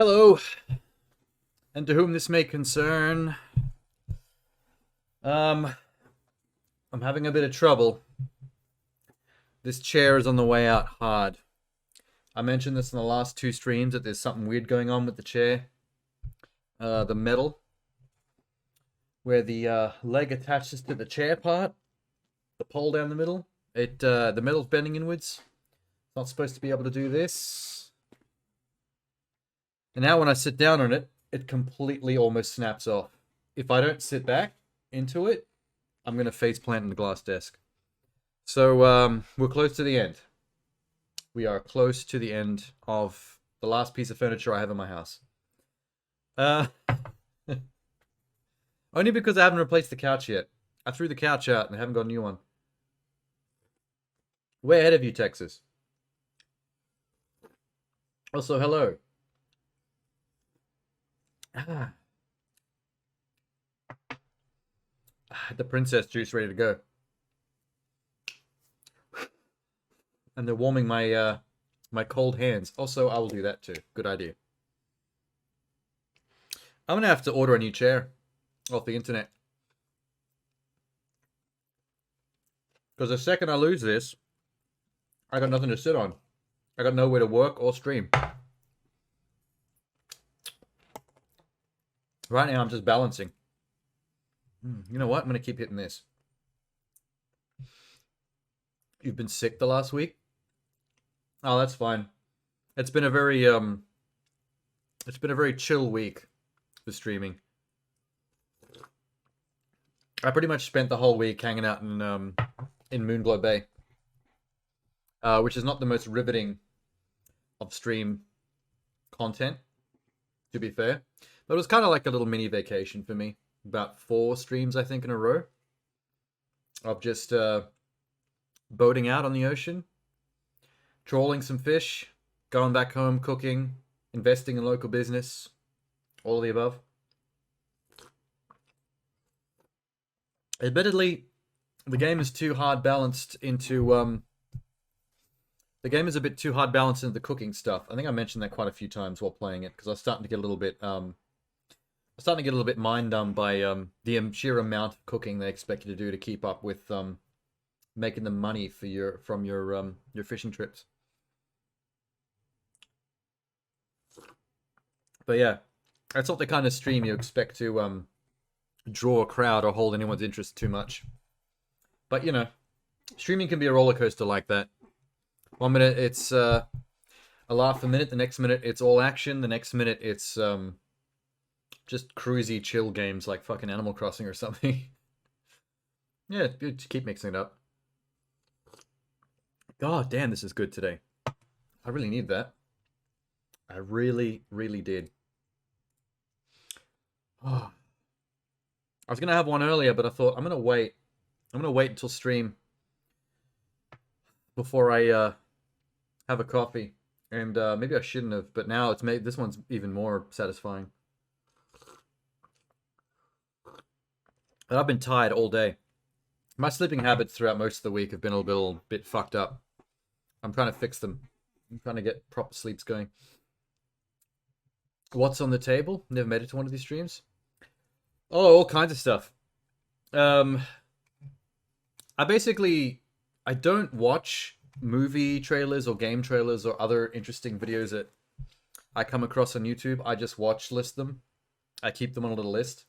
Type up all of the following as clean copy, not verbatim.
Hello, and to whom this may concern, um, I'm having a bit of trouble. This chair is on the way out hard. I mentioned this in the last two streams that there's something weird going on with the chair. The metal, where the leg attaches to the chair part, the pole down the middle. The metal's bending inwards. It's not supposed to be able to do this. And now when I sit down on it, it completely almost snaps off. If I don't sit back into it, I'm going to face plant in the glass desk. So we're close to the end. We are close to the end of the last piece of furniture I have in my house. Only because I haven't replaced the couch yet. I threw the couch out and I haven't got a new one. Way ahead of you, Texas. Also, hello. The princess juice ready to go. And they're warming my my cold hands. Also, I will do that too. Good idea. I'm gonna have to order a new chair off the internet. Because the second I lose this, I got nothing to sit on. I got nowhere to work or stream. Right now, I'm just balancing. You know what? I'm going to keep hitting this. You've been sick the last week? Oh, that's fine. It's been a very chill week for streaming. I pretty much spent the whole week hanging out in Moonglow Bay, which is not the most riveting of stream content, to be fair. But it was kind of like a little mini vacation for me. About 4 streams, I think, in a row of just boating out on the ocean, trawling some fish, going back home, cooking, investing in local business, all of the above. Admittedly, the game is too hard balanced into the game is a bit too hard balanced into the cooking stuff. I think I mentioned that quite a few times while playing it because I was starting to get a little bit mind numbed by the sheer amount of cooking they expect you to do to keep up with making the money for from your fishing trips. But yeah, that's not the kind of stream you expect to draw a crowd or hold anyone's interest too much. But you know, streaming can be a roller coaster like that. 1 minute it's a laugh a minute, the next minute it's all action, the next minute it's just cruisy chill games like fucking Animal Crossing or something. Yeah, just keep mixing it up. God damn, this is good today. I really need that. I really, really did. Oh. I was gonna have one earlier, but I thought I'm gonna wait. I'm gonna wait until stream before I have a coffee. And maybe I shouldn't have, but now it's made this one's even more satisfying. And I've been tired all day. My sleeping habits throughout most of the week have been a little bit fucked up. I'm trying to fix them. I'm trying to get proper sleeps going. What's on the table? Never made it to one of these streams. Oh, all kinds of stuff. I don't watch movie trailers or game trailers or other interesting videos that I come across on YouTube. I just watch list them. I keep them on a little list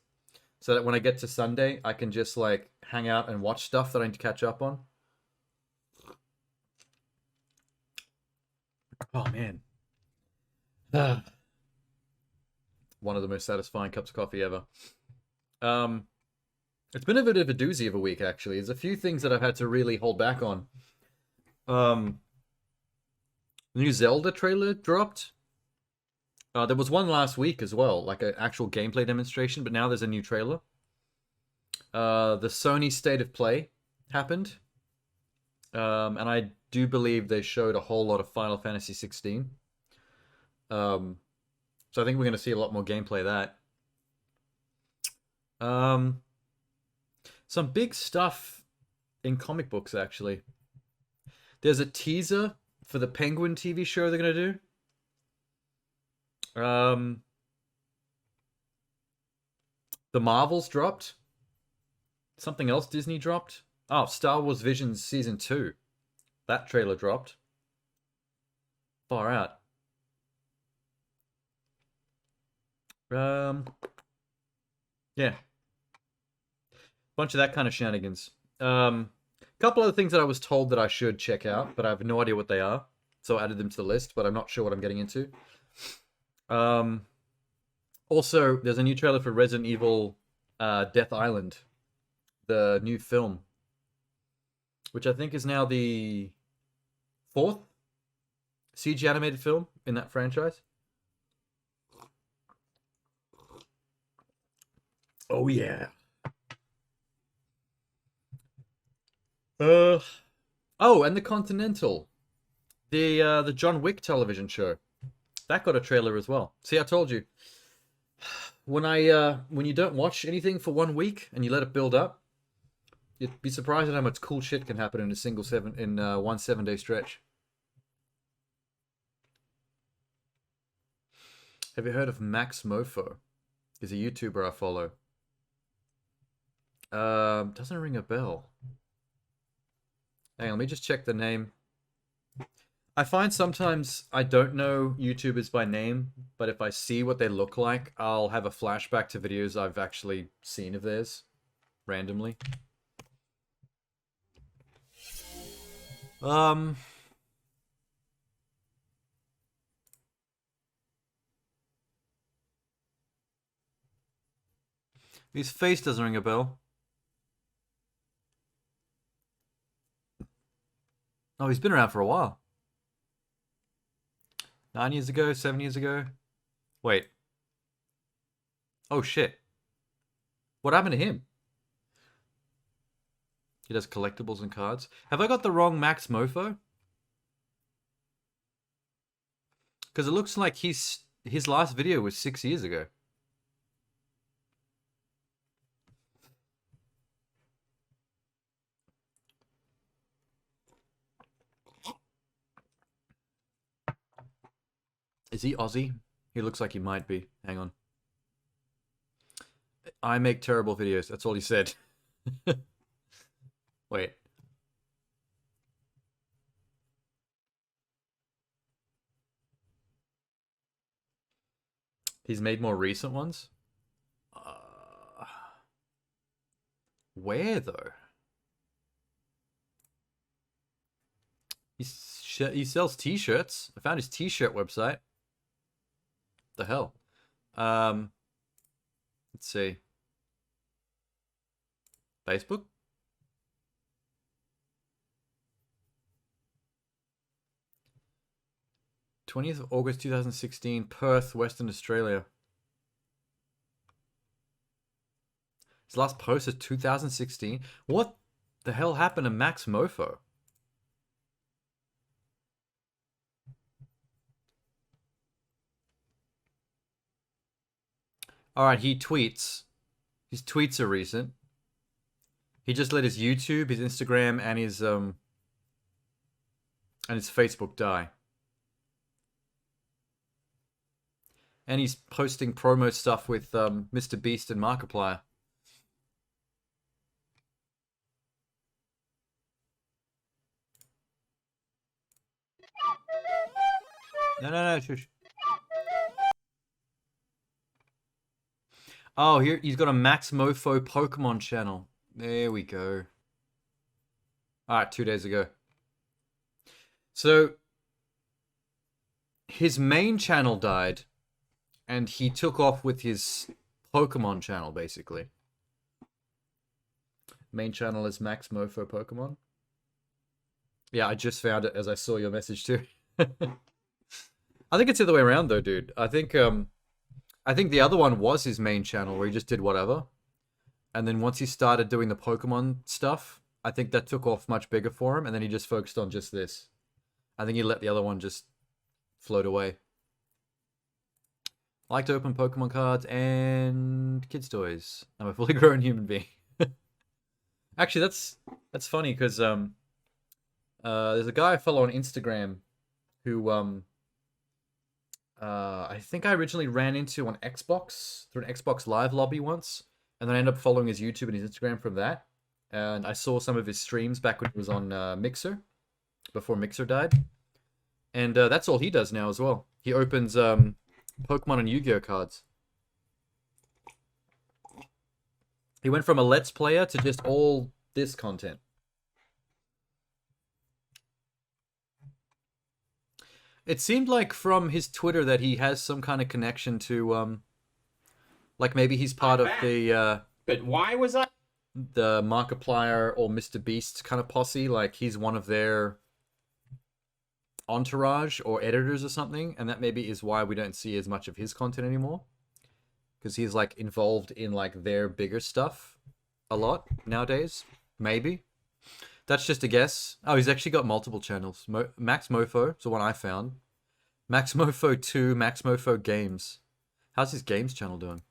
so that when I get to Sunday, I can just like hang out and watch stuff that I need to catch up on. Oh man. One of the most satisfying cups of coffee ever. It's been a bit of a doozy of a week, actually. There's a few things that I've had to really hold back on. The new Zelda trailer dropped. There was one last week as well, like an actual gameplay demonstration, but now there's a new trailer. The Sony State of Play happened. And I do believe they showed a whole lot of Final Fantasy 16. So I think we're going to see a lot more gameplay of that. Some big stuff in comic books, actually. There's a teaser for the Penguin TV show they're going to do. Um, the Marvels dropped. Something else Disney dropped. Oh, Star Wars Visions Season 2. That trailer dropped. Far out. Um, yeah. Bunch of that kind of shenanigans. Couple other things that I was told that I should check out, but I have no idea what they are. So I added them to the list, but I'm not sure what I'm getting into. Um, Also, there's a new trailer for Resident Evil Death Island, the new film, which I think is now the fourth CG animated film in that franchise. Oh yeah. Uh oh, and the Continental, the John Wick television show, that got a trailer as well. See, I told you. When you don't watch anything for 1 week and you let it build up, you'd be surprised at how much cool shit can happen in a single 1 7 day stretch. Have you heard of Max Mofo? He's a YouTuber I follow. Doesn't ring a bell. Hang on, let me just check the name. I find sometimes I don't know YouTubers by name, but if I see what they look like, I'll have a flashback to videos I've actually seen of theirs randomly. His face doesn't ring a bell. Oh, he's been around for a while. 9 years ago, 7 years ago. Wait. Oh shit. What happened to him? He does collectibles and cards. Have I got the wrong Max Mofo? Because it looks like his last video was 6 years ago. Is he Aussie? He looks like he might be. Hang on. I make terrible videos. That's all he said. Wait. He's made more recent ones? Where, though? He sells t-shirts. I found his t-shirt website. The hell? Let's see. Facebook? '20th of August 2016, Perth, Western Australia. His last post is 2016. What the hell happened to Max Mofo? Alright, he tweets. His tweets are recent. He just let his YouTube, his Instagram, and his Facebook die. And he's posting promo stuff with Mr. Beast and Markiplier. No, shush. Oh, here he's got a Max Mofo Pokemon channel. There we go. Alright, 2 days ago. So his main channel died, and he took off with his Pokemon channel, basically. Main channel is Max Mofo Pokemon. Yeah, I just found it as I saw your message too. I think it's the other way around though, dude. I think the other one was his main channel where he just did whatever. And then once he started doing the Pokemon stuff, I think that took off much bigger for him, and then he just focused on just this. I think he let the other one just float away. I like to open Pokemon cards and kids' toys. I'm a fully grown human being. Actually, that's funny because there's a guy I follow on Instagram who I think I originally ran into on Xbox through an Xbox Live lobby once, and then I ended up following his YouTube and his Instagram from that. And I saw some of his streams back when he was on Mixer, before Mixer died. And that's all he does now as well. He opens Pokemon and Yu-Gi-Oh cards. He went from a Let's Player to just all this content. It seemed like from his Twitter that he has some kind of connection to, like maybe he's part of the, But why was I? the Markiplier or Mr. Beast kind of posse. Like he's one of their entourage or editors or something, and that maybe is why we don't see as much of his content anymore. Because he's like involved in like their bigger stuff a lot nowadays. Maybe. That's just a guess. Oh, he's actually got multiple channels. Max Mofo is the one I found. Max Mofo 2, Max Mofo Games. How's his games channel doing?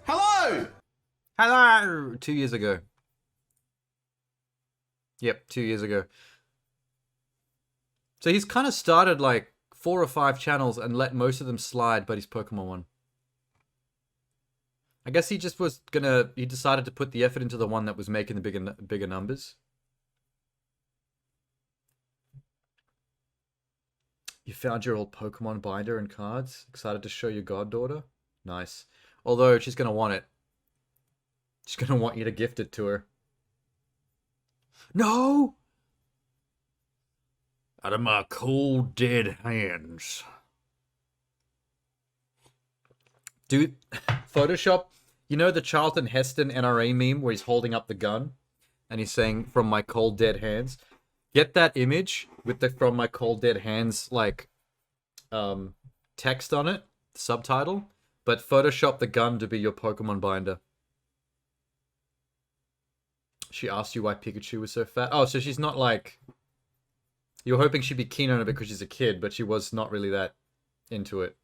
Hello! Hello! 2 years ago. Yep, 2 years ago. So he's kind of started like 4 or 5 channels and let most of them slide, but his Pokemon one. I guess he just was gonna. He decided to put the effort into the one that was making the bigger numbers. You found your old Pokemon binder and cards. Excited to show your goddaughter. Nice. Although she's gonna want it. She's gonna want you to gift it to her. No! Out of my cold dead hands. Dude, Photoshop, you know the Charlton Heston NRA meme where he's holding up the gun and he's saying, "From my cold dead hands"? Get that image with the "From my cold dead hands" like text on it, subtitle, but Photoshop the gun to be your Pokemon binder. She asked you why Pikachu was so fat. Oh, so she's not like... You were hoping she'd be keen on it because she's a kid, but she was not really that into it.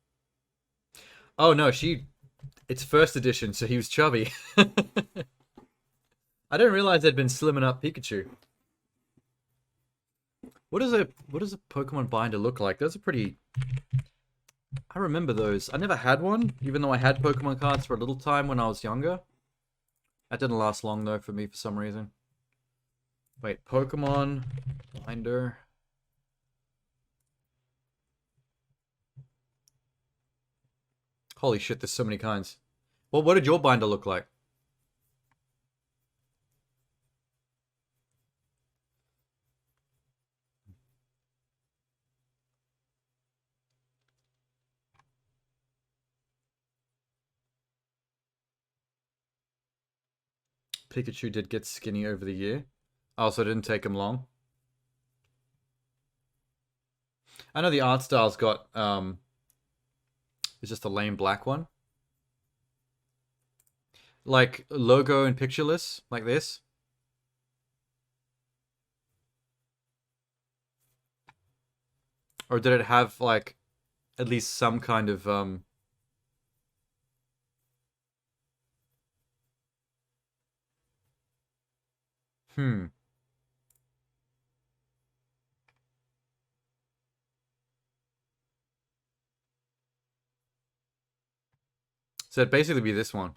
Oh no, it's first edition, so he was chubby. I didn't realize they'd been slimming up Pikachu. What does a Pokemon binder look like? Those are pretty... I remember those. I never had one, even though I had Pokemon cards for a little time when I was younger. That didn't last long though for me for some reason. Wait, Pokemon binder. Holy shit, there's so many kinds. Well, what did your binder look like? Pikachu did get skinny over the year. Oh, so it didn't take him long. I know the art style's got, it's just a lame black one. Like, logo and pictureless, like this. Or did it have, like, at least some kind of, Hmm. So it'd basically be this one.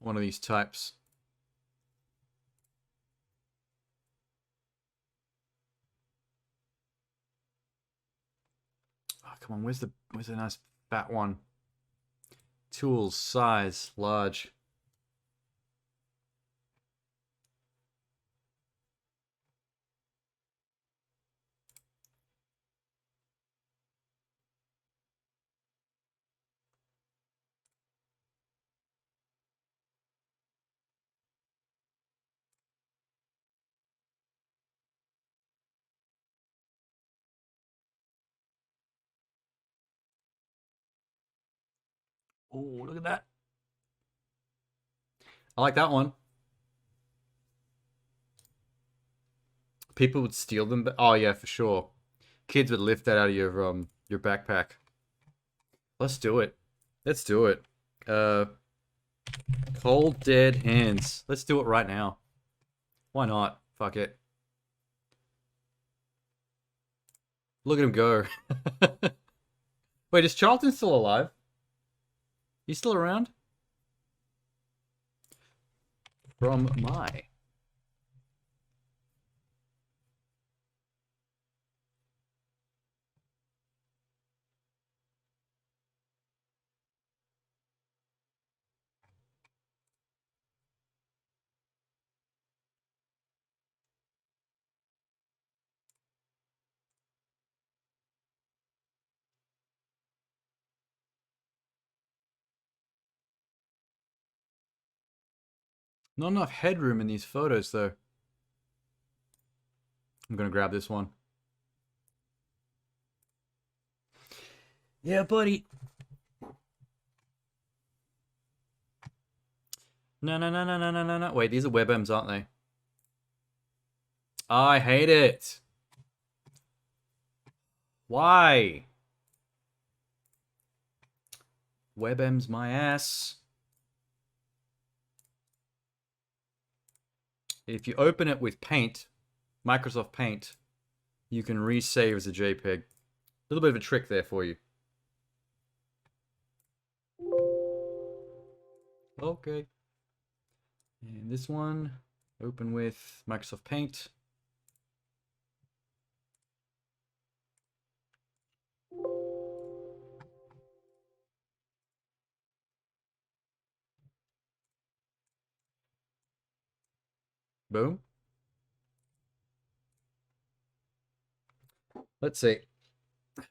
One of these types. Oh, come on, where's the nice fat one? Tools, size, large. Oh, look at that. I like that one. People would steal them. Oh yeah, for sure. Kids would lift that out of your backpack. Let's do it. Let's do it. Cold dead hands. Let's do it right now. Why not? Fuck it. Look at him go. Wait, is Charlton still alive? He's still around? From my. Not enough headroom in these photos, though. I'm gonna grab this one. Yeah, buddy. No, no, no, no, no, no, no, no. Wait, these are WebMs, aren't they? I hate it. Why? WebM's my ass. If you open it with Paint, Microsoft Paint, you can resave as a JPEG. A little bit of a trick there for you. Okay. And this one, open with Microsoft Paint. Boom. Let's see. Did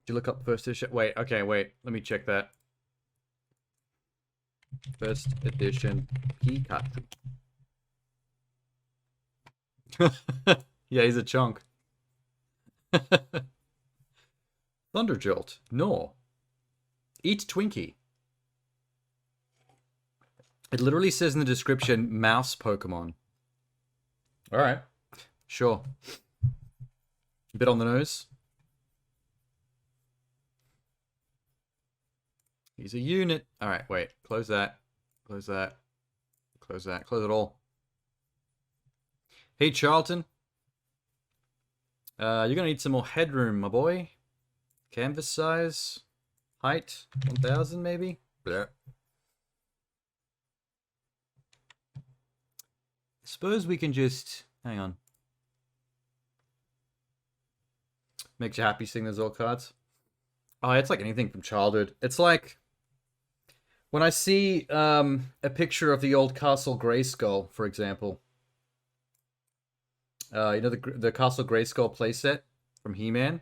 you look up first edition? Wait, okay, wait. Let me check that. First edition Pikachu. Yeah, he's a chunk. Thunderjolt. No. Eat Twinkie. It literally says in the description, mouse Pokemon. Alright. Sure. A bit on the nose. He's a unit. Alright, wait. Close that. Close that. Close that. Close it all. Hey, Charlton. You're gonna need some more headroom, my boy. Canvas size. Height. 1000 maybe? Blech. Suppose we can just... Hang on. Makes you happy seeing those old cards? Oh, it's like anything from childhood. It's like... When I see a picture of the old Castle Grayskull, for example. You know the Castle Grayskull playset from He-Man?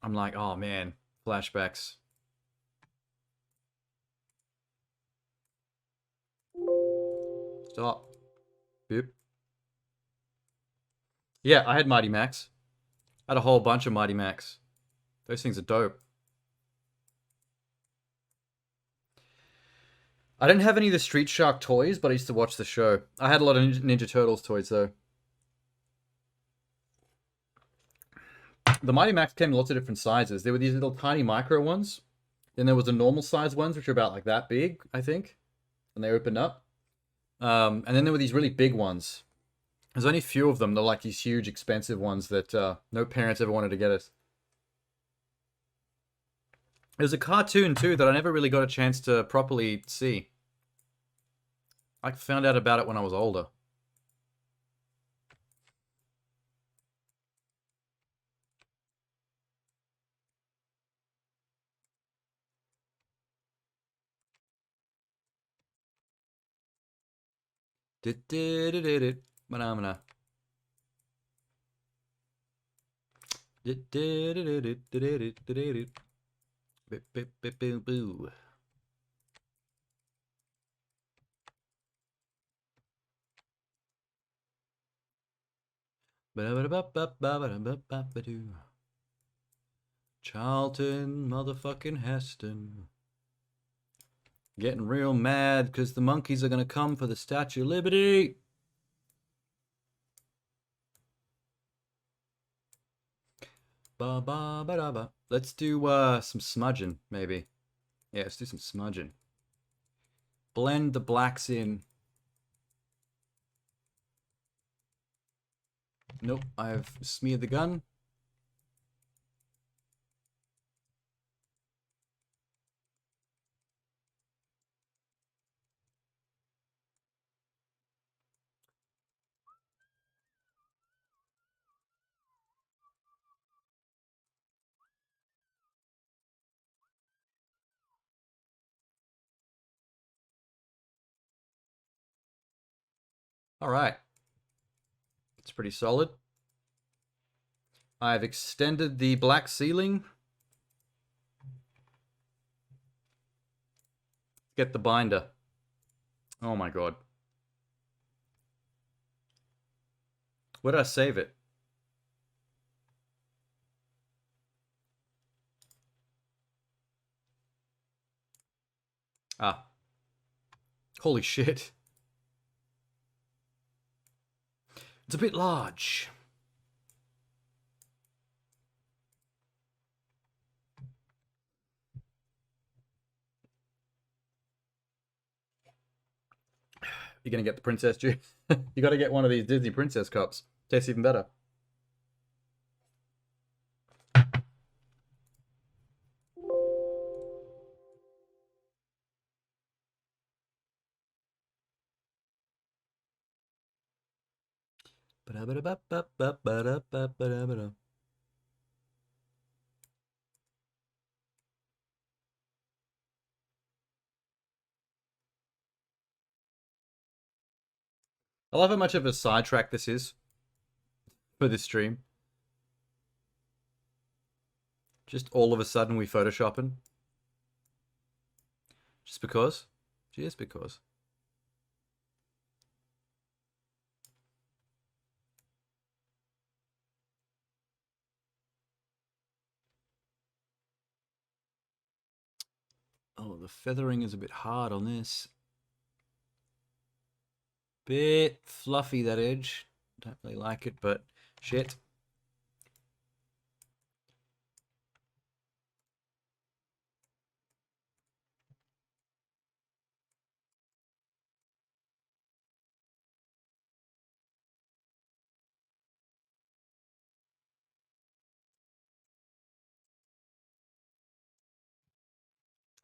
I'm like, oh man, flashbacks. Stop. Boop. Yeah, I had Mighty Max. I had a whole bunch of Mighty Max. Those things are dope. I didn't have any of the Street Shark toys, but I used to watch the show. I had a lot of Ninja Turtles toys, though. The Mighty Max came in lots of different sizes. There were these little tiny micro ones. Then there was the normal size ones, which are about like that big, I think. And they opened up. And then there were these really big ones. There's only a few of them. They're like these huge, expensive ones that no parents ever wanted to get us. There's a cartoon, too, that I never really got a chance to properly see. I found out about it when I was older. Phenomena. Charlton motherfucking Heston. Getting real mad because the monkeys are going to come for the Statue of Liberty. Ba ba ba da ba. Let's do some smudging, maybe. Yeah, let's do some smudging. Blend the blacks in. Nope, I've smeared the gun. All right. It's pretty solid. I've extended the black ceiling. Get the binder. Oh my god. Where did I save it? Ah. Holy shit. It's a bit large. You're gonna get the princess juice. You gotta get one of these Disney princess cups. Tastes even better. I love how much of a sidetrack this is for this stream. Just all of a sudden we photoshopping. Just because? Just because. Oh, the feathering is a bit hard on this. Bit fluffy, that edge. Don't really like it, but shit.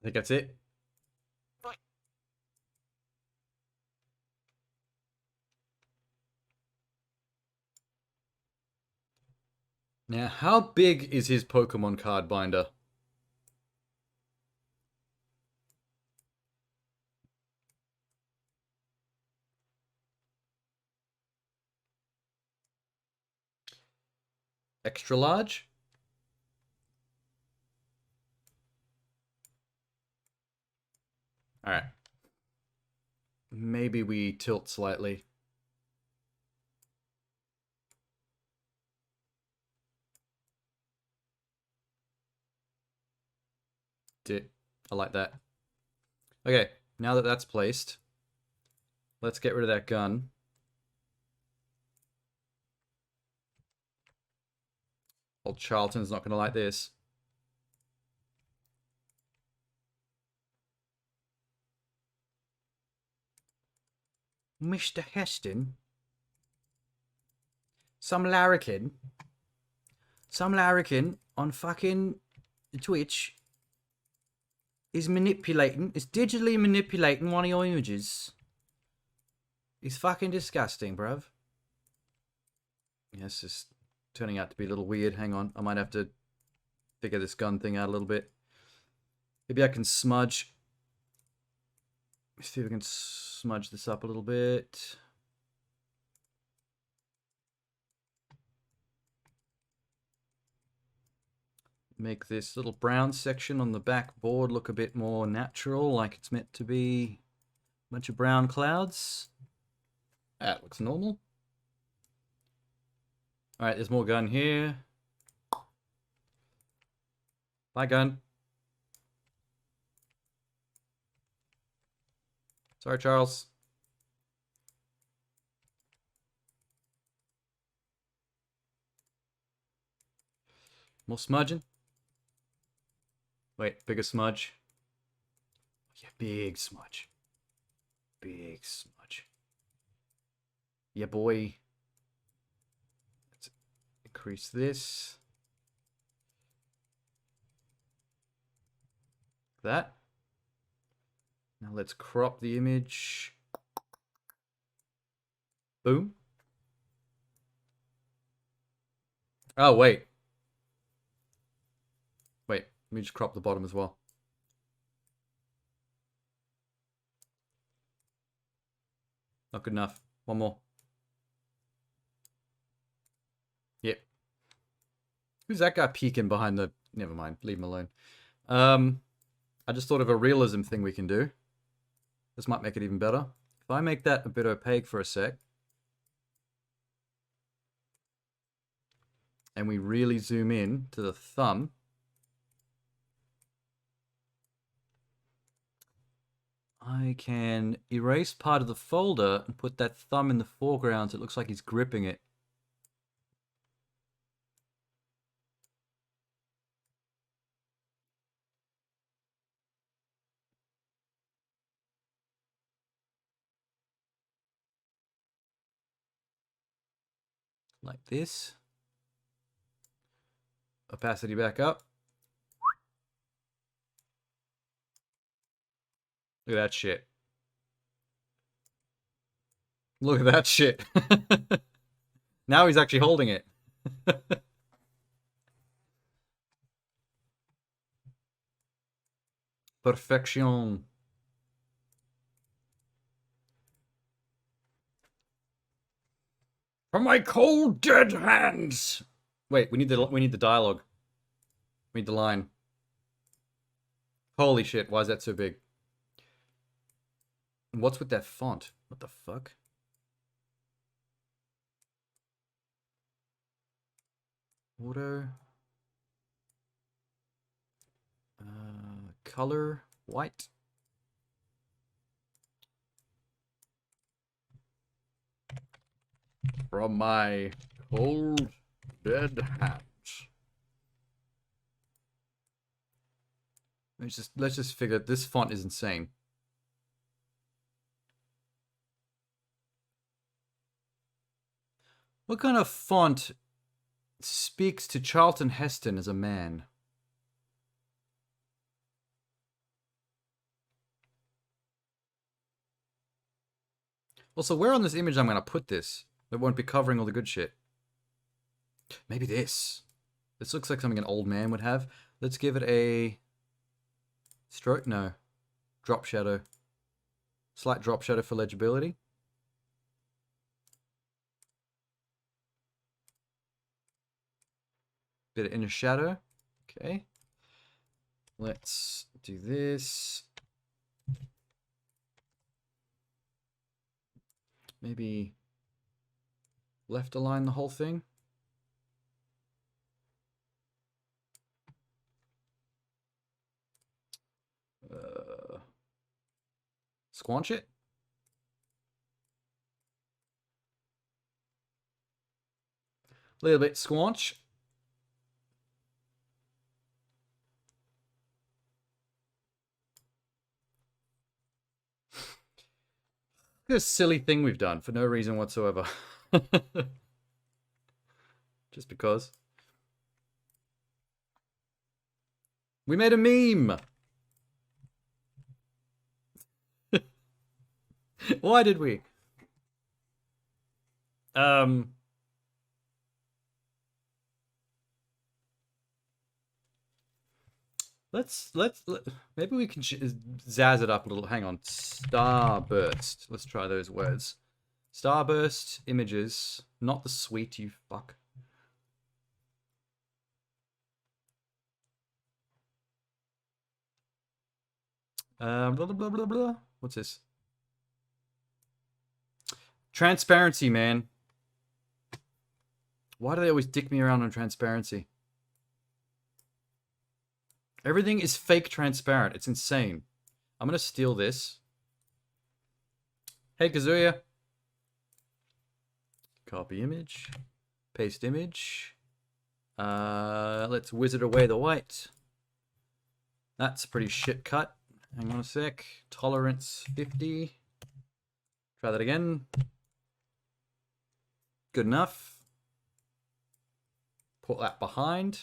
I think that's it. Now, how big is his Pokemon card binder? Extra large? Alright. Maybe we tilt slightly. I like that. Okay, now that that's placed, let's get rid of that gun. Old Charlton's not going to like this. Mr. Heston? Some larrikin on fucking Twitch is digitally manipulating one of your images. It's fucking disgusting, bruv. Yeah, it's just turning out to be a little weird. Hang on, I might have to figure this gun thing out a little bit. Maybe I can smudge. Let's see if we can smudge this up a little bit. Make this little brown section on the back board look a bit more natural, like it's meant to be. A bunch of brown clouds. That looks normal. Alright, there's more gun here. Bye, gun. Sorry, Charles. More smudging. Wait, bigger smudge. Yeah, big smudge. Big smudge. Yeah, boy. increase this. That. Now let's crop the image. Boom. Oh, wait. Wait, let me just crop the bottom as well. Not good enough. One more. Yep. Who's that guy peeking behind the... Never mind, leave him alone. I just thought of a realism thing we can do. This might make it even better. If I make that a bit opaque for a sec, and we really zoom in to the thumb, I can erase part of the folder and put that thumb in the foreground so it looks like he's gripping it. Like this. Opacity back up. Look at that shit. Look at that shit. Now he's actually holding it. Perfection. From my cold dead hands. Wait, we need the dialogue. We need the line. Holy shit, why is that so big? And what's with that font? What the fuck? Auto. Color white. From my cold dead hands. Let's just figure this font is insane. What kind of font speaks to Charlton Heston as a man? Also, where on this image I'm going to put this? That won't be covering all the good shit. Maybe this. This looks like something an old man would have. Let's give it a... Stroke? No. Drop shadow. Slight drop shadow for legibility. Bit of inner shadow. Okay. Let's do this. Maybe left align the whole thing. Squanch it. A little bit squanch. Look at this silly thing we've done for no reason whatsoever. Just because. We made a meme! Why did we? Maybe we can zazz it up a little. Hang on. Starburst. Let's try those words. Starburst images. Not the sweet, you fuck. Blah, blah, blah, blah, blah. What's this? Transparency, man. Why do they always dick me around on transparency? Everything is fake transparent. It's insane. I'm going to steal this. Hey, Kazuya. Copy image. Paste image. Let's wizard away the white. That's a pretty shit cut. Hang on a sec. Tolerance 50. Try that again. Good enough. Put that behind.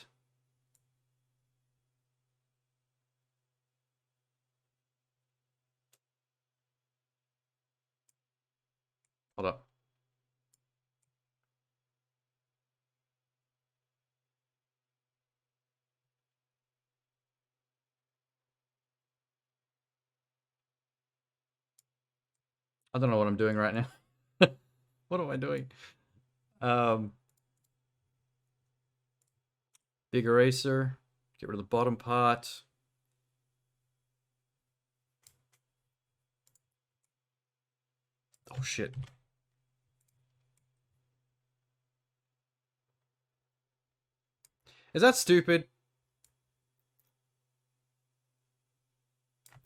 Hold up. I don't know what I'm doing right now. What am I doing? Big eraser. Get rid of the bottom part. Oh, shit. Is that stupid?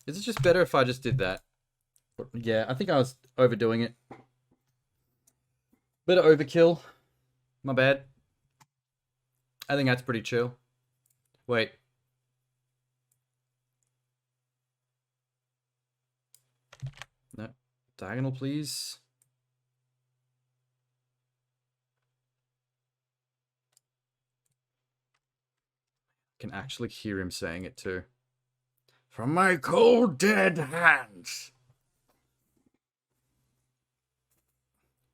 Is it just better if I just did that? Yeah, I think I was overdoing it. Bit of overkill. My bad. I think that's pretty chill. Wait. No. Diagonal, please. I can actually hear him saying it too. From my cold, dead hands.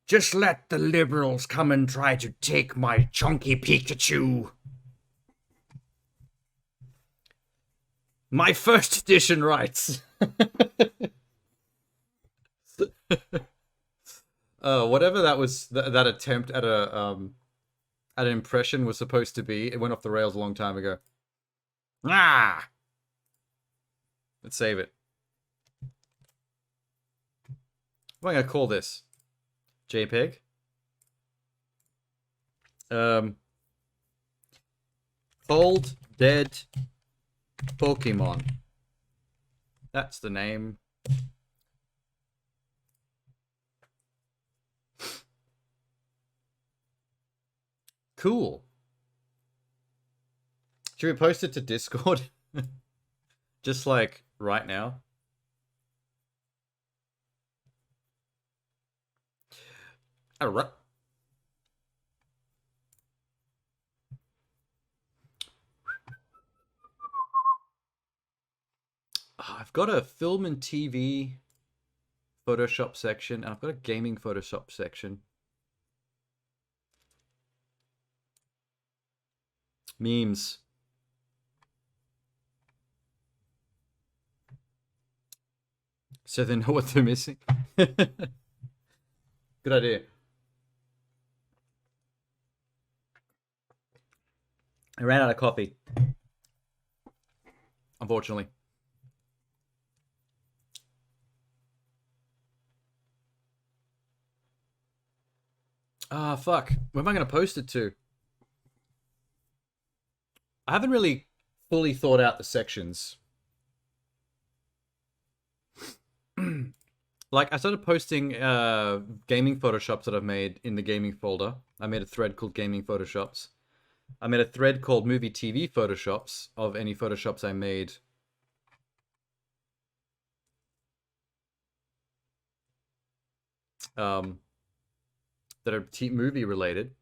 Just let the liberals come and try to take my chunky Pikachu. My first edition rights. Whatever that was, that attempt at an impression was supposed to be, it went off the rails a long time ago. Ah! Let's save it. What am I gonna call this? JPEG? Cold Dead Pokemon. That's the name. Cool. Should we post it to Discord? Just like right now? Alright. I've got a film and TV Photoshop section, and I've got a gaming Photoshop section. Memes. So they know what they're missing. Good idea. I ran out of coffee. Unfortunately. Ah, fuck. Where am I going to post it to? I haven't really fully thought out the sections. Like, I started posting gaming Photoshops that I've made in the gaming folder. I made a thread called Gaming Photoshops. I made a thread called Movie TV Photoshops of any Photoshops I made. That are movie related.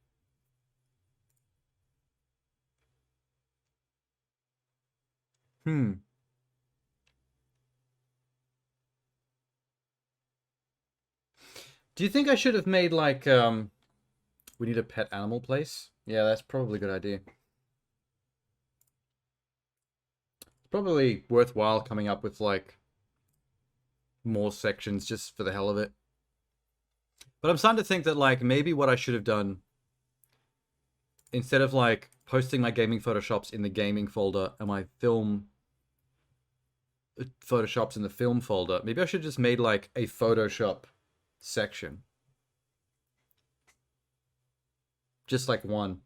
Do you think I should have made like we need a pet animal place? Yeah, that's probably a good idea. It's probably worthwhile coming up with like more sections just for the hell of it. But I'm starting to think that like maybe what I should have done, instead of like posting my gaming Photoshops in the gaming folder and my film Photoshops in the film folder, maybe I should have just made like a Photoshop section. Just like one.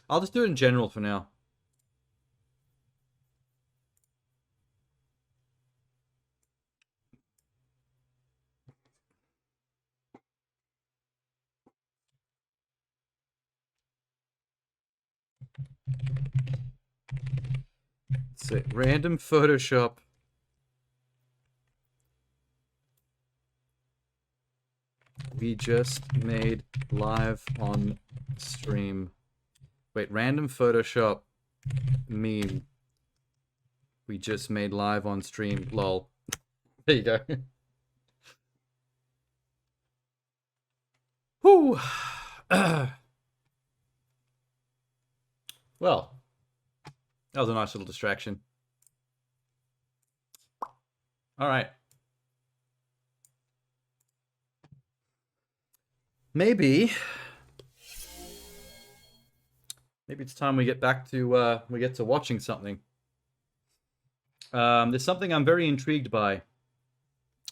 I'll just do it in general for now. So random Photoshop. we just made live on stream. Wait, random Photoshop meme we just made live on stream. Lol. There you go. Whew. Well, that was a nice little distraction. All right. Maybe it's time we get back to watching something. There's something I'm very intrigued by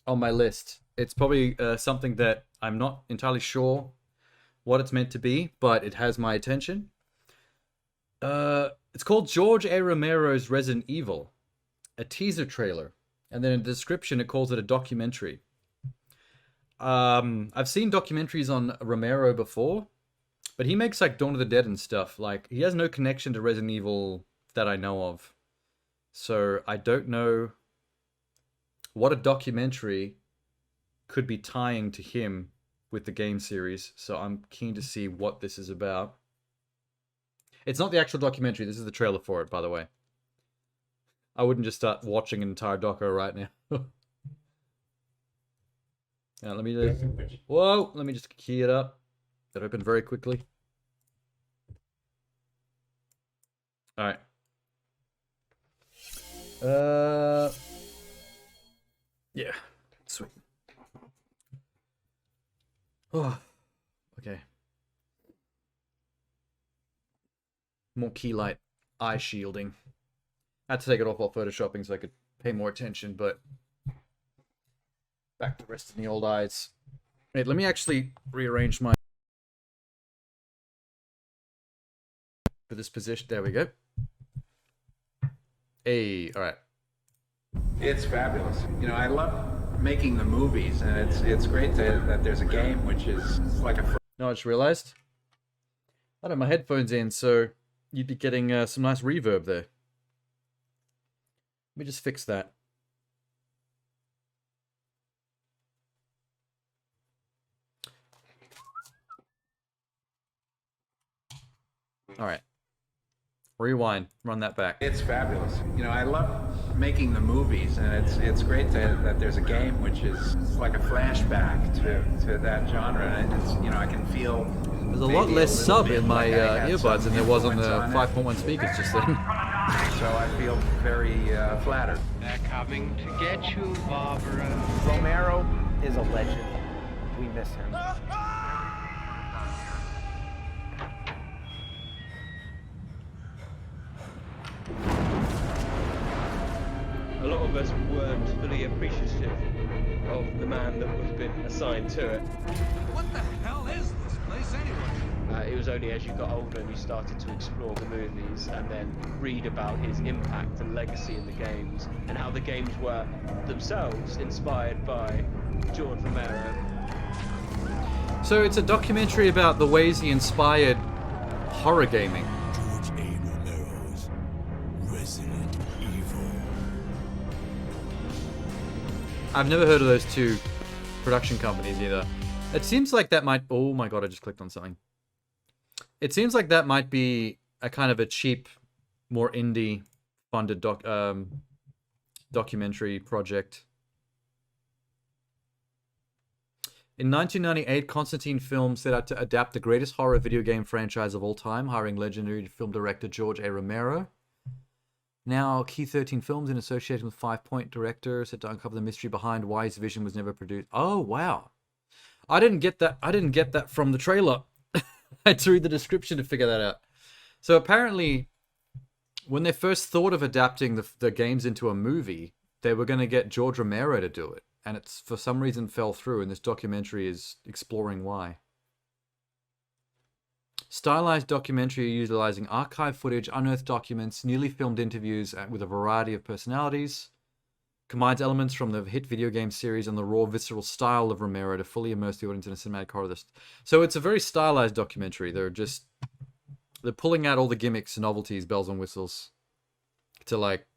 on my list. It's probably something that I'm not entirely sure what it's meant to be, but it has my attention. It's called George A. Romero's Resident Evil, a teaser trailer, and then in the description it calls it a documentary. I've seen documentaries on Romero before, but he makes like Dawn of the Dead and stuff. Like, he has no connection to Resident Evil that I know of. So I don't know what a documentary could be tying to him with the game series. So I'm keen to see what this is about. It's not the actual documentary. This is the trailer for it, by the way. I wouldn't just start watching an entire doco right now. Now, let me just key it up. That opened very quickly. All right. Yeah. Sweet. Oh, okay. More key light eye shielding. I had to take it off while photoshopping so I could pay more attention, but back to resting the old eyes. Wait, let me actually rearrange my for this position. There we go. Hey, all right. It's fabulous. You know, I love making the movies, and it's great that there's a game which is like a. No, I just realized I don't have my headphones in, so you'd be getting some nice reverb there. Let me just fix that. All right. Rewind. Run that back. It's fabulous. You know, I love making the movies, and it's great that there's a game which is like a flashback to that genre, and it's, you know, I can feel. There's a lot less sub in my earbuds than there was on the 5.1 speakers just then. So I feel very flattered. They're coming to get you, Barbara. Romero is a legend. We miss him. A lot of us weren't fully appreciative of the man that was been assigned to it. What the hell is this place anyway? It was only as you got older and you started to explore the movies and then read about his impact and legacy in the games and how the games were themselves inspired by George Romero. So it's a documentary about the ways he inspired horror gaming. George A. Romero's Resident Evil. I've never heard of those two production companies either. It seems like that might... Oh my god, I just clicked on something. It seems like that might be a kind of a cheap, more indie funded documentary project. In 1998, Constantine Films set out to adapt the greatest horror video game franchise of all time, hiring legendary film director George A. Romero. Now, Key 13 Films, in association with Five Point director, set to uncover the mystery behind why his vision was never produced. Oh, wow. I didn't get that from the trailer. I had to read the description to figure that out. So apparently, when they first thought of adapting the games into a movie, they were going to get George Romero to do it. And it's for some reason fell through, and this documentary is exploring why. Stylized documentary utilizing archive footage, unearthed documents, newly filmed interviews with a variety of personalities. Combines elements from the hit video game series and the raw, visceral style of Romero to fully immerse the audience in a cinematic horror. So it's a very stylized documentary. They're pulling out all the gimmicks, novelties, bells and whistles to like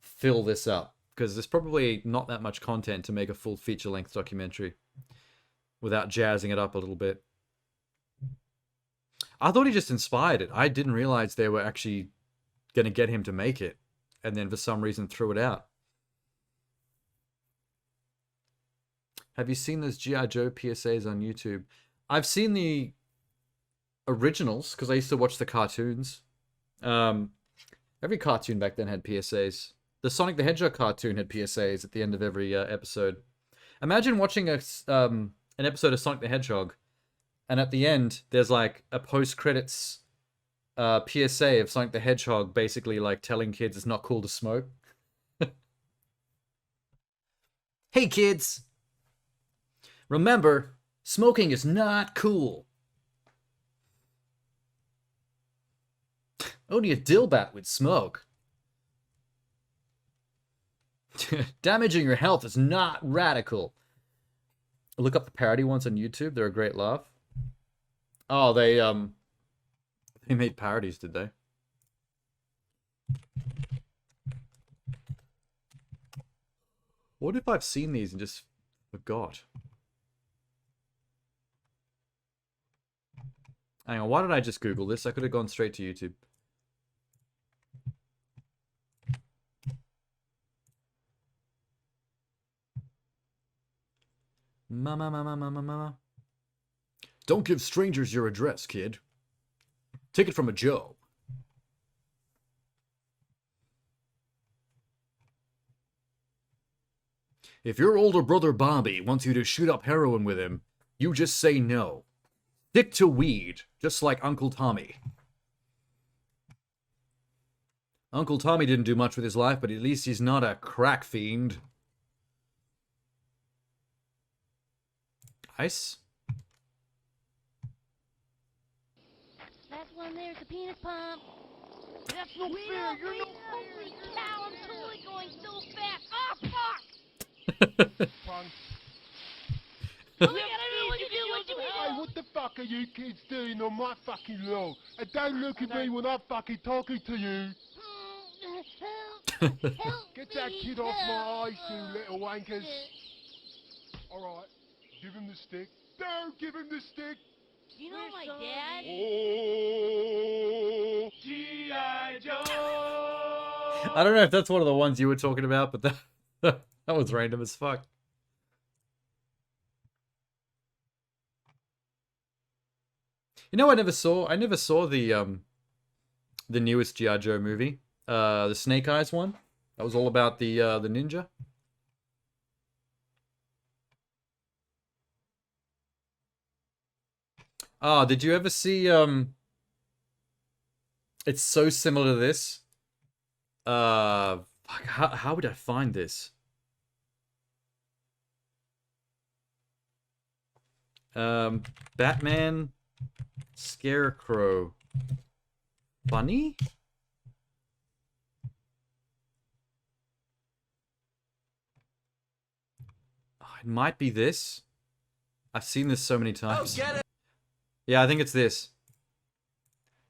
fill this up. Because there's probably not that much content to make a full feature-length documentary. without jazzing it up a little bit. I thought he just inspired it. I didn't realize they were actually going to get him to make it, and then for some reason threw it out. Have you seen those G.I. Joe PSAs on YouTube? I've seen the originals, because I used to watch the cartoons. Every cartoon back then had PSAs. The Sonic the Hedgehog cartoon had PSAs at the end of every episode. Imagine watching an episode of Sonic the Hedgehog, and at the end, there's like a post-credits PSA of Sonic the Hedgehog basically like telling kids it's not cool to smoke. Hey kids! Remember, smoking is not cool. Only a dillbat would smoke. Damaging your health is not radical. Look up the parody ones on YouTube. They're a great laugh. Oh, they made parodies, did they? What if I've seen these and just forgot? Hang on, why did I just Google this? I could have gone straight to YouTube. Mama. Don't give strangers your address, kid. Take it from a Joe. If your older brother Bobby wants you to shoot up heroin with him, you just say no. Stick to weed, just like Uncle Tommy. Uncle Tommy didn't do much with his life, but at least he's not a crack fiend. Ice? That one there's a penis pump. That's no fair. You're no Holy cow, I'm totally going so fast. Oh, fuck! punk. Oh, we gotta know what to do, what do we Hey, do? what the fuck are you kids doing on my fucking lawn? And don't look at me when I'm fucking talking to you. Help Get that me, kid off my help. eyes, you little wankers. Alright, give him the stick. Don't give him the stick. You know my dad? Oh, G.I. Joe! I don't know if that's one of the ones you were talking about, but that was random as fuck. You know, I never saw the newest G.I. Joe movie, the Snake Eyes one. That was all about the ninja. Ah, did you ever see it's so similar to this. Fuck, how would I find this? Batman Scarecrow Funny? Oh, it might be this. I've seen this so many times. Oh, get it! Yeah, I think it's this.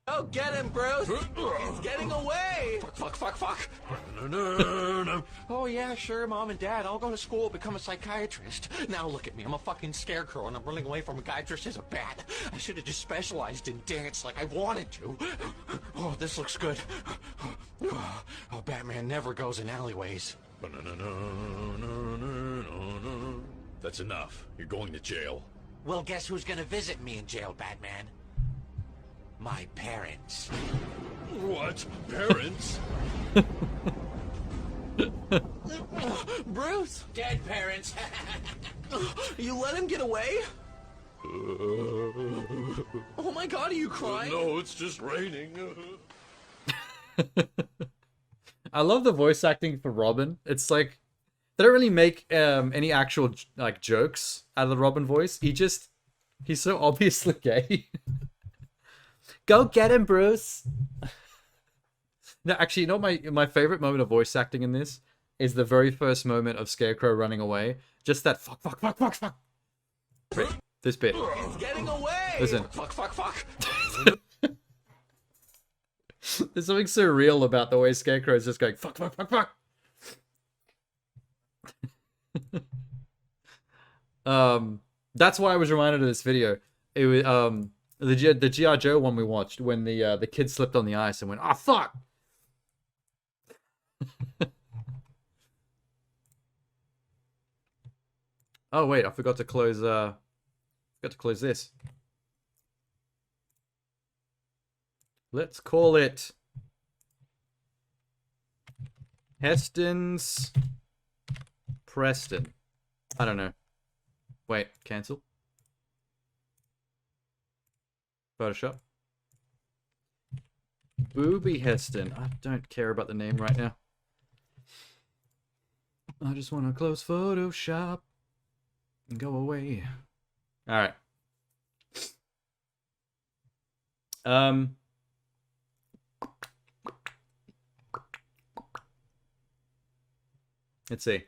Oh, get him, bro! He's getting away! Fuck. Oh, yeah, sure, Mom and Dad. I'll go to school, become a psychiatrist. Now look at me. I'm a fucking scarecrow, and I'm running away from a guy dressed as a bat. I should have just specialized in dance like I wanted to. Oh, this looks good. Oh, Batman never goes in alleyways. That's enough. You're going to jail. Well, guess who's gonna visit me in jail, Batman? My parents. What? Parents? Bruce! Dead parents. You let him get away? Oh my god, are you crying? No, it's just raining. I love the voice acting for Robin. It's like they don't really make any actual like jokes out of the Robin voice. He's so obviously gay. Go get him, Bruce. No, actually, you know my favorite moment of voice acting in this is the very first moment of Scarecrow running away. Just that fuck. This bit. He's getting away! Listen. Fuck. There's something so real about the way Scarecrow is just going fuck. That's why I was reminded of this video. It was the G.I. Joe one we watched when the kid slipped on the ice and went, "Ah, fuck." Oh wait, I forgot to close this. Let's call it Heston's Preston. I don't know. Wait, cancel. Photoshop. Booby Heston. I don't care about the name right now. I just want to close Photoshop and go away. All right. Let's see.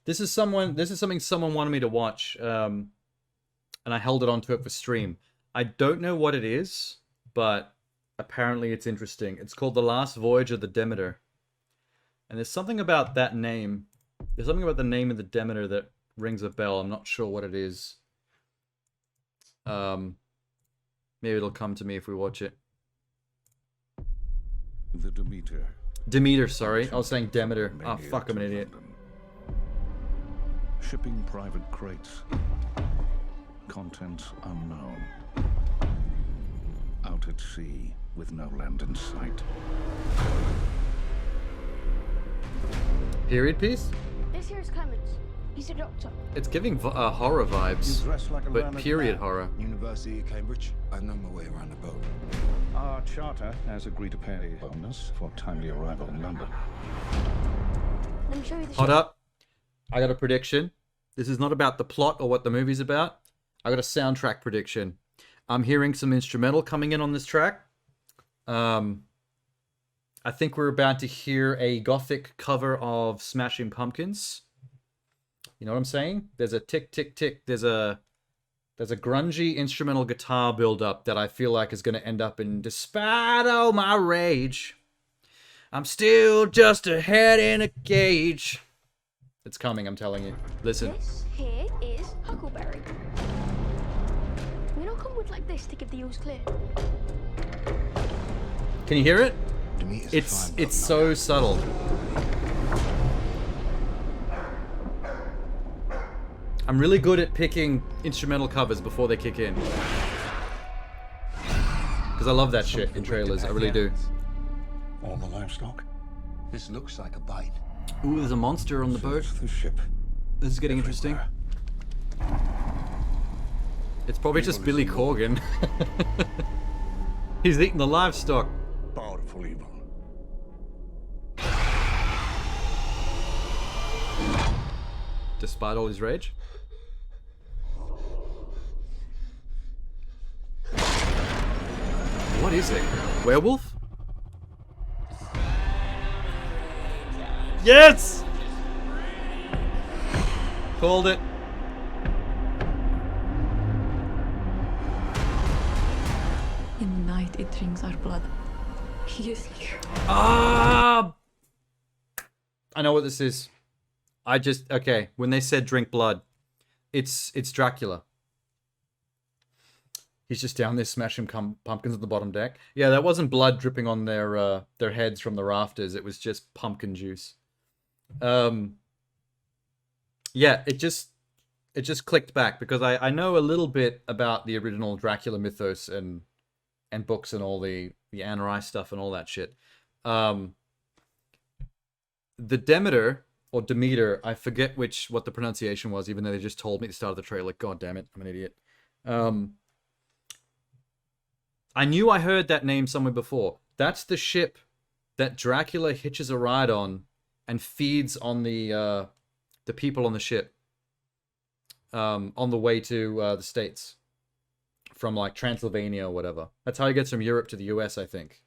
This is something someone wanted me to watch, and I held it onto it for stream. I don't know what it is, but apparently it's interesting. It's called The Last Voyage of the Demeter. And there's something about that name. There's something about the name of the Demeter that rings a bell. I'm not sure what it is. Maybe it'll come to me if we watch it. The Demeter. Demeter, sorry. I was saying Demeter. Oh, fuck, I'm an idiot. Shipping private crates. Contents unknown. Out at sea with no land in sight. Period piece? This here is Clemens. He's a doctor. It's giving horror vibes, but period horror. University of Cambridge. I know my way around the boat. Our charter has agreed to pay a bonus for timely arrival in London. Let me show you the Hold ship. up. I got a prediction. This is not about the plot or what the movie's about. I got a soundtrack prediction. I'm hearing some instrumental coming in on this track. I think we're about to hear a gothic cover of Smashing Pumpkins. You know what I'm saying? There's a tick, tick, tick. There's a grungy instrumental guitar build-up that I feel like is going to end up in "Despite all my rage, I'm still just a head in a cage." It's coming, I'm telling you. Listen. This here is Huckleberry. We don't come with like this to give the use clear. Can you hear it? It's so subtle. I'm really good at picking instrumental covers before they kick in. Because I love that shit in trailers, I really do. All the livestock. This looks like a bite. Ooh, there's a monster on the boat. The ship. This is getting interesting. It's probably just Billy Corgan. He's eating the livestock. Powerful evil. Despite all his rage. What is it? Werewolf? Yes! Called it. In the night, it drinks our blood. He is here. Ah! I know what this is. Okay, when they said drink blood, it's Dracula. He's just down there smashing pumpkins on the bottom deck. Yeah, that wasn't blood dripping on their heads from the rafters. It was just pumpkin juice. Yeah, it just clicked back because I know a little bit about the original Dracula mythos and books and all the Anne Rice stuff and all that shit. The Demeter or Demeter, I forget what the pronunciation was, even though they just told me at the start of the trailer. God damn it, I'm an idiot. I knew I heard that name somewhere before. That's the ship that Dracula hitches a ride on and feeds on the people on the ship on the way to the States from like Transylvania or whatever. That's how he gets from Europe to the US, I think.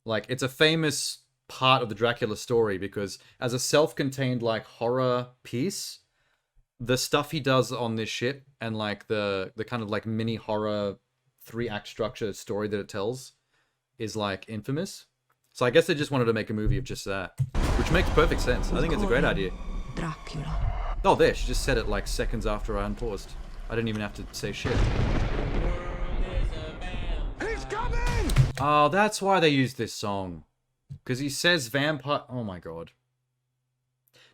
Like, it's a famous part of the Dracula story because as a self-contained like horror piece, the stuff he does on this ship and like the kind of like mini horror 3-act structure story that it tells is like infamous. So I guess they just wanted to make a movie of just that, which Which makes perfect sense. I think it's a great idea. Dracula. Oh, there. She just said it like seconds after I unpaused. I didn't even have to say shit. He's coming! Oh, that's why they used this song. Because he says vampire... Oh my god.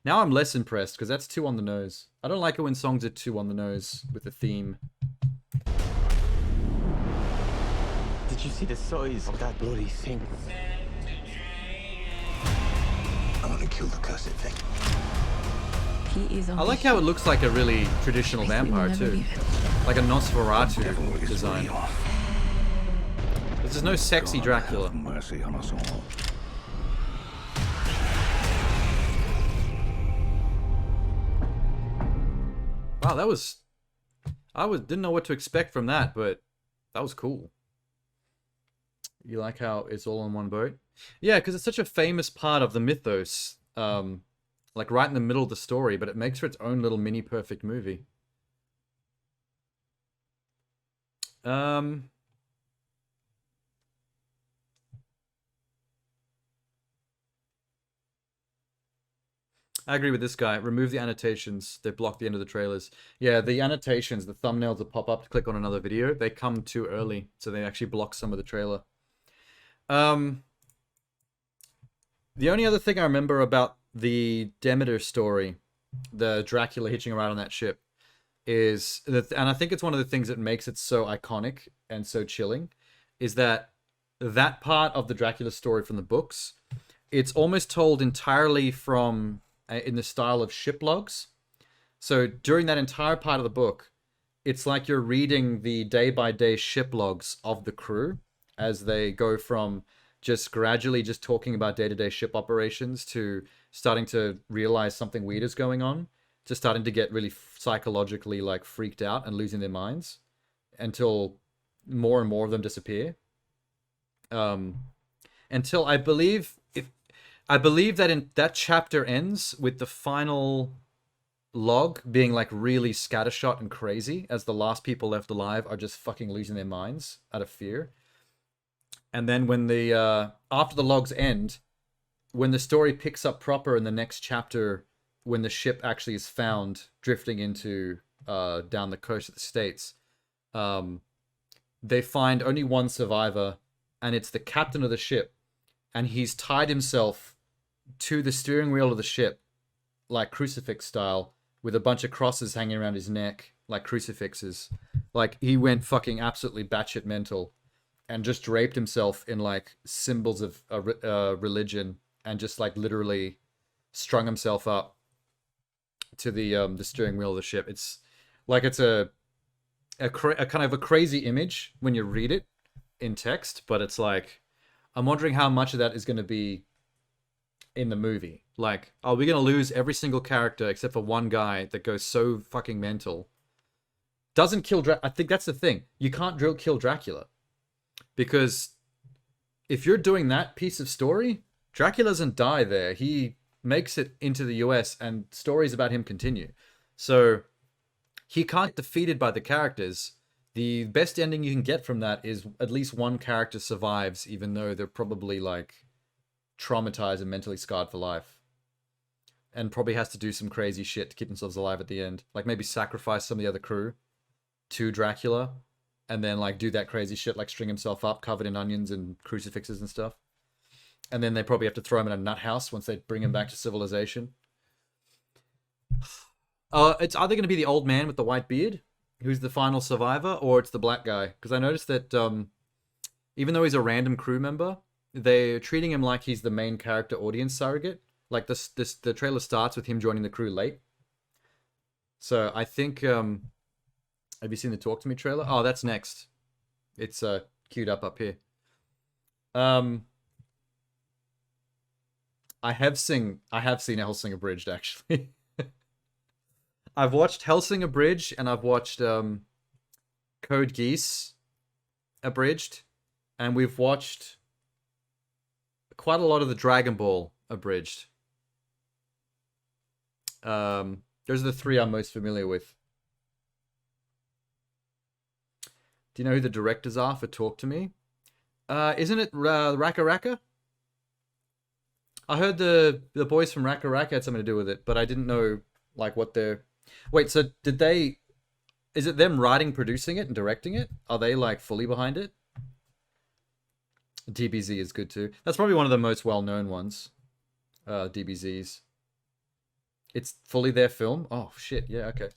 Now I'm less impressed, because that's too on the nose. I don't like it when songs are too on the nose with the theme. Did you see the size of that bloody thing? I'm gonna kill the cursed thing. He is I like how it looks like a really traditional vampire too. Like a Nosferatu design. There's no sexy Dracula. Have mercy on us all. Wow, that was... didn't know what to expect from that, but that was cool. You like how it's all on one boat? Yeah, because it's such a famous part of the mythos. Like right in the middle of the story, but it makes for its own little mini perfect movie. I agree with this guy. Remove the annotations. They block the end of the trailers. Yeah, the annotations, the thumbnails that pop up to click on another video, they come too early, so they actually block some of the trailer. The only other thing I remember about the Demeter story, the Dracula hitching a ride on that ship, is that, and I think it's one of the things that makes it so iconic and so chilling, is that that part of the Dracula story from the books, it's almost told entirely from in the style of ship logs. So during that entire part of the book, it's like you're reading the day-by-day ship logs of the crew as they go from just gradually just talking about day-to-day ship operations to starting to realize something weird is going on, to starting to get really psychologically like freaked out and losing their minds until more and more of them disappear. Until I believe that in that chapter ends with the final log being like really scattershot and crazy as the last people left alive are just fucking losing their minds out of fear. And then when the after the logs end, when the story picks up proper in the next chapter, when the ship actually is found drifting into down the coast of the States, they find only one survivor, and it's the captain of the ship, and he's tied himself to the steering wheel of the ship, like crucifix style, with a bunch of crosses hanging around his neck, like crucifixes. Like, he went fucking absolutely batshit mental, and just draped himself in like symbols of religion, and just like literally strung himself up to the steering wheel of the ship. It's like it's a kind of a crazy image when you read it in text, but it's like, I'm wondering how much of that is going to be in the movie. Like, are we going to lose every single character except for one guy that goes so fucking mental? Doesn't kill I think that's the thing. You can't kill Dracula. Because if you're doing that piece of story, Dracula doesn't die there. He makes it into the US and stories about him continue. So he can't get defeated by the characters. The best ending you can get from that is at least one character survives, even though they're probably like traumatized and mentally scarred for life. And probably has to do some crazy shit to keep themselves alive at the end. Like maybe sacrifice some of the other crew to Dracula, and then like do that crazy shit, like string himself up covered in onions and crucifixes and stuff. And then they probably have to throw him in a nut house once they bring him back to civilization. It's either going to be the old man with the white beard, who's the final survivor, or it's the black guy. Because I noticed that even though he's a random crew member, they're treating him like he's the main character audience surrogate. Like the trailer starts with him joining the crew late. So I think, have you seen the Talk to Me trailer? Oh, that's next. It's queued up here. I have seen Hellsing Abridged, actually. I've watched Hellsing Abridged, and I've watched Code Geass Abridged, and we've watched quite a lot of the Dragon Ball Abridged. Those are the three I'm most familiar with. Do you know who the directors are for Talk to Me? Isn't it Raka Raka? I heard the boys from Raka Raka had something to do with it, but I didn't know like what they're. Wait, so did they? Is it them writing, producing it, and directing it? Are they like fully behind it? DBZ is good too. That's probably one of the most well-known ones. DBZs. It's fully their film. Oh shit! Yeah, okay.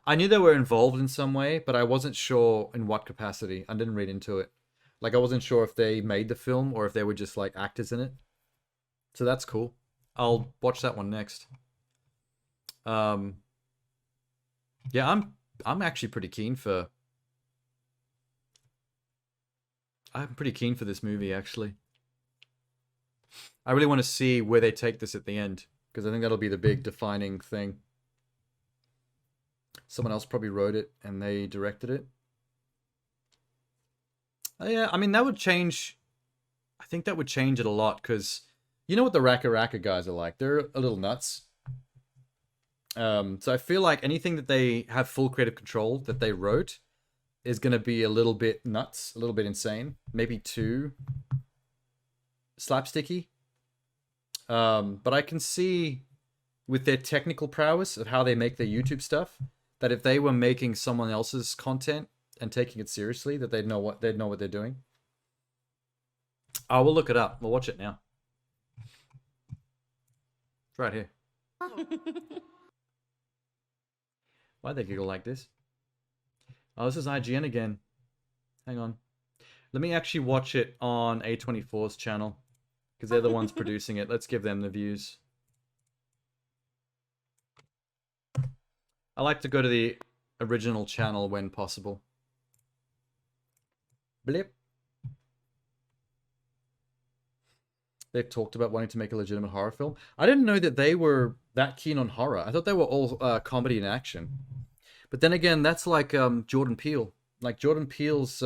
I knew they were involved in some way, but I wasn't sure in what capacity. I didn't read into it. Like I wasn't sure if they made the film or if they were just like actors in it. So that's cool. I'll watch that one next. Yeah, I'm actually pretty keen for. I'm pretty keen for this movie actually. I really want to see where they take this at the end because I think that'll be the big defining thing. Someone else probably wrote it and they directed it. Yeah, I mean that would change. I think that would change it a lot because you know what the Raka Raka guys are like. They're a little nuts. So I feel like anything that they have full creative control that they wrote is going to be a little bit nuts, a little bit insane, maybe too slapsticky. But I can see with their technical prowess of how they make their YouTube stuff that if they were making someone else's content and taking it seriously, that they'd know what they're doing. Oh, we'll look it up. We'll watch it now. It's right here. Why'd they giggle like this? Oh, this is IGN again. Hang on. Let me actually watch it on A24's channel. Because they're the ones producing it. Let's give them the views. I like to go to the original channel when possible. Blip. They've talked about wanting to make a legitimate horror film. I didn't know that they were that keen on horror. I thought they were all comedy and action. But then again, that's like Jordan Peele. Like Jordan Peele's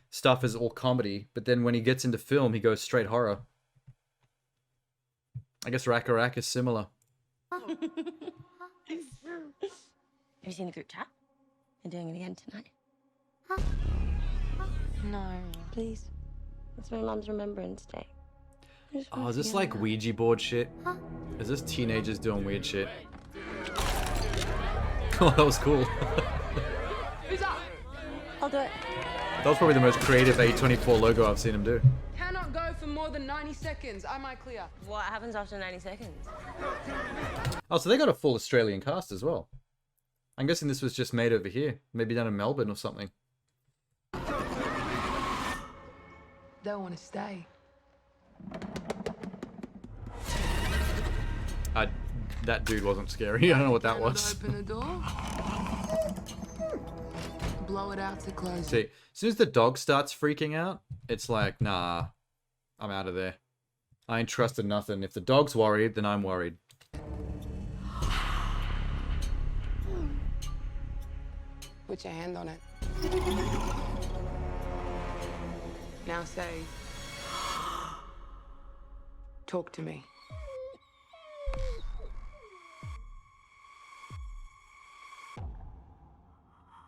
stuff is all comedy, but then when he gets into film, he goes straight horror. I guess Raka Raka is similar. Have you seen the group chat? They're doing it again tonight. No. Please. It's my mom's Remembrance Day. Oh, is this like Ouija board shit? Is this teenagers doing weird shit? Oh, that was cool. Who's up? I'll do it. That was probably the most creative A24 logo I've seen him do. Cannot go for more than 90 seconds. Am I clear? What happens after 90 seconds? Oh, so they got a full Australian cast as well. I'm guessing this was just made over here. Maybe down in Melbourne or something. Don't want to stay. That dude wasn't scary. I don't know what that was. Open the door. Blow it out to close. See, as soon as the dog starts freaking out, it's like, nah, I'm out of there. I ain't trusted nothing. If the dog's worried, then I'm worried. Put your hand on it. Now say, talk to me.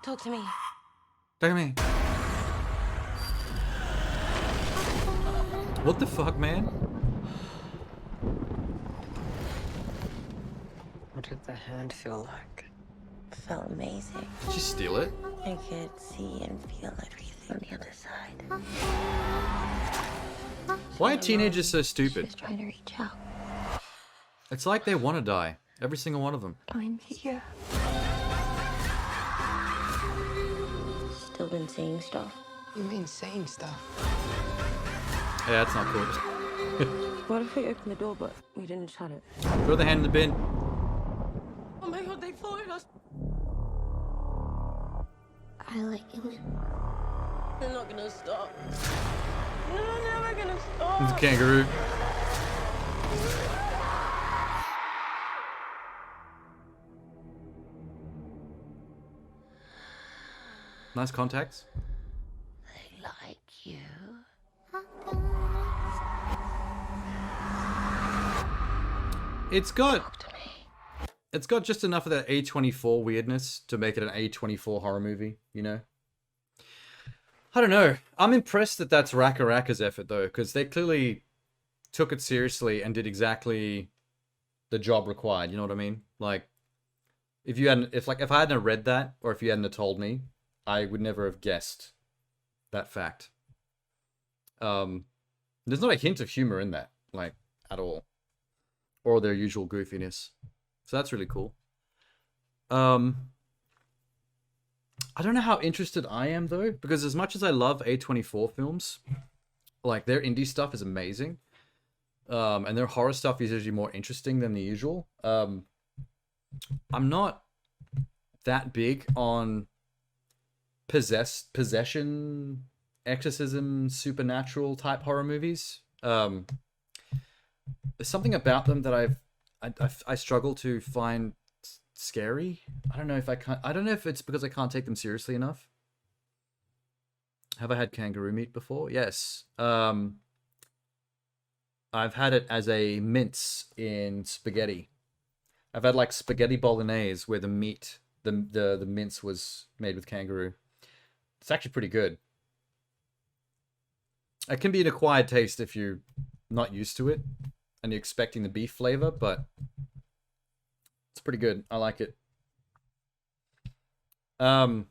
Talk to me. Talk to me. What the fuck, man? What did the hand feel like? It felt amazing. Did you steal it? I could see and feel everything on the other side. Why are teenagers so stupid? Just trying to reach out. It's like they want to die. Every single one of them. I'm here. Still been seeing stuff. You mean saying stuff? Yeah, that's not cool. What if we opened the door but we didn't shut it? Throw the hand in the bin. Oh my god, they followed us! I like him. They're not gonna stop. They're never gonna stop! It's a kangaroo. Nice contacts. They like you. It's got just enough of that A24 weirdness to make it an A24 horror movie, you know? I don't know. I'm impressed that that's Raka Raka's effort, though, because they clearly took it seriously and did exactly the job required. You know what I mean? Like, if I hadn't read that, or if you hadn't told me, I would never have guessed that fact. There's not a hint of humor in that, like, at all, or their usual goofiness. So that's really cool. I don't know how interested I am though, because as much as I love A24 films, like their indie stuff is amazing, and their horror stuff is usually more interesting than the usual. I'm not that big on possession, exorcism, supernatural type horror movies. There's something about them that I struggle to find scary. I don't know if it's because I can't take them seriously enough. Have I had kangaroo meat before? Yes. I've had it as a mince in spaghetti. I've had like spaghetti bolognese where the meat, the mince was made with kangaroo. It's actually pretty good. It can be an acquired taste if you're not used to it and you're expecting the beef flavor, but it's pretty good. I like it. What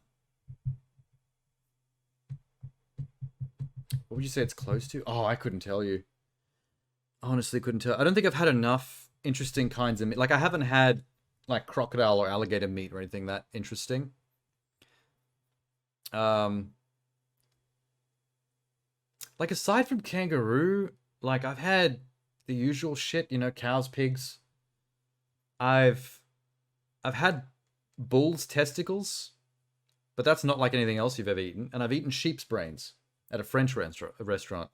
would you say it's close to? Oh, I couldn't tell you. Honestly, couldn't tell. I don't think I've had enough interesting kinds of meat. Like, I haven't had like crocodile or alligator meat or anything that interesting. Like, aside from kangaroo, like, I've had the usual shit, you know, cows, pigs. I've had bull's testicles, but that's not like anything else you've ever eaten. And I've eaten sheep's brains at a French restaurant.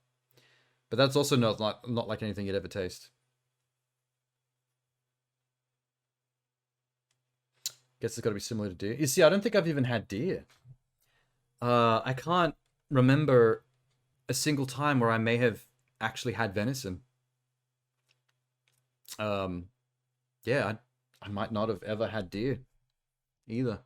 But that's also not like anything you'd ever taste. Guess it's got to be similar to deer. You see, I don't think I've even had deer. I can't remember a single time where I may have actually had venison. Yeah, I might not have ever had deer either.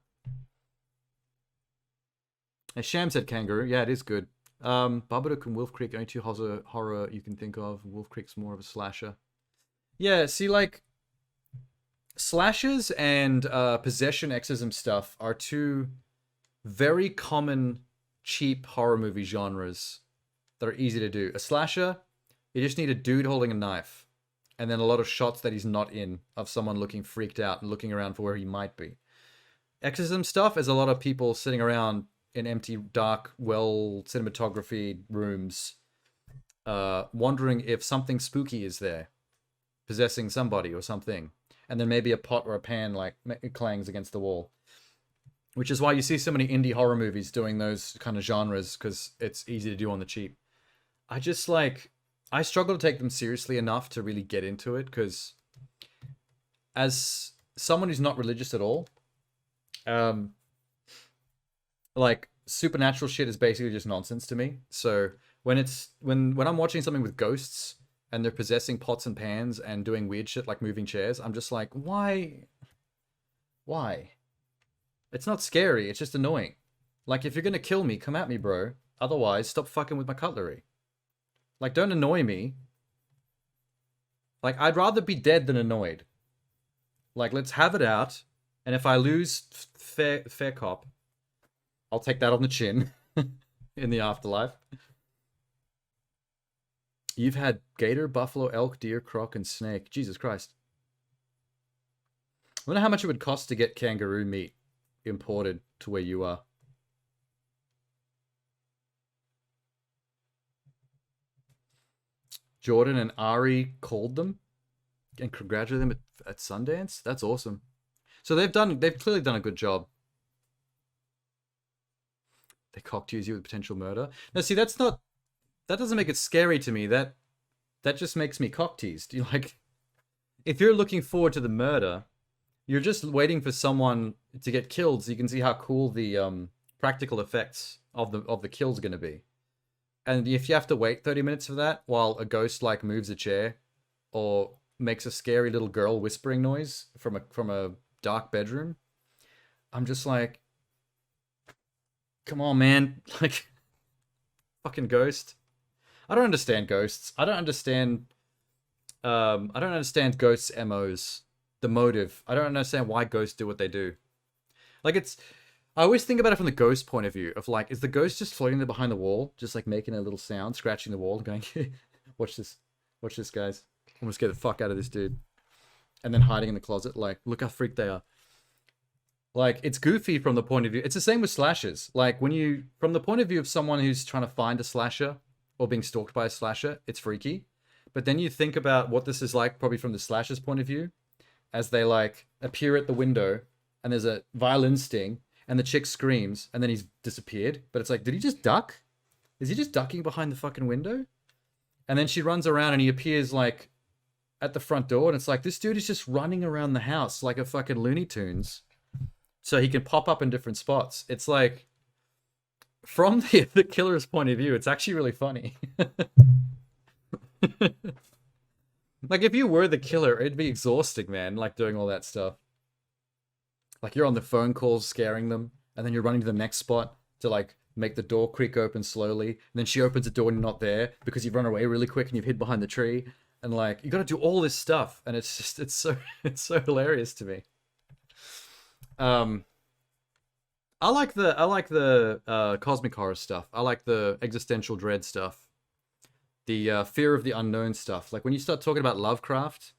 And Sham said kangaroo. Yeah, it is good. Babadook and Wolf Creek, only two horror you can think of. Wolf Creek's more of a slasher. Yeah, see, like, slashers and possession exorcism stuff are two very common, cheap horror movie genres that are easy to do. A slasher, you just need a dude holding a knife, and then a lot of shots that he's not in of someone looking freaked out and looking around for where he might be. Exorcism stuff is a lot of people sitting around in empty, dark, well cinematography rooms, wondering if something spooky is there, possessing somebody or something, and then maybe a pot or a pan like clangs against the wall. Which is why you see so many indie horror movies doing those kind of genres, because it's easy to do on the cheap. I struggle to take them seriously enough to really get into it, because as someone who's not religious at all, like, supernatural shit is basically just nonsense to me. So when I'm watching something with ghosts and they're possessing pots and pans and doing weird shit like moving chairs, I'm just like, why? It's not scary, it's just annoying. Like, if you're gonna kill me, come at me, bro. Otherwise, stop fucking with my cutlery. Like, don't annoy me. Like, I'd rather be dead than annoyed. Like, let's have it out. And if I lose fair cop, I'll take that on the chin in the afterlife. You've had gator, buffalo, elk, deer, croc, and snake. Jesus Christ. I wonder how much it would cost to get kangaroo meat imported to where you are. Jordan and Ari called them and congratulated them at Sundance. That's awesome. So they've clearly done a good job. They cock-tease you with potential murder. Now, see, that doesn't make it scary to me. That just makes me cock-teased. You like, if you're looking forward to the murder, you're just waiting for someone to get killed so you can see how cool the practical effects of the kills are going to be. And if you have to wait 30 minutes for that while a ghost like moves a chair or makes a scary little girl whispering noise from a dark bedroom, I'm just like, come on, man. Like, fucking ghost. I don't understand ghosts. I don't understand I don't understand Ghost's MOs, the motive. I don't understand why ghosts do what they do. Like I always think about it from the ghost point of view of like, is the ghost just floating there behind the wall, just like making a little sound, scratching the wall, and going, watch this, guys. I'm gonna scare the fuck out of this dude. And then hiding in the closet, like, look how freaked they are. Like, it's goofy from the point of view. It's the same with slashers. Like, from the point of view of someone who's trying to find a slasher or being stalked by a slasher, it's freaky. But then you think about what this is like, probably from the slasher's point of view, as they like appear at the window and there's a violin sting and the chick screams and then he's disappeared. But it's like, did he just duck? Is he just ducking behind the fucking window? And then she runs around and he appears like at the front door and it's like, this dude is just running around the house like a fucking Looney Tunes. So he can pop up in different spots. It's like, from the killer's point of view, it's actually really funny. Like, if you were the killer, it'd be exhausting, man, like, doing all that stuff. Like, you're on the phone calls scaring them, and then you're running to the next spot to, like, make the door creak open slowly, and then she opens the door and you're not there because you've run away really quick and you've hid behind the tree, and, like, you gotta do all this stuff, and it's just, it's so hilarious to me. I like the cosmic horror stuff. I like the existential dread stuff. The fear of the unknown stuff. Like when you start talking about Lovecraft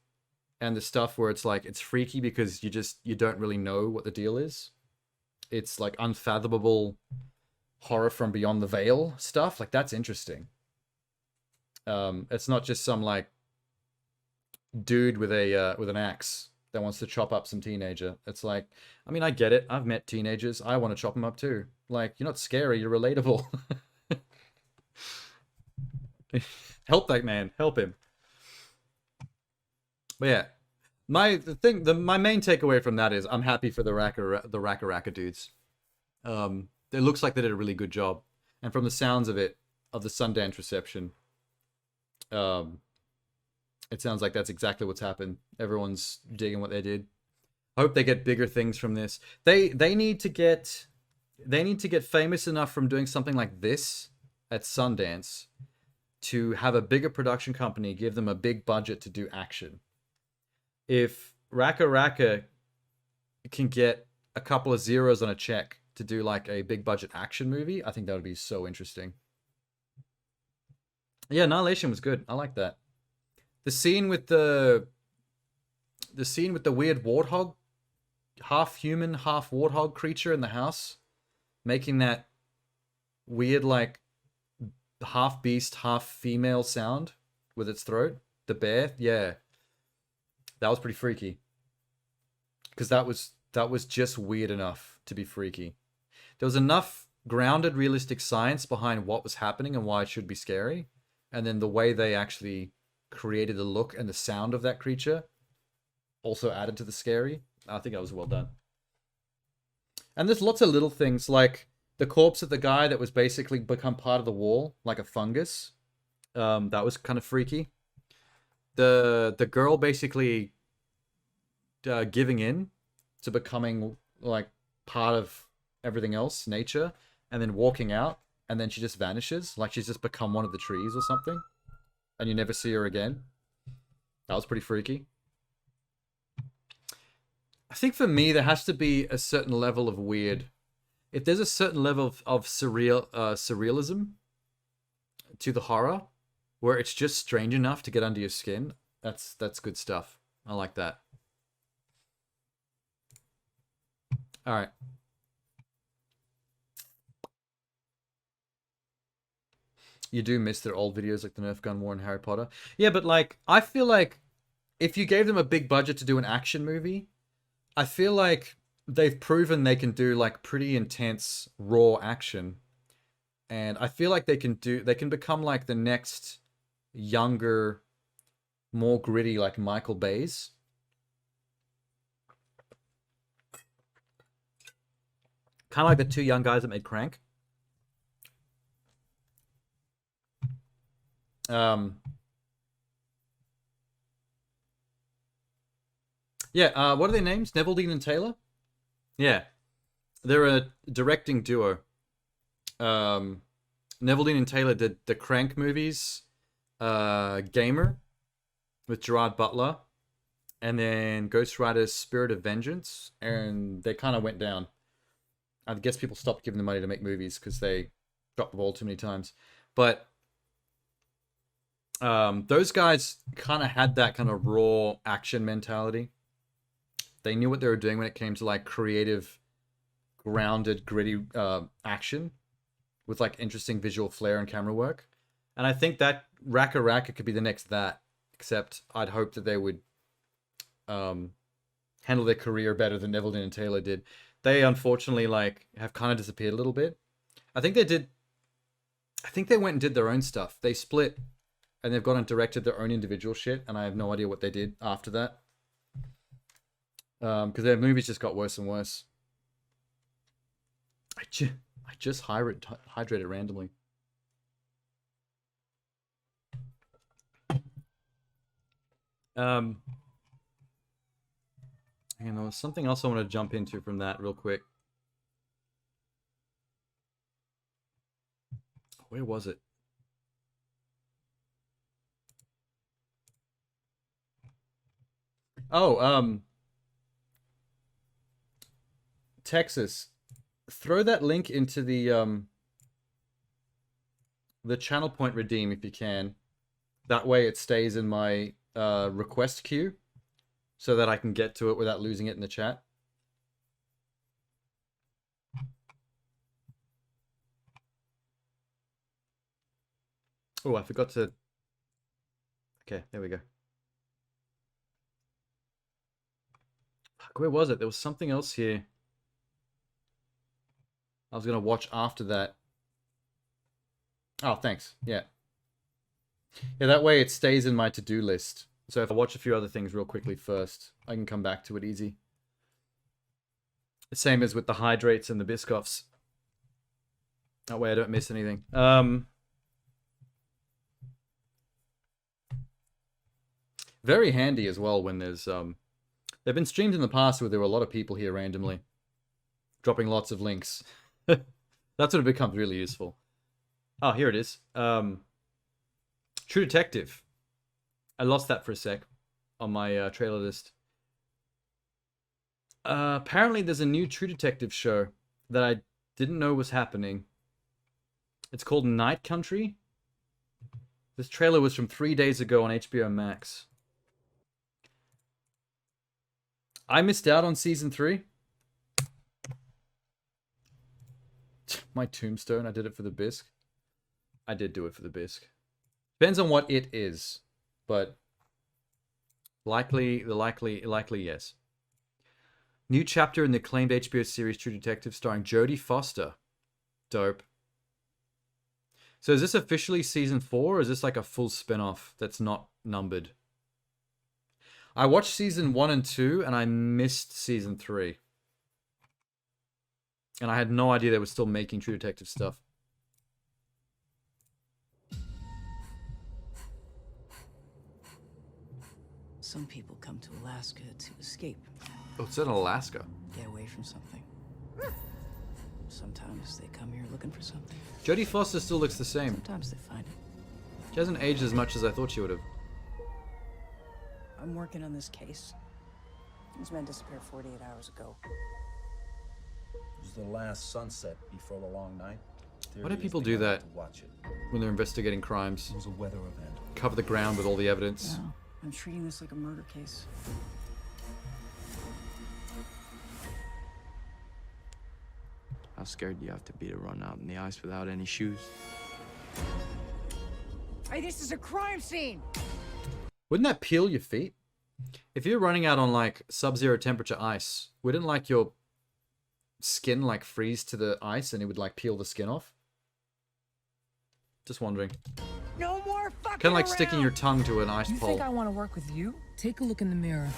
and the stuff where it's like, it's freaky because you don't really know what the deal is. It's like unfathomable horror from beyond the veil stuff. Like that's interesting. It's not just some like dude with an axe that wants to chop up some teenager. It's like, I mean, I get it. I've met teenagers. I want to chop them up too. Like, you're not scary. You're relatable. Help that man. Help him. But yeah, my main takeaway from that is I'm happy for the Raka dudes. It looks like they did a really good job, and from the sounds of it, of the Sundance reception, it sounds like that's exactly what's happened. Everyone's digging what they did. I hope they get bigger things from this. They need to get famous enough from doing something like this at Sundance to have a bigger production company give them a big budget to do action. If Raka can get a couple of zeros on a check to do like a big budget action movie, I think that would be so interesting. Yeah, Annihilation was good. I like that. The scene with the weird warthog, half human, half warthog creature in the house, making that weird like half beast, half female sound with its throat. The bear, yeah, that was pretty freaky. Because that was just weird enough to be freaky. There was enough grounded, realistic science behind what was happening and why it should be scary, and then the way they actually created the look and the sound of that creature also added to the scary. I think that was well done. And there's lots of little things like the corpse of the guy that was basically become part of the wall, like a fungus. That was kind of freaky. The girl basically giving in to becoming like part of everything else, nature, and then walking out, and then she just vanishes, like she's just become one of the trees or something, and you never see her again. That was pretty freaky. I think for me, there has to be a certain level of weird. If there's a certain level of surrealism to the horror, where it's just strange enough to get under your skin, that's good stuff. I like that. All right. You do miss their old videos like the Nerf Gun War and Harry Potter. Yeah, but like, I feel like if you gave them a big budget to do an action movie, I feel like they've proven they can do like pretty intense raw action. And I feel like they can become like the next younger, more gritty like Michael Bay's. Kind of like the two young guys that made Crank. Yeah, what are their names? Neveldine and Taylor? Yeah. They're a directing duo. Neveldine and Taylor did the Crank movies. Gamer with Gerard Butler, and then Ghost Rider's Spirit of Vengeance, and they kind of went down. I guess people stopped giving them money to make movies because they dropped the ball too many times. But those guys kind of had that kind of raw action mentality. They knew what they were doing when it came to like creative, grounded, gritty action with like interesting visual flair and camera work. And I think that Raka Raka could be the next that, except I'd hope that they would handle their career better than Neville and Taylor did. They unfortunately like have kind of disappeared a little bit. I think they went and did their own stuff. They split and they've gone and directed their own individual shit, and I have no idea what they did after that. Because their movies just got worse and worse. I just hydrated randomly. And there was something else I want to jump into from that real quick. Where was it? Oh, Texas. Throw that link into the channel point redeem if you can. That way it stays in my request queue so that I can get to it without losing it in the chat. Oh, I forgot to... Okay, there we go. Fuck, where was it? There was something else here I was going to watch after that. Oh, thanks. Yeah. Yeah, that way it stays in my to-do list. So if I watch a few other things real quickly first, I can come back to it easy. The same as with the hydrates and the Biscoffs. That way I don't miss anything. Very handy as well when there's... They've been streamed in the past where there were a lot of people here randomly. Dropping lots of links. That's when it becomes really useful. Oh, here it is. True Detective. I lost that for a sec on my trailer list. Apparently there's a new True Detective show that I didn't know was happening. It's called Night Country. This trailer was from 3 days ago on HBO Max. I missed out on season 3. My tombstone, I did it for the bisque. I did do it for the bisque. Depends on what it is, but likely yes. New chapter in the acclaimed HBO series True Detective starring Jodie Foster. Dope. So is this officially season 4 or is this like a full spin-off that's not numbered? I watched season 1 and 2 and I missed season 3. And I had no idea they were still making True Detective stuff. Some people come to Alaska to escape. Oh, it's in Alaska. Get away from something. Sometimes they come here looking for something. Jodie Foster still looks the same. Sometimes they find it. She hasn't aged as much as I thought she would have. I'm working on this case. These men disappeared 48 hours ago. It was the last sunset before the long night. Why do people do that when they're investigating crimes? It was a weather event. Cover the ground with all the evidence. No, I'm treating this like a murder case. How scared do you have to be to run out in the ice without any shoes? Hey, this is a crime scene! Wouldn't that peel your feet? If you're running out on like sub-zero temperature ice, wouldn't like your skin like freeze to the ice and it would like peel the skin off? Just wondering. No more fucking Kind of like sticking your tongue to an ice You pole. think I want to work with you? Take a look in the mirror.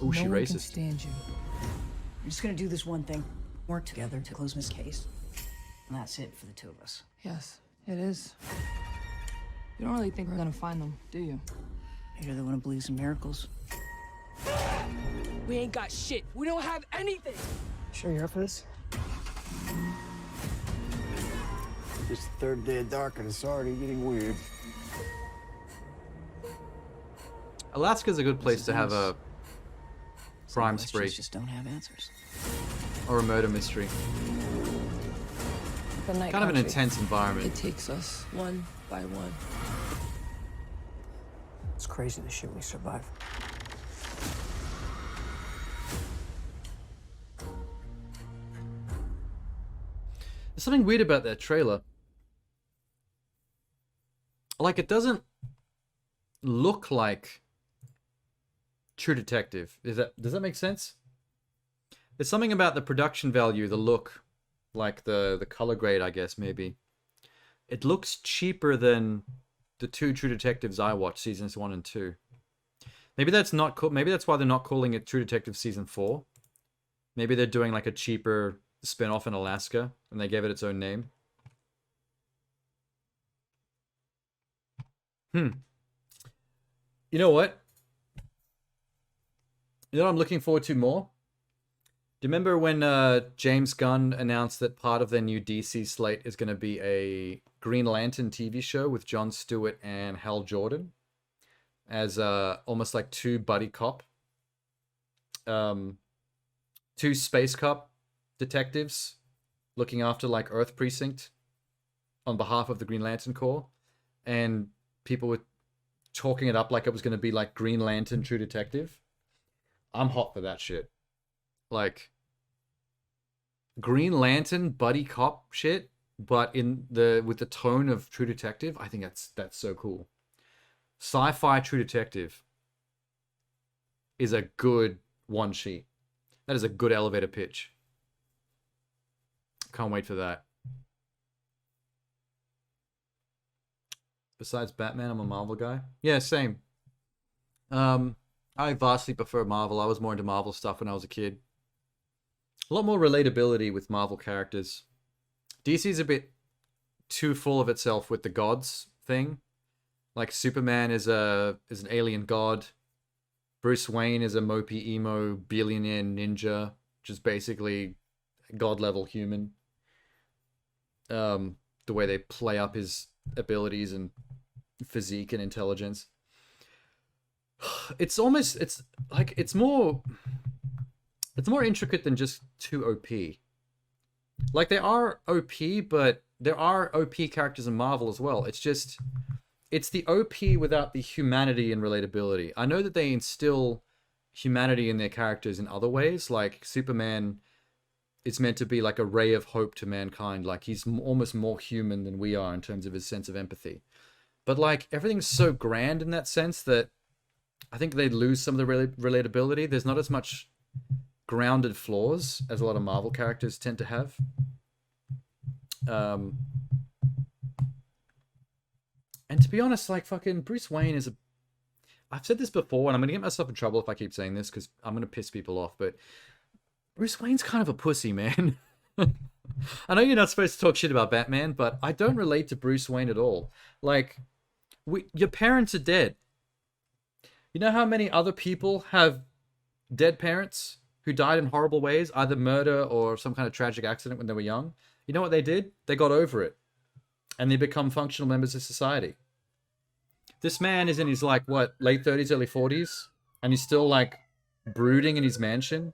Ooh, she no one can racist. stand you. I'm just gonna do this one thing. Work together to close this case. And that's it for the two of us. Yes, it is. You don't really think we're gonna find them, do you? You're the one who believes in miracles. We ain't got shit. We don't have anything. Sure you're up for this? It's the third day of dark and it's already getting weird. Alaska's a good place to have a crime Some spree questions just don't have answers. or a murder mystery. The night Kind of an country. intense environment. It takes us one by one. It's crazy the shit we survive. There's something weird about that trailer. Like, it doesn't look like True Detective. Does that make sense? There's something about the production value, the look, like the color grade, I guess, maybe. It looks cheaper than the two True Detectives I watched, seasons 1 and 2. Maybe that's not cool. Maybe that's why they're not calling it True Detective season 4. Maybe they're doing like a cheaper spin-off in Alaska and they gave it its own name. You know what? You know what I'm looking forward to more? Do you remember when James Gunn announced that part of their new DC slate is going to be a Green Lantern TV show with Jon Stewart and Hal Jordan as almost like two buddy cop, two space cop detectives looking after like Earth Precinct on behalf of the Green Lantern Corps, and people were talking it up like it was going to be like Green Lantern True Detective. I'm hot for that shit. Like Green Lantern buddy cop shit, but with the tone of True Detective. I think that's so cool. Sci-fi True Detective is a good one sheet. That is a good elevator pitch. Can't wait for that. Besides Batman, I'm a Marvel guy. Yeah, same. I vastly prefer Marvel. I was more into Marvel stuff when I was a kid. A lot more relatability with Marvel characters. DC's a bit too full of itself with the gods thing. Like Superman is an alien god. Bruce Wayne is a mopey emo billionaire ninja, which is basically god level human. The way they play up his abilities and physique and intelligence. It's more intricate than just too OP. Like, they are OP, but there are OP characters in Marvel as well. It's the OP without the humanity and relatability. I know that they instill humanity in their characters in other ways. Like, Superman is meant to be like a ray of hope to mankind. Like, he's almost more human than we are in terms of his sense of empathy. But, like, everything's so grand in that sense that I think they lose some of the relatability. There's not as much grounded flaws as a lot of Marvel characters tend to have. And to be honest, like, fucking Bruce Wayne is I've said this before, and I'm going to get myself in trouble if I keep saying this, because I'm going to piss people off, but Bruce Wayne's kind of a pussy, man. I know you're not supposed to talk shit about Batman, but I don't relate to Bruce Wayne at all. Like, your parents are dead. You know how many other people have dead parents who died in horrible ways, either murder or some kind of tragic accident when they were young? You know what they did? They got over it. And they become functional members of society. This man is in his, like, what, late 30s, early 40s? And he's still, like, brooding in his mansion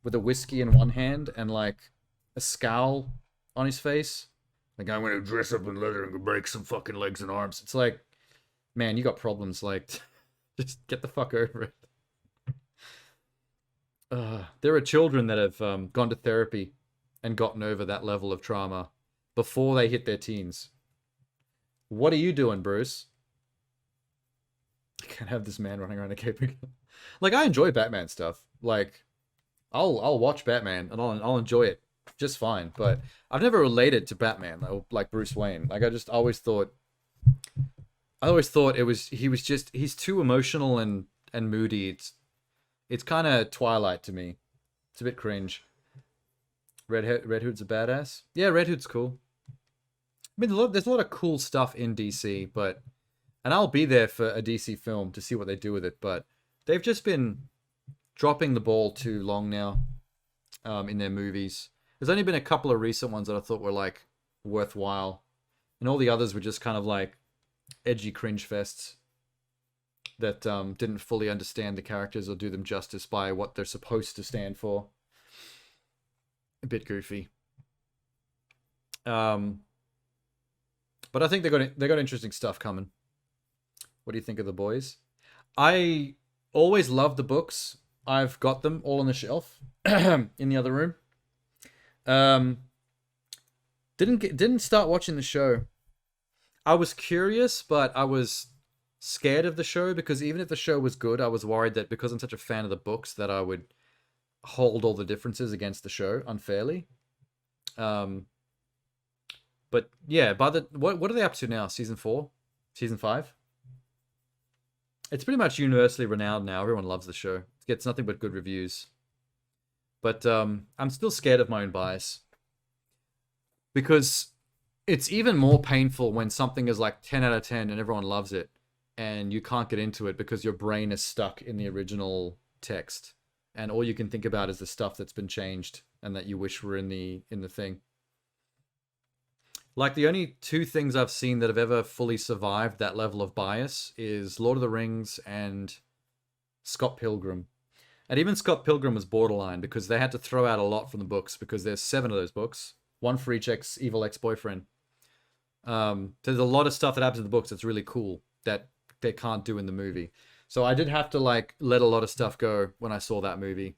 with a whiskey in one hand and, like, a scowl on his face. Like, I'm going to dress up in leather and break some fucking legs and arms. It's like, man, you got problems. Like, just get the fuck over it. There are children that have gone to therapy and gotten over that level of trauma before they hit their teens. What are you doing, Bruce? I can't have this man running around a cape again. Like, I enjoy Batman stuff. Like, I'll watch Batman and I'll enjoy it just fine. But I've never related to Batman like Bruce Wayne. Like, I always thought he's too emotional and moody. It's kind of Twilight to me. It's a bit cringe. Red Hood's a badass. Yeah, Red Hood's cool. I mean, there's a lot of cool stuff in DC, and I'll be there for a DC film to see what they do with it, but they've just been dropping the ball too long now in their movies. There's only been a couple of recent ones that I thought were, like, worthwhile, and all the others were just kind of like edgy cringe fests. that didn't fully understand the characters or do them justice by what they're supposed to stand for. A bit goofy. But I think they got interesting stuff coming. What do you think of The Boys? I always loved the books. I've got them all on the shelf in the other room. Didn't start watching the show. I was curious, but I was scared of the show because even if the show was good, I was worried that because I'm such a fan of the books that I would hold all the differences against the show unfairly. But yeah, what are they up to now? Season 4? Season 5? It's pretty much universally renowned now. Everyone loves the show. It gets nothing but good reviews. But I'm still scared of my own bias. Because it's even more painful when something is like 10 out of 10 and everyone loves it. And you can't get into it because your brain is stuck in the original text. And all you can think about is the stuff that's been changed and that you wish were in the thing. Like, the only two things I've seen that have ever fully survived that level of bias is Lord of the Rings and Scott Pilgrim. And even Scott Pilgrim was borderline because they had to throw out a lot from the books because there's 7 of those books. One for each evil ex-boyfriend. There's a lot of stuff that happens in the books that's really cool that they can't do in the movie. So I did have to, like, let a lot of stuff go when I saw that movie.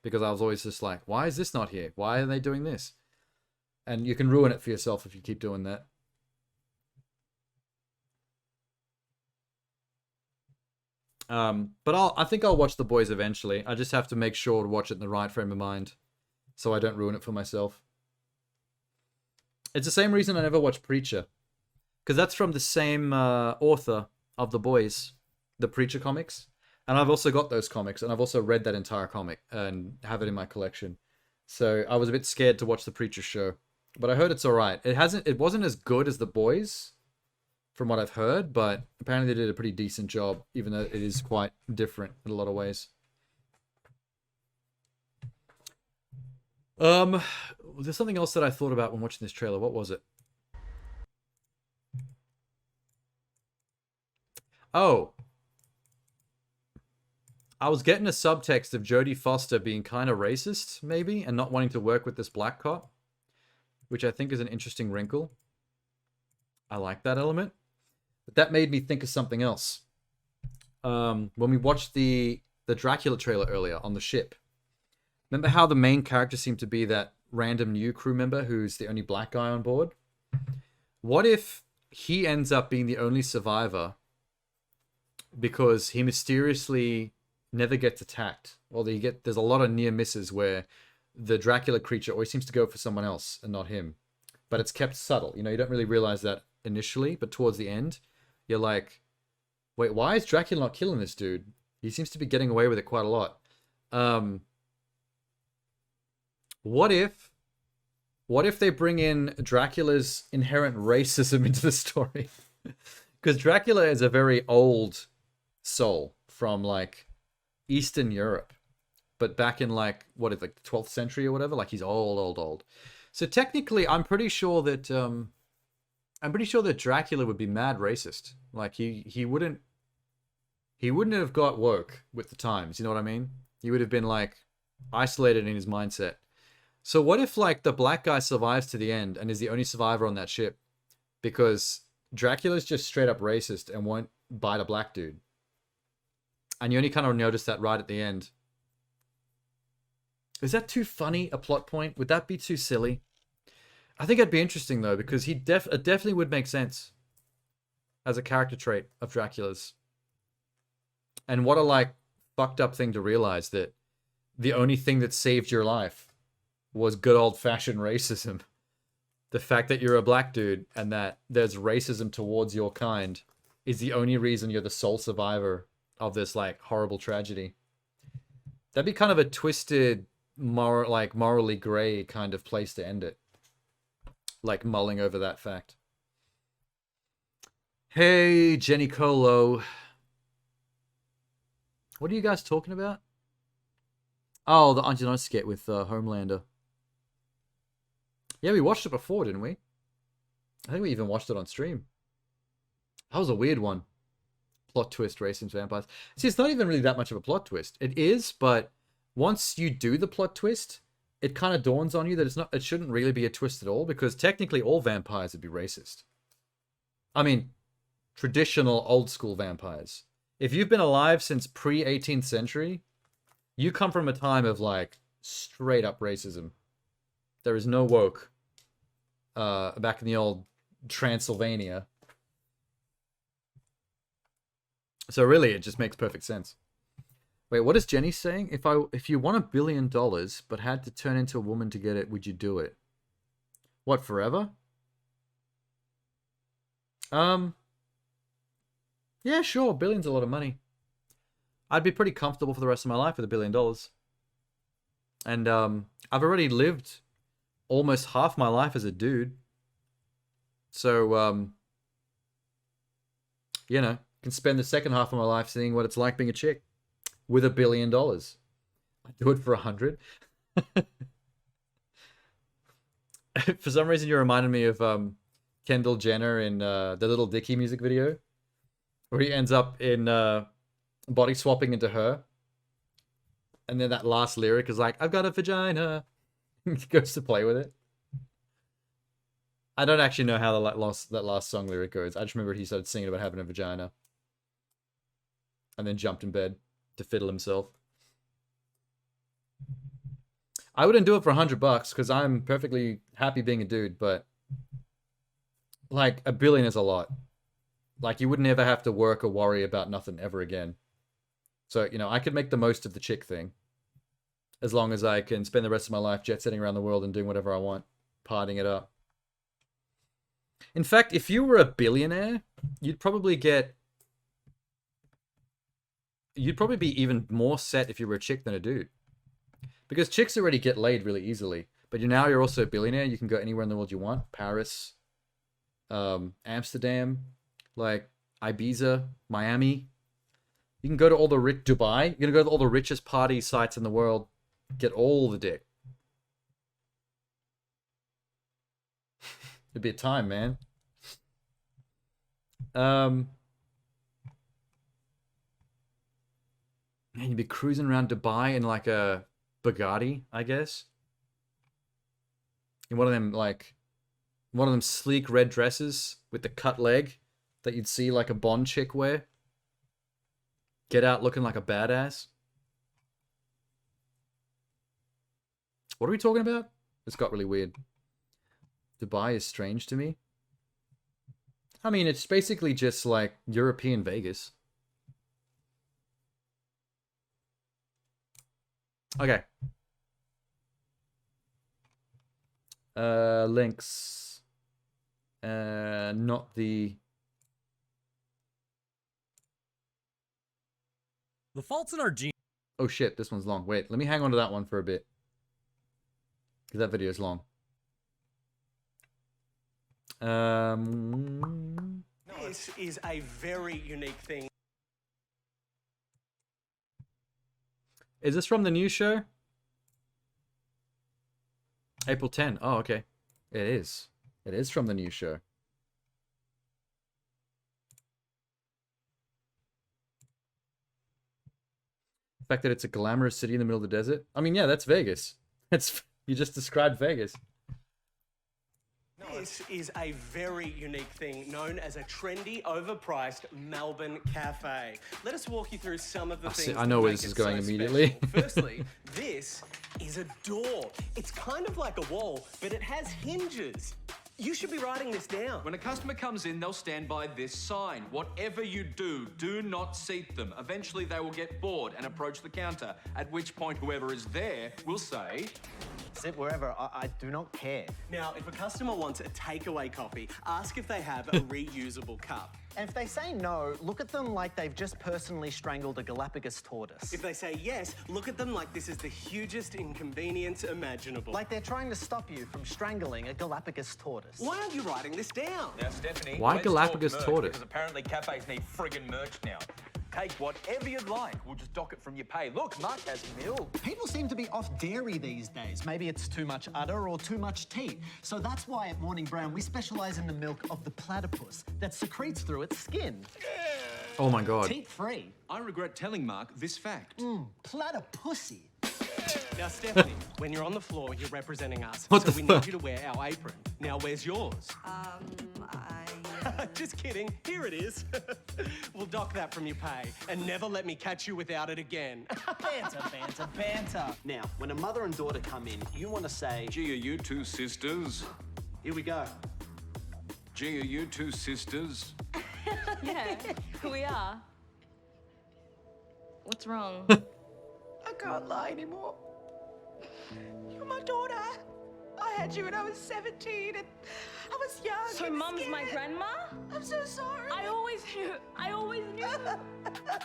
Because I was always just like, why is this not here? Why are they doing this? And you can ruin it for yourself if you keep doing that. But I think I'll watch The Boys eventually. I just have to make sure to watch it in the right frame of mind, so I don't ruin it for myself. It's the same reason I never watch Preacher, because that's from the same author of The Boys, the Preacher comics, and I've also got those comics, and I've also read that entire comic and have it in my collection. So I was a bit scared to watch the Preacher show. But I heard it's alright. It wasn't as good as The Boys, from what I've heard, but apparently they did a pretty decent job, even though it is quite different in a lot of ways. There's something else that I thought about when watching this trailer. What was it? Oh. I was getting a subtext of Jodie Foster being kind of racist, maybe, and not wanting to work with this black cop, which I think is an interesting wrinkle. I like that element. But that made me think of something else. When we watched the Dracula trailer earlier on the ship, remember how the main character seemed to be that random new crew member who's the only black guy on board? What if he ends up being the only survivor because he mysteriously never gets attacked? Well, there's a lot of near misses where the Dracula creature always seems to go for someone else and not him. But it's kept subtle. You know, you don't really realize that initially, but towards the end, you're like, wait, why is Dracula not killing this dude? He seems to be getting away with it quite a lot. What if they bring in Dracula's inherent racism into the story? Because Dracula is a very old soul from, like, Eastern Europe. But back in, like, what is, like, the 12th century or whatever? Like, he's old. So technically, I'm pretty sure that Dracula would be mad racist. Like, he wouldn't have got woke with the times, you know what I mean? He would have been, like, isolated in his mindset. So what if, like, the black guy survives to the end and is the only survivor on that ship because Dracula's just straight up racist and won't bite a black dude? And you only kind of notice that right at the end. Is that too funny a plot point? Would that be too silly? I think it'd be interesting, though, because it definitely would make sense as a character trait of Dracula's. And what a, like, fucked up thing to realize that the only thing that saved your life was good old-fashioned racism. The fact that you're a black dude and that there's racism towards your kind is the only reason you're the sole survivor of this, like, horrible tragedy. That'd be kind of a twisted, morally gray kind of place to end it. Like, mulling over that fact. Hey, Jenny Colo. What are you guys talking about? Oh, the Angelino skit with Homelander. Yeah, we watched it before, didn't we? I think we even watched it on stream. That was a weird one. plot twist racing vampires. See, it's not even really that much of a plot twist. It is, but once you do the plot twist, it kind of dawns on you that it shouldn't really be a twist at all, because technically all vampires would be racist. I mean, traditional old school vampires. If you've been alive since pre-18th century, you come from a time of like straight up racism. There is no woke back in the old Transylvania. So really, it just makes perfect sense. Wait, what is Jenny saying? If you won $1 billion but had to turn into a woman to get it, would you do it? What, forever? Yeah, sure. $1 billion's a lot of money. I'd be pretty comfortable for the rest of my life with $1 billion. And I've already lived almost half my life as a dude. So, you know, can spend the second half of my life seeing what it's like being a chick with $1 billion. I'd do it for 100. For some reason, you reminded me of Kendall Jenner in the Little Dicky music video, where he ends up in body swapping into her. And then that last lyric is like, I've got a vagina. He goes to play with it. I don't actually know how that last song lyric goes. I just remember he started singing about having a vagina. And then jumped in bed to fiddle himself. I wouldn't do it for $100 because I'm perfectly happy being a dude, but like $1 billion is a lot. Like you wouldn't ever have to work or worry about nothing ever again. So, you know, I could make the most of the chick thing as long as I can spend the rest of my life jet setting around the world and doing whatever I want, partying it up. In fact, if you were a billionaire, you'd probably be even more set if you were a chick than a dude. Because chicks already get laid really easily. But now you're also a billionaire. You can go anywhere in the world you want. Paris, Amsterdam, like Ibiza, Miami. You can go to all the Dubai. You're going to go to all the richest party sites in the world. Get all the dick. It'd be a time, man. Man, you'd be cruising around Dubai in like a Bugatti, I guess. In one of them sleek red dresses with the cut leg that you'd see like a Bond chick wear. Get out looking like a badass. What are we talking about? This got really weird. Dubai is strange to me. I mean, it's basically just like European Vegas. Okay. Links. Not the... The faults in our gene. Oh shit, this one's long. Wait, let me hang on to that one for a bit. Because that video is long. This is a very unique thing. Is this from the news show? April 10. Oh, okay. It is. It is from the news show. The fact that it's a glamorous city in the middle of the desert. I mean, yeah, that's Vegas. You just described Vegas. This is a very unique thing known as a trendy, overpriced Melbourne cafe. Let us walk you through some of the things. I know where this is going immediately. Firstly, this is a door. It's kind of like a wall, but it has hinges. You should be writing this down. When a customer comes in, they'll stand by this sign. Whatever you do, do not seat them. Eventually, they will get bored and approach the counter, at which point whoever is there will say... Sit wherever. I do not care. Now, if a customer wants a takeaway coffee, ask if they have a reusable cup. And if they say no, look at them like they've just personally strangled a Galapagos tortoise. If they say yes, look at them like this is the hugest inconvenience imaginable. Like they're trying to stop you from strangling a Galapagos tortoise. Why aren't you writing this down? Now, Stephanie, why let's Galapagos talk merch, tortoise? Because apparently cafes need friggin' merch now. Take whatever you'd like. We'll just dock it from your pay. Look, Mark has milk. People seem to be off dairy these days. Maybe it's too much udder or too much tea. So that's why at Morning Brown we specialise in the milk of the platypus that secretes through its skin. Oh my god. Teeth free. I regret telling Mark this fact. Platter pussy. Now, Stephanie, when you're on the floor, you're representing us. What so the we fuck? need you to wear our apron. Now, where's yours? Just kidding. Here it is. We'll dock that from your pay and never let me catch you without it again. Banter, banter, banter. Now, when a mother and daughter come in, you want to say, Gee, are you two sisters? here we go. Gee, are you two sisters? Yeah, we are. What's wrong? I can't lie anymore. You're my daughter. I had you when I was 17 and I was young. So and Mum's my scared. grandma? I'm so sorry. I always knew. I always knew.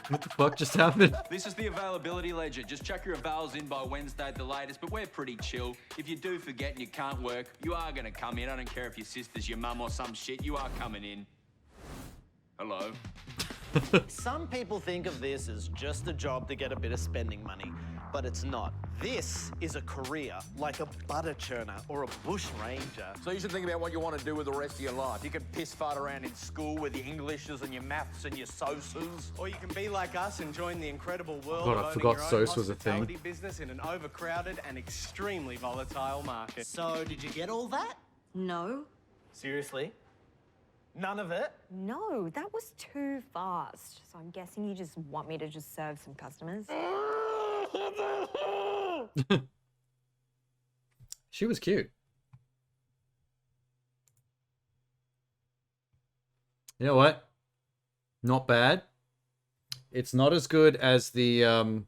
What the fuck just happened? This is the availability ledger. Just chuck your avals in by Wednesday at the latest, but we're pretty chill. If you do forget and you can't work, you are gonna come in. I don't care if your sister's your mum or some shit, you are coming in. Hello? Some people think of this as just a job to get a bit of spending money, but it's not. This is a career, like a butter churner or a bush ranger. So you should think about what you want to do with the rest of your life. You can piss fart around in school with your Englishes and your maths and your sosus. Or you can be like us and join the incredible world God, of I owning forgot your own Sos was a thing. hospitality business in an overcrowded and extremely volatile market. So, did you get all that? No. Seriously? None of it? No, that was too fast. So I'm guessing you just want me to just serve some customers. She was cute. You know what? Not bad. It's not as good as the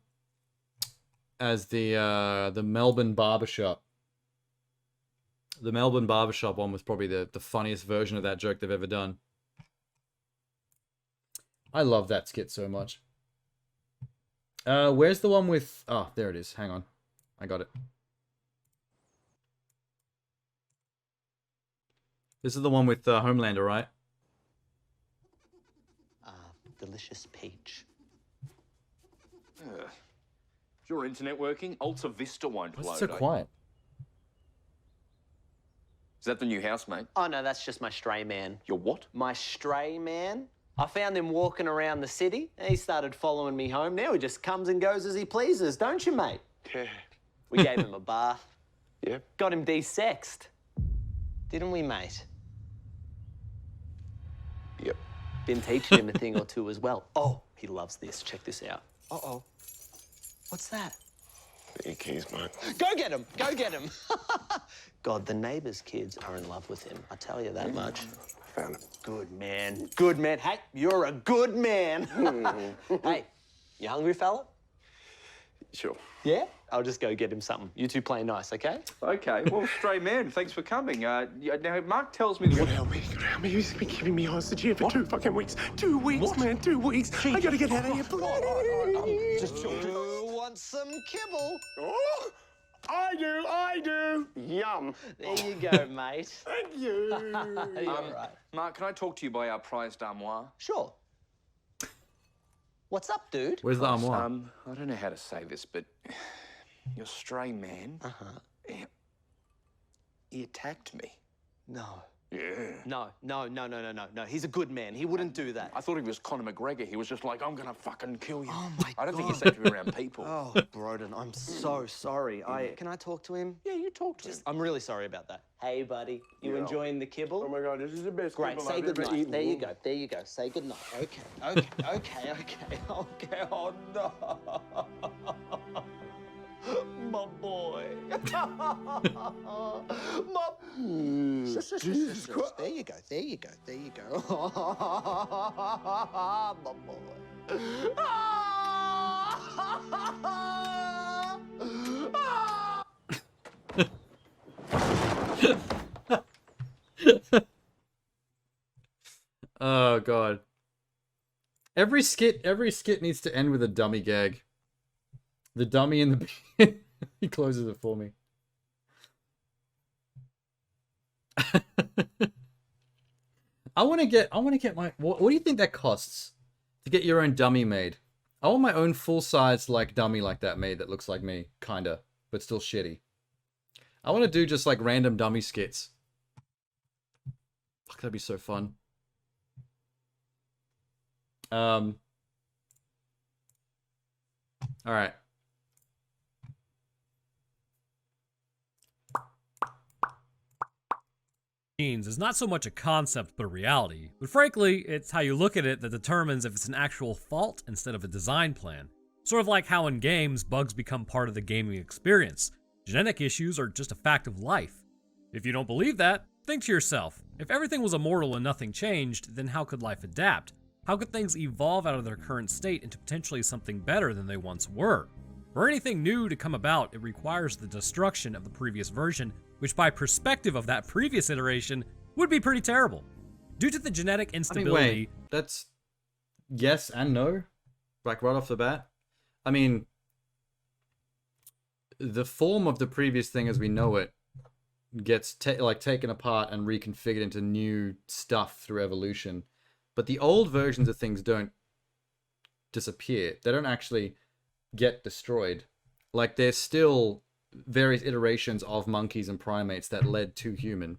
Melbourne barbershop. The Melbourne barbershop one was probably the funniest version of that joke they've ever done. I love that skit so much. Where's the one with... Oh, there it is. Hang on. I got it. This is the one with Homelander, right? Delicious peach. Is your internet working? Alta Vista won't What's load. so quiet? Is that the new housemate? Oh, no, that's just my stray man. Your what? My stray man? I found him walking around the city, and he started following me home. Now he just comes and goes as he pleases, don't you, mate? Yeah. We gave him a bath. Yep. Got him de-sexed. Didn't we, mate? Yep. Been teaching him a thing or two as well. Oh, he loves this. Check this out. Uh-oh. What's that? The keys, mate. Go get him! Go get him! God, the neighbours' kids are in love with him. I tell you that much. Found him. Good man. Good man. Hey, you're a good man. Hey, you hungry, fella? Sure. Yeah? I'll just go get him something. You two play nice, okay? Okay. Well, stray man, thanks for coming. Now, Mark tells me... You gotta help me. You gotta help me. He's been keeping me hostage here for 2 fucking weeks. 2 weeks, man. 2 weeks. I gotta get out of here, please. Just want some kibble? Oh, I do. Yum. There you go, mate. Thank you. You're right. Mark, can I talk to you by our prized armoire? Sure. What's up, dude? Where's the armoire? I don't know how to say this, but your stray man, he attacked me. No. Yeah. No. He's a good man. He wouldn't do that. I thought he was Conor McGregor. He was just like, I'm gonna fucking kill you. Oh, my I don't think God. he's safe to be around people. Oh, Broden, I'm so sorry. Can I talk to him? Yeah, you talk to him. I'm really sorry about that. Hey, buddy, you Yeah. enjoying the kibble? Oh my God, this is the best Great, kibble say I've good ever night. eaten. There you go, there you go. Say good night. Okay. Oh, no. My boy. Jesus Christ. There you go. My boy. Oh god. Every skit needs to end with a dummy gag. The dummy in the he closes it for me. I want to get my what do you think that costs to get your own dummy made? I want my own full-size like dummy like that made that looks like me, kinda, but still shitty. I want to do just like random dummy skits. Fuck, that'd be so fun. All right. Is not so much a concept but a reality, but frankly, it's how you look at it that determines if it's an actual fault instead of a design plan. Sort of like how in games, bugs become part of the gaming experience. Genetic issues are just a fact of life. If you don't believe that, think to yourself, if everything was immortal and nothing changed, then how could life adapt? How could things evolve out of their current state into potentially something better than they once were? For anything new to come about, it requires the destruction of the previous version, which by perspective of that previous iteration would be pretty terrible. Due to the genetic instability... I mean, wait, that's yes and no? Like right off the bat? I mean, the form of the previous thing as we know it gets taken apart and reconfigured into new stuff through evolution. But the old versions of things don't disappear. They don't actually get destroyed. Like, there's still various iterations of monkeys and primates that led to human.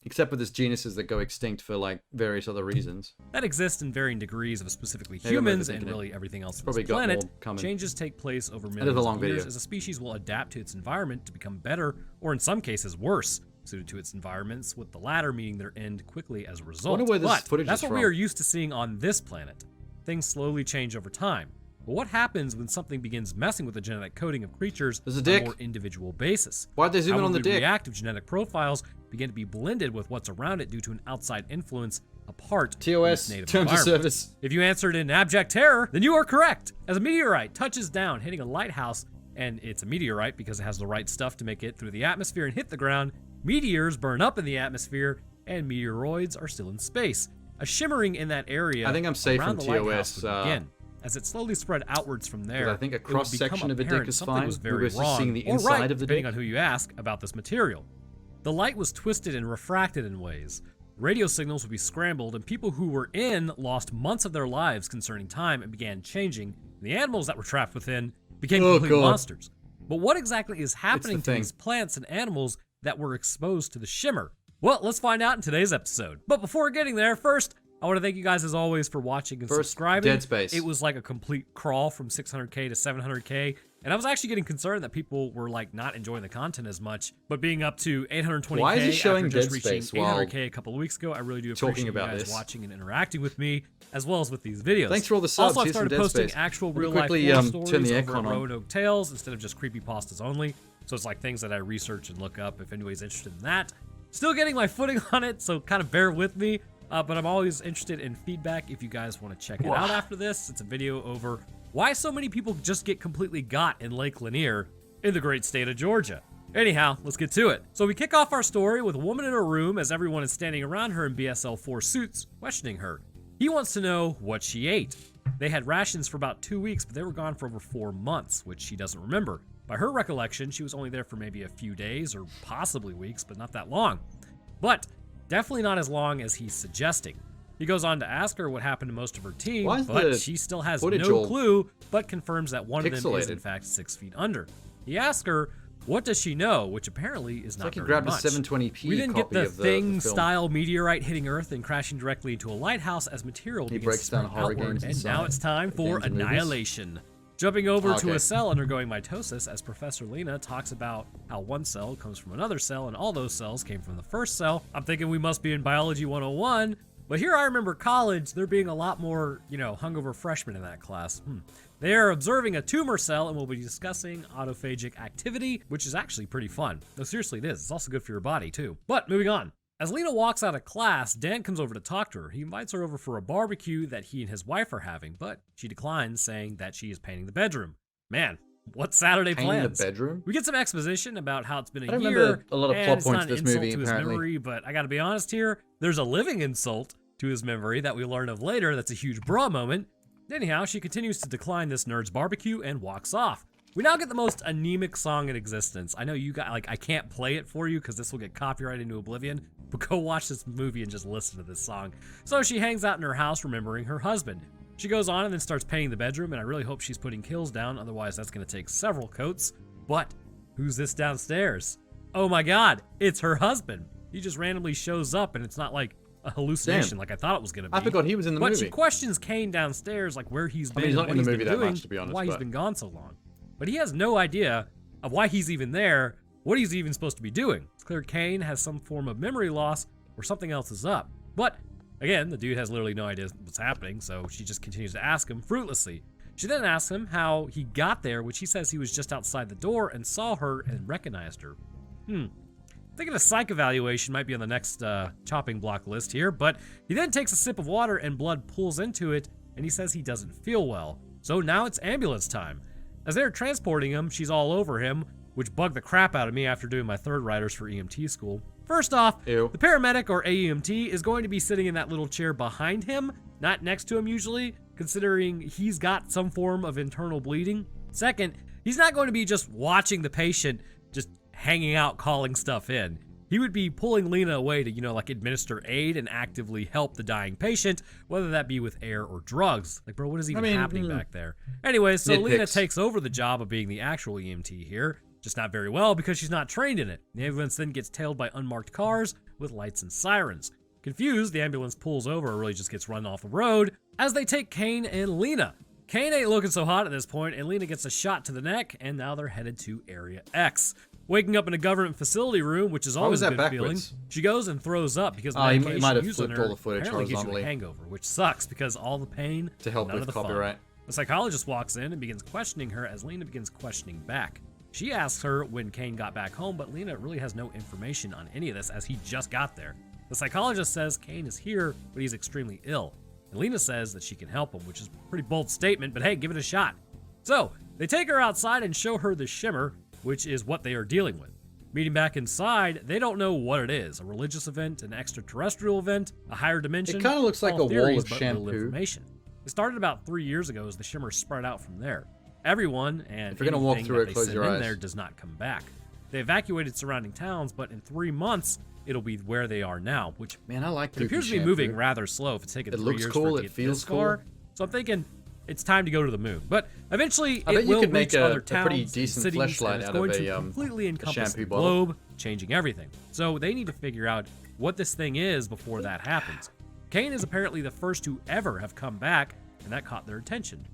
Except for this genuses that go extinct for, like, various other reasons. That exist in varying degrees of specifically humans and really everything else on this planet. Changes take place over millions of years as a species will adapt to its environment to become better, or in some cases worse, suited to its environments, with the latter meeting their end quickly as a result. But that's what we are used to seeing on this planet. Things slowly change over time. But what happens when something begins messing with the genetic coding of creatures on a more individual basis? Why'd they zoom in on the dick? Reactive genetic profiles begin to be blended with what's around it due to an outside influence apart from its native terms of environment. service. If you answered in abject terror, then you are correct. As a meteorite touches down, hitting a lighthouse, and it's a meteorite because it has the right stuff to make it through the atmosphere and hit the ground, meteors burn up in the atmosphere, and meteoroids are still in space. A shimmering in that area I think I'm safe around from the lighthouse TOS. would begin. As it slowly spread outwards from there, I think a cross-section of a dick is fine. Was We're very just wrong, seeing the or inside right, of the depending dick. on who you ask about this material. The light was twisted and refracted in ways. Radio signals would be scrambled, and people who were in lost months of their lives concerning time and began changing. The animals that were trapped within became complete monsters. But what exactly is happening to these plants and animals that were exposed to the shimmer? Well, let's find out in today's episode. But before getting there, first, I want to thank you guys as always for watching and subscribing. Dead Space. It was like a complete crawl from 600k to 700k, and I was actually getting concerned that people were like not enjoying the content as much. But being up to 820k Why is he showing after just Dead reaching Space while 800k a couple of weeks ago, I really do appreciate you about guys this? watching and interacting with me, as well as with these videos. Thanks for all the subs. Also, I Here's some started Dead posting Space. actual Let me real-life quickly, horror turn stories the over aircon at on. Roanoke Tales instead of just creepypastas only. So it's like things that I research and look up if anybody's interested in that. Still getting my footing on it, so kind of bear with me. But I'm always interested in feedback if you guys want to check it out after this. It's a video over why so many people just get completely got in Lake Lanier in the great state of Georgia. Anyhow, let's get to it. So we kick off our story with a woman in her room as everyone is standing around her in BSL-4 suits, questioning her. He wants to know what she ate. They had rations for about 2 weeks, but they were gone for over 4 months, which she doesn't remember. By her recollection, she was only there for maybe a few days or possibly weeks, but not that long. But definitely not as long as he's suggesting. He goes on to ask her what happened to most of her team, but she still has no clue, but confirms that one of them is in fact 6 feet under. He asks her, what does she know, which apparently is not very much. He grabbed a 720p We didn't get copy the of the film. Thing-style meteorite hitting Earth and crashing directly into a lighthouse as material begins breaks to spread down horror outward, games and inside. now it's time for Games and movies. annihilation. Jumping over to Okay. a cell undergoing mitosis as Professor Lena talks about how one cell comes from another cell and all those cells came from the first cell. I'm thinking we must be in Biology 101, but here I remember college, there being a lot more, hungover freshmen in that class. They are observing a tumor cell and we'll be discussing autophagic activity, which is actually pretty fun. No, seriously, it is. It's also good for your body, too. But moving on. As Lena walks out of class, Dan comes over to talk to her. He invites her over for a barbecue that he and his wife are having, but she declines, saying that she is painting the bedroom. Man, what Saturday Painting plans? the bedroom? We get some exposition about how it's been a I don't year, remember a lot of and plot it's points not to an this insult movie, to his apparently. memory, but I gotta be honest here, there's a living insult to his memory that we learn of later that's a huge bra moment. Anyhow, she continues to decline this nerd's barbecue and walks off. We now get the most anemic song in existence. I know you got, I can't play it for you because this will get copyrighted into oblivion, but go watch this movie and just listen to this song. So she hangs out in her house remembering her husband. She goes on and then starts painting the bedroom, and I really hope she's putting kills down, otherwise that's gonna take several coats. But who's this downstairs? Oh my god, it's her husband. He just randomly shows up, and it's not like, a hallucination Damn. like I thought it was going to be. I forgot he was in the but movie. she questions Kane downstairs, like where he's been, he's not what in the he's movie been that doing, much, to be honest, why he's but- been gone so long. But he has no idea of why he's even there, what he's even supposed to be doing. It's clear Kane has some form of memory loss or something else is up. But again, the dude has literally no idea what's happening, so she just continues to ask him fruitlessly. She then asks him how he got there, which he says he was just outside the door and saw her and recognized her. Thinking a psych evaluation might be on the next chopping block list here, but he then takes a sip of water and blood pulls into it, and he says he doesn't feel well. So now it's ambulance time. As they're transporting him, she's all over him, which bugged the crap out of me after doing my third riders for EMT school. First off, the paramedic or AEMT is going to be sitting in that little chair behind him, not next to him usually, considering he's got some form of internal bleeding. Second, he's not going to be just watching the patient just hanging out, calling stuff in. He would be pulling Lena away to, like administer aid and actively help the dying patient, whether that be with air or drugs. Like, bro, what is even happening back there? Anyway, so Lena takes over the job of being the actual EMT here, just not very well because she's not trained in it. The ambulance then gets tailed by unmarked cars with lights and sirens. Confused, the ambulance pulls over or really just gets run off the road as they take Kane and Lena. Kane ain't looking so hot at this point, and Lena gets a shot to the neck, and now they're headed to Area X. Waking up in a government facility room, which is always a good feeling, she goes and throws up because the medication might have used on flipped her all the footage apparently gives you a horizontally. hangover, which sucks because all the pain To help none with of the fun. copyright. The psychologist walks in and begins questioning her as Lena begins questioning back. She asks her when Kane got back home, but Lena really has no information on any of this as he just got there. The psychologist says Kane is here, but he's extremely ill. And Lena says that she can help him, which is a pretty bold statement, but hey, give it a shot. So, they take her outside and show her the shimmer, which is what they are dealing with. Meeting back inside, they don't know what it is. A religious event, an extraterrestrial event, a higher dimension. It kinda looks like all a wall theories, of but little shampoo. information. It started about 3 years ago as the shimmer spread out from there. Everyone and If you're gonna walk anything through that it, they close send your in eyes. there does not come back. They evacuated surrounding towns, but in 3 months, it'll be where they are now, which Man, I like it appears to be shampoo. moving rather slow if it's taken It 3 looks years cool, for it it to get feels this far. cool. So I'm thinking it's time to go to the moon. But eventually I bet it you will could make reach other a towns, pretty and decent cities, fleshlight and it's out going of to a completely encompass shampoo the bottle. globe, changing everything. So they need to figure out what this thing is before that happens. Kane is apparently the first to ever have come back, and that caught their attention.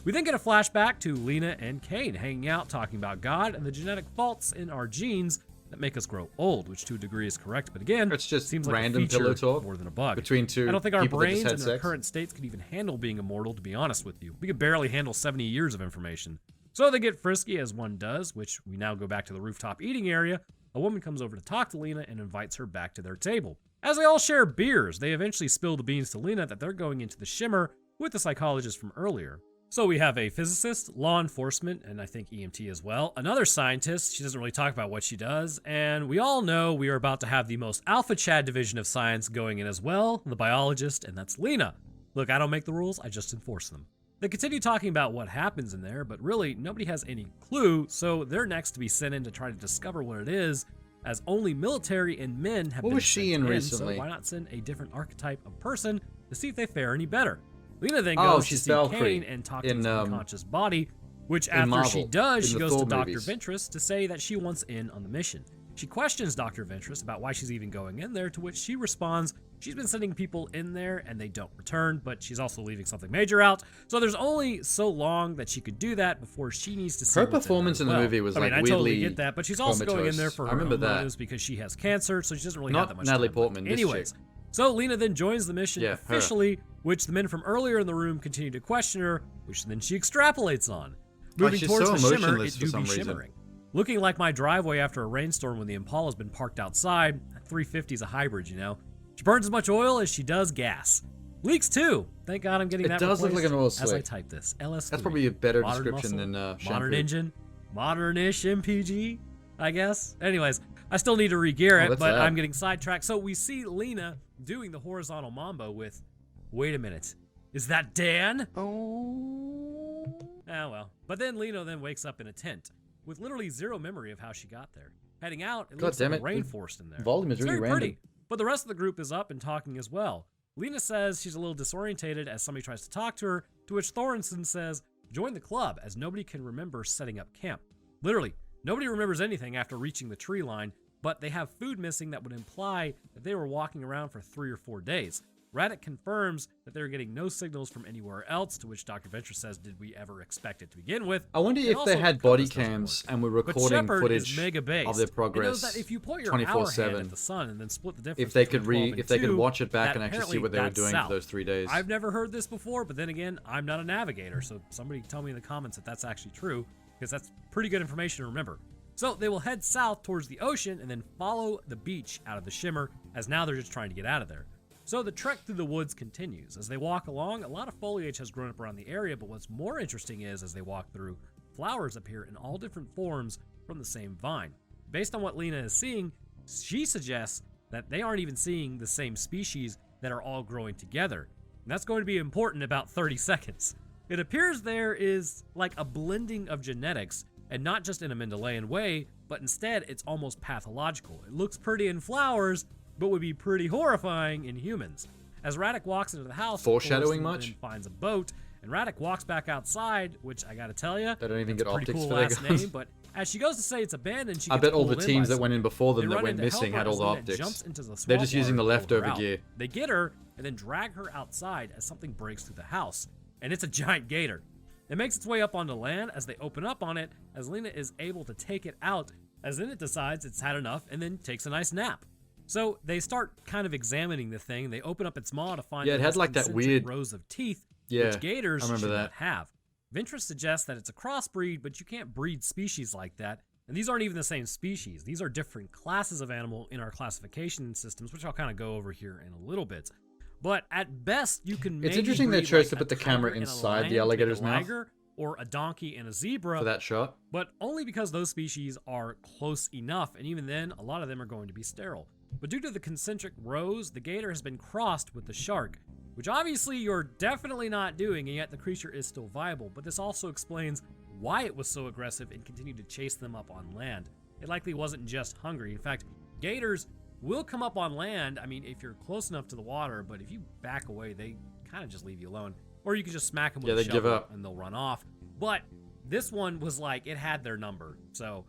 We then get a flashback to Lena and Kane hanging out talking about God and the genetic faults in our genes that make us grow old, which to a degree is correct, but again, It's just seems like random a feature pillow talk more than a bug. between two I don't think our people that just brains had in their sex. current states could even handle being immortal, to be honest with you. We could barely handle 70 years of information. So they get frisky as one does, which we now go back to the rooftop eating area. A woman comes over to talk to Lena and invites her back to their table. As they all share beers, they eventually spill the beans to Lena that they're going into the shimmer with the psychologist from earlier. So we have a physicist, law enforcement, and I think EMT as well. Another scientist, she doesn't really talk about what she does. And we all know we are about to have the most alpha Chad division of science going in as well, the biologist, and that's Lena. Look, I don't make the rules, I just enforce them. They continue talking about what happens in there, but really nobody has any clue, so they're next to be sent in to try to discover what it is, as only military and men have What been was she sent in recently? So why not send a different archetype of person to see if they fare any better? Lena then Oh, goes to she's see Valkyrie Kane and talk to in, his unconscious body, which in after she Marvel, does, in she the goes to Thor Dr. movies. Ventress to say that she wants in on the mission. She questions Dr. Ventress about why she's even going in there, to which she responds she's been sending people in there and they don't return, but she's also leaving something major out. So there's only so long that she could do that before she needs to see Her what's performance in in there the as movie well. was, I mean, like, I totally weirdly get that, but she's also going in there for comatose. I her remember own that. motives because she has cancer, so she doesn't really Not have that much Natalie time. Portman, this Anyways, chick. so Lena then joins the mission Yeah, her. officially, which the men from earlier in the room continue to question her, which then she extrapolates on. Moving she's towards so the shimmer, emotionless it for do some be reason. shimmering. Looking like my driveway after a rainstorm when the Impala's been parked outside. 350 is a hybrid, you know. She burns as much oil as she does gas. Leaks too. Thank God I'm getting It that does look like replaced an oil as I slick. type this. LS3. That's probably a better Modern description muscle, than shampoo. modern engine, modern-ish MPG, I guess. Anyways, I still need to re-gear it, that's but that. I'm getting sidetracked. So we see Lena doing the horizontal mambo with, wait a minute, is that Dan? Oh well. But then Lena then wakes up in a tent with literally zero memory of how she got there. Heading out, it God looks damn like a it, the rainforest in there. volume is It's really very random. pretty. But the rest of the group is up and talking as well. Lena says she's a little disorientated as somebody tries to talk to her, to which Thorensen says, join the club, as nobody can remember setting up camp. Literally, nobody remembers anything after reaching the tree line, but they have food missing that would imply that they were walking around for 3 or 4 days. Radek confirms that they're getting no signals from anywhere else, to which Dr. Venture says, did we ever expect it to begin with? I wonder And if also they had the body compass doesn't cams work. and were But recording Shepard footage is mega-based. of their It knows progress that if you point your hour hand 24/7. at the sun and then split the difference If they between could 12 and if they could 2, watch it back that and actually see apparently what they were that's doing south. for those 3 days. I've never heard this before, but then again, I'm not a navigator, so somebody tell me in the comments if that's actually true, because that's pretty good information to remember. So they will head south towards the ocean and then follow the beach out of the shimmer, as now they're just trying to get out of there. So the trek through the woods continues. As they walk along, a lot of foliage has grown up around the area, but what's more interesting is, as they walk through, flowers appear in all different forms from the same vine. Based on what Lena is seeing, she suggests that they aren't even seeing the same species that are all growing together. And that's going to be important in about 30 seconds. It appears there is like a blending of genetics, and not just in a Mendelian way, but instead it's almost pathological. It looks pretty in flowers, but would be pretty horrifying in humans. As Radek walks into the house, Foreshadowing Thorsten much? finds a boat, and Radek walks back outside, which I gotta tell you, They don't even it's get a pretty optics cool for their last guns. name, but as she goes to say it's abandoned, she I gets bet all the pulled in teams by that went in before them They that run went in to help missing her had all as the Lena optics. jumps into the They're swamp just using the water to pull her leftover out. gear. They get her and then drag her outside as something breaks through the house, and it's a giant gator. It makes its way up onto land as they open up on it, as Lena is able to take it out, as then it decides it's had enough and then takes a nice nap. So they start kind of examining the thing. They open up its maw to find Yeah, it that had it's like that concentric weird- rows of teeth, Yeah, which gators I remember should that. not have. Ventress suggests that it's a crossbreed, but you can't breed species like that. And these aren't even the same species. These are different classes of animal in our classification systems, which I'll kind of go over here in a little bit. But at best, you can maybe It's interesting they breed chose like to a put the camera tiger and a inside lion the to make a alligator's mouth. liger, or a donkey and a zebra for that shot. but only because those species are close enough, and even then, a lot of them are going to be sterile. But due to the concentric rows, the gator has been crossed with the shark, which obviously you're definitely not doing, and yet the creature is still viable. But this also explains why it was so aggressive and continued to chase them up on land. It likely wasn't just hungry. In fact, gators will come up on land, I mean, if you're close enough to the water, but if you back away, they kind of just leave you alone. Or you can just smack them with a they give shovel up. and they'll run off. But this one was like, it had their number. So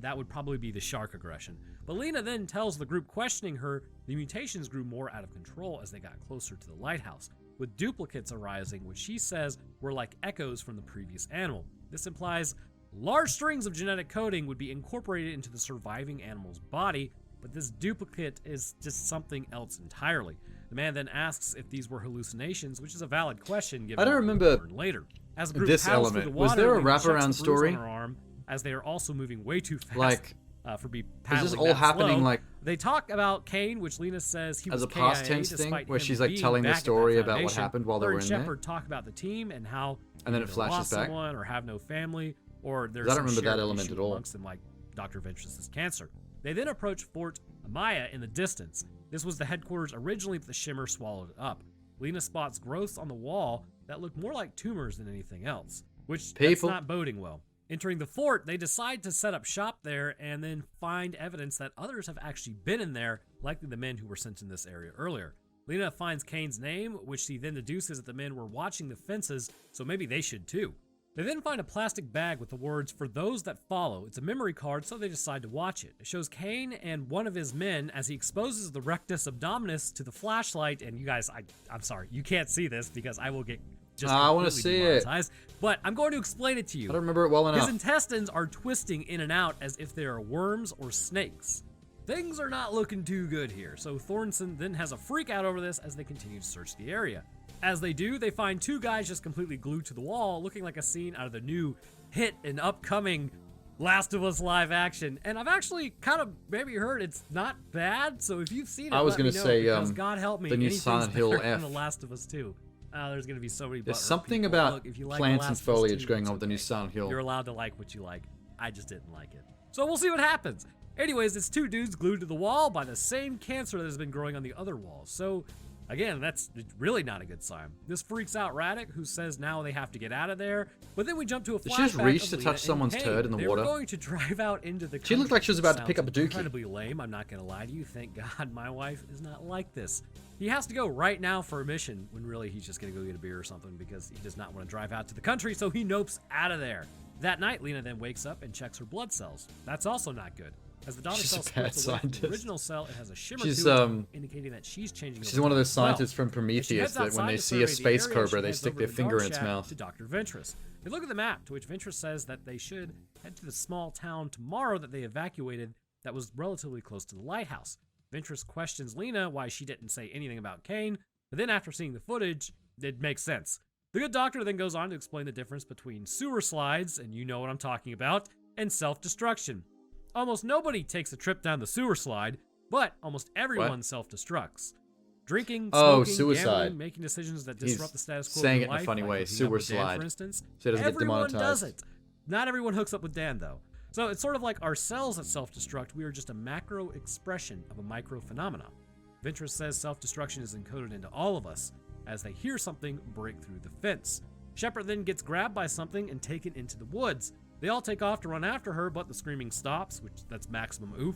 that would probably be the shark aggression. But Lena then tells the group questioning her the mutations grew more out of control as they got closer to the lighthouse, with duplicates arising, which she says were like echoes from the previous animal. This implies large strings of genetic coding would be incorporated into the surviving animal's body, but this duplicate is just something else entirely. The man then asks if these were hallucinations, which is a valid question given I don't what remember we'll learn later. As the group this paddles through element. the Was water, there a Lena checks the wraparound bruise story? on her arm, as they are also moving way too fast. Like, for be is paddling this all that happening slow. like They talk about Kane, which Lena says he as was a past KIA tense thing, despite where him she's like being telling the back at that story about what foundation. happened while they Her were and in there? Shepard talk about the team and how And then they it either flashes lost back? someone or have no family, or there's I don't some remember that shared element issue at all. amongst them, like Dr. Ventress's cancer. They then approach Fort Amaya in the distance. This was the headquarters originally, but the shimmer swallowed it up. Lena spots growths on the wall that look more like tumors than anything else, which that's People. not boding well. Entering the fort, they decide to set up shop there and then find evidence that others have actually been in there, likely the men who were sent in this area earlier. Lena finds Kane's name, which she then deduces that the men were watching the fences, so maybe they should too. They then find a plastic bag with the words, "For those that follow." It's a memory card, so they decide to watch it. It shows Kane and one of his men as he exposes the rectus abdominis to the flashlight, and you guys, I'm sorry, you can't see this because I will get just I want to completely see it. demonetized, but I'm going to explain it to you. I don't remember it well enough. His intestines are twisting in and out as if they are worms or snakes. Things are not looking too good here, so Thornton then has a freak out over this as they continue to search the area. As they do, they find two guys just completely glued to the wall, looking like a scene out of the new hit and upcoming Last of Us live action. And I've actually kind of maybe heard it's not bad, so if you've seen it, I was let me gonna know, say, because God help me, the new anything's Silent Hill better than F. The Last of Us 2. There's going to be so many There's butthurt something people. about Look, if you like The plants and Last of Us foliage 2, going it's on with the new okay. Silent Hill. You're allowed to like what you like. I just didn't like it. So we'll see what happens. Anyways, it's two dudes glued to the wall by the same cancer that has been growing on the other walls. So again, that's really not a good sign. This freaks out Radek, who says now they have to get out of there. But then we jump to a Did she just flashback reach of to Lena touch and someone's Kane. turd in the They water? were going to drive out into the She looked like she was about to Sounds pick up a dookie. incredibly lame, I'm not going to lie to you. Thank God my wife is not like this. He has to go right now for a mission when really he's just going to go get a beer or something because he does not want to drive out to the country, so he nopes out of there. That night, Lena then wakes up and checks her blood cells. That's also not good. As the daughter She's cell a bad splits away from the scientist. original cell, it has a shimmer She's, to it, indicating that she's changing. She's one of those scientists from As she Prometheus heads that when outside they to see survey a the space area, cobra, she they heads stick over their to the finger guard in its shack mouth. To Dr. Ventress. They look at the map, to which Ventress says that they should head to the small town tomorrow that they evacuated that was relatively close to the lighthouse. Ventress questions Lena why she didn't say anything about Kane, but then after seeing the footage, it makes sense. The good doctor then goes on to explain the difference between sewer slides, and you know what I'm talking about, and self-destruction. Almost nobody takes a trip down the sewer slide, but almost everyone self-destructs. Drinking, Oh, smoking, suicide. gambling, making decisions that disrupt the status quo saying of it your in a life, funny like way, hooking up sewer with Dan, slide, for instance. so it doesn't get Everyone does demonetized. it. Not everyone hooks up with Dan, though. So it's sort of like our cells that self-destruct. We are just a macro expression of a micro phenomenon. Ventress says self-destruction is encoded into all of us as they hear something break through the fence. Shepard then gets grabbed by something and taken into the woods. They all take off to run after her, but the screaming stops, that's maximum oof,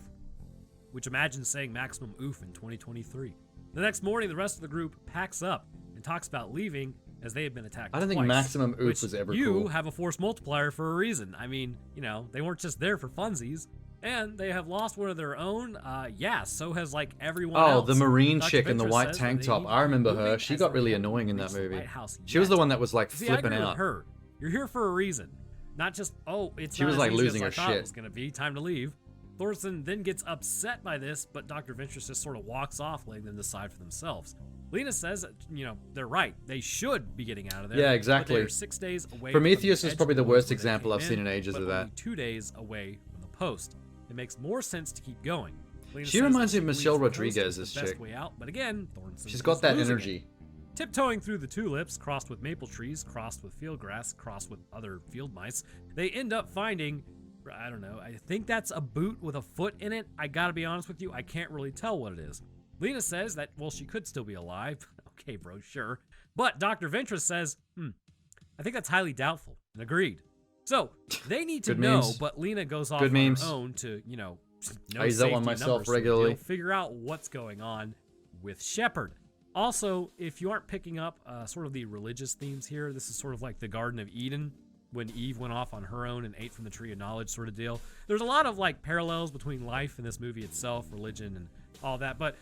which imagine saying maximum oof in 2023. The next morning, the rest of the group packs up and talks about leaving as they had been attacked I don't think twice, maximum oof which was ever you cool. have a force multiplier for a reason. I mean, you know, they weren't just there for funsies. And they have lost one of their own. Yeah, so has like everyone Oh, else. the marine Dr. chick in the Ventress white says tank that they top. need I to remember keep her. moving She as got they really haven't annoying in that reached the movie. White House She was yet. the one that was like See, I flipping agree with out. her. You're here for a reason, not just it's. She not was as like easy losing as her I thought shit. It was gonna be time to leave. Thorson then gets upset by this, but Dr. Ventress just sort of walks off, letting them decide for themselves. Lena says that, you know, they're right. They should be getting out of there. Yeah, But exactly. they're 6 days away. Prometheus from is the probably edge the of woods worst where they example came I've seen in in, ages but of that. only 2 days away from the post. It makes more sense to keep going. Lena She says reminds that me of believes Michelle the post Rodriguez, is this the best chick. way out, but again, Thornton She's got is that losing energy. it. Tiptoeing through the tulips, crossed with maple trees, crossed with field grass, crossed with other field mice, they end up finding, I don't know, I think that's a boot with a foot in it. I gotta be honest with you, I can't really tell what it is. Lena says that, well, she could still be alive. Okay, bro, sure. But Dr. Ventress says, I think that's highly doubtful, and agreed. So, they need to Good know, memes. but Lena goes off Good on memes. her own to, you know, no I use that one safety myself numbers sort of regularly. deal, figure out what's going on with Shepard. Also, if you aren't picking up sort of the religious themes here, this is sort of like the Garden of Eden when Eve went off on her own and ate from the tree of knowledge sort of deal. There's a lot of like parallels between life and this movie itself, religion and all that, but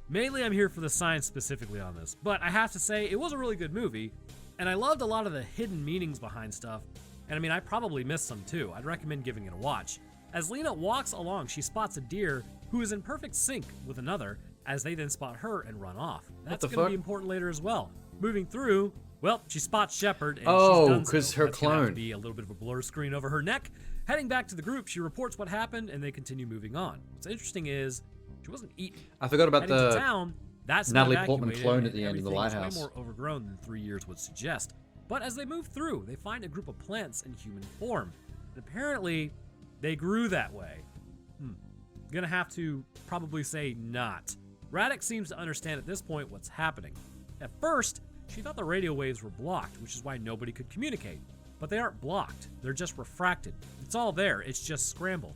mainly I'm here for the science specifically on this. But I have to say, it was a really good movie, and I loved a lot of the hidden meanings behind stuff. And I mean, I probably missed some too. I'd recommend giving it a watch. As Lena walks along, she spots a deer who is in perfect sync with another, as they then spot her and run off. That's the going to fuck? be important later as well. Moving through, well, she spots Shepard, and Oh, she's done 'cause so. her That's gonna have to clone. be a little bit of a blur screen over her neck. Heading back to the group, she reports what happened, and they continue moving on. What's interesting is she wasn't eaten. I forgot about Heading to the town, that's Natalie been Portman evacuated, clone at and the end in the everything's lighthouse. way more overgrown than 3 years would suggest. But as they move through, they find a group of plants in human form. And apparently, they grew that way. Gonna have to probably say not. Radek seems to understand at this point what's happening. At first, she thought the radio waves were blocked, which is why nobody could communicate. But they aren't blocked, they're just refracted. It's all there, it's just scrambled.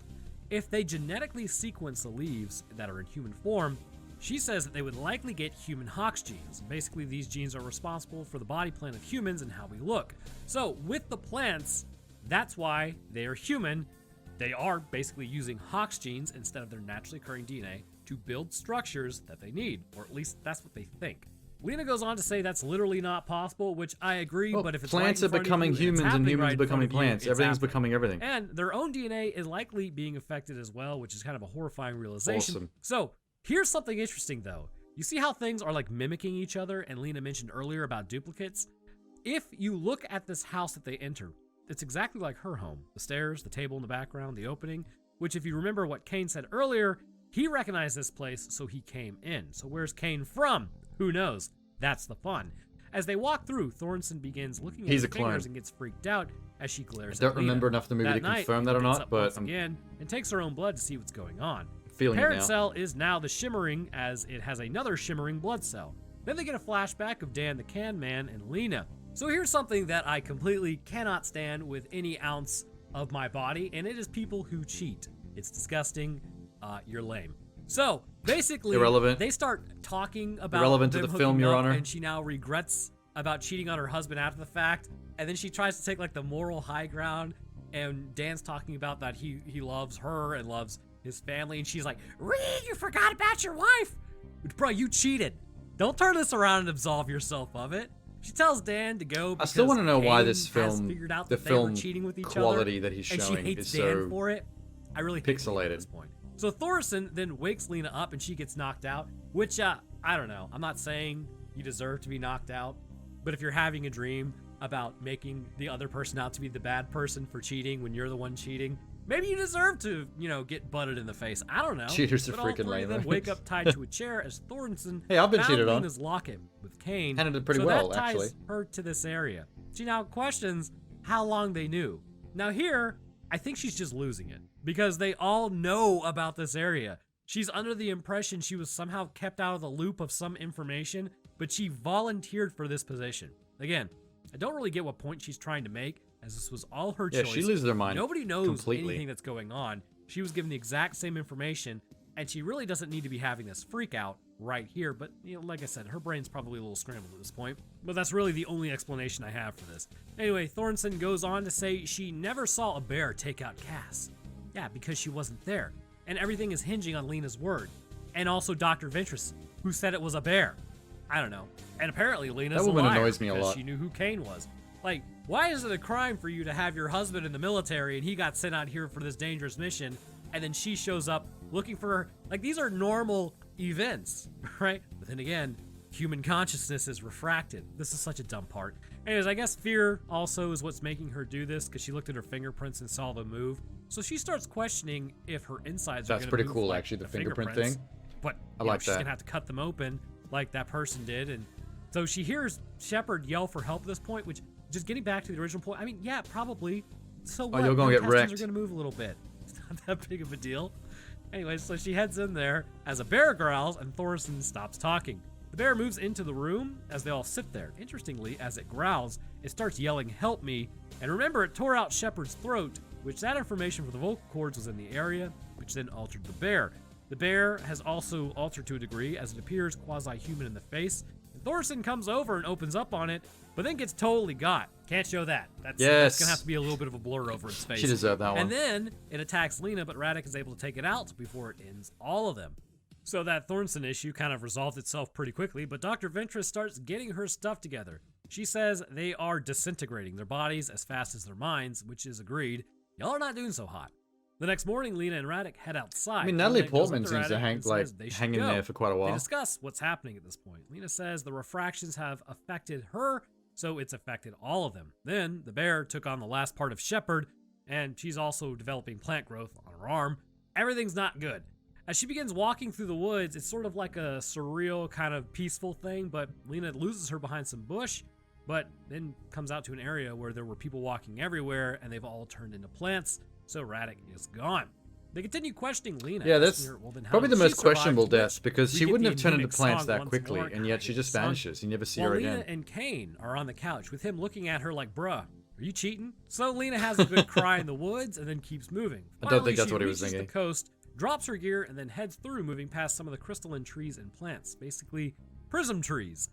If they genetically sequence the leaves that are in human form, she says that they would likely get human Hox genes. Basically, these genes are responsible for the body plan of humans and how we look. So, with the plants, that's why they are human. They are basically using Hox genes instead of their naturally occurring DNA to build structures that they need, or at least that's what they think. Lena goes on to say that's literally not possible, which I agree, Well, but if it's plants right in are front of becoming you, it's humans and happening humans right in front becoming of you, plants. it's Everything's happening. becoming everything. And their own DNA is likely being affected as well, which is kind of a horrifying realization. Awesome. So, here's something interesting though. You see how things are like mimicking each other, and Lena mentioned earlier about duplicates? If you look at this house that they enter, it's exactly like her home. The stairs, the table in the background, the opening, which if you remember what Kane said earlier, he recognized this place, so he came in. So where's Kane from? Who knows? That's the fun. As they walk through, Thornton begins looking at He's her a clone. fingers and gets freaked out as she glares I don't at Lena. remember enough of the movie That to night, confirm that or Lena gets not, up but once I'm again and takes her own blood to see what's going on. feeling it Parent now. cell is now the shimmering, as it has another shimmering blood cell. Then they get a flashback of Dan the Can Man and Lena. So here's something that I completely cannot stand with any ounce of my body, and it is people who cheat. It's disgusting. You're lame. So basically, Irrelevant. they start talking about Irrelevant to them the film, hooking Your up, Honor. and she now regrets about cheating on her husband after the fact, and then she tries to take like the moral high ground. And Dan's talking about that he loves her and loves his family, and she's like, Reed, you forgot about your wife. Bro, you cheated. Don't turn this around and absolve yourself of it. She tells Dan to go. I still want to know why Kane this has film, figured out the that they were film cheating with each quality other, that he's and showing she hates is Dan so for it. I really think pixelated at this point. So Thorson then wakes Lena up and she gets knocked out, which I don't know. I'm not saying you deserve to be knocked out, but if you're having a dream about making the other person out to be the bad person for cheating when you're the one cheating, maybe you deserve to, get butted in the face. I don't know. Cheaters are but freaking all three of them lame. wake up tied to a chair as Thornton Hey, I've been found cheated on. Lena's locket with Kane. Handled it pretty so well, that ties actually. her to this area. She now questions how long they knew. Now here, I think she's just losing it because they all know about this area. She's under the impression she was somehow kept out of the loop of some information, but she volunteered for this position. Again, I don't really get what point she's trying to make, as this was all her choice. Yeah, she loses her mind Nobody knows completely. anything that's going on. She was given the exact same information, and she really doesn't need to be having this freak out right here. But, like I said, her brain's probably a little scrambled at this point. But that's really the only explanation I have for this. Anyway, Thornton goes on to say she never saw a bear take out Cass. Yeah, because she wasn't there. And everything is hinging on Lena's word. And also Dr. Ventress, who said it was a bear. I don't know. And apparently Lena's That woman a liar annoys me a because lot. she knew who Kane was. Like, why is it a crime for you to have your husband in the military and he got sent out here for this dangerous mission, and then she shows up looking for her? Like, these are normal events, right? But then again, human consciousness is refracted. This is such a dumb part. Anyways, I guess fear also is what's making her do this, because she looked at her fingerprints and saw them move. So she starts questioning if her insides are That's going to pretty move cool, like actually, the the fingerprint fingerprints. thing. But I like she's that. going to have to cut them open like that person did. And so she hears Shepard yell for help at this point, which, just getting back to the original point, I mean, yeah, probably. So what? you're gonna Your get intestines wrecked. are going to move a little bit. It's not that big of a deal. Anyway, so she heads in there as a bear growls and Thorson stops talking. The bear moves into the room as they all sit there. Interestingly, as it growls, it starts yelling, "Help me." And remember, it tore out Shepard's throat, which that information for the vocal cords was in the area, which then altered the bear. The bear has also altered to a degree as it appears quasi-human in the face. And Thorson comes over and opens up on it, but then gets totally got. Can't show that. That's going to have to be a little bit of a blur over its face. She deserved that one. And then it attacks Lena, but Radek is able to take it out before it ends all of them. So that Thornton issue kind of resolved itself pretty quickly, but Dr. Ventress starts getting her stuff together. She says they are disintegrating their bodies as fast as their minds, which is agreed. Y'all are not doing so hot. The next morning, Lena and Radek head outside. I mean, Natalie Lena goes up Portman to seems to Radek hang and says they should in go. there for quite a while. They discuss what's happening at this point. Lena says the refractions have affected her, so it's affected all of them. Then the bear took on the last part of Shepard, and she's also developing plant growth on her arm. Everything's not good. As she begins walking through the woods, it's sort of like a surreal kind of peaceful thing, but Lena loses her behind some bush, but then comes out to an area where there were people walking everywhere, and they've all turned into plants, so Radek is gone. They continue questioning Lena. Yeah, asking that's her, well, then how probably did the she most survive questionable to this? death, because We she get wouldn't the have turned into anemic plants song that once quickly, more. and yet she just Song. vanishes. You never see While her Lena again. and Kane are on the couch with him looking at her like, bruh, are you cheating? So Lena has a good cry in the woods and then keeps moving. I don't think Finally, that's she what he was reaches thinking. the coast, drops her gear, and then heads through, moving past some of the crystalline trees and plants, basically prism trees.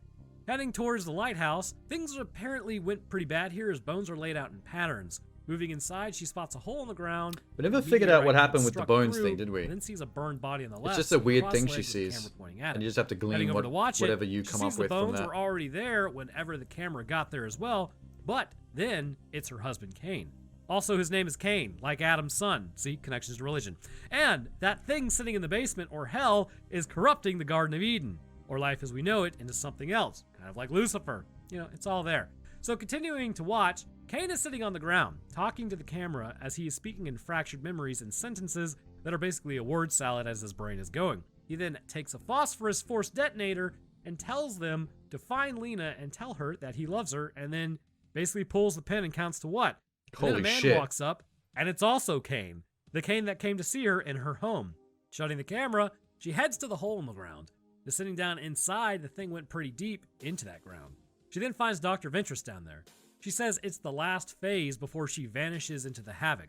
Heading towards the lighthouse, things apparently went pretty bad here as bones are laid out in patterns. Moving inside, she spots a hole in the ground. We never A figured out what meteorite happened gets with the struck bones through, thing, did we? And then sees a burned body on the left. It's just a weird thing cross-legged she with the sees, camera pointing at and it. you just have to Heading glean over to watch it, whatever you she come sees up the with from bones that. were already there whenever the camera got there as well, but then it's her husband Kane. Also, his name is Cain, like Adam's son. See, connections to religion. And that thing sitting in the basement, or hell, is corrupting the Garden of Eden, or life as we know it, into something else, kind of like Lucifer. You know, it's all there. So continuing to watch, Cain is sitting on the ground, talking to the camera as he is speaking in fractured memories and sentences that are basically a word salad as his brain is going. He then takes a phosphorus force detonator and tells them to find Lena and tell her that he loves her, and then basically pulls the pin and counts to what? And then Holy a man shit. walks up, and it's also Cain, the Cain that came to see her in her home. Shutting the camera, she heads to the hole in the ground. Descending down inside, the thing went pretty deep into that ground. She then finds Dr. Ventress down there. She says it's the last phase before she vanishes into the havoc.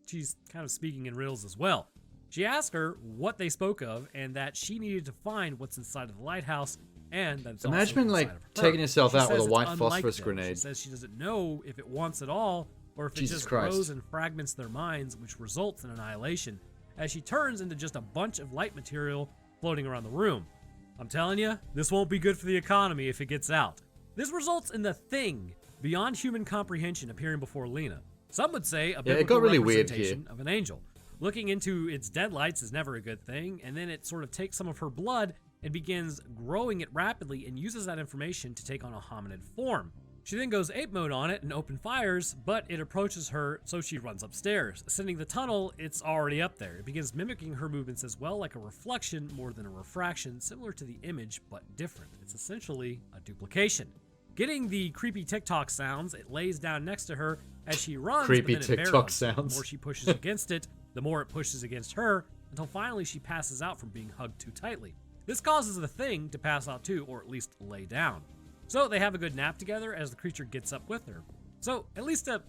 She's kind of speaking in riddles as well. She asks her what they spoke of and that she needed to find what's inside of the lighthouse and that it's Imagine, also like, inside of her. taking yourself She out with says a it's white unlike phosphorus them. grenade. She says she doesn't know if it wants it all or if Jesus it just Christ. grows and fragments their minds, which results in annihilation. as she turns into just a bunch of light material floating around the room. I'm telling you, this won't be good for the economy if it gets out. This results in the Thing, beyond human comprehension, appearing before Lena. Some would say a biblical really weird representation of an angel. Looking into its deadlights is never a good thing, and then it sort of takes some of her blood and begins growing it rapidly and uses that information to take on a hominid form. She then goes ape mode on it and open fires, but it approaches her, so she runs upstairs. Ascending the tunnel, it's already up there. It begins mimicking her movements as well, like a reflection more than a refraction, similar to the image, but different. It's essentially a duplication. Getting the creepy TikTok sounds, it lays down next to her as she runs. Creepy but then it TikTok barrels. sounds. The more she pushes against it, the more it pushes against her, until finally she passes out from being hugged too tightly. This causes the Thing to pass out too, or at least lay down. So they have a good nap together as the creature gets up with her. So at least a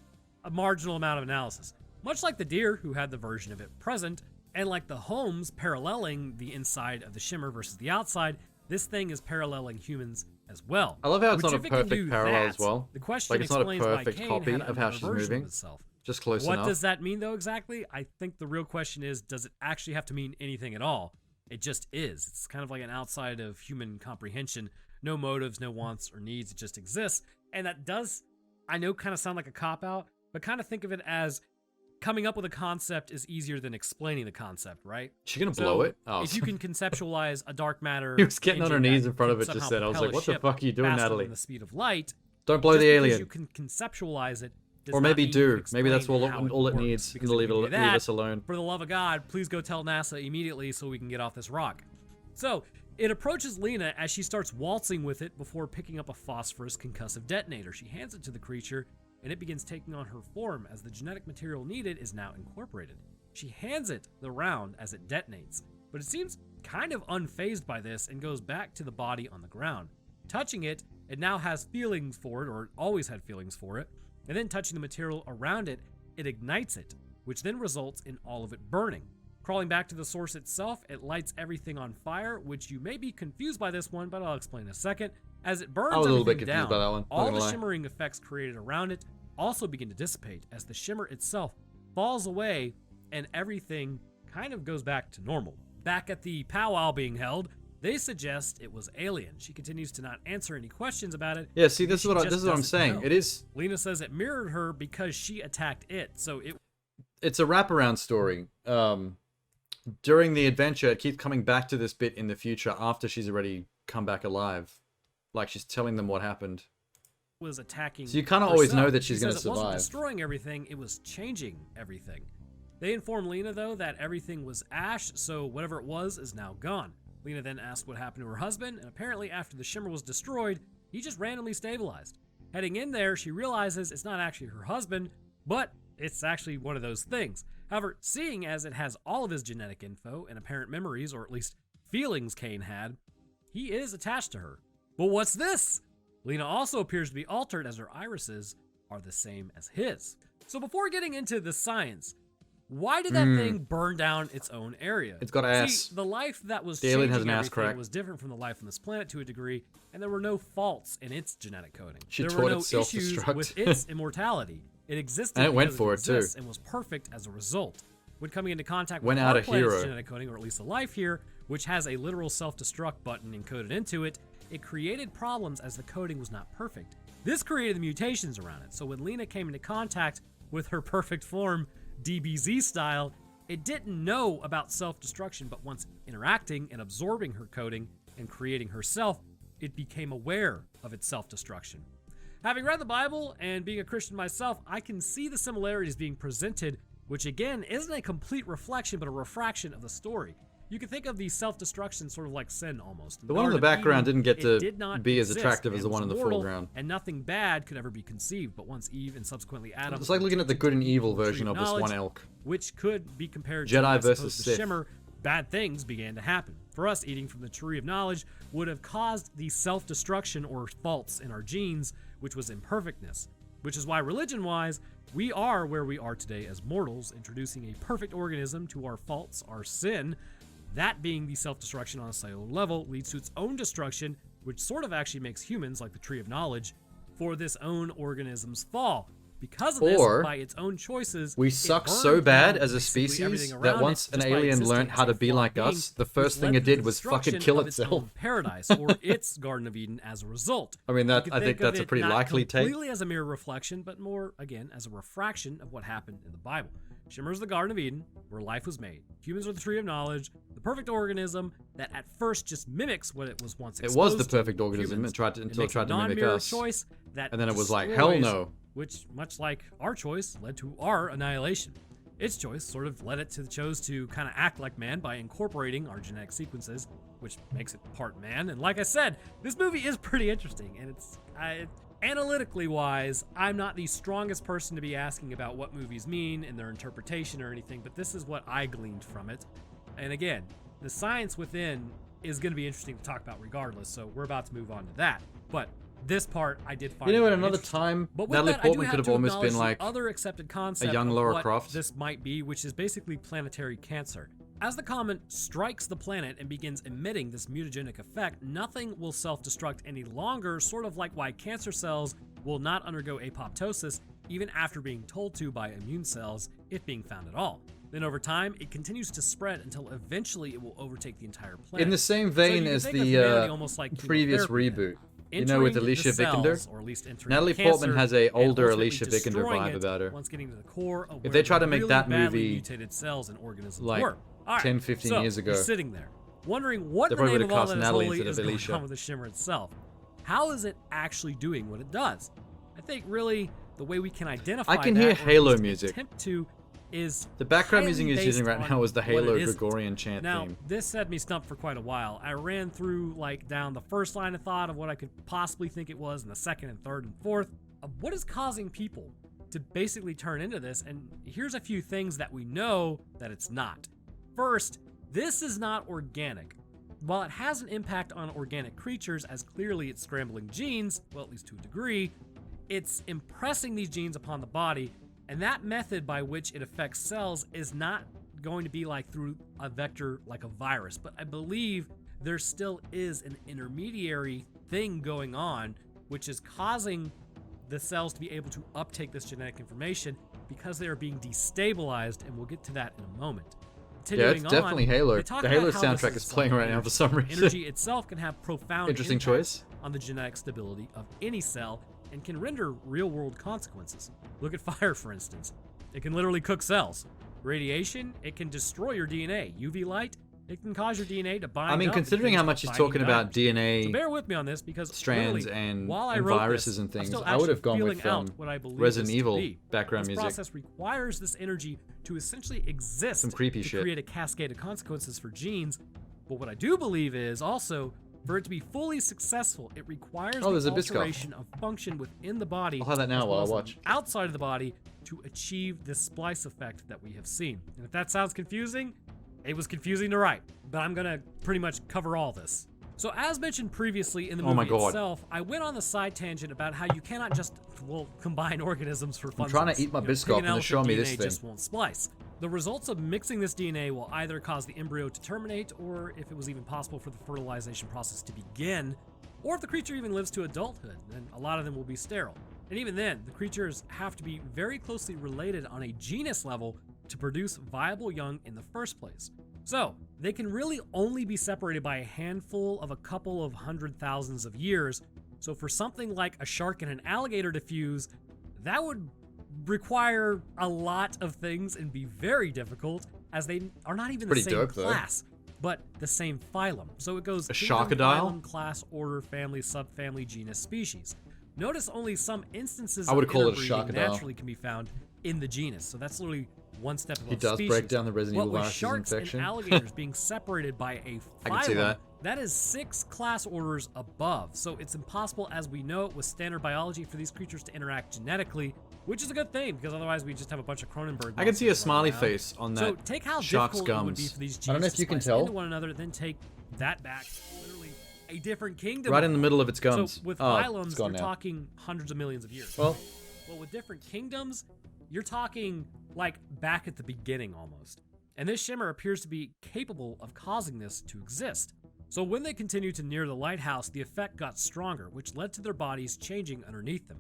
marginal amount of analysis. Much like the deer who had the version of it present, and like the homes paralleling the inside of the Shimmer versus the outside, this Thing is paralleling humans as well. I love how it's Which, not a if it can perfect do parallel that, as well. The question Like, it's not a explains why perfect Cain copy had of how another she's version of moving. itself. Just close What enough. does that mean though exactly? I think the real question is, does it actually have to mean anything at all? It just is. It's kind of like an outside of human comprehension. No motives, no wants or needs, it just exists. And that does, I know, kind of sound like a cop-out, but kind of think of it as coming up with a concept is easier than explaining the concept, right? She gonna blow it? Oh. If you can conceptualize a dark matter He was getting on her engine knees that in front of can it just somehow then. I was propel like, a what the ship fuck are you doing, faster Natalie? than the speed of light, Don't blow just the because alien. you can conceptualize it does Or not maybe mean you can do. Maybe that's explain all, how all it works, needs. because And if leave we do that, us alone. For the love of God, please go tell NASA immediately so we can get off this rock. So, it approaches Lena as she starts waltzing with it before picking up a phosphorus concussive detonator. She hands it to the creature, and it begins taking on her form as the genetic material needed is now incorporated. She hands it the round as it detonates, but it seems kind of unfazed by this and goes back to the body on the ground. Touching it, it now has feelings for it, or it always had feelings for it, and then touching the material around it, it ignites it, which then results in all of it burning. Crawling back to the source itself, it lights everything on fire, which you may be confused by this one, but I'll explain in a second. As it burns I was a little bit everything confused down, by that one, not all gonna the lie. shimmering effects created around it also begin to dissipate as the shimmer itself falls away and everything kind of goes back to normal. Back at the powwow being held, they suggest it was alien. She continues to not answer any questions about it. Yeah, see, this because is what she this just is what I'm doesn't saying. know. It is. Lena says it mirrored her because she attacked it, so it. It's a wraparound story. During the adventure, it keeps coming back to this bit in the future after she's already come back alive. Like she's telling them what happened. Was attacking. So you kinda always herself. know that she's She gonna says it wasn't survive. destroying everything, it was changing everything. They inform Lena though that everything was ash, so whatever it was is now gone. Lena then asks what happened to her husband, and apparently after the shimmer was destroyed, he just randomly stabilized. Heading in there, she realizes it's not actually her husband, but it's actually one of those things. However, seeing as it has all of his genetic info and apparent memories, or at least feelings Cain had, he is attached to her. But what's this? Lena also appears to be altered as her irises are the same as his. So before getting into the science, why did that thing burn down its own area? It's got ass. See, the life that was The alien has changing an ass everything crack. was different from the life on this planet to a degree, and there were no faults in its genetic coding. She there taught were no it issues self-destruct. with its immortality. It existed And it went because for it, too. exists and was perfect as a result. When coming into contact with Went our out a planet's hero. genetic coding, or at least the life here, which has a literal self-destruct button encoded into it, it created problems as the coding was not perfect. This created the mutations around it, so when Lena came into contact with her perfect form, DBZ style, it didn't know about self-destruction, but once interacting and absorbing her coding and creating herself, it became aware of its self-destruction. Having read the Bible and being a Christian myself, I can see the similarities being presented, which again isn't a complete reflection but a refraction of the story. You can think of the self-destruction sort of like sin almost. The one in the Garden of background Eden, didn't get it to did not be as exist. attractive as Man the one was in the mortal, foreground. and nothing bad could ever be conceived. But once Eve and subsequently Adam, It's like looking at the good and evil Tree version of this one knowledge, elk. which could be compared Jedi to I suppose, versus the Sith. Shimmer, bad things began to happen. For us, eating from the tree of knowledge would have caused the self-destruction or faults in our genes, which was imperfectness. Which is why religion-wise, we are where we are today as mortals, introducing a perfect organism to our faults, our sin. That being the self-destruction on a cellular level leads to its own destruction, which sort of actually makes humans, like the tree of knowledge, for this own organism's fall. Because of this, Or by its own choices, we it suck burned so bad down as a basically species everything that around once it an just by alien existing learned as how a to be flawed like being, us, the which first thing led it to the did was fucking destruction kill of its itself. own paradise or its Garden of Eden as a result. I mean, You that could I think of that's a it pretty not likely take. completely as a mere reflection, but more, again, as a refraction of what happened in the Bible. Shimmer is the Garden of Eden, where life was made. Humans are the tree of knowledge, the perfect organism that at first just mimics what it was once It exposed was the perfect organism humans. until it makes tried a to mimic non-mirror us. choice that And then it was like, hell destroys, no. which, much like our choice, led to our annihilation. Its choice sort of led it to chose to kind of act like man by incorporating our genetic sequences, which makes it part man. And like I said, this movie is pretty interesting, and it's analytically wise, I'm not the strongest person to be asking about what movies mean and their interpretation or anything, but this is what I gleaned from it. And again, the science within is going to be interesting to talk about regardless, so we're about to move on to that. But this part I did find. You know, at very another interesting. time, But with Natalie that, I do Portman have could have to almost been acknowledge like the other accepted concept young of Lara what Croft. this might be, which is basically planetary cancer. As the comet strikes the planet and begins emitting this mutagenic effect, nothing will self-destruct any longer, sort of like why cancer cells will not undergo apoptosis even after being told to by immune cells, if being found at all. Then over time, it continues to spread until eventually it will overtake the entire planet. in the same So vein you can as think of humanity almost the like previous chemotherapy reboot. then. You know, with Entering Alicia the cells, Vikander. or at least entering Natalie the Portman cancer, has a and older ultimately Alicia Vikander destroying vibe it about her. once getting to the core of If where they try to the make really that badly movie, mutated cells and organisms like, were. All right, 10, 15 so years ago, you're sitting there wondering what they in the probably name of would've all cast that is Natalie holy instead is of going Alicia. on with the Shimmer itself. How is it actually doing what it does? I think really the way we can identify I can that, hear or at Halo least music. attempt to, is The background music highly he's using based right on now is the what Halo it isn't. Gregorian chant Now, theme. this had me stumped for quite a while. I ran through like down the first line of thought of what I could possibly think it was, and the second and third and fourth of what is causing people to basically turn into this. And here's a few things that we know that it's not. First, this is not organic. While it has an impact on organic creatures, as clearly it's scrambling genes, well, at least to a degree, it's impressing these genes upon the body, and that method by which it affects cells is not going to be like through a vector like a virus, but I believe there still is an intermediary thing going on which is causing the cells to be able to uptake this genetic information because they are being destabilized, and we'll get to that in a moment. Yeah, it's Continuing definitely on, Halo. they talk The about Halo how this soundtrack is is playing right now for some reason. Energy itself can have profound Interesting impact choice. on the genetic stability of any cell and can render real-world consequences. Look at fire, for instance. It can literally cook cells. Radiation, it can destroy your DNA. UV light, it can cause your DNA to bind I mean, up and considering things how like much he's binding talking about diamonds. DNA So bear with me on this, because strands literally, and while I and wrote viruses this, and I'm things, still I would have actually gone feeling with out what I believe Resident this to Evil be. background This music. process requires this energy to essentially exist Some creepy to shit. create a cascade of consequences for genes. But what I do believe is also, for it to be fully successful, it requires Oh, there's the a Biscoff. alteration of function within the body, I'll have that now as while I well as watch. outside of the body, to achieve this splice effect that we have seen. And if that sounds confusing, it was confusing to write, but I'm gonna pretty much cover all this. So as mentioned previously in the Oh my movie God. itself, I went on the side tangent about how you cannot just, well, combine organisms for fun. I'm trying to eat my Biscoff and they're showing me this DNA thing. just won't splice. The results of mixing this DNA will either cause the embryo to terminate, or if it was even possible for the fertilization process to begin, or if the creature even lives to adulthood, then a lot of them will be sterile. And even then, the creatures have to be very closely related on a genus level to produce viable young in the first place. So, they can really only be separated by a handful of a couple of 100,000s of years. So for something like a shark and an alligator to fuse, that would require a lot of things and be very difficult, as they are not even the Pretty same dope, though. class, but the same phylum. So it goes A kingdom, sharkadile? phylum, class, order, family, subfamily, genus, species. Notice only some instances I would of call it a interbreeding sharkadile. naturally can be found in the genus. So that's literally one step above He does species. break down the Resident What Evil with viruses sharks infection. and alligators being separated by a I can see phylum, that. that is 6 class orders above. So it's impossible, as we know it, with standard biology for these creatures to interact genetically, which is a good thing, because otherwise we just have a bunch of Cronenberg. I can see a monsters smiley running around. face on So that take how shark's difficult it would be gums. for these genes I don't know to if you can splice into tell. one another, then take that back. Literally a different kingdom. Right in the middle of its gums. So with Oh, phylums, it's gone you're now. talking hundreds of millions of years. Well, with different kingdoms, you're talking like back at the beginning almost. And this shimmer appears to be capable of causing this to exist. So when they continued to near the lighthouse, the effect got stronger, which led to their bodies changing underneath them.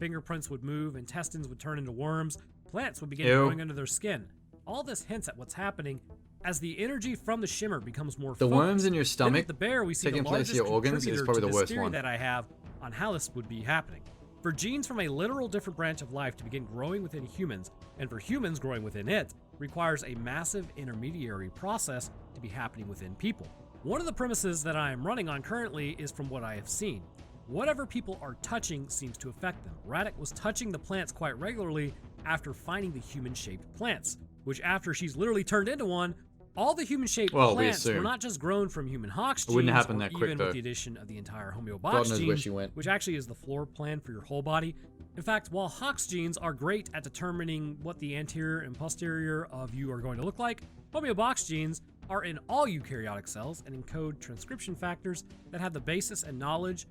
fingerprints would move, intestines would turn into worms, plants would begin Ew. growing under their skin. All this hints at what's happening as the energy from the shimmer becomes more The focused. worms in your Then stomach with the bear, we see taking the place in largest your organs is contributor probably to the this worst theory one. that I have on how this would be happening. For genes from a literal different branch of life to begin growing within humans, and for humans growing within it, requires a massive intermediary process to be happening within people. One of the premises that I am running on currently is from what I have seen. Whatever people are touching seems to affect them. Radek was touching the plants quite regularly after finding the human-shaped plants, which after she's literally turned into one, all the human-shaped Well, we plants were assume. not just grown from human Hox It genes, wouldn't happen or that quick, even though. with the addition of the entire God homeobox knows where gene, she went. which actually is the floor plan for your whole body. In fact, while Hox genes are great at determining what the anterior and posterior of you are going to look like, homeobox genes are in all eukaryotic cells and encode transcription factors that have the basis and knowledge,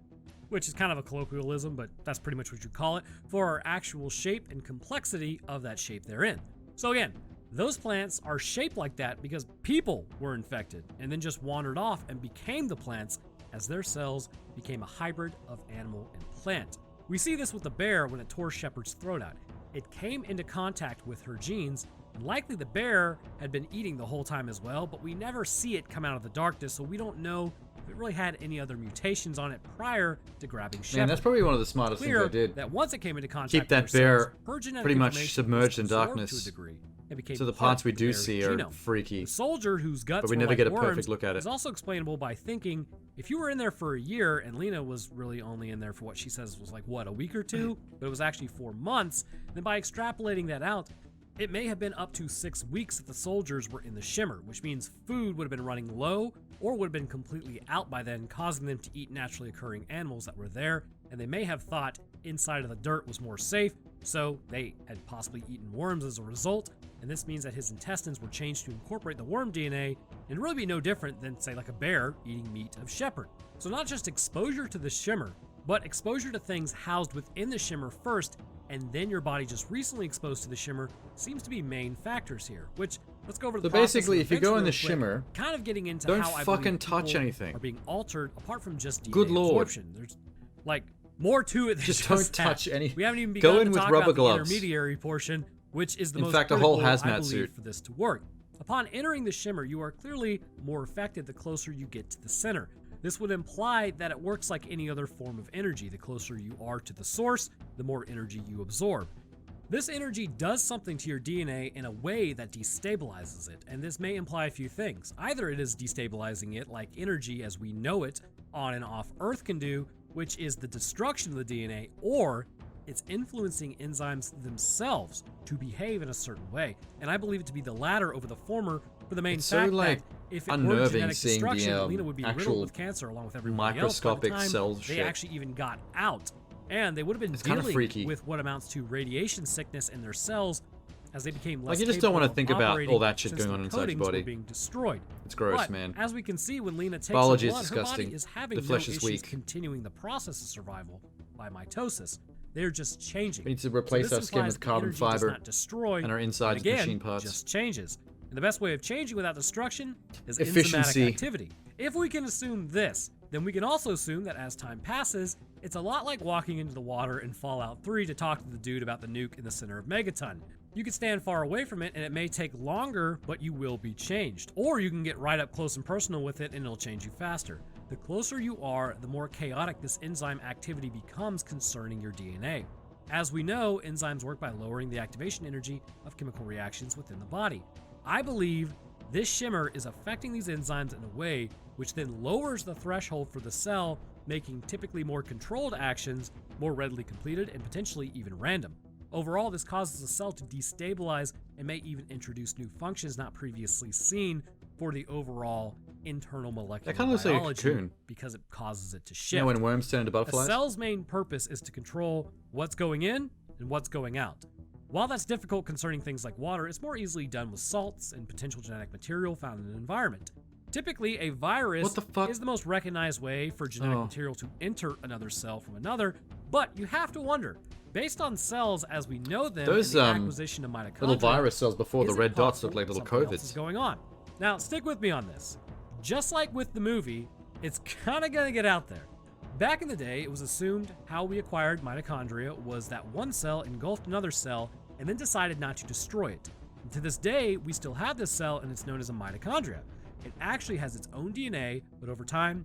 which is kind of a colloquialism, but that's pretty much what you call it, for our actual shape and complexity of that shape they're in. So again, those plants are shaped like that because people were infected and then just wandered off and became the plants as their cells became a hybrid of animal and plant. We see this with the bear when it tore Shepard's throat out. It came into contact with her genes, and likely the bear had been eating the whole time as well, but we never see it come out of the darkness, so we don't know if it really had any other mutations on it prior to grabbing Shepard. Man, that's probably one of the smartest things Clear I did. that once it came into contact Keep that with her bear cells, her genetic pretty much information submerged was in absorbed darkness. to a degree and became So the part parts we of do the bear's see are genome. freaky. The soldier whose guts But we were never like get a worms perfect look at it. is also explainable by thinking if you were in there for a year, and Lena was really only in there for what she says was like, what, a week or two? But it was actually 4 months. Then by extrapolating that out, it may have been up to 6 weeks that the soldiers were in the shimmer, which means food would have been running low or would have been completely out by then, causing them to eat naturally occurring animals that were there, and they may have thought inside of the dirt was more safe, so they had possibly eaten worms as a result, and this means that his intestines were changed to incorporate the worm DNA and really be no different than, say, like a bear eating meat of Shepard. So not just exposure to the shimmer, but exposure to things housed within the shimmer first, and then your body just recently exposed to the shimmer seems to be main factors here, which, let's go over the So process basically, of if you go in the events real quick, shimmer, kind of getting into don't how I fucking believe touch people anything. are being altered apart from just DNA Good lord. absorption. There's like more to it than Just that. don't touch any- We haven't even Go begun in to with talk rubber about the gloves. intermediary portion, which is the In most fact, a whole critical, I hazmat believe, suit. for this to work. Upon entering the shimmer, you are clearly more affected the closer you get to the center. This would imply that it works like any other form of energy. The closer you are to the source, the more energy you absorb. This energy does something to your DNA in a way that destabilizes it, and this may imply a few things. Either it is destabilizing it like energy as we know it on and off Earth can do, which is the destruction of the DNA, or it's influencing enzymes themselves to behave in a certain way. And I believe it to be the latter over the former for the main It's fact so, like, that if it were unnerving genetic seeing the, destruction, Lena would be riddled actual with cancer along with everybody else by the microscopic time cell they shit. actually even got out. And they would have been It's kinda dealing freaky. with what amounts to radiation sickness in their cells as they became less Like, you just don't capable wanna of think about operating all that shit since going the on inside your coatings were body. being destroyed. It's gross, But man. as we can see, when Lena takes Biology the is blood, her disgusting. body is having The flesh no is issues weak. continuing the process of survival by mitosis. They're just changing. We need to replace so our this skin implies with the carbon energy does fiber not destroy, and our but insides again, machine parts. just changes. And the best way of changing without destruction is Efficiency. enzymatic activity. If we can assume this, then we can also assume that as time passes, it's a lot like walking into the water in Fallout 3 to talk to the dude about the nuke in the center of Megaton. You can stand far away from it and it may take longer, but you will be changed. Or you can get right up close and personal with it and it'll change you faster. The closer you are, the more chaotic this enzyme activity becomes concerning your DNA. As we know, enzymes work by lowering the activation energy of chemical reactions within the body. I believe this shimmer is affecting these enzymes in a way which then lowers the threshold for the cell, making typically more controlled actions more readily completed and potentially even random. Overall, this causes the cell to destabilize and may even introduce new functions not previously seen for the overall internal molecular That kinda looks like a biology cocoon. because it causes it to shift. You know when worms turn into A butterflies? cell's main purpose is to control what's going in and what's going out. While that's difficult concerning things like water, it's more easily done with salts and potential genetic material found in an environment. Typically, a virus What the fuck? is the most recognized way for genetic Oh. material to enter another cell from another, but you have to wonder, based on cells as we know them Those, and the acquisition of mitochondria, little virus cells before the is it red dots possible look like little something else is COVIDs. going on? Now, stick with me on this. Just like with the movie, it's kind of going to get out there. Back in the day, it was assumed how we acquired mitochondria was that one cell engulfed another cell and then decided not to destroy it. And to this day, we still have this cell and it's known as a mitochondria. It actually has its own DNA, but over time,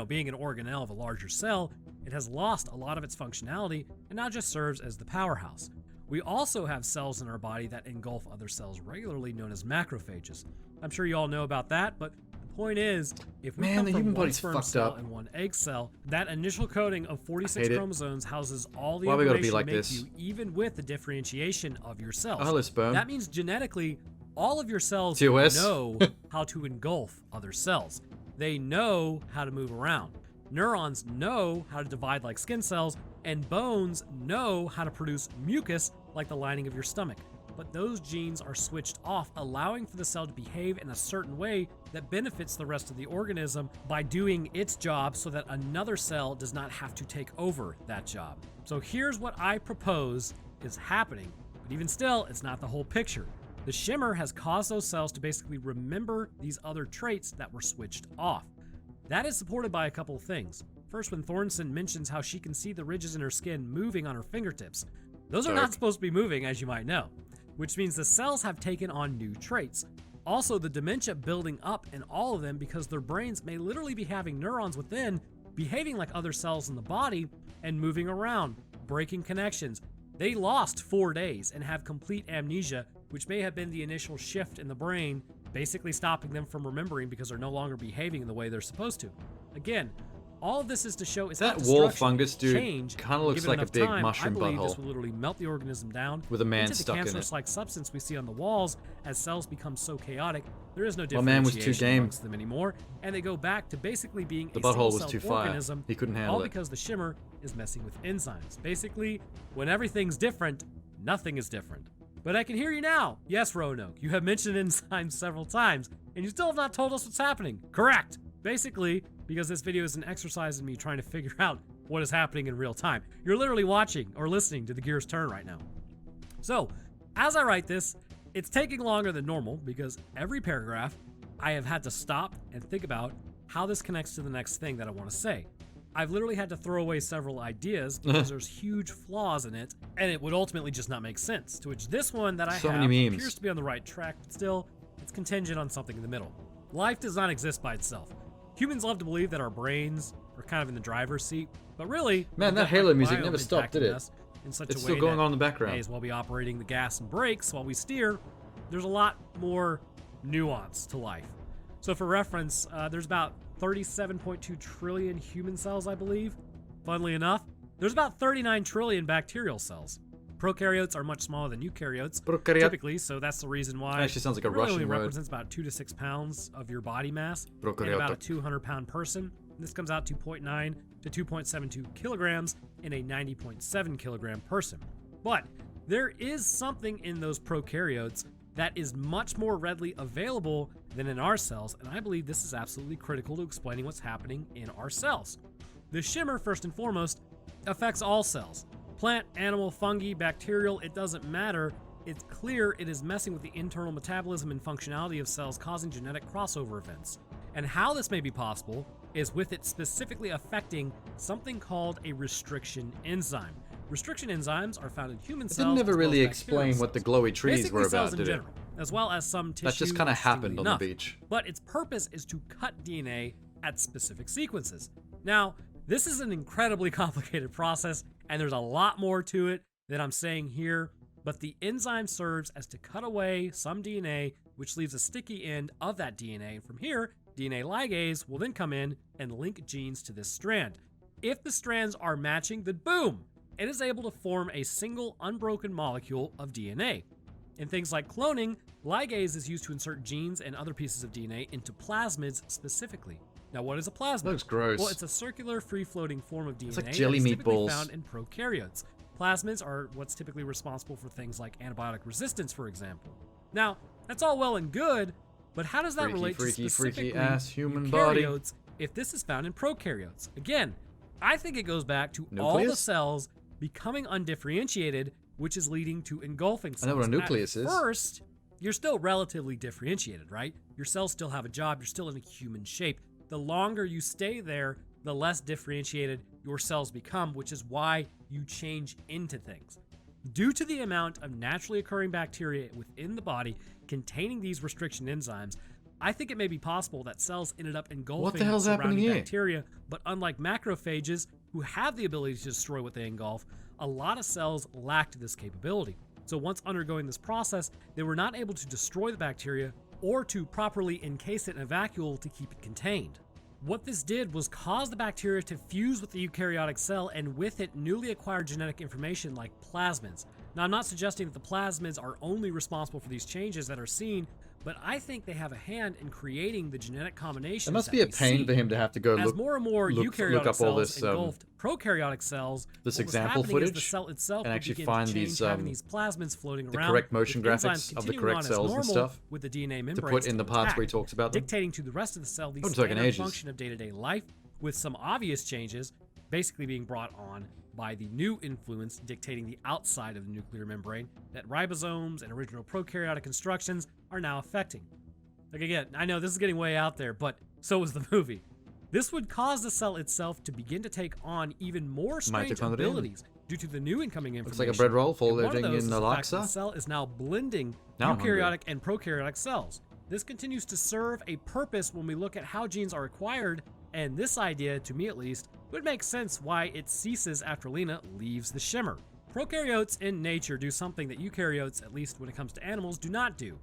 being an organelle of a larger cell, it has lost a lot of its functionality and now just serves as the powerhouse. We also have cells in our body that engulf other cells regularly, known as macrophages. I'm sure you all know about that, but the point is, if we come from one sperm cell and one egg cell, that initial coating of 46 chromosomes houses all the information to make you, even with the differentiation of your cells. Hello, sperm. That means genetically, all of your cells TOS. know how to engulf other cells. They know how to move around. Neurons know how to divide like skin cells, and bones know how to produce mucus like the lining of your stomach. But those genes are switched off, allowing for the cell to behave in a certain way that benefits the rest of the organism by doing its job so that another cell does not have to take over that job. So here's what I propose is happening, but even still, it's not the whole picture. The shimmer has caused those cells to basically remember these other traits that were switched off. That is supported by a couple of things. First, when Thornton mentions how she can see the ridges in her skin moving on her fingertips. Those are not supposed to be moving, as you might know, which means the cells have taken on new traits. Also, the dementia building up in all of them because their brains may literally be having neurons within, behaving like other cells in the body and moving around, breaking connections. They lost 4 days and have complete amnesia, which may have been the initial shift in the brain, basically stopping them from remembering because they're no longer behaving in the way they're supposed to. Again, all of this is to show is that wall fungus dude kind of looks like a big mushroom butthole. butthole. This will literally melt the organism down with a man into stuck in it. The cancerous-like substance we see on the walls as cells become so chaotic. There is no My man was too differentiation game. amongst them anymore, and they go back to basically being The a butthole was single-cell too fire. organism. He couldn't handle all it. because the shimmer is messing with enzymes. Basically, when everything's different, nothing is different. But I can hear you now. Yes, Roanoke, you have mentioned enzymes several times, and you still have not told us what's happening. Correct. Basically, because this video is an exercise in me trying to figure out what is happening in real time. You're literally watching or listening to the gears turn right now. So, as I write this, it's taking longer than normal because every paragraph I have had to stop and think about how this connects to the next thing that I want to say. I've literally had to throw away several ideas because there's huge flaws in it, and it would ultimately just not make sense. To which this one that I So have many memes. appears to be on the right track, but still, it's contingent on something in the middle. Life does not exist by itself. Humans love to believe that our brains are kind of in the driver's seat, but really, Man, that Halo music never stopped, did it? In such It's a still way going that on in the background. may as well be operating the gas and brakes while we steer. There's a lot more nuance to life. So for reference, there's about 37.2 trillion human cells, I believe. Funnily enough, there's about 39 trillion bacterial cells. Prokaryotes are much smaller than eukaryotes, typically, so that's the reason why Actually sounds like a it really Russian only word. represents about 2 to 6 pounds of your body mass in Prokaryote. about a 200-pound person. This comes out to 0.9 to 2.72 kilograms in a 90.7 kilogram person. But there is something in those prokaryotes that is much more readily available than in our cells, and I believe this is absolutely critical to explaining what's happening in our cells. The shimmer, first and foremost, affects all cells. Plant, animal, fungi, bacterial, it doesn't matter. It's clear it is messing with the internal metabolism and functionality of cells, causing genetic crossover events. And how this may be possible is with it specifically affecting something called a restriction enzyme. Restriction enzymes are found in human It cells. didn't ever as well as really bacterial explain what the cells. glowy trees Basically were cells about, in did it? general, as well as some tissue. That just kind of happened on the enough. beach. But its purpose is to cut DNA at specific sequences. Now, this is an incredibly complicated process, and there's a lot more to it than I'm saying here, but the enzyme serves as to cut away some DNA, which leaves a sticky end of that DNA, and from here, DNA ligase will then come in and link genes to this strand. If the strands are matching, then boom, it is able to form a single unbroken molecule of DNA. In things like cloning, ligase is used to insert genes and other pieces of DNA into plasmids specifically. Now, what is a plasmid? Looks gross. Well, it's a circular, free-floating form of DNA like jelly that is typically meatballs. found in prokaryotes. Plasmids are what's typically responsible for things like antibiotic resistance, for example. Now, that's all well and good, but how does that Freaky, relate freaky, to specifically freaky ass human body. eukaryotes if this is found in prokaryotes? Again, I think it goes back to all the Nucleus? cells becoming undifferentiated, which is leading to engulfing cells. I know what a nucleus At is. First, you're still relatively differentiated, right? Your cells still have a job. You're still in a human shape. The longer you stay there, the less differentiated your cells become, which is why you change into things. Due to the amount of naturally occurring bacteria within the body containing these restriction enzymes, I think it may be possible that cells ended up engulfing What the hell's happening surrounding here? bacteria, but unlike macrophages, who have the ability to destroy what they engulf, a lot of cells lacked this capability. So once undergoing this process, they were not able to destroy the bacteria or to properly encase it in a vacuole to keep it contained. What this did was cause the bacteria to fuse with the eukaryotic cell, and with it newly acquired genetic information like plasmids. Now, I'm not suggesting that the plasmids are only responsible for these changes that are seen, but I think they have a hand in creating the genetic combinations. It must that be a we pain see. for him to have to go As look, more and more look eukaryotic up all cells this engulfed prokaryotic cells, this what was example happening is the footage cell itself and would actually begin find to change, these having these plasmids floating the around, correct motion with enzymes graphics of the continuing correct on as cells and normal, stuff with the DNA to membranes put in the parts where he intact, talks about them. dictating to the rest of the cell the Wouldn't taken standard ages. function of day-to-day life, with some obvious changes basically being brought on by the new influence dictating the outside of the nuclear membrane that ribosomes and original prokaryotic instructions are now affecting. Like, again, I know this is getting way out there, but so was the movie. This would cause the cell itself to begin to take on even more strange Mitochondria. abilities due to the new incoming information. Looks like a bread roll And for one of living those in is the fact that Alexa. The cell is now blending Now I'm hungry. eukaryotic and prokaryotic cells. This continues to serve a purpose when we look at how genes are acquired, and this idea, to me at least, would make sense why it ceases after Lena leaves the shimmer. Prokaryotes in nature do something that eukaryotes, at least when it comes to animals, do not do.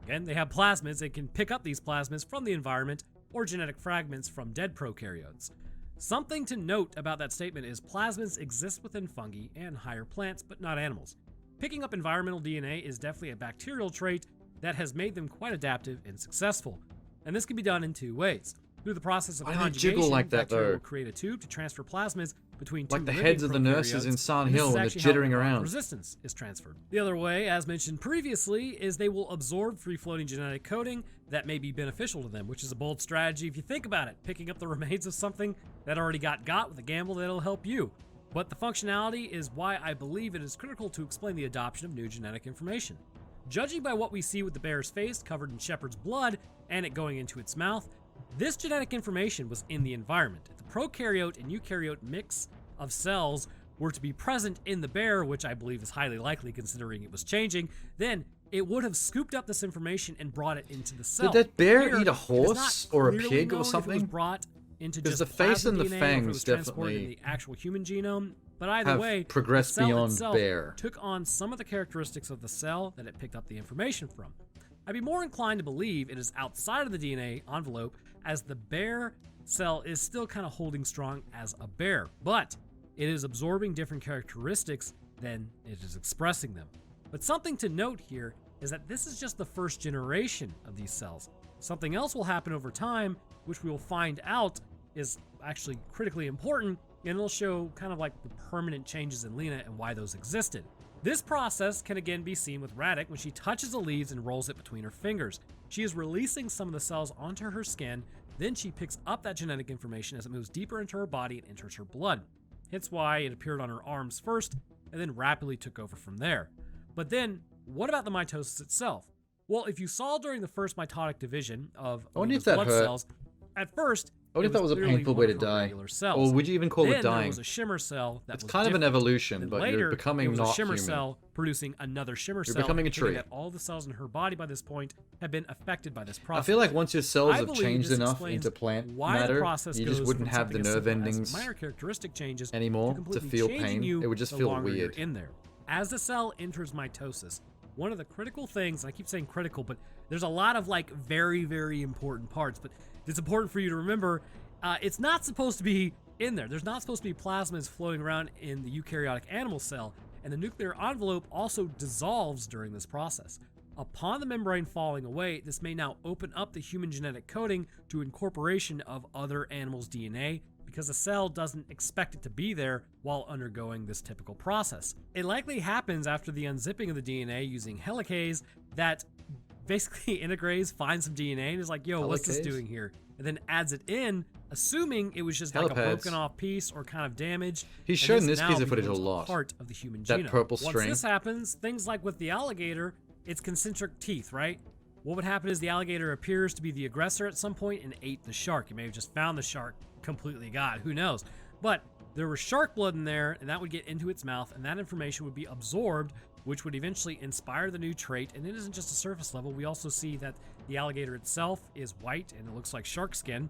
Again, they have plasmids and can pick up these plasmids from the environment or genetic fragments from dead prokaryotes. Something to note about that statement is plasmids exist within fungi and higher plants, but not animals. Picking up environmental DNA is definitely a bacterial trait that has made them quite adaptive and successful. And this can be done in two ways. Through the process of Why do they conjugation, jiggle like that, bacteria though? will create a tube to transfer plasmids between two Like the living heads of the nurses in prokaryotes, Silent and this Hill is when they're actually how jittering antibiotic around. resistance is transferred. The other way, as mentioned previously, is they will absorb free-floating genetic coding that may be beneficial to them, which is a bold strategy if you think about it, picking up the remains of something that already got with a gamble that'll help you. But the functionality is why I believe it is critical to explain the adoption of new genetic information. Judging by what we see with the bear's face covered in Shepard's blood and it going into its mouth, this genetic information was in the environment. If the prokaryote and eukaryote mix of cells were to be present in the bear, which I believe is highly likely considering it was changing, then it would have scooped up this information and brought it into the cell. Did that bear Here, eat a it is not horse or a clearly pig or known if it was something? brought into 'Cause just the face plasmid and the DNA or if it fangs was transported in definitely the actual human genome, but either have way, progressed the cell beyond itself bear. took on some of the characteristics of the cell that it picked up the information from. I'd be more inclined to believe it is outside of the DNA envelope, as the bear cell is still kind of holding strong as a bear, but it is absorbing different characteristics than it is expressing them. But something to note here is that this is just the first generation of these cells. Something else will happen over time, which we will find out is actually critically important, and it'll show kind of like the permanent changes in Lena and why those existed. This process can again be seen with Radek when she touches the leaves and rolls it between her fingers. She is releasing some of the cells onto her skin, then she picks up that genetic information as it moves deeper into her body and enters her blood. Hence why it appeared on her arms first, and then rapidly took over from there. But then, what about the mitosis itself? Well, if you saw during the first mitotic division of I wonder if Lena's that blood hurt. cells, at first, I wonder if that was a clearly painful one way to of her die. regular cells. Or would you even call it Then there dying? was a shimmer cell that It's was kind of an different. evolution, Then but later, you're becoming it was not a shimmer human. cell producing another shimmer You're cell, becoming a indicating tree. that all the cells in her body by this point have been affected by this I process. feel like once your cells I have believe changed this enough explains into plant why the matter, process you just goes wouldn't from have the something as nerve simple as endings minor characteristic changes anymore to completely feel changing pain. you It would just the feel longer you're weird. in there. As the cell enters mitosis, one of the critical things, and I keep saying critical, but there's a lot of like very, very important parts, but it's important for you to remember it's not supposed to be in there. There's not supposed to be plasmids floating around in the eukaryotic animal cell, and the nuclear envelope also dissolves during this process. Upon the membrane falling away, this may now open up the human genetic coding to incorporation of other animals' DNA, because the cell doesn't expect it to be there while undergoing this typical process. It likely happens after the unzipping of the DNA using helicase that basically integrase, finds some DNA, and is like, yo, what's this Helicase? doing here? And then adds it in, assuming it was just like a Helipads. broken off piece or kind of damaged. He's and shown this now piece of footage a becomes lot. Part of the human That genome. purple Once string. this happens, things like with the alligator, it's concentric teeth, right? what would happen is the alligator appears to be the aggressor at some point and ate the shark. He may have just found the shark, completely got, who knows. But there was shark blood in there, and that would get into its mouth, and that information would be absorbed, which would eventually inspire the new trait. And it isn't just a surface level. We also see that the alligator itself is white, and it looks like shark skin.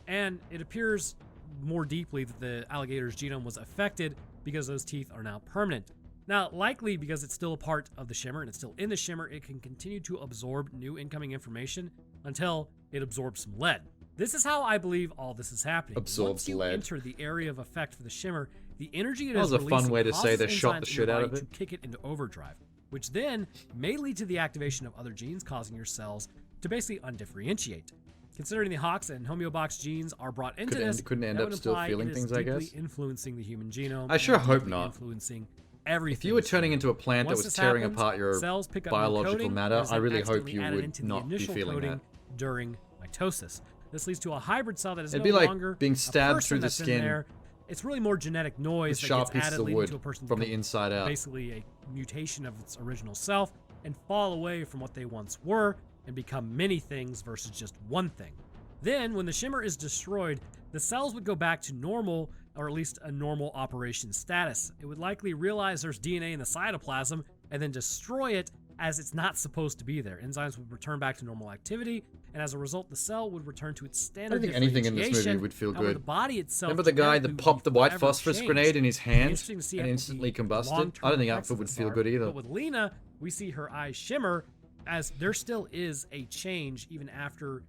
And it appears more deeply that the alligator's genome was affected because those teeth are now permanent. Now, likely because it's still a part of the shimmer and it's still in the shimmer, it can continue to absorb new incoming information until it absorbs some lead. This is how I believe all this is happening. Absorbs Once you lead. enter the area of effect for the shimmer, the energy it That is was a fun releasing way to say causes they shot enzymes the in shit your out of body it. to kick it into overdrive, which then may lead to the activation of other genes, causing your cells to basically undifferentiate. Considering the Hox and homeobox genes are brought into this, couldn't end that up would still imply feeling it is things, I deeply guess? influencing the human genome. I sure and hope deeply not. Influencing everything. If you were turning into a plant that Once was this tearing happens, apart your cells pick up new biological coding, matter, and is I then really hope accidentally you added would into the not be initial feeling coding that. during mitosis. This leads to a hybrid cell that is It'd no be like longer being a stabbed person through the that's in skin there. It's really more genetic noise with that sharp gets pieces added, of leading wood to a person from the becoming inside out. basically a mutation of its original self and fall away from what they once were and become many things versus just one thing. Then, when the shimmer is destroyed, the cells would go back to normal, or at least a normal operation status. It would likely realize there's DNA in the cytoplasm and then destroy it as it's not supposed to be there. Enzymes would return back to normal activity, and as a result, the cell would return to its I standard don't think anything in this movie differentiation. would feel However, good. the body itself Remember the guy genetically that would popped be the white forever phosphorus changed. grenade in his It'd be hand interesting to see and what instantly the combusted? long-term I don't think effects Alpha of would this feel are. good either. But with Lena, we see her eyes shimmer as there still is a change even after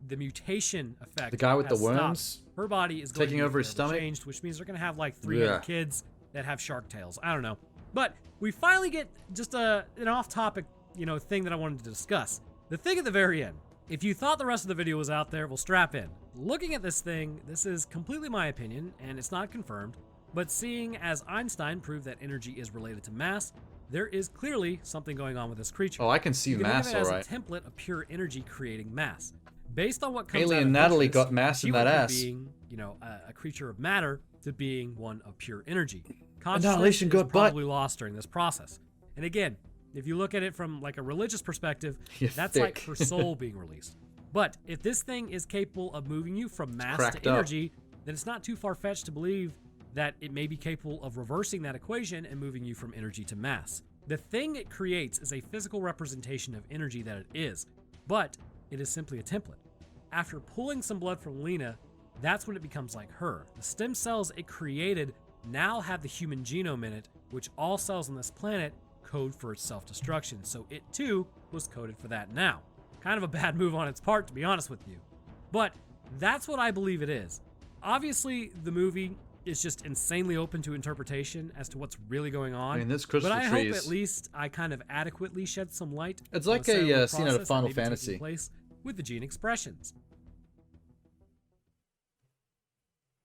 the mutation effect. The guy with the has stopped. worms Her body is going taking to be over his forever stomach? changed, which means they're going to have like 300 Yeah. kids that have shark tails. I don't know. But we finally get just an off-topic, thing that I wanted to discuss. The thing at the very end. If you thought the rest of the video was out there, well, strap in. Looking at this thing, this is completely my opinion, and it's not confirmed, but seeing as Einstein proved that energy is related to mass, there is clearly something going on with this creature. Oh, I can see you can mass, think of it as alright. a template of pure energy creating mass. Based on what comes Alien out of Natalie Teasers, got mass she in went that from ass. being, a creature of matter to being one of pure energy. Annihilation Consciousness is got butt. probably lost during this process. And again, if you look at it from like a religious perspective, You're that's thick. like her soul being released. But if this thing is capable of moving you from mass cracked to up. energy, then it's not too far-fetched to believe that it may be capable of reversing that equation and moving you from energy to mass. The thing it creates is a physical representation of energy that it is, but it is simply a template. After pulling some blood from Lena, that's when it becomes like her. The stem cells it created now have the human genome in it, which all cells on this planet code for its self-destruction, so it too was coded for that now. Kind of a bad move on its part, to be honest with you. But that's what I believe it is. Obviously, the movie is just insanely open to interpretation as to what's really going on. I mean, this crystal but I tree hope is- at least I kind of adequately shed some light. It's on like the a, cellular scene out of process that Final may be taking Fantasy. place with the gene expressions.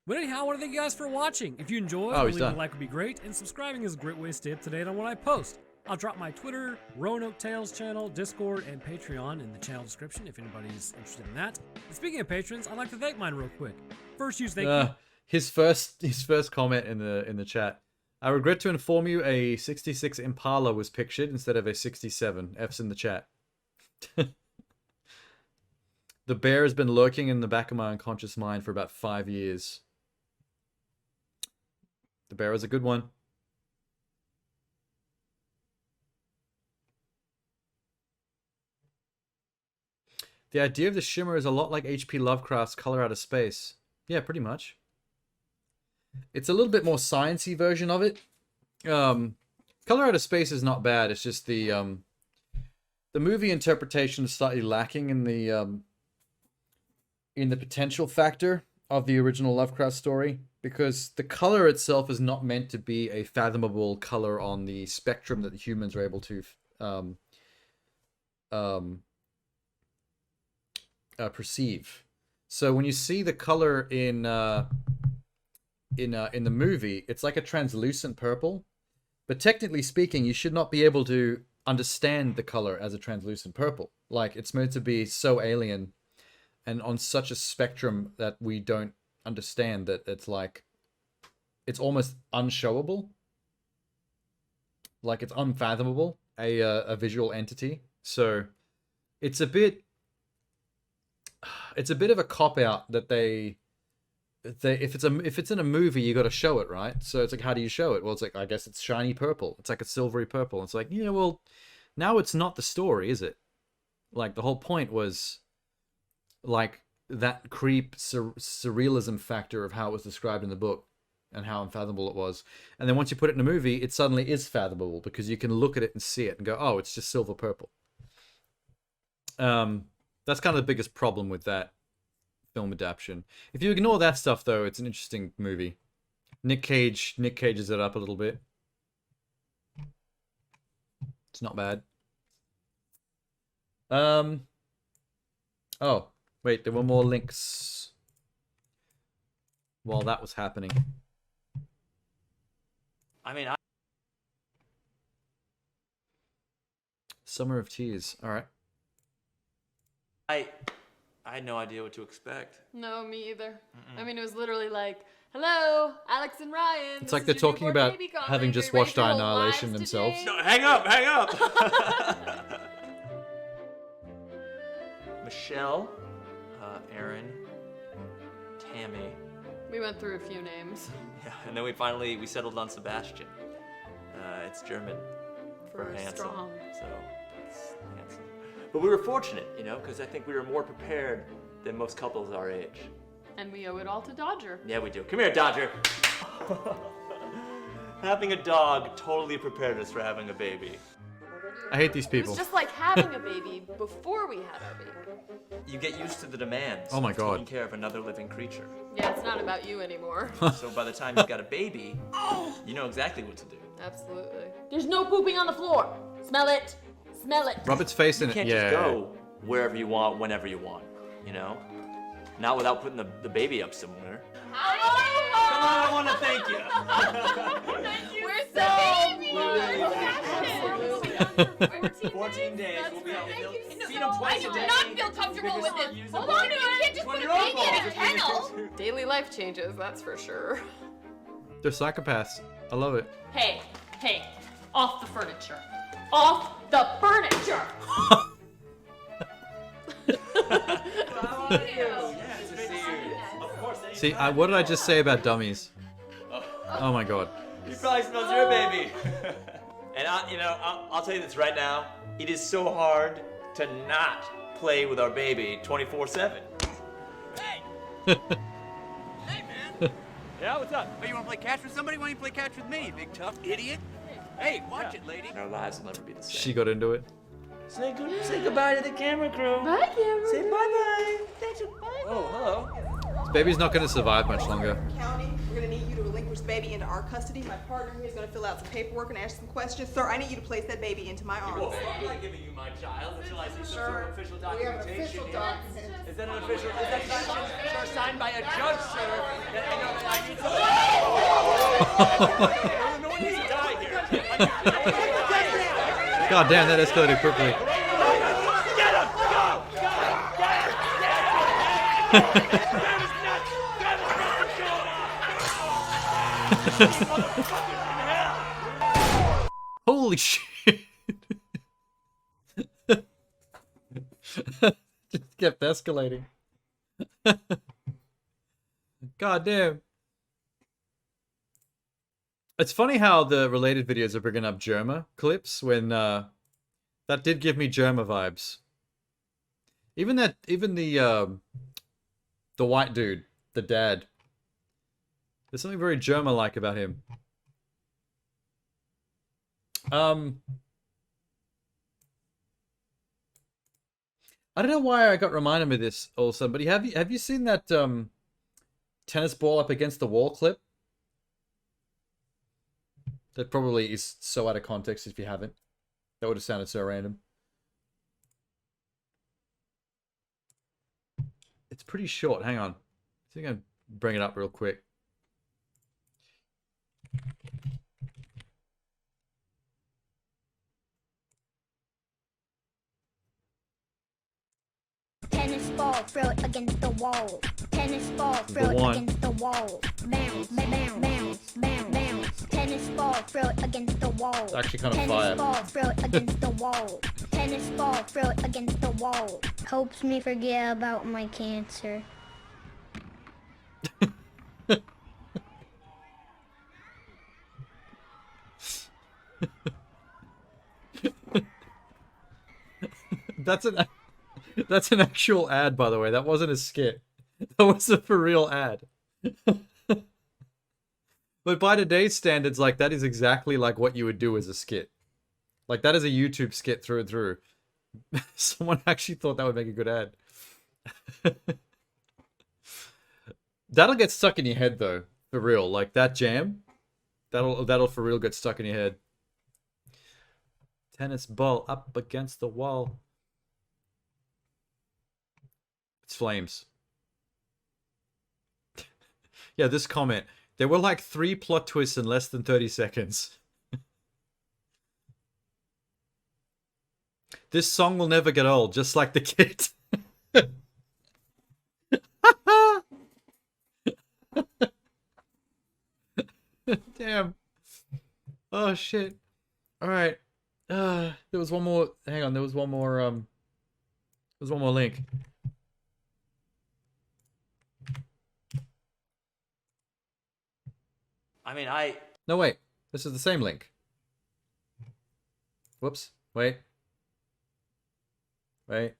But anyhow, I want to thank you guys for watching. If you enjoyed, Oh, he's leaving done. a like would be great, and subscribing is a great way to stay up to date on what I post. I'll drop my Twitter, Roanoke Tales channel, Discord, and Patreon in the channel description if anybody's interested in that. And speaking of patrons, I'd like to thank mine real quick. First, thank you. His first comment in the chat. I regret to inform you a 66 Impala was pictured instead of a 67. F's in the chat. The bear has been lurking in the back of my unconscious mind for about 5 years. The bear is a good one. The idea of the shimmer is a lot like H.P. Lovecraft's Color Out of Space. Yeah, pretty much. It's a little bit more sciencey version of it. Color Out of Space is not bad. It's just the movie interpretation is slightly lacking in the potential factor of the original Lovecraft story, because the color itself is not meant to be a fathomable color on the spectrum that the humans are able to perceive. So when you see the color in the movie, it's like a translucent purple. But technically speaking, you should not be able to understand the color as a translucent purple. Like, it's meant to be so alien and on such a spectrum that we don't understand, that it's like, it's almost unshowable. Like, it's unfathomable, a visual entity. So it's a bit of a cop out that they if it's in a movie, you got to show it, right? So it's like, how do you show it? Well, it's like, I guess it's shiny purple. It's like a silvery purple. It's like, yeah, well, now it's not the story, is it? Like, the whole point was like that creep surrealism factor of how it was described in the book and how unfathomable it was. And then once you put it in a movie, it suddenly is fathomable because you can look at it and see it and go, oh, it's just silver purple. That's kind of the biggest problem with that film adaptation. If you ignore that stuff, though, it's an interesting movie. Nick cages it up a little bit. It's not bad. Oh, wait, there were more links while that was happening. I mean, Summer of Tears. All right. I had no idea what to expect. No, me either. I mean, it was literally like, hello, Alex and Ryan. It's like they're talking about having just watched Annihilation themselves. No, hang up, hang up. Michelle, Aaron, Tammy. We went through a few names. Yeah, and then we settled on Sebastian. It's German for handsome. Strong. So it's handsome. But we were fortunate, you know, because I think we were more prepared than most couples our age. And we owe it all to Dodger. Yeah, we do. Come here, Dodger. Having a dog totally prepared us for having a baby. I hate these It people. was just like having a baby before we had our baby. You get used to the demands Oh my of God. taking care of another living creature. Yeah, it's not about you anymore. So by the time you've got a baby, you know exactly what to do. Absolutely. There's no pooping on the floor. Smell it. Smell it. Robert's face in You it. can't Yeah. just go wherever you want, whenever you want, you know? Not without putting the baby up somewhere. Come on, I want to thank you. Thank you. We're so 14 days. We'll be able to feed them I twice do a day. not feel comfortable with this. Hold on, you can't just put a baby in a kennel. Daily life changes, that's for sure. They're psychopaths. I love it. Hey, off the furniture. Off the furniture. See, what did I just say about dummies? Oh my God. He probably smells your baby. And I'll tell you this right now. It is so hard to not play with our baby 24/7. Yeah, what's up? Oh, you want to play catch with somebody? Why don't you play catch with me, big tough idiot? Hey, watch it, lady. Our lives will never be the same. She got into it. Say goodbye to the camera crew. Bye, camera. Say bye-bye. Thanks for Oh, hello. This baby's not going to survive much longer. County, we're going to need you to relinquish baby into our custody. My partner here is going to fill out some paperwork and ask some questions. Sir, I need you to place that baby into my arms. I'm not giving you my child until I see some sort of official We have an documentation. official document. Is that an official? Is that sir, signed by a judge, sir? That I need to. No one needs to die here. God damn, that escalated quickly. Holy shit. Just kept escalating. God damn. It's funny how the related videos are bringing up Germa clips when that did give me Germa vibes. Even the white dude, the dad. There's something very Germa-like about him. I don't know why I got reminded of this all of a sudden, but have you seen that tennis ball up against the wall clip? That probably is so out of context if you haven't. That would have sounded so random. It's pretty short. Hang on. I think I'll bring it up real quick. Tennis ball, throw it against the wall. Tennis ball, throw it against the wall. Bounce, bounce, bounce, bounce, bounce. Tennis ball, throw it against the wall. It's actually kind of Tennis fire. ball, throw it against the wall. Tennis ball, throw it against the wall. Helps me forget about my cancer. That's an actual ad, by the way. That wasn't a skit. That was a for real ad. But by today's standards, like, that is exactly like what you would do as a skit. Like, that is a YouTube skit through and through. Someone actually thought that would make a good ad. That'll get stuck in your head, though. For real. Like, that jam, that'll for real get stuck in your head. Tennis ball up against the wall. It's flames. Yeah, this comment. There were like 3 plot twists in less than 30 seconds. This song will never get old, just like the kid. Damn. Oh shit. Alright. There was one more. Hang on, there was one more link. I mean, No, wait. This is the same link. Whoops. Wait. Wait.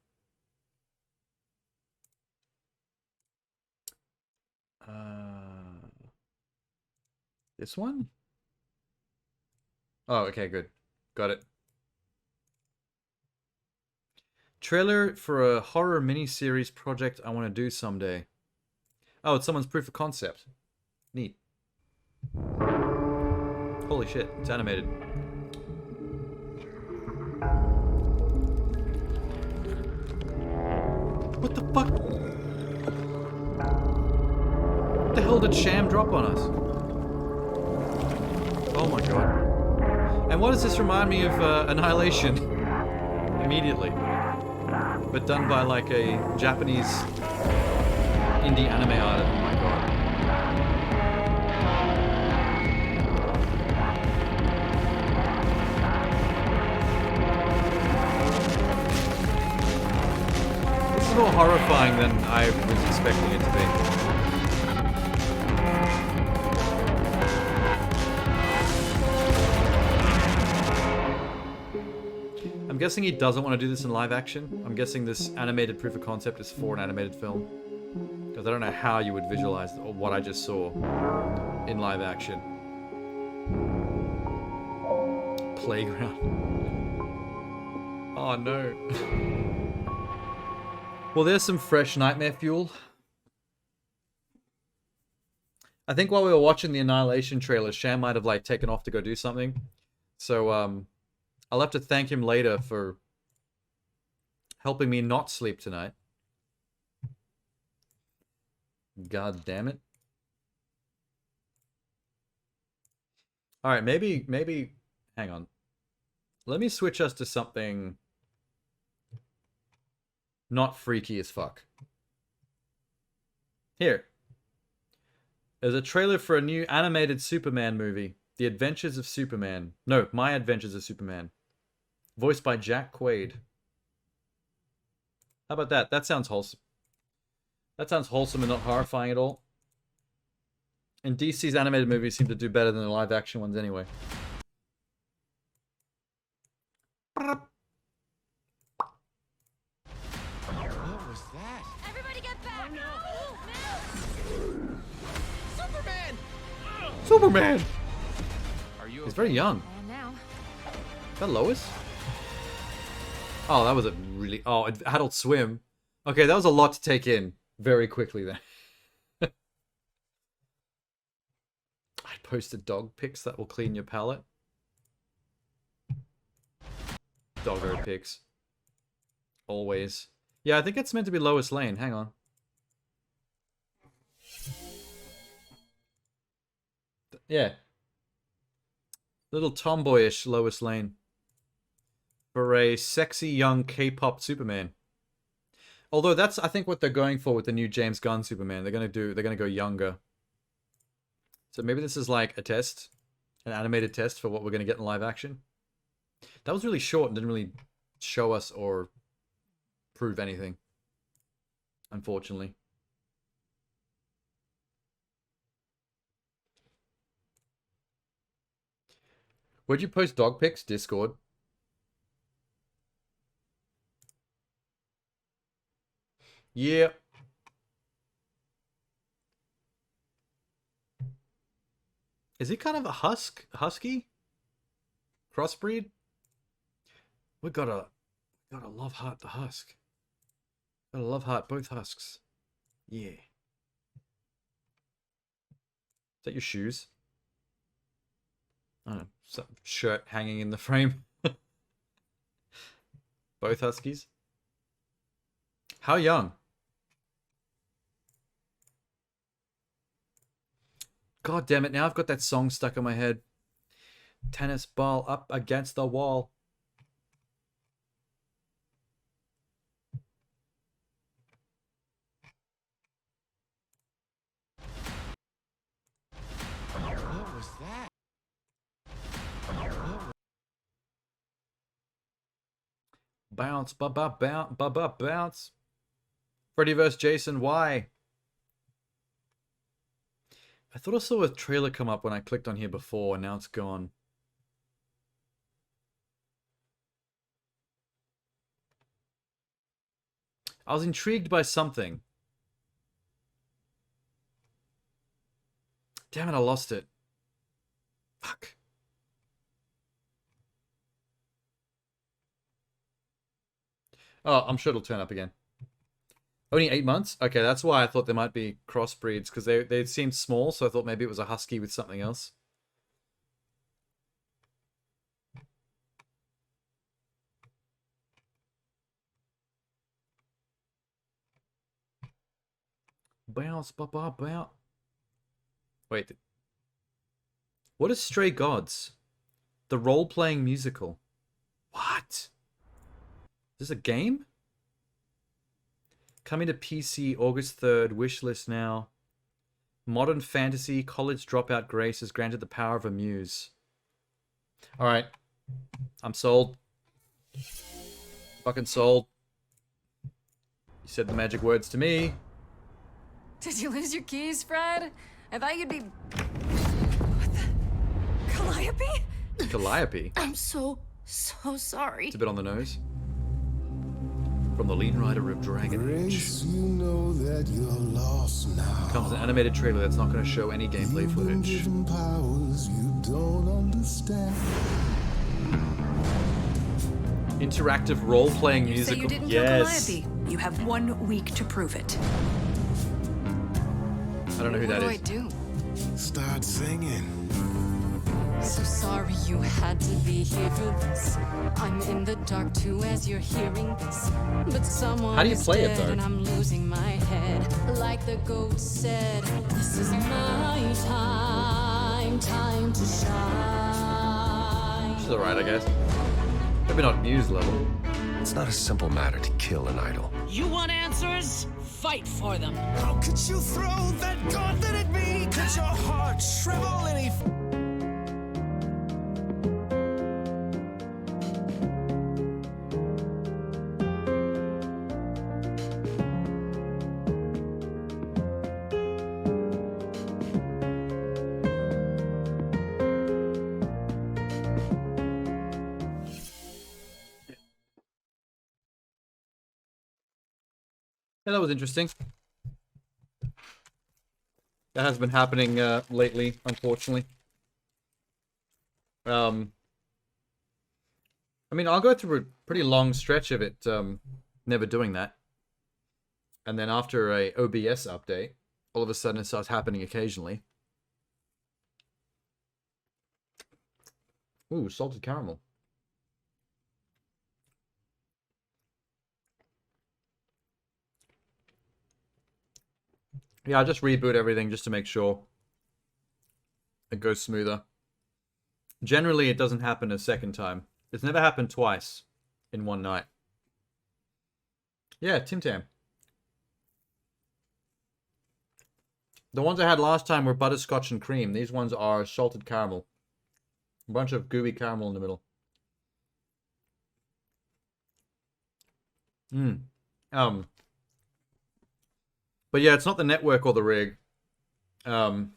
This one? Oh, okay, good. Got it. Trailer for a horror mini-series project I want to do someday. Oh, it's someone's proof of concept. Neat. Holy shit, it's animated. What the fuck? What the hell did Sham drop on us? Oh my god. And what does this remind me of Annihilation? Immediately. But done by like a Japanese indie anime artist. Oh my god. This is more horrifying than I was expecting it to be. I'm guessing he doesn't want to do this in live action. I'm guessing this animated proof of concept is for an animated film. Because I don't know how you would visualize what I just saw in live action. Playground. Oh no. Well, there's some fresh nightmare fuel. I think while we were watching the Annihilation trailer, Sham might have like taken off to go do something. So, I'll have to thank him later for helping me not sleep tonight. God damn it. Alright, maybe... Hang on. Let me switch us to something not freaky as fuck. Here. There's a trailer for a new animated Superman movie. The Adventures of Superman. No, My Adventures of Superman. Voiced by Jack Quaid. How about that? That sounds wholesome. That sounds wholesome and not horrifying at all. And DC's animated movies seem to do better than the live action ones anyway. What was that? Everybody get back! Superman! Superman! Are you He's very young. Now. Is that Lois? Oh, that was a really... Oh, Adult Swim. Okay, that was a lot to take in very quickly then. I posted dog pics that will clean your palate. Doggo pics. Always. Yeah, I think it's meant to be Lois Lane. Hang on. Yeah. Little tomboyish Lois Lane. For a sexy young K-pop Superman. Although that's, I think, what they're going for with the new James Gunn Superman. They're gonna go younger. So maybe this is like a test, an animated test for what we're gonna get in live action. That was really short and didn't really show us or prove anything, unfortunately. Where'd you post dog pics? Discord. Yeah. Is he kind of a husky? Crossbreed? We gotta love heart the husk. Gotta love heart both husks. Yeah. Is that your shoes? I don't know. Some shirt hanging in the frame. Both huskies. How young? God damn it, now I've got that song stuck in my head. Tennis ball up against the wall. What was that? Bounce, bounce, bounce. Freddy vs. Jason, why? I thought I saw a trailer come up when I clicked on here before, and now it's gone. I was intrigued by something. Damn it, I lost it. Fuck. Oh, I'm sure it'll turn up again. Only 8 months? Okay, that's why I thought there might be crossbreeds, because they seemed small, so I thought maybe it was a husky with something else. Bounce, bounce. Wait. What is Stray Gods? The role-playing musical. What? Is this a game? Coming to PC August 3rd. Wishlist now. Modern fantasy. College dropout Grace is granted the power of a muse. Alright. I'm sold. Fucking sold. You said the magic words to me. Did you lose your keys, Fred? I thought you'd be... What the... Calliope? Calliope? I'm so sorry. It's a bit on the nose. From the lead writer of Dragon Age. You know that you're lost now. Comes an animated trailer that's not going to show any gameplay footage. Powers you don't understand. Interactive role-playing musical. Say you didn't Yes. kill Calliope. You have 1 week to prove it. I don't know who that is. What do I do? Start singing. So sorry you had to be here for this. I'm in the dark too as you're hearing this. But someone How do you is play it, dead though? and I'm losing my head. Like the goat said, this is my time to shine. She's alright, I guess. Maybe not Muse level. It's not a simple matter to kill an idol. You want answers? Fight for them. How could you throw that gauntlet at me? Could your heart shrivel any... Yeah, that was interesting. That has been happening lately, unfortunately. I mean, I'll go through a pretty long stretch of it never doing that. And then after a OBS update, all of a sudden it starts happening occasionally. Ooh, salted caramel. Yeah, I'll just reboot everything just to make sure it goes smoother. Generally, it doesn't happen a second time. It's never happened twice in one night. Yeah, Tim Tam. The ones I had last time were butterscotch and cream. These ones are salted caramel. A bunch of gooey caramel in the middle. But yeah, it's not the network or the rig. The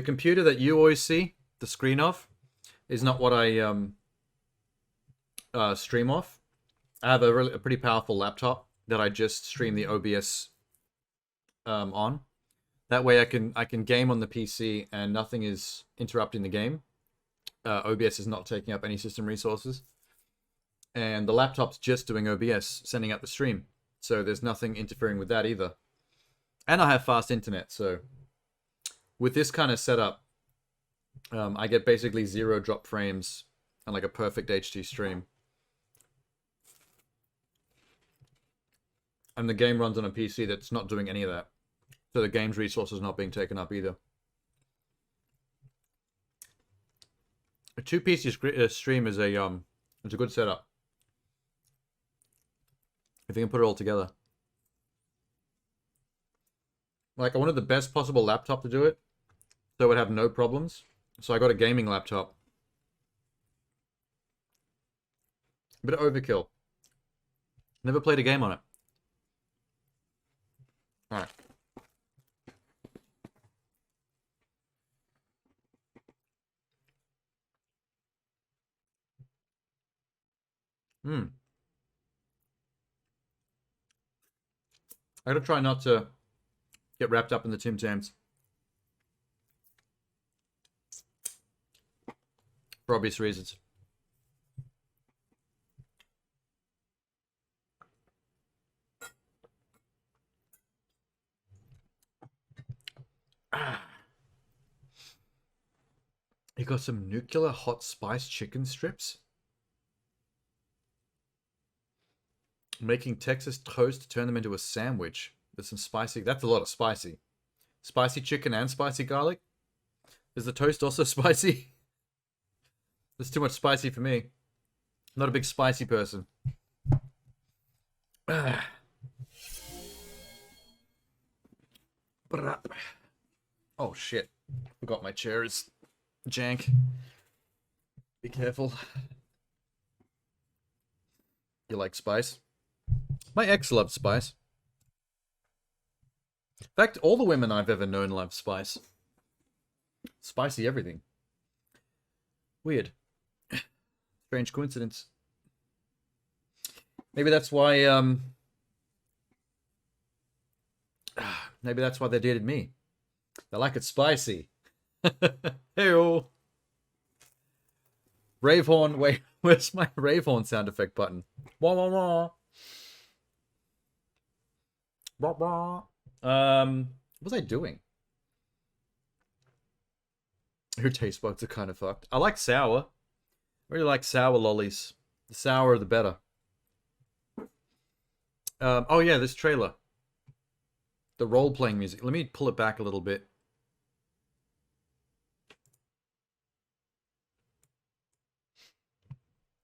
computer that you always see the screen of is not what I stream off. I have a pretty powerful laptop that I just stream the OBS on. That way I can game on the PC and nothing is interrupting the game. OBS is not taking up any system resources. And the laptop's just doing OBS, sending out the stream. So there's nothing interfering with that either. And I have fast internet, so with this kind of setup, I get basically 0 drop frames and like a perfect HD stream. And the game runs on a PC that's not doing any of that. So the game's resources not being taken up either. A 2-PC stream is it's a good setup. If you can put it all together. Like, I wanted the best possible laptop to do it, so it would have no problems. So I got a gaming laptop. A bit of overkill. Never played a game on it. Alright. I gotta try not to get wrapped up in the Tim Tams. For obvious reasons. You got some nuclear hot spice chicken strips? Making Texas toast to turn them into a sandwich. There's some spicy... That's a lot of spicy. Spicy chicken and spicy garlic? Is the toast also spicy? There's too much spicy for me. I'm not a big spicy person. Oh shit. Forgot my chair is jank. Be careful. You like spice? My ex loved spice. In fact, all the women I've ever known love spice. Spicy everything. Weird. Strange coincidence. Maybe that's why, maybe that's why they dated me. They like it spicy. Hey-oh. Rave horn. Wait, where's my rave horn sound effect button? Wah, wah, wah. Wah, wah. What was I doing? Your taste buds are kind of fucked. I like sour. I really like sour lollies. The sourer, the better. Oh yeah, this trailer. The role-playing music. Let me pull it back a little bit.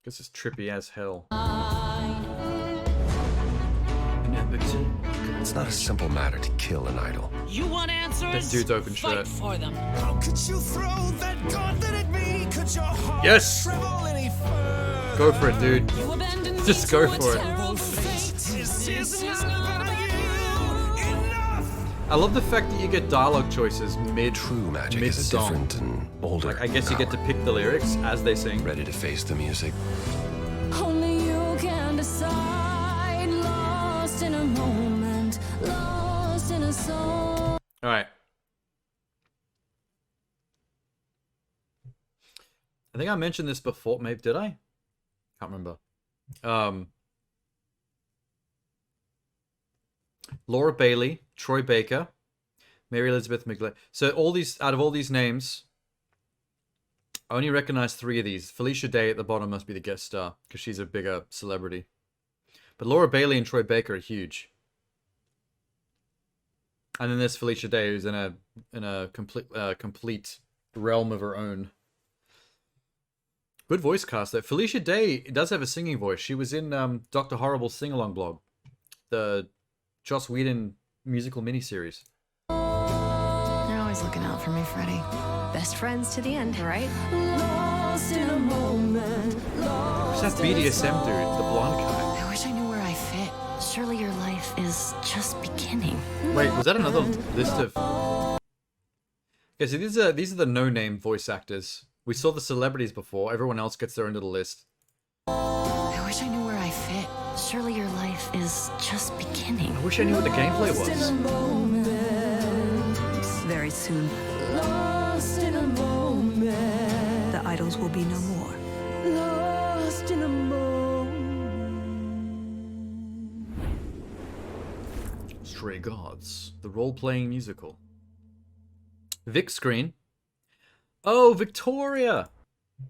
This is trippy as hell. It's not a simple matter to kill an idol. You want answers? That dude's open Fight shirt. for them. How could you throw that gauntlet at me? Could your heart Yes! shrivel any further? Go for it, dude. You abandoned Just me go to a for it. terrible fate. This is not enough. I love the fact that you get dialogue choices mid True magic mid is a song. different and older Like, I guess you get to power. pick the lyrics as they sing. Ready to face the music? Only you can decide. Lost in a moment, lost in a song. All right. I think I mentioned this before. Maybe did I? Can't remember. Laura Bailey, Troy Baker, Mary Elizabeth McGlade. So out of all these names, I only recognize 3 of these. Felicia Day at the bottom must be the guest star because she's a bigger celebrity. But Laura Bailey and Troy Baker are huge. And then there's Felicia Day, who's in a complete realm of her own. Good voice cast though. Felicia Day does have a singing voice. She was in Dr. Horrible's sing-along blog, the Joss Whedon musical miniseries. You're always looking out for me, Freddie. Best friends to the end, right? Lost in a moment. Who's that BDSM dude, the blonde guy? I wish I knew Surely your life is just beginning. Wait, was that another list of... Okay, so these are the no-name voice actors. We saw the celebrities before. Everyone else gets their own little list. I wish I knew where I fit. Surely your life is just beginning. I wish I knew what the gameplay was. Very soon, Lost in a moment. the idols will be no more. Lost in a moment. Stray Gods, the role-playing musical. Vic screen. Oh, Victoria!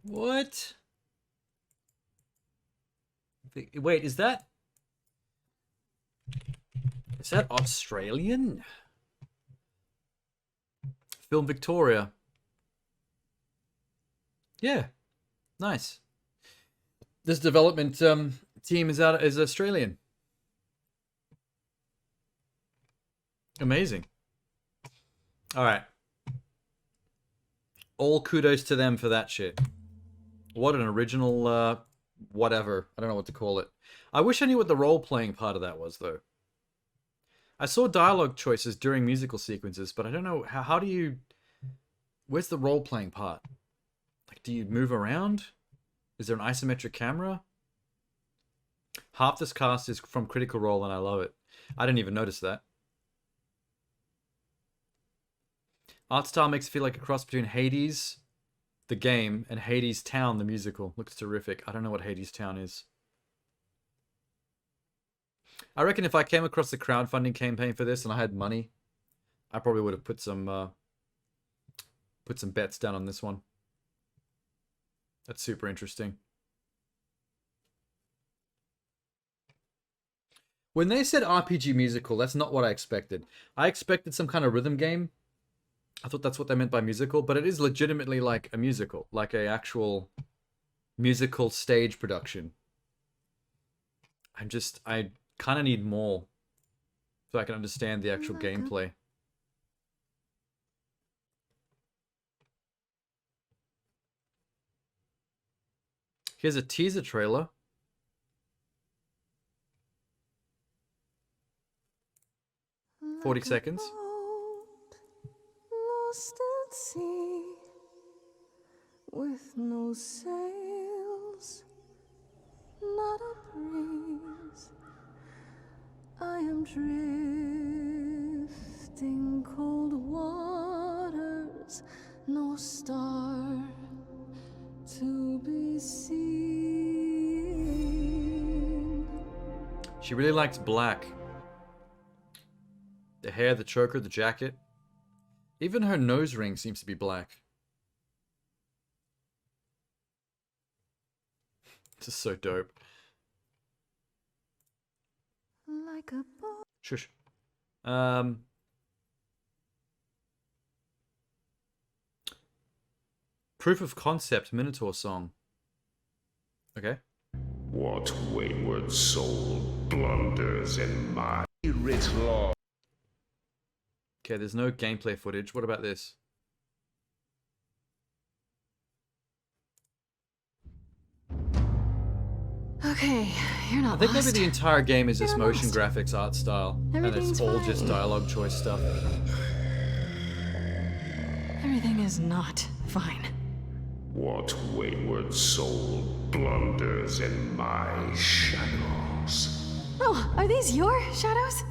What? Wait, is that Australian? Film Victoria. Yeah, nice. This development team is Australian. Amazing. All right. All kudos to them for that shit. What an original, whatever. I don't know what to call it. I wish I knew what the role-playing part of that was, though. I saw dialogue choices during musical sequences, but I don't know, how do you... Where's the role-playing part? Like, do you move around? Is there an isometric camera? Half this cast is from Critical Role, and I love it. I didn't even notice that. Art style makes it feel like a cross between Hades, the game, and Hades Town, the musical. Looks terrific. I don't know what Hades Town is. I reckon if I came across the crowdfunding campaign for this and I had money, I probably would have put some bets down on this one. That's super interesting. When they said RPG musical, that's not what I expected. I expected some kind of rhythm game. I thought that's what they meant by musical, but it is legitimately like a musical, like a actual musical stage production. I kind of need more so I can understand the actual gameplay. Here's a teaser trailer. Like 40 seconds. Lost at sea, with no sails, not a breeze. I am drifting cold waters, no star to be seen. She really likes black. The hair, the choker, the jacket. Even her nose ring seems to be black. This is so dope. Like a boat. Shush. Proof of concept Minotaur song. Okay. What wayward soul blunders in my rich law? Okay, there's no gameplay footage. What about this? Okay, you're not I think lost. maybe the entire game is this motion graphics art style. And Everything's it's all fine. just dialogue choice stuff. Everything is not fine. What wayward soul blunders in my shadows? Oh, are these your shadows?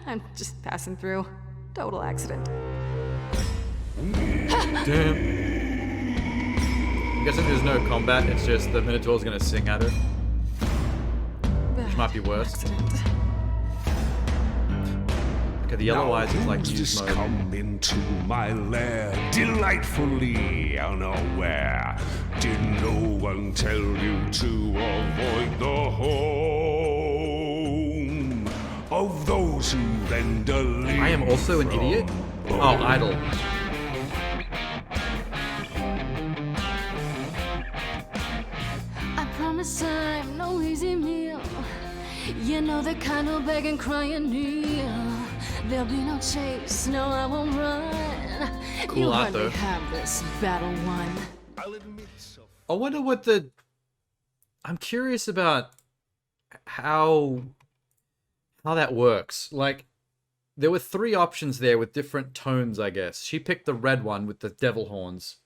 I'm just passing through. Total accident. Damn. I'm guessing there's no combat, it's just the Minotaur's gonna sing at her. Which might be worse. Okay, the yellow eyes is like use mode. Come into my lair delightfully unaware. Did no one tell you to avoid the home of those who render leave? I am also an idiot? Oh, idle. I promise I'm no easy meal. You know the kind who beg and cry and kneel. There'll be no chase, no I won't run. Cool You art, hardly though. have this battle won. I wonder what the... I'm curious about how that works. Like, there were 3 options there with different tones, I guess. She picked the red one with the devil horns,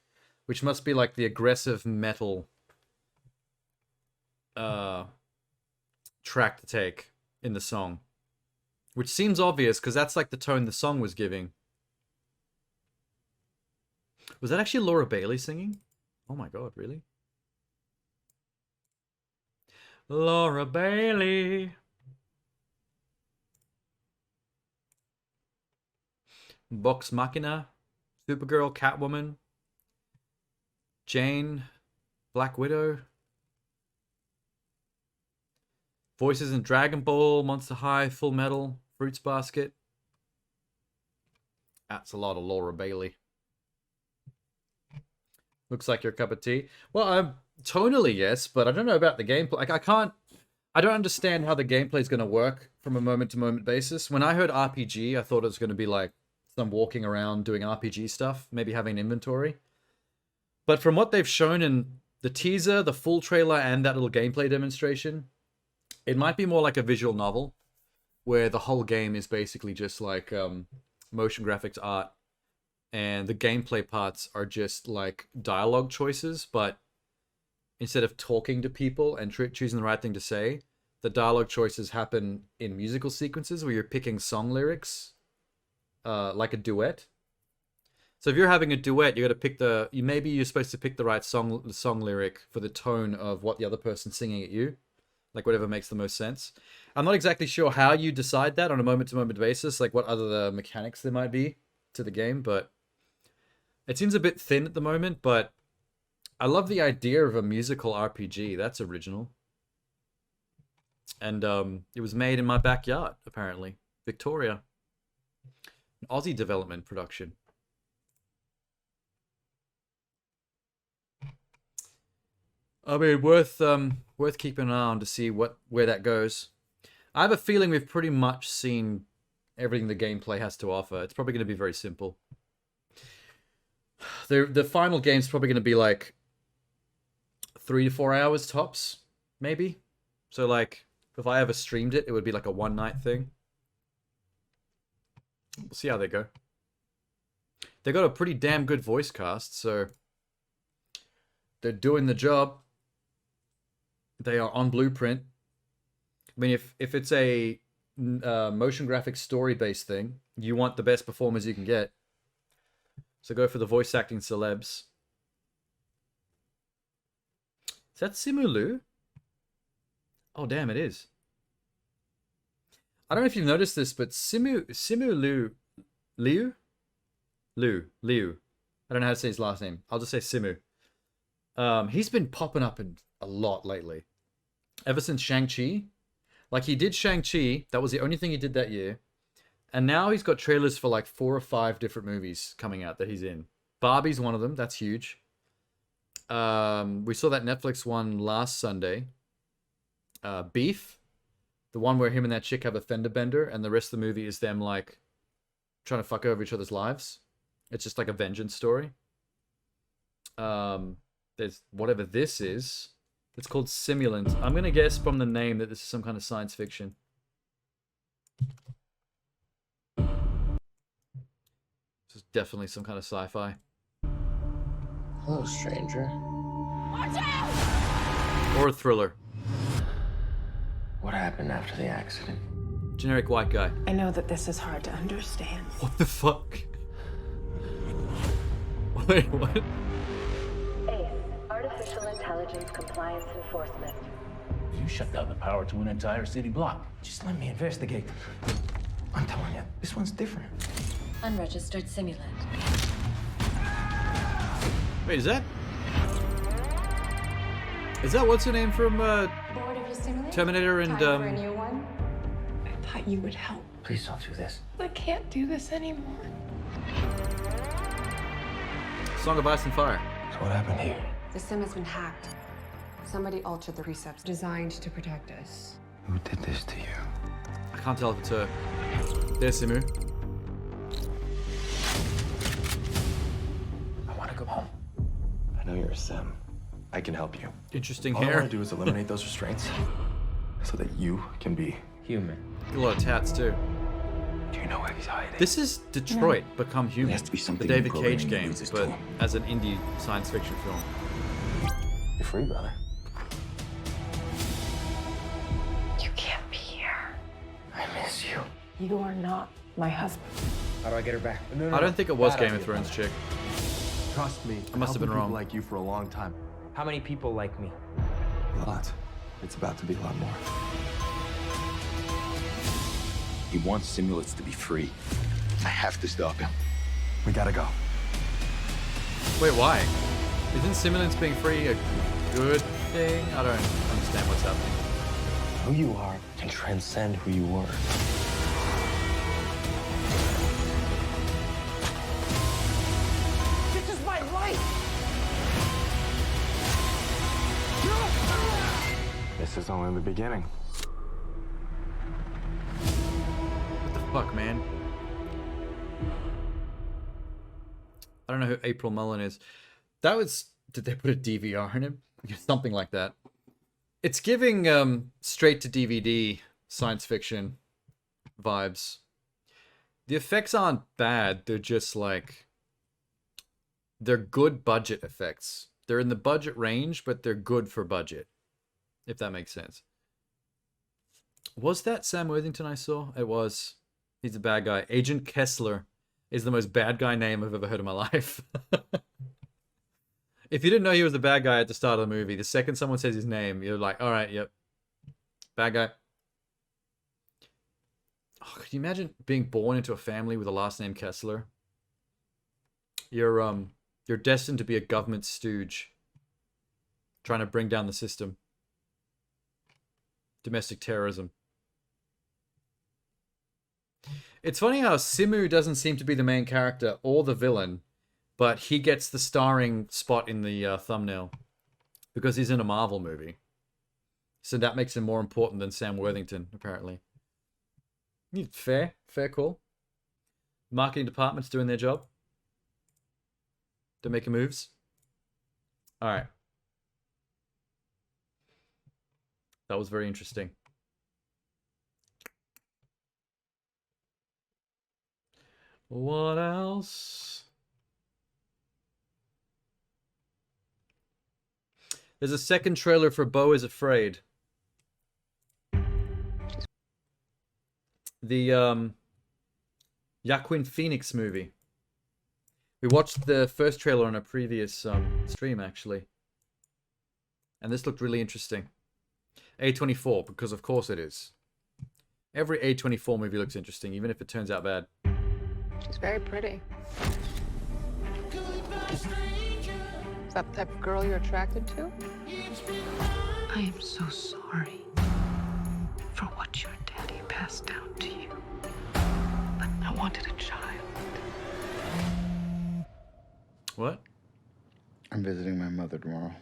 which must be like the aggressive metal track to take in the song. Which seems obvious, because that's like the tone the song was giving. Was that actually Laura Bailey singing? Oh my god, really? Laura Bailey. Vox Machina, Supergirl, Catwoman, Jane, Black Widow, voices in Dragon Ball, Monster High, Full Metal, Fruits Basket. That's a lot of Laura Bailey. Looks like your cup of tea. Well, tonally, yes, but I don't know about the gameplay. Like, I don't understand how the gameplay is going to work from a moment-to-moment basis. When I heard RPG, I thought it was going to be like some walking around doing RPG stuff, maybe having inventory. But from what they've shown in the teaser, the full trailer, and that little gameplay demonstration, it might be more like a visual novel, where the whole game is basically just like motion graphics art, and the gameplay parts are just like dialogue choices, but instead of talking to people and choosing the right thing to say, the dialogue choices happen in musical sequences where you're picking song lyrics, like a duet. So if you're having a duet, you got to pick maybe you're supposed to pick the right song lyric for the tone of what the other person's singing at you, like whatever makes the most sense. I'm not exactly sure how you decide that on a moment-to-moment basis, like what other mechanics there might be to the game, but it seems a bit thin at the moment. But I love the idea of a musical RPG. That's original. And it was made in my backyard, apparently. Victoria. An Aussie development production. I mean, worth keeping an eye on to see where that goes. I have a feeling we've pretty much seen everything the gameplay has to offer. It's probably going to be very simple. The final game's probably going to be like 3 to 4 hours tops, maybe. So like, if I ever streamed it, it would be like a one-night thing. We'll see how they go. They got a pretty damn good voice cast, so they're doing the job. They are on blueprint. I mean, if it's a motion graphics story-based thing, you want the best performers you can get. So go for the voice acting celebs. Is that Simu Liu? Oh, damn, it is. I don't know if you've noticed this, but Simu Liu? I don't know how to say his last name. I'll just say Simu. He's been popping up in a lot lately. Ever since Shang-Chi. Like, he did Shang-Chi. That was the only thing he did that year. And now he's got trailers for like 4 or 5 different movies coming out that he's in. Barbie's one of them. That's huge. We saw that Netflix one last Sunday. Beef. The one where him and that chick have a fender bender, and the rest of the movie is them like trying to fuck over each other's lives. It's just like a vengeance story. There's whatever this is. It's called Simulant. I'm going to guess from the name that this is some kind of science fiction. This is definitely some kind of sci-fi. Hello, stranger. Or a thriller. What happened after the accident? Generic white guy. I know that this is hard to understand. What the fuck? Wait, what? Artificial Intelligence Compliance Enforcement. You shut down the power to an entire city block. Just let me investigate. I'm telling you, this one's different. Unregistered simulant. Wait, is that what's her name from Terminator and Time for a new one? I thought you would help. Please don't do this. I can't do this anymore. Song of Ice and Fire. So what happened here? The sim has been hacked. Somebody altered the precepts designed to protect us. Who did this to you? I can't tell if it's her. There's Simu. I want to go home. I know you're a sim. I can help you. Interesting All I hair. want to do is eliminate those restraints. so that you can be human. A lot of tats too. Do you know where he's hiding? This is Detroit Become Human, has to be the something David in Cage programming game, that leads us but to him. as an indie science fiction film. You're free, brother. You can't be here. I miss you. You are not my husband. How do I get her back? No, I don't think it was Game of Thrones chick. Trust me. I must have been helping people wrong. like you for a long time. How many people like me? A lot. It's about to be a lot more. He wants simulates to be free. I have to stop him. We gotta go. Wait, why? Isn't simulants being free a good thing? I don't understand what's happening. Who you are can transcend who you were. This is my life. This is only the beginning. What the fuck, man? I don't know who April Mullen is. That was... Did they put a DVR in him? Something like that. It's giving straight to DVD science fiction vibes. The effects aren't bad. They're just like... They're good budget effects. They're in the budget range, but they're good for budget. If that makes sense. Was that Sam Worthington I saw? It was. He's a bad guy. Agent Kessler is the most bad guy name I've ever heard in my life. If you didn't know he was the bad guy at the start of the movie, the second someone says his name, you're like, all right, yep. Bad guy. Oh, could you imagine being born into a family with a last name Kessler? You're destined to be a government stooge. Trying to bring down the system. Domestic terrorism. It's funny how Simu doesn't seem to be the main character or the villain, but he gets the starring spot in the thumbnail because he's in a Marvel movie. So that makes him more important than Sam Worthington, apparently. Fair call. Marketing department's doing their job. They're making moves. All right. That was very interesting. What else? There's a second trailer for Beau is Afraid. The Joaquin Phoenix movie. We watched the first trailer on a previous stream, actually. And this looked really interesting. A24, because of course it is. Every A24 movie looks interesting, even if it turns out bad. She's very pretty. Is that the type of girl you're attracted to? I am so sorry for what your daddy passed down to you. But I wanted a child. What? I'm visiting my mother tomorrow.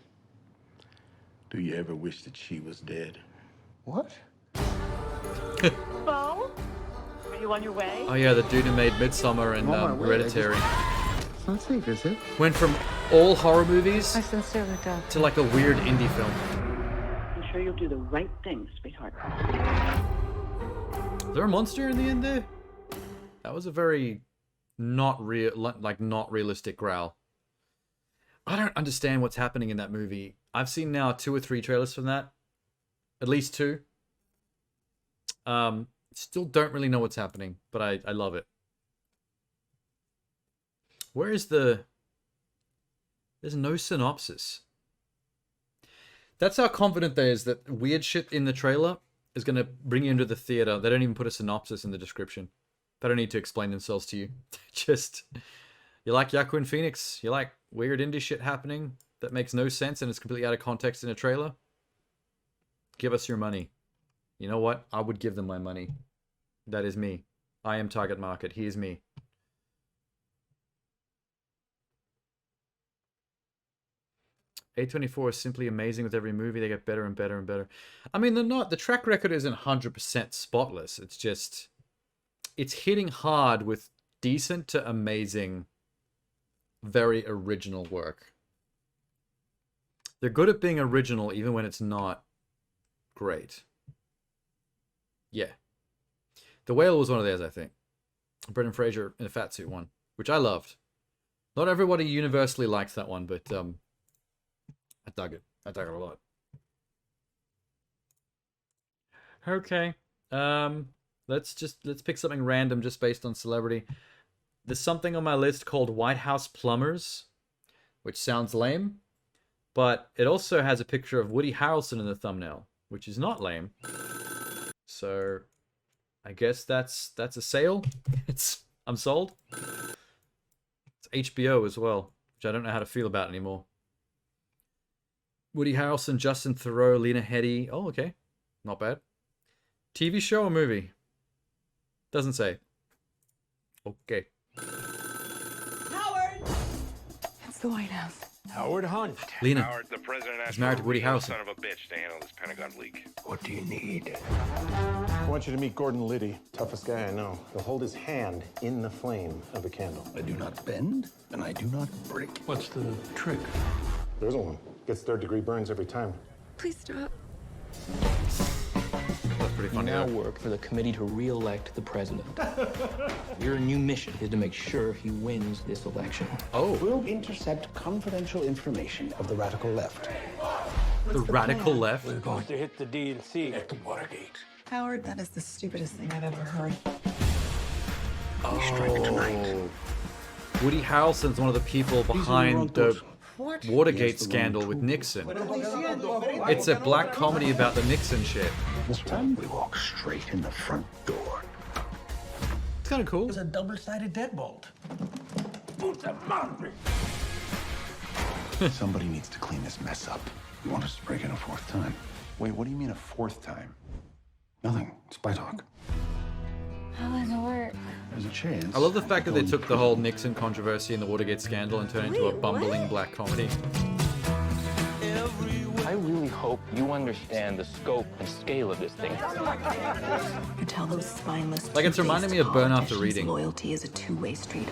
Do you ever wish that she was dead? What? Beau? Are you on your way? Oh yeah, the dude who made Midsommar and I'm on my way. Hereditary. It's not safe, is it? Went from all horror movies I sincerely doubt. to like a weird indie film. I'm sure you'll do the right thing, sweetheart. Is there a monster in the end there? That was a very not realistic growl. I don't understand what's happening in that movie. I've seen now 2 or 3 trailers from that. At least 2. Still don't really know what's happening, but I love it. Where is the... There's no synopsis. That's how confident they is that weird shit in the trailer is going to bring you into the theater. They don't even put a synopsis in the description. They don't need to explain themselves to you. Just... You like Joaquin Phoenix? You like weird indie shit happening that makes no sense and it's completely out of context in a trailer? Give us your money. You know what? I would give them my money. That is me. I am target market. He is me. A24 is simply amazing with every movie. They get better and better and better. I mean, they're not. The track record isn't 100% spotless. It's just... It's hitting hard with decent to amazing... very original work. They're good at being original even when it's not great. Yeah. The Whale was one of theirs, I think. Brendan Fraser in a fat suit one, which I loved. Not everybody universally likes that one, but I dug it. I dug it a lot. Okay. Let's pick something random just based on celebrity. There's something on my list called White House Plumbers, which sounds lame, but it also has a picture of Woody Harrelson in the thumbnail, which is not lame. So I guess that's a sale. I'm sold. It's HBO as well, which I don't know how to feel about anymore. Woody Harrelson, Justin Theroux, Lena Headey. Oh, okay. Not bad. TV show or movie? Doesn't say. Okay. Howard! It's the White House. Howard Hunt. Lena. Howard, the president He's married to Woody Harrelson. Son of a bitch to handle this Pentagon leak. What do you need? I want you to meet Gordon Liddy, toughest guy I know. He'll hold his hand in the flame of a candle. I do not bend, and I do not break. What's the trick? There isn't one. Gets third-degree burns every time. Please stop. That's pretty funny. You now work for the committee to re-elect the president. Your new mission is to make sure he wins this election. Oh. We'll intercept confidential information of the radical left. The radical left? We're going to hit the DNC at the Watergate. Howard, that is the stupidest thing I've ever heard. We strike tonight. Woody Harrelson's one of the people behind the Watergate scandal with Nixon. It's a black comedy about the Nixon shit. This time we walk straight in the front door. It's kind of cool. It's a double-sided deadbolt. Somebody needs to clean this mess up. You want us to break in a fourth time? Wait, what do you mean a fourth time? Nothing. Spy talk. How does it work? There's a chance. I love the fact that they took the whole Nixon controversy and the Watergate scandal and turned it into a bumbling black comedy. I really hope you understand the scope and scale of this thing. You tell those spineless. Like, it's reminding me of Burn After Reading. Loyalty is a two-way street.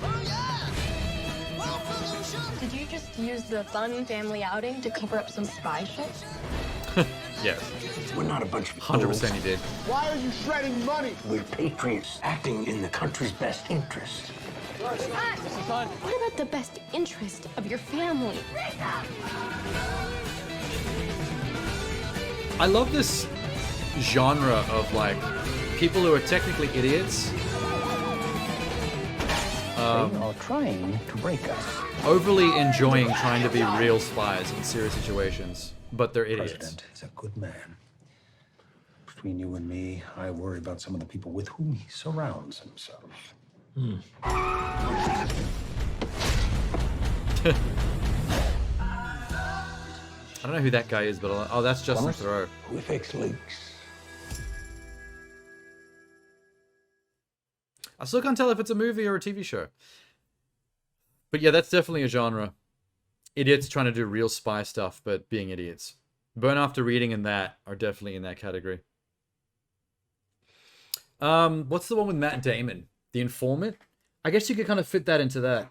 Did you just use the fun family outing to cover up some spy shit? Yes. We're not a bunch of 100% he did. Why are you shredding money? We're patriots acting in the country's best interest. What about the best interest of your family? I love this genre of, like, people who are technically idiots. They are trying to break us. Overly enjoying trying to be real spies in serious situations, but they're The idiots. president is a good man. Between you and me, I worry about some of the people with whom he surrounds himself. I don't know who that guy is, but oh, that's Justin Theroux. Who fix leaks? I still can't tell if it's a movie or a TV show. But yeah, that's definitely a genre. Idiots trying to do real spy stuff, but being idiots. Burn After Reading and that are definitely in that category. What's the one with Matt Damon? The Informant? I guess you could kind of fit that into that.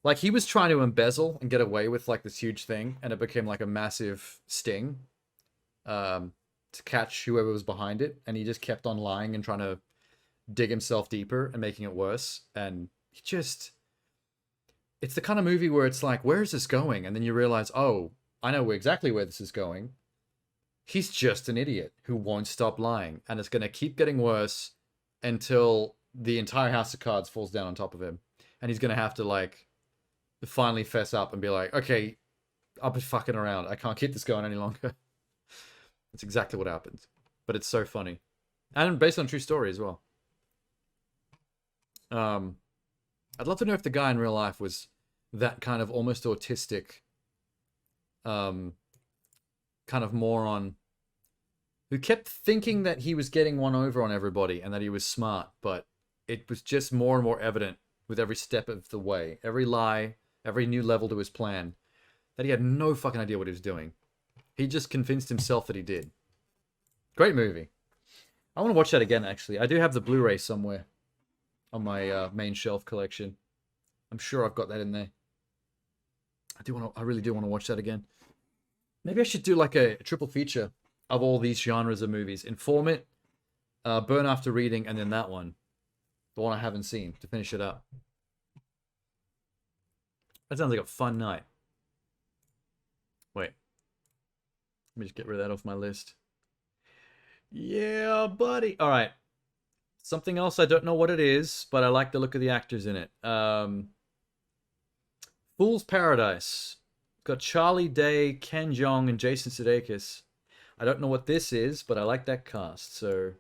Like, he was trying to embezzle and get away with, like, this huge thing, and it became, like, a massive sting to catch whoever was behind it, and he just kept on lying and trying to dig himself deeper and making it worse, and he just... It's the kind of movie where it's like, where is this going? And then you realize, oh, I know exactly where this is going. He's just an idiot who won't stop lying, and it's going to keep getting worse until the entire house of cards falls down on top of him, and he's going to have to, like, finally fess up and be like, okay, I'll be fucking around. I can't keep this going any longer. That's exactly what happens. But it's so funny. And based on a true story as well. I'd love to know if the guy in real life was that kind of almost autistic, kind of moron who kept thinking that he was getting one over on everybody and that he was smart, but it was just more and more evident with every step of the way, every lie, every new level to his plan, that he had no fucking idea what he was doing. He just convinced himself that he did. Great movie. I want to watch that again, actually. I do have the Blu-ray somewhere on my main shelf collection. I'm sure I've got that in there. I really do want to watch that again. Maybe I should do like a triple feature of all these genres of movies. Informant, Burn After Reading, and then that one. The one I haven't seen, to finish it up. That sounds like a fun night. Wait. Let me just get rid of that off my list. Yeah, buddy. All right. Something else, I don't know what it is, but I like the look of the actors in it. Fool's Paradise. Got Charlie Day, Ken Jeong, and Jason Sudeikis. I don't know what this is, but I like that cast, so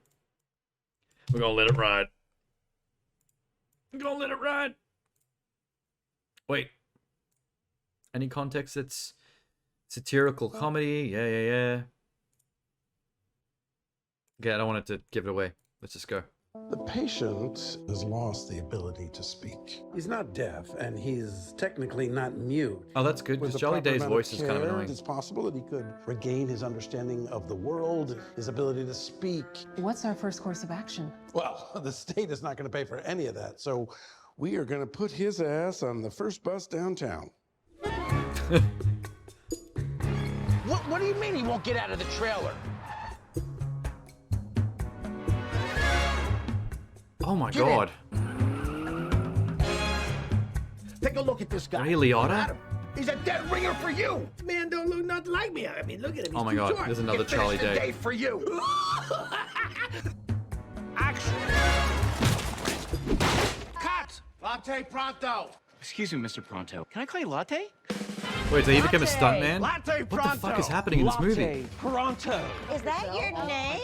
we're gonna let it ride. We're gonna let it ride. Wait. Any context? It's satirical comedy. Yeah. Okay, I don't want it to give it away. Let's just go. The patient has lost the ability to speak. He's not deaf, and he's technically not mute. Oh, that's good, because With the Charlie proper Day's amount voice is kind of care, annoying. It's possible that he could regain his understanding of the world, his ability to speak. What's our first course of action? Well, the state is not going to pay for any of that, so we are going to put his ass on the first bus downtown. What do you mean he won't get out of the trailer? Oh my Get god. Take a look at this guy. Ray Liotta? He's a dead ringer for you. Man don't look nothing like me. I mean, look at him. He's Oh my too god, short. there's another He Charlie finished the Day. day for you. Action. Cut. Latte pronto. Excuse me, Mr. Pronto. Can I call you Latte? Wait, so he became a stuntman? Latte What the fuck is happening in this movie? Pronto. Is that your name?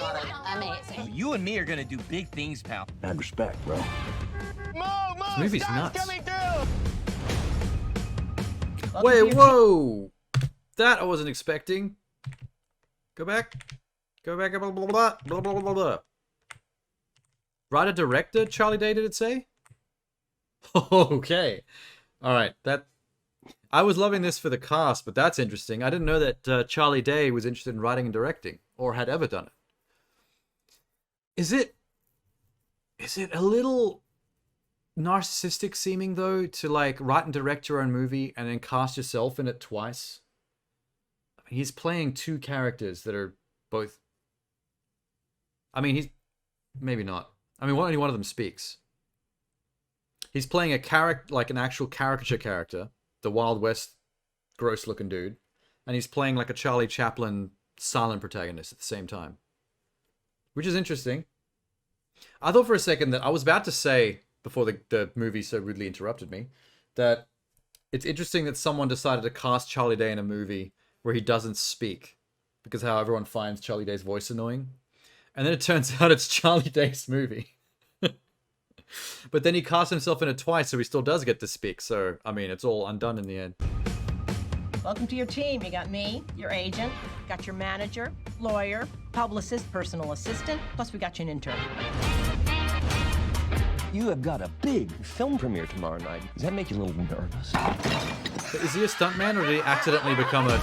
Amazing. You and me are gonna do big things, pal. Mad respect, bro. This movie's nuts. Coming through. Wait, whoa! That I wasn't expecting. Go back. Go back. Blah, blah, blah, blah, blah, blah, blah. Writer, director, Charlie Day, did it say? Okay. Alright, that... I was loving this for the cast, but that's interesting. I didn't know that Charlie Day was interested in writing and directing, or had ever done it. Is it a little narcissistic seeming, though, to like write and direct your own movie and then cast yourself in it twice? I mean, he's playing two characters that are both... I mean, he's... Maybe not. I mean, only one of them speaks. He's playing a character, like an actual caricature character, the Wild West gross-looking dude, and he's playing like a Charlie Chaplin silent protagonist at the same time. Which is interesting. I thought for a second that I was about to say, before the movie so rudely interrupted me, that it's interesting that someone decided to cast Charlie Day in a movie where he doesn't speak, because how everyone finds Charlie Day's voice annoying. And then it turns out it's Charlie Day's movie. But then he casts himself in it twice, so he still does get to speak. So, I mean, it's all undone in the end. Welcome to your team. You got me, your agent, got your manager, lawyer, publicist, personal assistant, plus we got you an intern. You have got a big film premiere tomorrow night. Does that make you a little nervous? But is he a stuntman, or did he accidentally become a...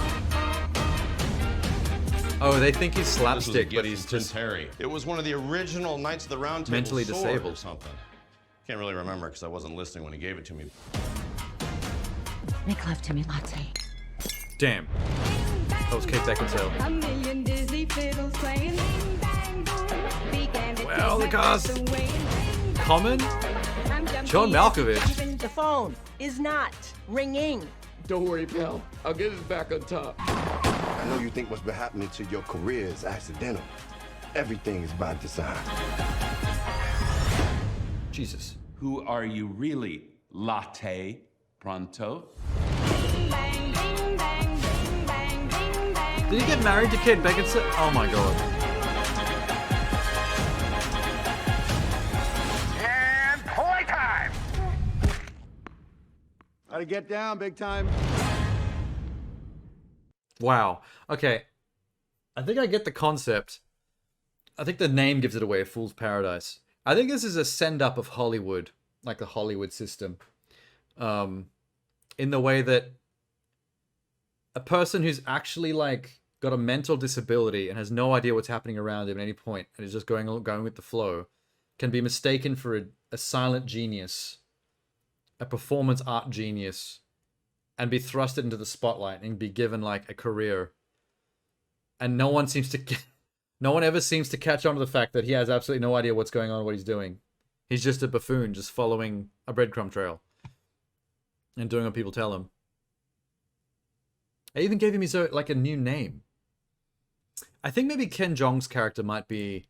Oh, they think he's slapstick, but he's just Harry. It was one of the original Knights of the Round Table mentally sword disabled. or something. Can't really remember because I wasn't listening when he gave it to me. Make love to me, Latte. Damn. That was Kate Beckinsale. A million dizzy fiddles playing. Bing, bang, boom. Began to Well, the take cast. my breath away. Common? John Malkovich. The phone is not ringing. Don't worry, pal. I'll get us back on top. I know you think what's been happening to your career is accidental. Everything is by design. Jesus. Who are you really, Latte Pronto? Did he get married to Kate Beckinsale? Oh my god. And playtime. Gotta get down, big time. Wow. Okay. I think I get the concept. I think the name gives it away, Fool's Paradise. I think this is a send-up of Hollywood, like the Hollywood system. In the way that a person who's actually, like, got a mental disability and has no idea what's happening around him at any point and is just going with the flow can be mistaken for a silent genius, a performance art genius, and be thrusted into the spotlight and be given, like, a career. And no one seems to get... No one ever seems to catch on to the fact that he has absolutely no idea what's going on, what he's doing. He's just a buffoon, just following a breadcrumb trail. And doing what people tell him. I even gave him his own, like, a new name. I think maybe Ken Jeong's character might be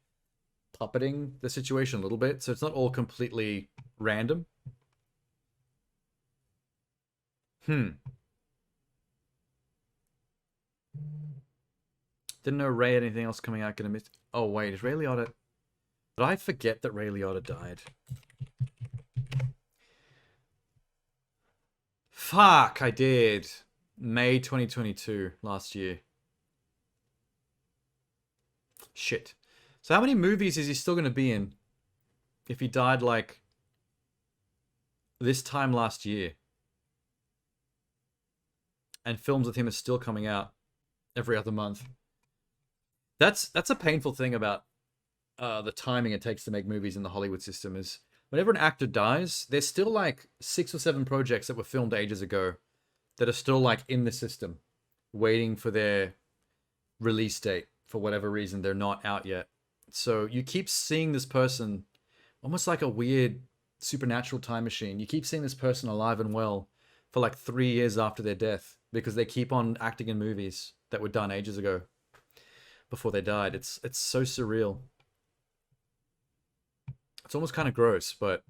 puppeting the situation a little bit, so it's not all completely random. Didn't know Ray had anything else coming out. Gonna miss. Oh wait, is Ray Liotta? Did I forget that Ray Liotta died? Fuck, I did. May 2022, last year. Shit. So how many movies is he still gonna be in if he died like this time last year? And films with him are still coming out every other month. That's a painful thing about the timing it takes to make movies in the Hollywood system is whenever an actor dies, there's still like 6 or 7 projects that were filmed ages ago that are still like in the system, waiting for their release date. For whatever reason, they're not out yet. So you keep seeing this person, almost like a weird supernatural time machine. You keep seeing this person alive and well for like 3 years after their death because they keep on acting in movies that were done ages ago before they died. It's so surreal. It's almost kind of gross, but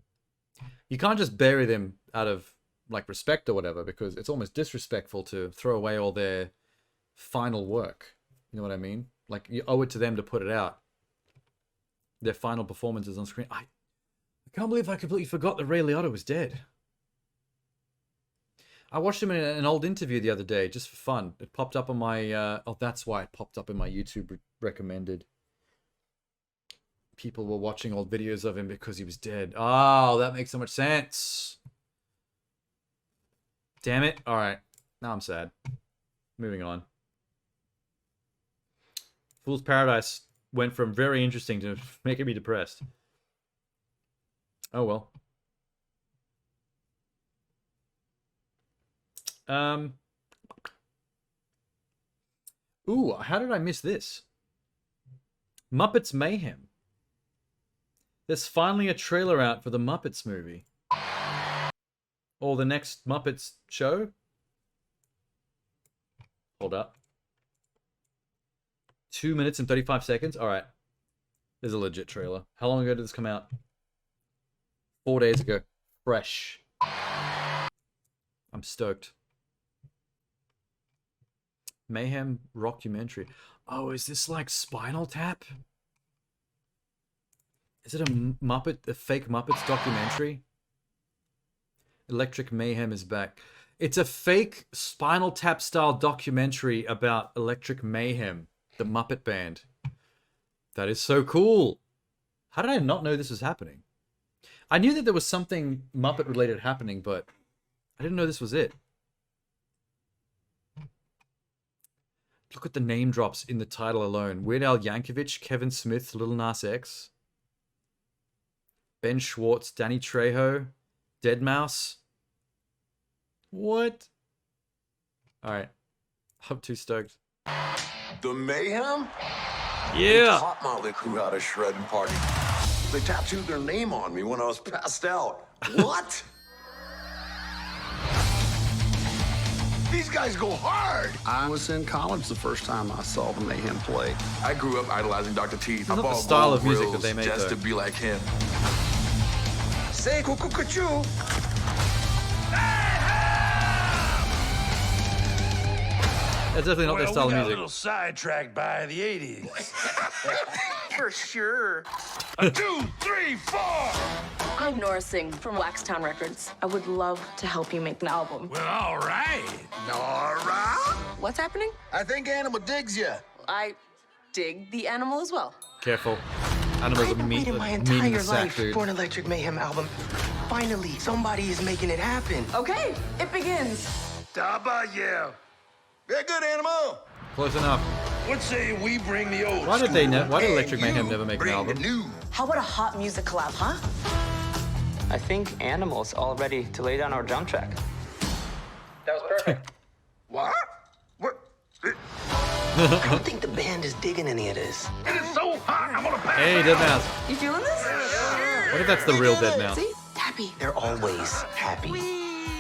you can't just bury them out of like respect or whatever because it's almost disrespectful to throw away all their final work. You know what I mean? Like you owe it to them to put it out. Their final performances on screen. I can't believe I completely forgot that Ray Liotta was dead. I watched him in an old interview the other day, just for fun. It popped up on my... oh, that's why it popped up in my YouTube recommended. People were watching old videos of him because he was dead. Oh, that makes so much sense. Damn it. All right. Now I'm sad. Moving on. Fool's Paradise went from very interesting to making me depressed. Oh, well. Ooh, how did I miss this? Muppets Mayhem. There's finally a trailer out for the Muppets movie. Or the next Muppets show. Hold up. 2 minutes and 35 seconds. All right. There's a legit trailer. How long ago did this come out? 4 days ago. Fresh. I'm stoked. Mayhem rockumentary. Oh, is this like Spinal Tap? Is it a fake Muppets documentary? Electric Mayhem is back. It's a fake Spinal Tap style documentary about Electric Mayhem, the Muppet band. That is so cool. How did I not know this was happening? I knew that there was something Muppet related happening, but I didn't know this was it. Look at the name drops in the title alone. Weird Al Yankovic, Kevin Smith, Lil Nas X, Ben Schwartz, Danny Trejo, Deadmau5. What? Alright. I'm too stoked. The Mayhem? Yeah! Hot Motley Crew had a shredding party. They tattooed their name on me when I was passed out. What? These guys go hard. I was in college the first time I saw the Mayhem play. I grew up idolizing Dr. Teeth. I not the bought style gold of music grills that they make, just though. to be like him. Say Seankichu. That's definitely not their style of We got a music. little sidetracked by the 80s. For sure. 1, 2, 3, 4. I'm Nora Singh from Waxtown Records. I would love to help you make an album. Well, all right. Nora? What's happening? I think Animal digs you. I dig the animal as well. Careful. Animals are meat My in the entire sack, life dude. for an Electric Mayhem album. Finally, somebody is making it happen. Okay, it begins. How about you? Yeah, good, Animal. Close enough. What say we bring the old Why did school Electric Mayhem never make an album? How about a hot music collab, huh? I think Animal's all ready to lay down our drum track. That was perfect. What? What? I don't think the band is digging any of this. It is so hot, I'm gonna pass Hey, out. Dead Mouse. You feeling this? What if that's the real Dead Mouse? See? Happy. They're always happy.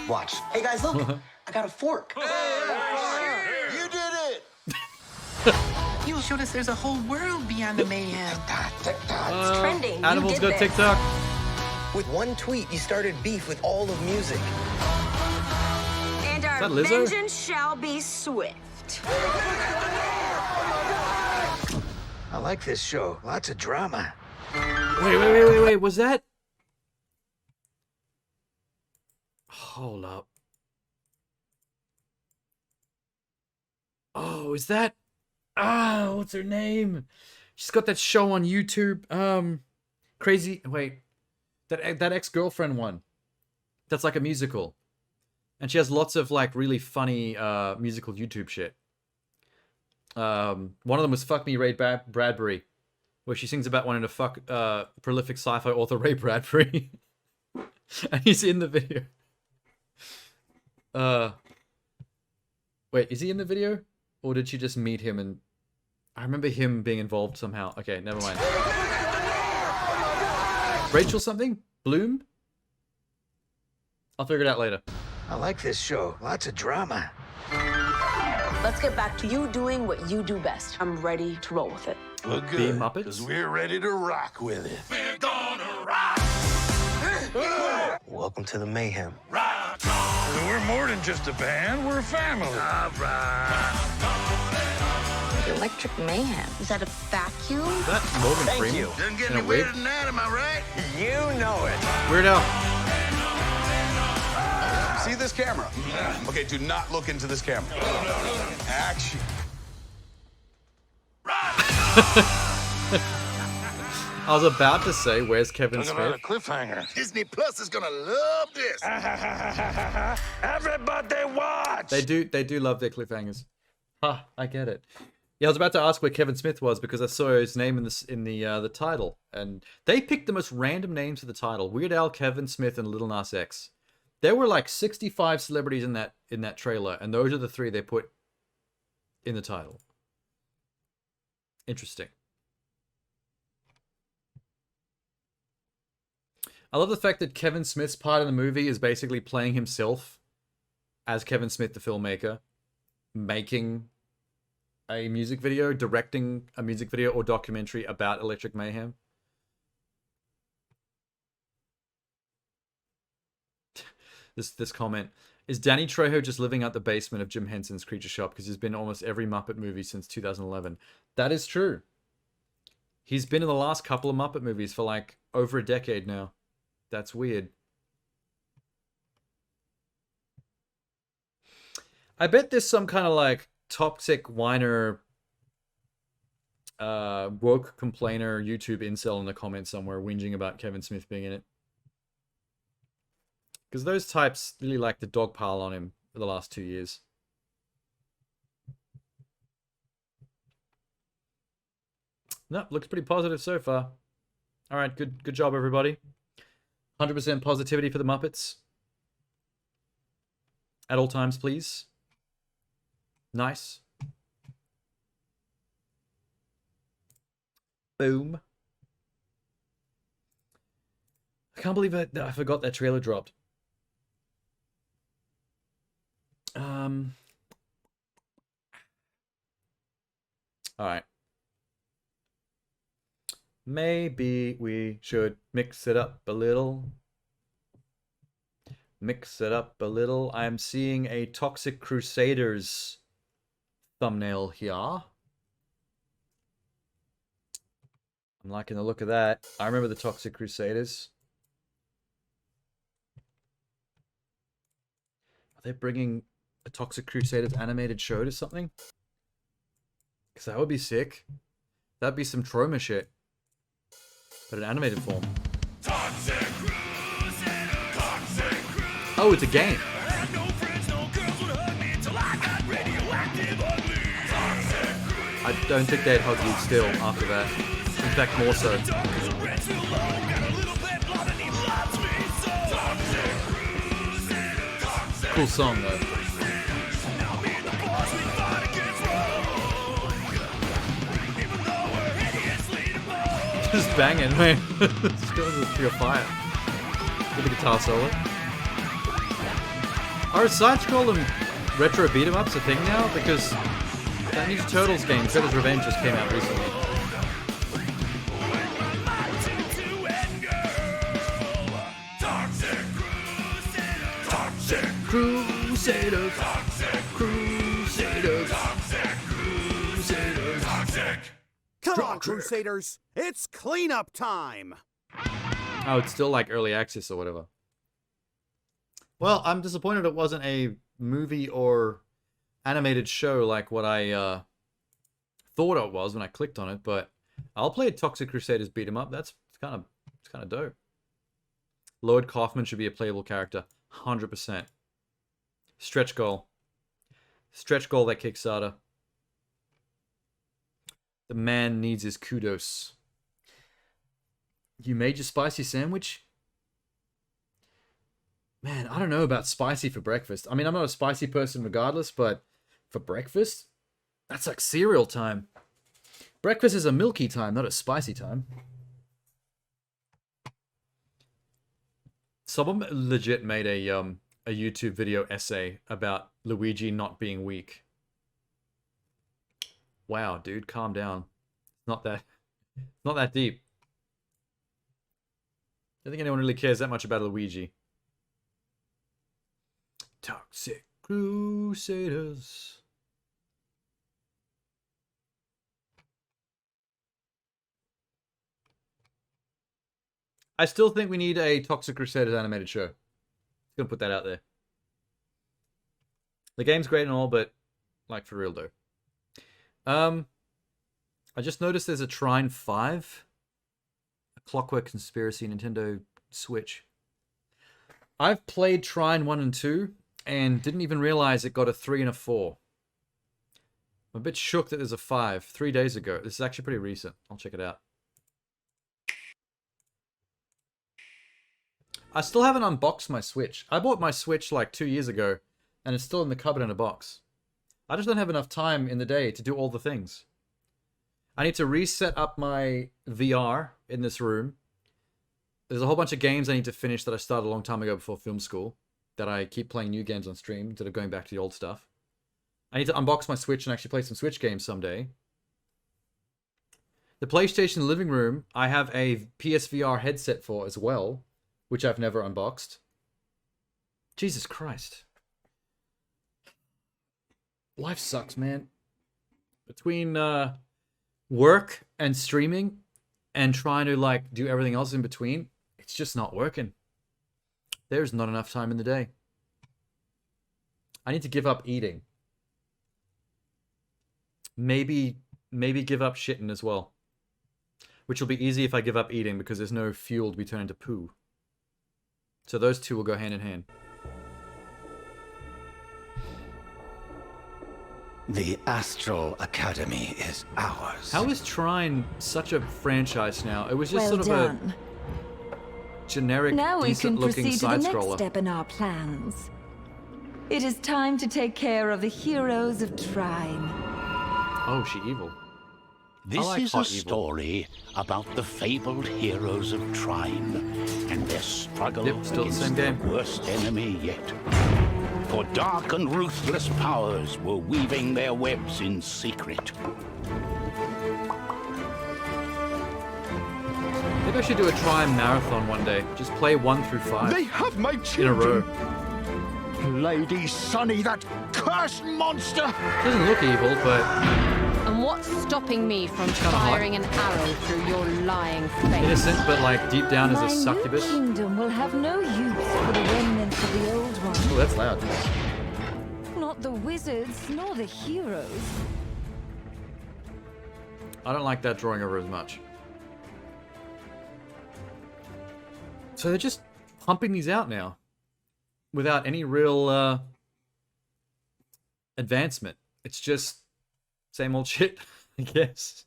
Watch. Hey guys, look. I got a fork. You did it! You showed us there's a whole world beyond the mayhem. It's trending. You Animals did got this. TikTok. With one tweet, you started beef with all of music. And our that Lizzo? vengeance shall be swift. I like this show. Lots of drama. Wait. Was that? Hold up. Oh, is that? What's her name? She's got that show on YouTube. Crazy. Wait, that ex-girlfriend one. That's like a musical, and she has lots of like really funny musical YouTube shit. One of them was "Fuck Me, Ray Bradbury," where she sings about wanting to fuck prolific sci-fi author Ray Bradbury, and he's in the video. Wait, is he in the video, or did she just meet him? And I remember him being involved somehow. Okay, never mind. Rachel something? Bloom? I'll figure it out later. I like this show. Lots of drama. Let's get back to you doing what you do best. I'm ready to roll with it. Well, Be good, Muppets? because we're ready to rock with it. We're gonna rock! Welcome to the mayhem. Rock on! We're more than just a band, we're a family. All right. Electric mayhem. Is that a vacuum? Is that Morgan Thank Freeman? you. Doesn't get In a any wig? weirder than that, am I right? You know it. Weird Al. See this camera? Okay, do not look into this camera. Action. I was about to say, where's Kevin Talking about a Smith? cliffhanger. Disney Plus is gonna love this. Everybody watch! They do love their cliffhangers. Ha, I get it. Yeah, I was about to ask where Kevin Smith was because I saw his name in the title, and they picked the most random names for the title: Weird Al, Kevin Smith, and Lil Nas X. There were like 65 celebrities in that trailer, and those are the three they put in the title. Interesting. I love the fact that Kevin Smith's part of the movie is basically playing himself as Kevin Smith, the filmmaker, making a music video, directing a music video or documentary about Electric Mayhem. This comment. Is Danny Trejo just living out the basement of Jim Henson's Creature Shop because he's been in almost every Muppet movie since 2011? That is true. He's been in the last couple of Muppet movies for like over a decade now. That's weird. I bet there's some kind of like toxic whiner, woke complainer YouTube incel in the comments somewhere whinging about Kevin Smith being in it. Because those types really like to dogpile on him for the last 2 years. No, looks pretty positive so far. All right, good job, everybody. 100% positivity for the Muppets. At all times, please. Nice. Boom. I can't believe I forgot that trailer dropped. All right. Maybe we should mix it up a little. Mix it up a little. I'm seeing a Toxic Crusaders thumbnail here. I'm liking the look of that. I remember the Toxic Crusaders. Are they bringing a Toxic Crusaders animated show to something? Because that would be sick. That'd be some trauma shit. But in animated form. Oh, it's a game. I don't think they'd hug you still after that. In fact, more so. Cool song, though. banging, man. It's going with pure fire. With the guitar solo. Are side-scroll and retro beat-em-ups a thing now? Because that Ninja Turtles game, Shredder's Revenge, just came out recently. Crusaders. Crusaders. Crusaders. Come on, Crusaders! It's cleanup time! Oh, it's still like early access or whatever. Well, I'm disappointed it wasn't a movie or animated show like what I thought it was when I clicked on it, but I'll play a Toxic Crusaders beat 'em up. It's kind of dope. Lloyd Kaufman should be a playable character, 100%. Stretch goal. Stretch goal, that Kickstarter. The man needs his kudos. You made your spicy sandwich? Man, I don't know about spicy for breakfast. I mean, I'm not a spicy person regardless, but for breakfast, that's like cereal time. Breakfast is a milky time, not a spicy time. Someone legit made a YouTube video essay about Luigi not being weak. Wow, dude, calm down. Not that deep. I don't think anyone really cares that much about Luigi. Toxic Crusaders. I still think we need a Toxic Crusaders animated show. Gonna put that out there. The game's great and all, but like for real though. I just noticed there's a Trine 5. A Clockwork Conspiracy Nintendo Switch. I've played Trine 1 and 2 and didn't even realize it got a 3 and a 4. I'm a bit shook that there's a 5 3 days ago. This is actually pretty recent. I'll check it out. I still haven't unboxed my Switch. I bought my Switch like 2 years ago, and it's still in the cupboard in a box. I just don't have enough time in the day to do all the things. I need to reset up my VR in this room. There's a whole bunch of games I need to finish that I started a long time ago before film school, that I keep playing new games on stream instead of going back to the old stuff. I need to unbox my Switch and actually play some Switch games someday. The PlayStation living room, I have a PSVR headset for as well, which I've never unboxed. Jesus Christ. Life sucks, man. Between work and streaming and trying to like do everything else in between, it's just not working. There's not enough time in the day. I need to give up eating. Maybe give up shitting as well. Which will be easy if I give up eating because there's no fuel to be turned into poo. So those two will go hand in hand. The Astral Academy is ours. How is Trine such a franchise now? It was just Well sort of done. a generic, Now we can decent-looking proceed to the next side-scroller. step in our plans. It is time to take care of the heroes of Trine. Oh, she evil. This I like is a hot evil. story about the fabled heroes of Trine and their struggle still the against same their game. worst enemy yet. For dark and ruthless powers were weaving their webs in secret. Maybe I should do a Trine marathon one day. Just play 1 through 5. They have my in a children. row. Lady Sunny, that cursed monster! Doesn't look evil, but And what's stopping me from kinda hot. firing an arrow through your lying face? innocent, but like deep down is My a new succubus. kingdom will have no use for the remnants of the old one. Oh, that's loud. Not the wizards, nor the heroes. I don't like that drawing over as much. So they're just pumping these out now. Without any real advancement. It's just same old shit, I guess.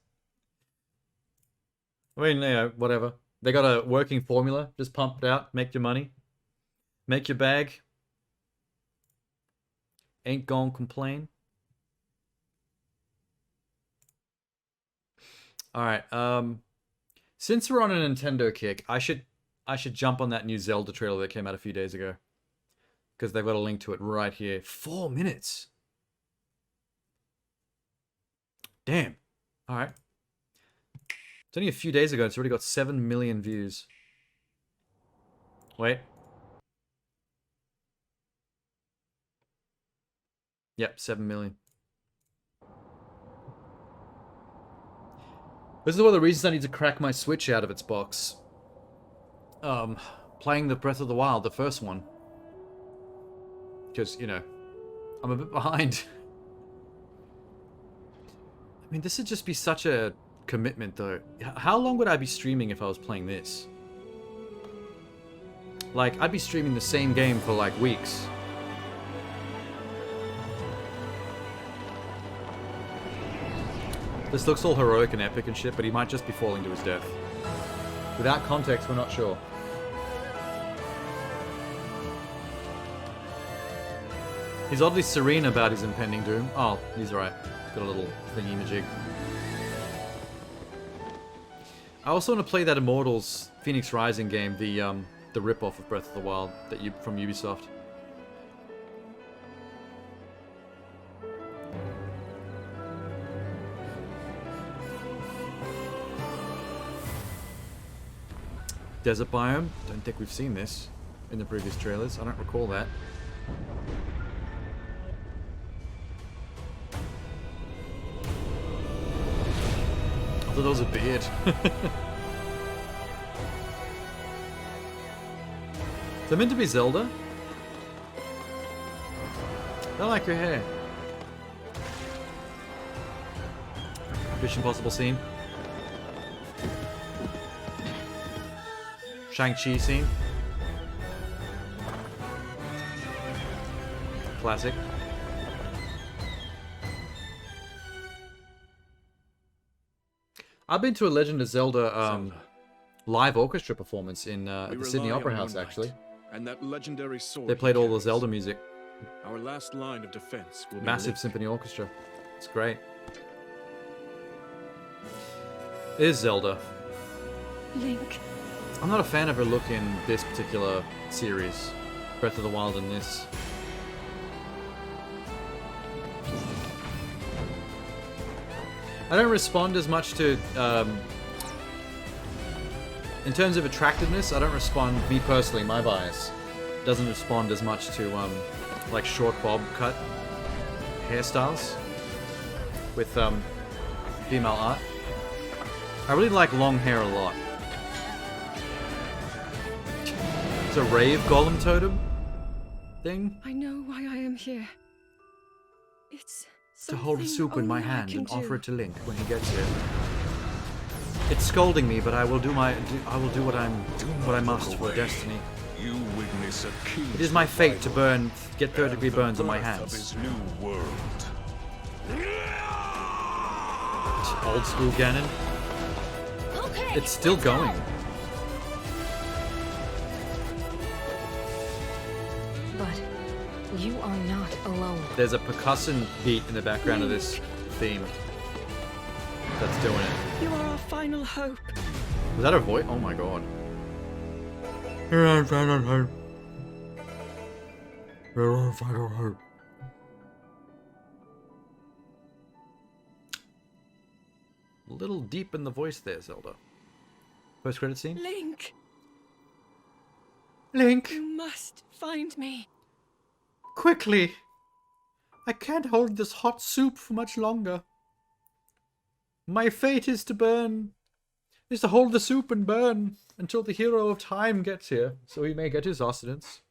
I mean, you know, whatever. They got a working formula. Just pump it out, make your money. Make your bag. Ain't gon' complain. Alright, Since we're on a Nintendo kick, I should jump on that new Zelda trailer that came out a few days ago. Because they've got a link to it right here. 4 minutes. Damn. Alright. It's only a few days ago. It's already got 7 million views. Wait. Yep, 7 million. This is one of the reasons I need to crack my Switch out of its box. Playing the Breath of the Wild, the first one. Because, you know, I'm a bit behind. I mean, this would just be such a commitment, though. How long would I be streaming if I was playing this? Like, I'd be streaming the same game for, like, weeks. This looks all heroic and epic and shit, but he might just be falling to his death. Without context, we're not sure. He's oddly serene about his impending doom. Oh, he's right. Got a little thingy-majig. I also want to play that Immortals Phoenix Rising game, the rip-off of Breath of the Wild from Ubisoft. Desert biome? Don't think we've seen this in the previous trailers. I don't recall that. I thought that was a beard. Is that meant to be Zelda? I like her hair. Mission Impossible scene. Shang-Chi scene. Classic. I've been to a Legend of Zelda live orchestra performance in the Sydney Opera House, actually. And that legendary sword they played all the Zelda music. Our last line of defense will be massive symphony orchestra. It's great. It is Zelda. Link. I'm not a fan of her look in this particular series. Breath of the Wild and this. I don't respond as much to, in terms of attractiveness, I don't respond, me personally, my bias, doesn't respond as much to, like short bob cut hairstyles with, female art. I really like long hair a lot. It's a rave golem totem thing. I know why I am here. It's to hold a soup in my only I hand can and do. offer it to Link when he gets here. It's scolding me, but I will do what I must for destiny. You witness a king. It is my fate to get third-degree burns on my hands. His new world. Old school Ganon. Okay, It's still going. But you are not alone. There's a percussion beat in the background of this theme that's doing it. You are our final hope. Was that her voice? Oh my god. You're our final hope. You're our final hope. A little deep in the voice there, Zelda. Post-credit scene? Link. Link. You must find me. Quickly! I can't hold this hot soup for much longer. My fate is to hold the soup and burn until the hero of time gets here, so he may get his sustenance.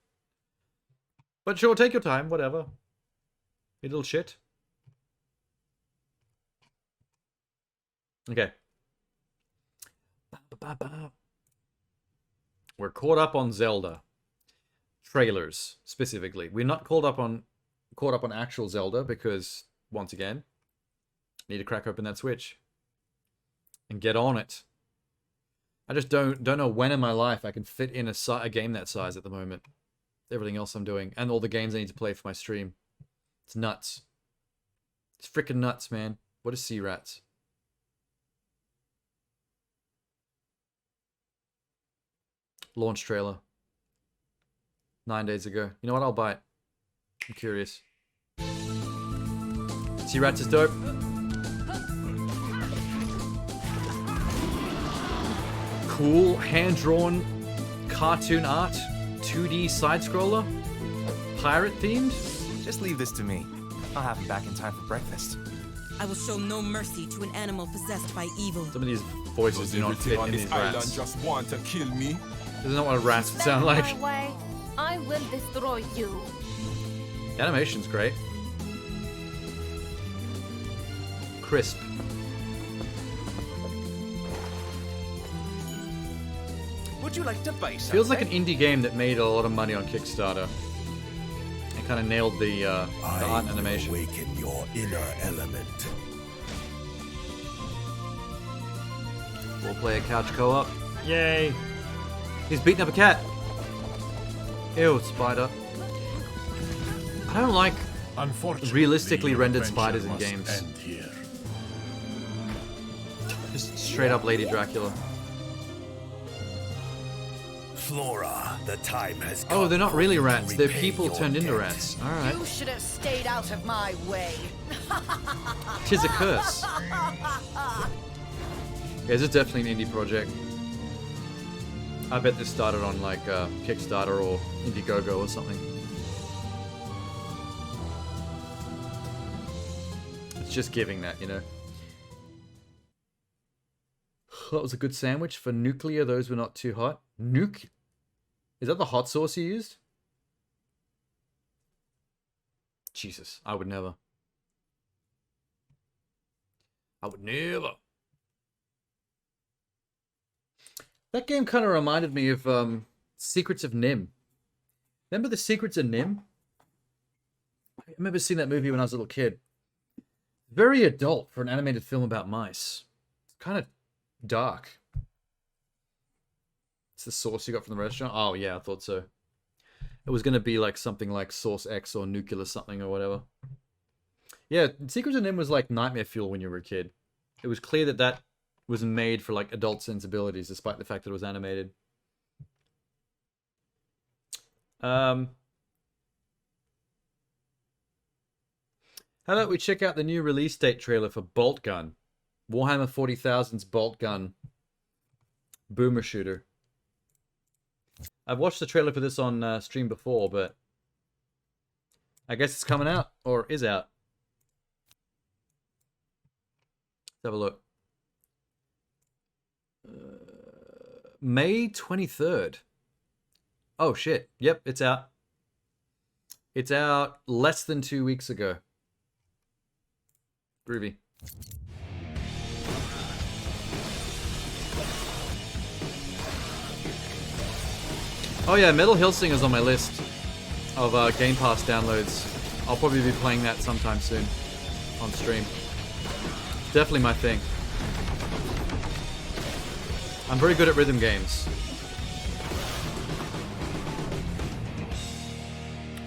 But sure, take your time, whatever. You little shit. Okay. We're caught up on Zelda. Trailers, specifically. We're not caught up on actual Zelda because, once again, need to crack open that Switch and get on it. I just don't know when in my life I can fit in a game that size at the moment. Everything else I'm doing and all the games I need to play for my stream. It's nuts. It's freaking nuts, man. What is Sea Rats? Launch trailer. 9 days ago. You know what? I'll buy it. I'm curious. T-Rats is dope. Cool hand-drawn cartoon art. 2D side-scroller. Pirate themed. Just leave this to me. I'll have him back in time for breakfast. I will show no mercy to an animal possessed by evil. Some of these voices do not fit in these rats. Just want to kill me. This is not what a rat would sound like. My way, I will destroy you. The animation's great. Crisp. Would you like to buy something? Feels like an indie game that made a lot of money on Kickstarter. And kind of nailed the art and animation. Awaken your inner element. Four-player couch co-op. Yay! He's beating up a cat. Ew, spider. I don't like realistically rendered spiders in games. Just straight up Lady Dracula. Flora, the time has come. Oh, they're not really for you to rats. They're repay people your turned into debt. rats. Alright. You should have stayed out of my way. Tis a curse. Yeah, this is definitely an indie project. I bet this started on like Kickstarter or Indiegogo or something. It's just giving that, you know. That was a good sandwich. For nuclear, those were not too hot. Nuke? Is that the hot sauce you used? Jesus, I would never. I would never. That game kind of reminded me of Secrets of Nim. Remember the Secrets of Nim? I remember seeing that movie when I was a little kid. Very adult for an animated film about mice. It's kind of dark. It's the sauce you got from the restaurant? Oh, yeah, I thought so. It was going to be like something like Sauce X or Nuclear something or whatever. Yeah, Secrets of Nim was like nightmare fuel when you were a kid. It was clear that that was made for like adult sensibilities, despite the fact that it was animated. How about we check out the new release date trailer for Bolt Gun? Warhammer 40,000's Bolt Gun boomer shooter. I've watched the trailer for this on stream before, but I guess it's coming out, or is out. Let's have a look. May 23rd. Oh, shit. Yep, it's out. It's out less than 2 weeks ago. Groovy. Oh yeah, Metal Hellsinger's on my list of Game Pass downloads. I'll probably be playing that sometime soon on stream. Definitely my thing. I'm very good at rhythm games.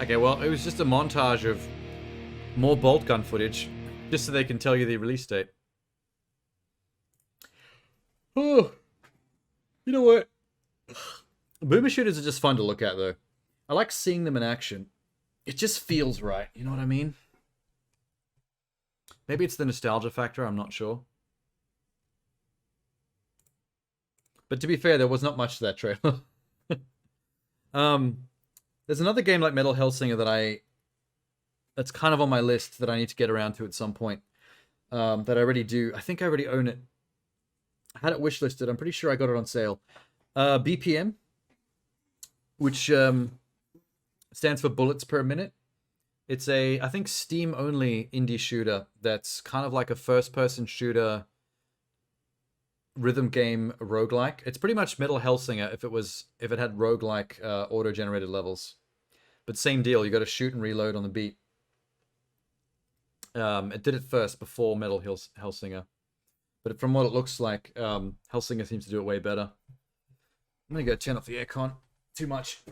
Okay, well, it was just a montage of more Bolt Gun footage, just so they can tell you the release date. Oh, you know what? Boomer shooters are just fun to look at, though. I like seeing them in action. It just feels right, you know what I mean? Maybe it's the nostalgia factor, I'm not sure. But to be fair, there was not much to that trailer. There's another game like Metal Hellsinger that's kind of on my list that I need to get around to at some point. That I already do. I think I already own it. I had it wishlisted. I'm pretty sure I got it on sale. BPM, which stands for bullets per minute. It's a, I think, Steam-only indie shooter that's kind of like a first-person shooter rhythm game roguelike. It's pretty much Metal Hellsinger if it had roguelike auto-generated levels. But same deal, you got to shoot and reload on the beat. It did it first before Metal Hellsinger. But from what it looks like, Hellsinger seems to do it way better. I'm gonna go turn off the aircon. Too much.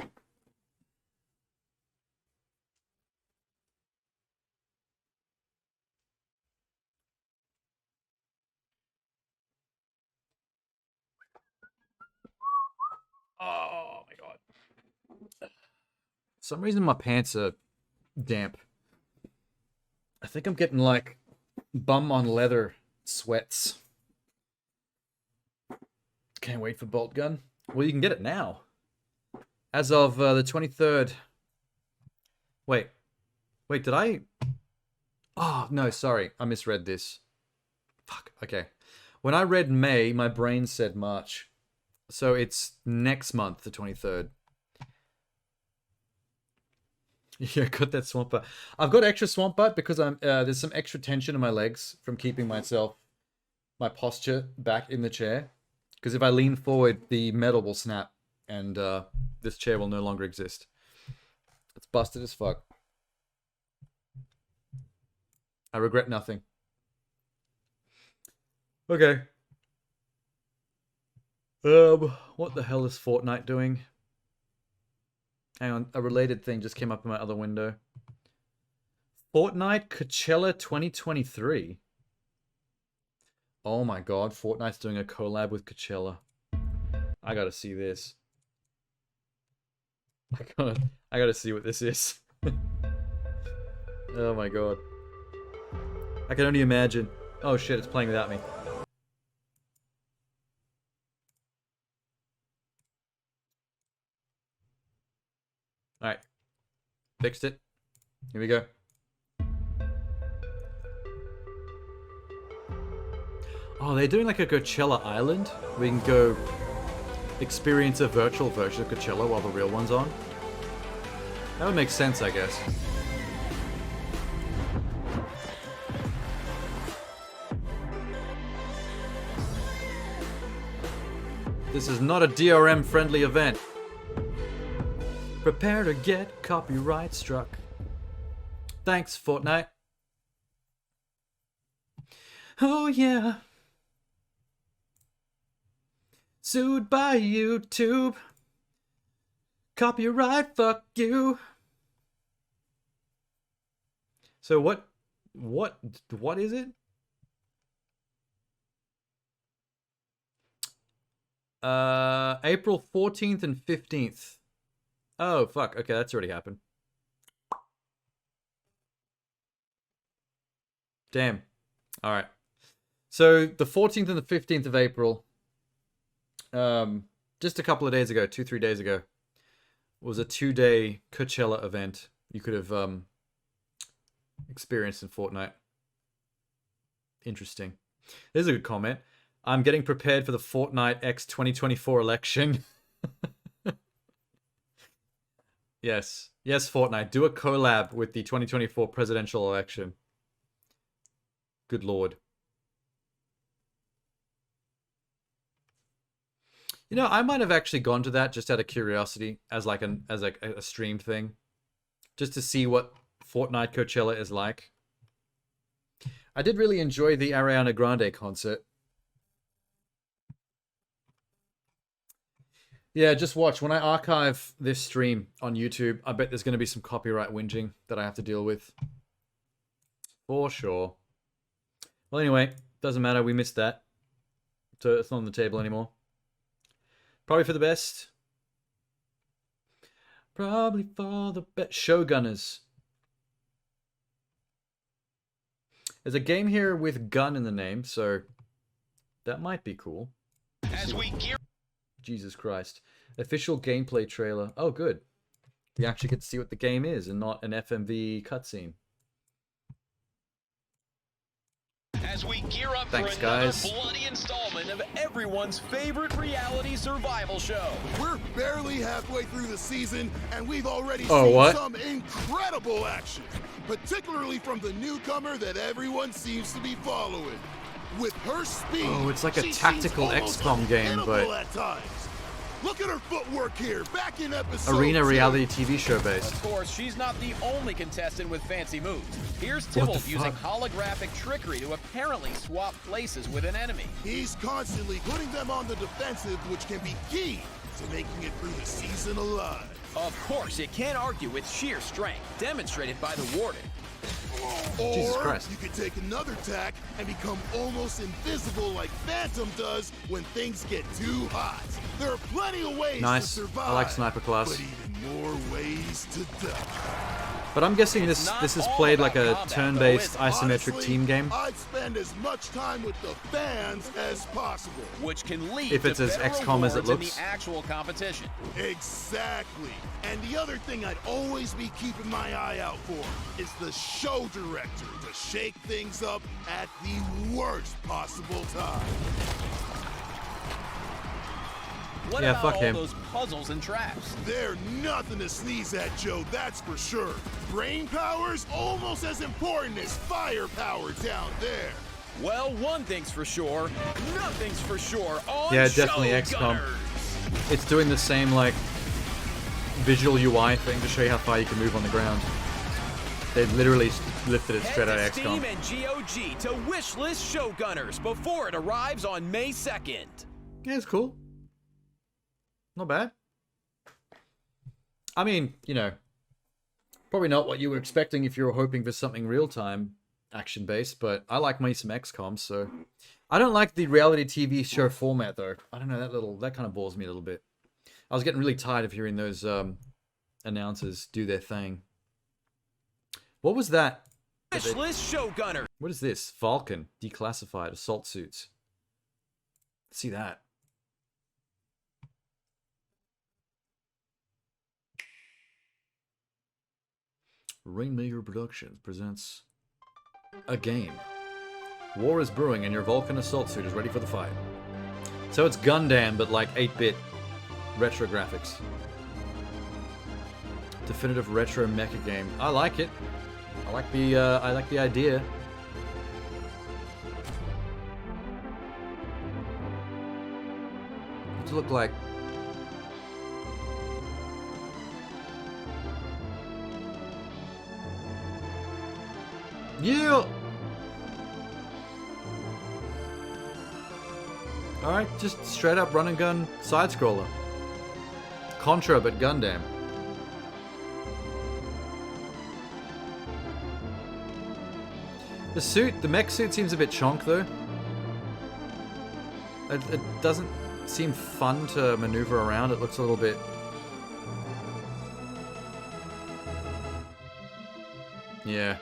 Oh. some reason my pants are damp. I think I'm getting like bum on leather sweats. Can't wait for Bolt Gun. Well, you can get it now. As of the 23rd. Wait, did I... Oh, no, sorry. I misread this. Fuck, okay. When I read May, my brain said March. So it's next month, the 23rd. Yeah, got that swamp butt. I've got extra swamp butt because there's some extra tension in my legs from keeping my posture back in the chair. Because if I lean forward, the metal will snap and this chair will no longer exist. It's busted as fuck. I regret nothing. Okay. What the hell is Fortnite doing? Hang on, a related thing just came up in my other window. Fortnite Coachella 2023. Oh my god, Fortnite's doing a collab with Coachella. I gotta see this. I gotta see what this is. Oh my god. I can only imagine. Oh shit, it's playing without me. Alright. Fixed it. Here we go. Oh, they're doing like a Coachella Island. We can go experience a virtual version of Coachella while the real one's on. That would make sense, I guess. This is not a DRM-friendly event. Prepare to get copyright struck. Thanks, Fortnite. Oh yeah. Sued by YouTube. Copyright, fuck you. So what is it? April 14th and 15th. Oh, fuck. Okay, that's already happened. Damn. Alright. So, the 14th and the 15th of April, just a couple of days ago, 2-3 days ago, was a 2-day Coachella event you could have experienced in Fortnite. Interesting. There's a good comment. I'm getting prepared for the Fortnite X 2024 election. Yes. Yes, Fortnite. Do a collab with the 2024 presidential election. Good lord. You know, I might have actually gone to that just out of curiosity as like a stream thing. Just to see what Fortnite Coachella is like. I did really enjoy the Ariana Grande concert. Yeah, just watch. When I archive this stream on YouTube, I bet there's going to be some copyright whinging that I have to deal with. For sure. Well, anyway, doesn't matter. We missed that. So it's not on the table anymore. Probably for the best. Probably for the best. Showgunners. There's a game here with gun in the name, so that might be cool. As we gear... Jesus Christ. Official gameplay trailer. Oh, good. We actually get to see what the game is and not an FMV cutscene. As we gear up Thanks, for another guys. bloody installment of everyone's favorite reality survival show. We're barely halfway through the season, and we've already Oh, seen what? some incredible action, particularly from the newcomer that everyone seems to be following. With her speed, Oh, it's like a she tactical seems almost XCOM game, unhittable but at times. Look at her footwork here, back in episode arena 2. reality TV show based. Of course, she's not the only contestant with fancy moves. Here's What the Tybalt using fuck? holographic trickery to apparently swap places with an enemy. He's constantly putting them on the defensive, which can be key to making it through the season alive. Of course, you can't argue with sheer strength, demonstrated by the Warden. Or Jesus Christ. you could take another tack and become almost invisible like Phantom does when things get too hot. There are plenty of ways Nice. to survive. I like sniper class. But even more ways to die. But I'm guessing this is played like a turn-based isometric Honestly, team game. I'd spend as much time with the fans as possible. Which can lead If it's to as better XCOM as it rewards in looks. the actual competition. Exactly. And the other thing I'd always be keeping my eye out for is the show director to shake things up at the worst possible time. What Yeah, about fuck all him. those puzzles and traps? They're nothing to sneeze at, Joe, that's for sure. Brain power's almost as important as firepower down there. Well, one thing's for sure, nothing's for sure on Yeah, definitely XCOM. It's doing the same like visual UI thing to show you how far you can move on the ground. They literally lifted it straight out of Head to Steam XCOM. and GOG to wishlist Showgunners before it arrives on May 2nd. Yeah, it's cool. Not bad. I mean, you know, probably not what you were expecting if you were hoping for something real-time action-based, but I like me some XCOM, so... I don't like the reality TV show format, though. I don't know, that kind of bores me a little bit. I was getting really tired of hearing those announcers do their thing. What was that? Wishlist Showgunner. What is this? Vulcan. Declassified. Assault suits. Let's see that. Rainmaker Productions presents a game. War is brewing and your Vulcan assault suit is ready for the fight. So it's Gundam, but like 8-bit retro graphics. Definitive retro mecha game. I like it. I like the idea. What's it look like? Yeah. Alright, just straight up run and gun side scroller. Contra, but Gundam. The mech suit seems a bit chonk though. It doesn't seem fun to maneuver around. It looks a little bit... Yeah.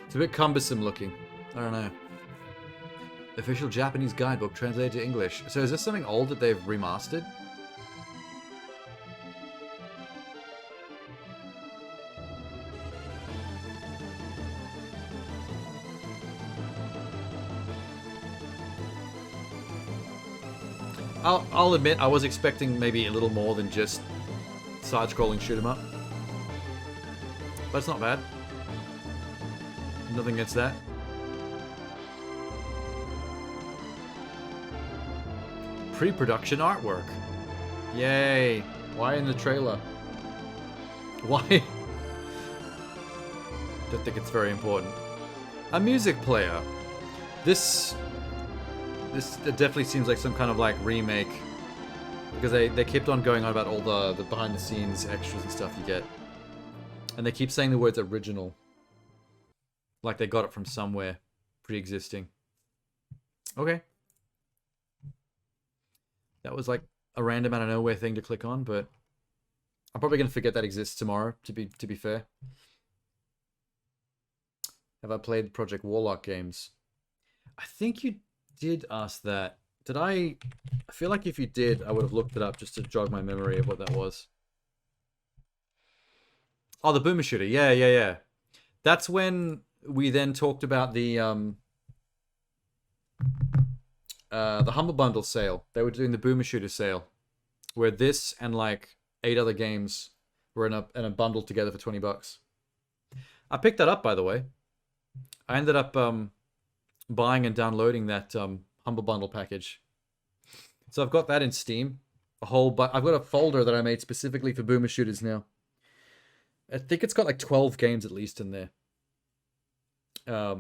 It's a bit cumbersome looking. I don't know. Official Japanese guidebook translated to English. So is this something old that they've remastered? I'll admit I was expecting maybe a little more than just side-scrolling shoot 'em up. But it's not bad. Nothing against that. Pre-production artwork. Yay. Why in the trailer? Why? Don't think it's very important. A music player. This it definitely seems like some kind of like remake. Because they kept on going on about all the behind the scenes extras and stuff you get. And they keep saying the words original. Like they got it from somewhere pre-existing. Okay. That was like a random out of nowhere thing to click on, but I'm probably gonna forget that exists tomorrow, to be fair. Have I played Project Warlock games? I think you did ask that. Did I feel like if you did, I would have looked it up just to jog my memory of what that was. Oh, the Boomer Shooter. Yeah. That's when we then talked about the Humble Bundle sale. They were doing the Boomer Shooter sale, where this and like 8 other games were in a bundle together for $20. I picked that up, by the way. I ended up buying and downloading that Humble Bundle package. So I've got that in Steam. I've got a folder that I made specifically for Boomer Shooters now. I think it's got like 12 games at least in there. I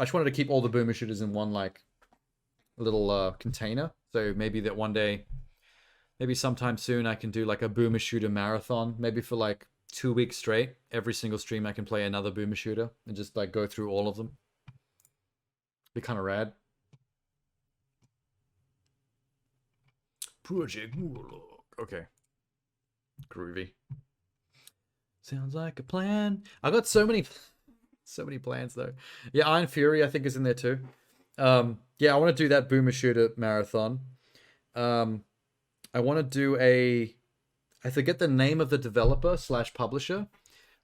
just wanted to keep all the Boomer Shooters in one like little container. So maybe that one day, maybe sometime soon, I can do like a Boomer Shooter marathon. Maybe for like 2 weeks straight. Every single stream I can play another Boomer Shooter and just like go through all of them. Be kind of rad. Project Warlock. Okay. Groovy. Sounds like a plan. I got so many plans though. Yeah, Iron Fury I think is in there too. Yeah, I want to do that Boomer Shooter marathon. I want to do I forget the name of the developer / publisher,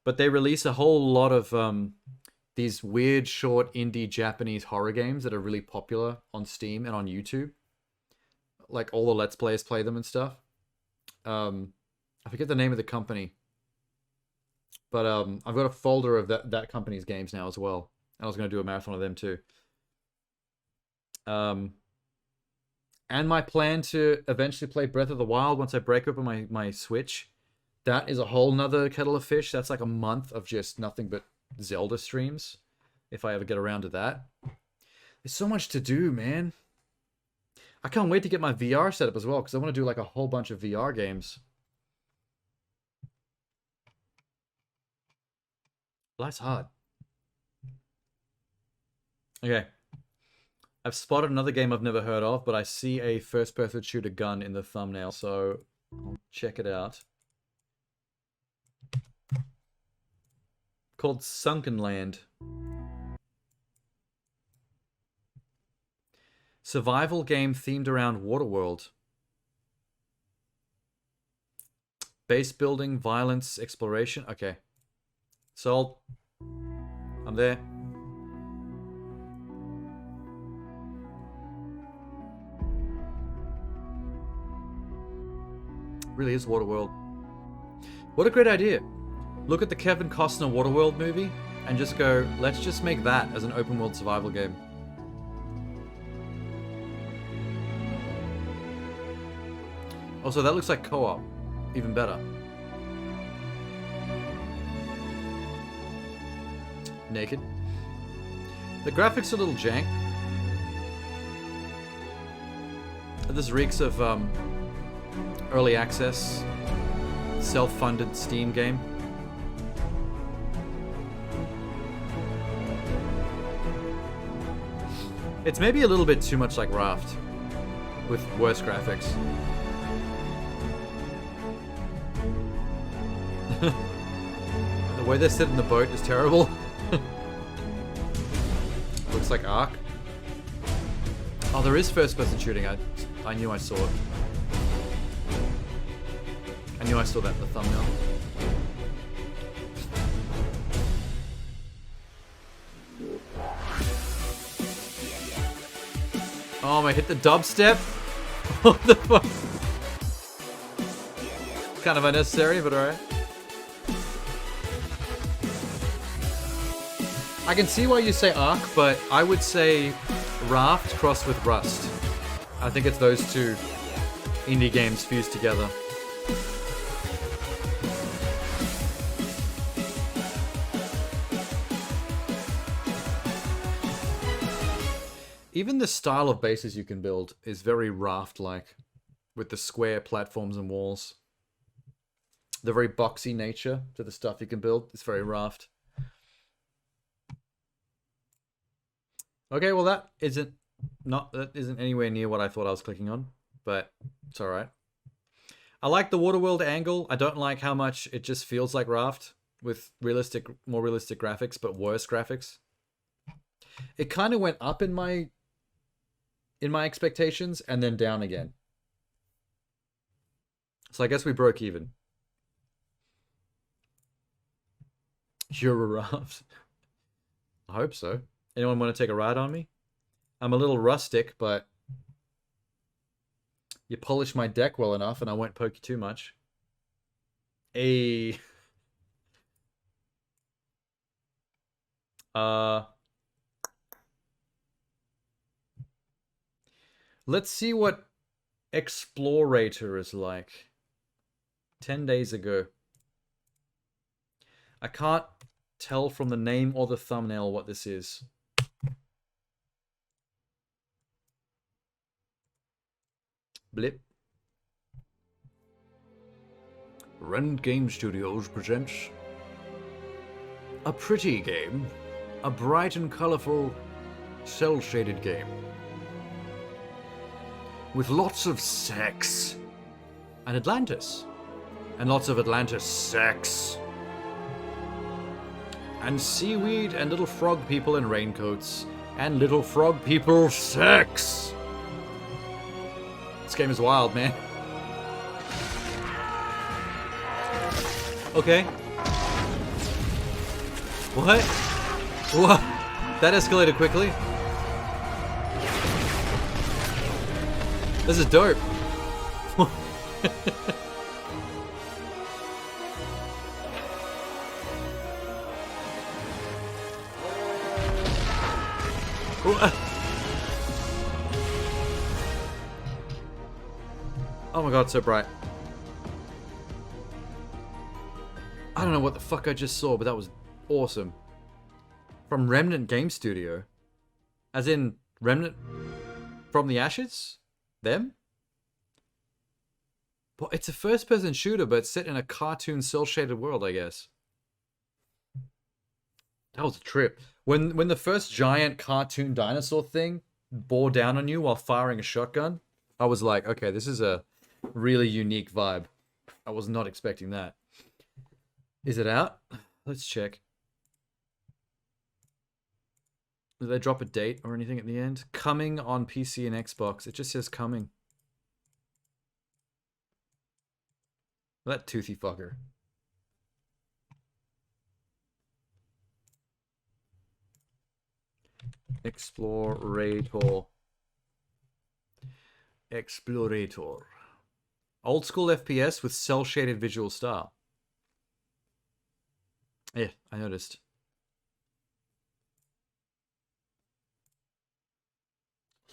but they release a whole lot of these weird short indie Japanese horror games that are really popular on Steam and on YouTube. Like all the Let's Players play them and stuff. I forget the name of the company. But I've got a folder of that company's games now as well. And I was going to do a marathon of them too. And my plan to eventually play Breath of the Wild once I break open my Switch. That is a whole nother kettle of fish. That's like a month of just nothing but Zelda streams. If I ever get around to that. There's so much to do, man. I can't wait to get my VR set up as well. Because I want to do like a whole bunch of VR games. Life's hard. Okay. I've spotted another game I've never heard of, but I see a first-person shooter gun in the thumbnail, so I'll check it out. Called Sunken Land. Survival game themed around Waterworld. Base building, violence, exploration. Okay. Sold. I'm there. Really is Waterworld. What a great idea. Look at the Kevin Costner Waterworld movie and just go, let's just make that as an open world survival game. Also, that looks like co-op. Even better. Naked. The graphics are a little jank. This reeks of early access, self-funded Steam game. It's maybe a little bit too much like Raft, with worse graphics. The way they sit in the boat is terrible. Looks like Ark. Oh, there is first-person shooting. I knew I saw it. I knew I saw that in the thumbnail. Oh, I hit the dubstep? What the fuck? Kind of unnecessary, but alright. I can see why you say Ark, but I would say Raft crossed with Rust. I think it's those two indie games fused together. Even the style of bases you can build is very Raft-like, with the square platforms and walls. The very boxy nature to the stuff you can build is very Raft. Okay, well that isn't anywhere near what I thought I was clicking on, but it's alright. I like the Waterworld angle. I don't like how much it just feels like Raft with more realistic graphics, but worse graphics. It kind of went up in my expectations and then down again. So I guess we broke even. You're a Raft. I hope so. Anyone want to take a ride on me? I'm a little rustic, but you polish my deck well enough and I won't poke you too much. Let's see what Explorator is like. 10 days ago. I can't tell from the name or the thumbnail what this is. Blip. Rend Game Studios presents a pretty game, a bright and colorful cel-shaded game with lots of sex And Atlantis. And lots of Atlantis sex. And seaweed and little frog people in raincoats. And little frog people sex. This game is wild, man. Okay. What? What? That escalated quickly. This is dope. Oh my god, so bright. I don't know what the fuck I just saw, but that was awesome. From Remnant Game Studio. As in, Remnant from the Ashes? Them? Well, it's a first-person shooter, but it's set in a cartoon cel-shaded world, I guess. That was a trip. When the first giant cartoon dinosaur thing bore down on you while firing a shotgun, I was like, okay, this is a really unique vibe. I was not expecting that. Is it out? Let's check. Did they drop a date or anything at the end? Coming on PC and Xbox. It just says coming. That toothy fucker. Explorator. Explorator. Old school FPS with cel-shaded visual style. Yeah, I noticed.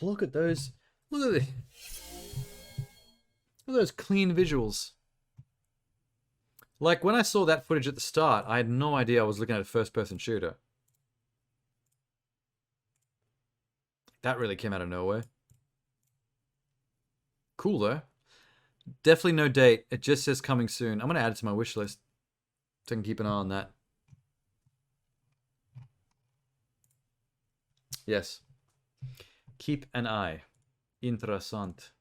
Look at those. Look at those clean visuals. Like, when I saw that footage at the start, I had no idea I was looking at a first-person shooter. That really came out of nowhere. Cool, though. Definitely no date. It just says coming soon. I'm going to add it to my wish list so I can keep an eye on that. Yes. Keep an eye. Interessant.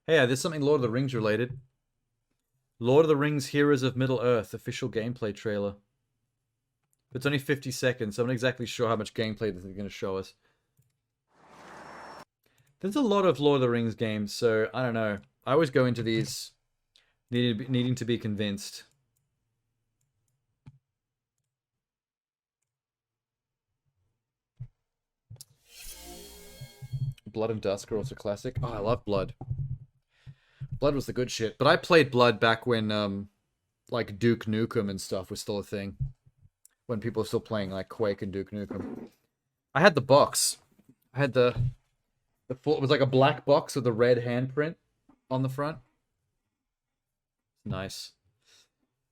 Hey, there's something Lord of the Rings related. Lord of the Rings Heroes of Middle-earth official gameplay trailer. It's only 50 seconds, so I'm not exactly sure how much gameplay they're going to show us. There's a lot of Lord of the Rings games, so I don't know. I always go into these needing to be convinced. Blood and Dusk are also classic. Oh, I love Blood. Blood was the good shit. But I played Blood back when, like, Duke Nukem and stuff was still a thing. When people were still playing, like, Quake and Duke Nukem. I had the box. I had the full... It was like a black box with a red handprint on the front. Nice.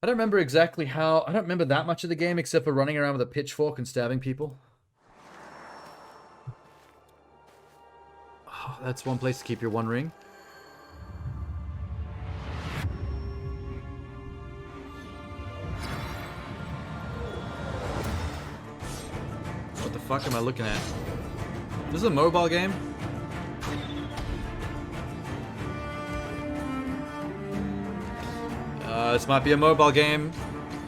I don't remember exactly how... I don't remember that much of the game except for running around with a pitchfork and stabbing people. Oh, that's one place to keep your one ring. What the fuck am I looking at? This is a mobile game? This might be a mobile game.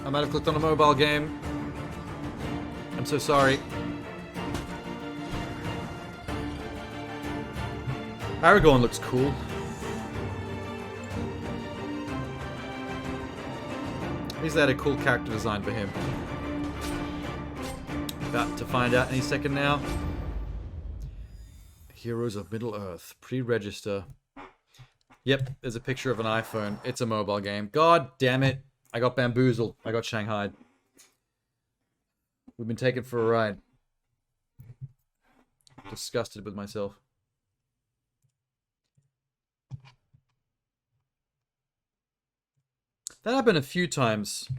I might have clicked on a mobile game. I'm so sorry. Aragorn looks cool. He's had a cool character design for him. About to find out any second now. Heroes of Middle-earth. Pre-register. Yep, there's a picture of an iPhone. It's a mobile game. God damn it. I got bamboozled. I got shanghaied. We've been taken for a ride. Disgusted with myself. That happened a few times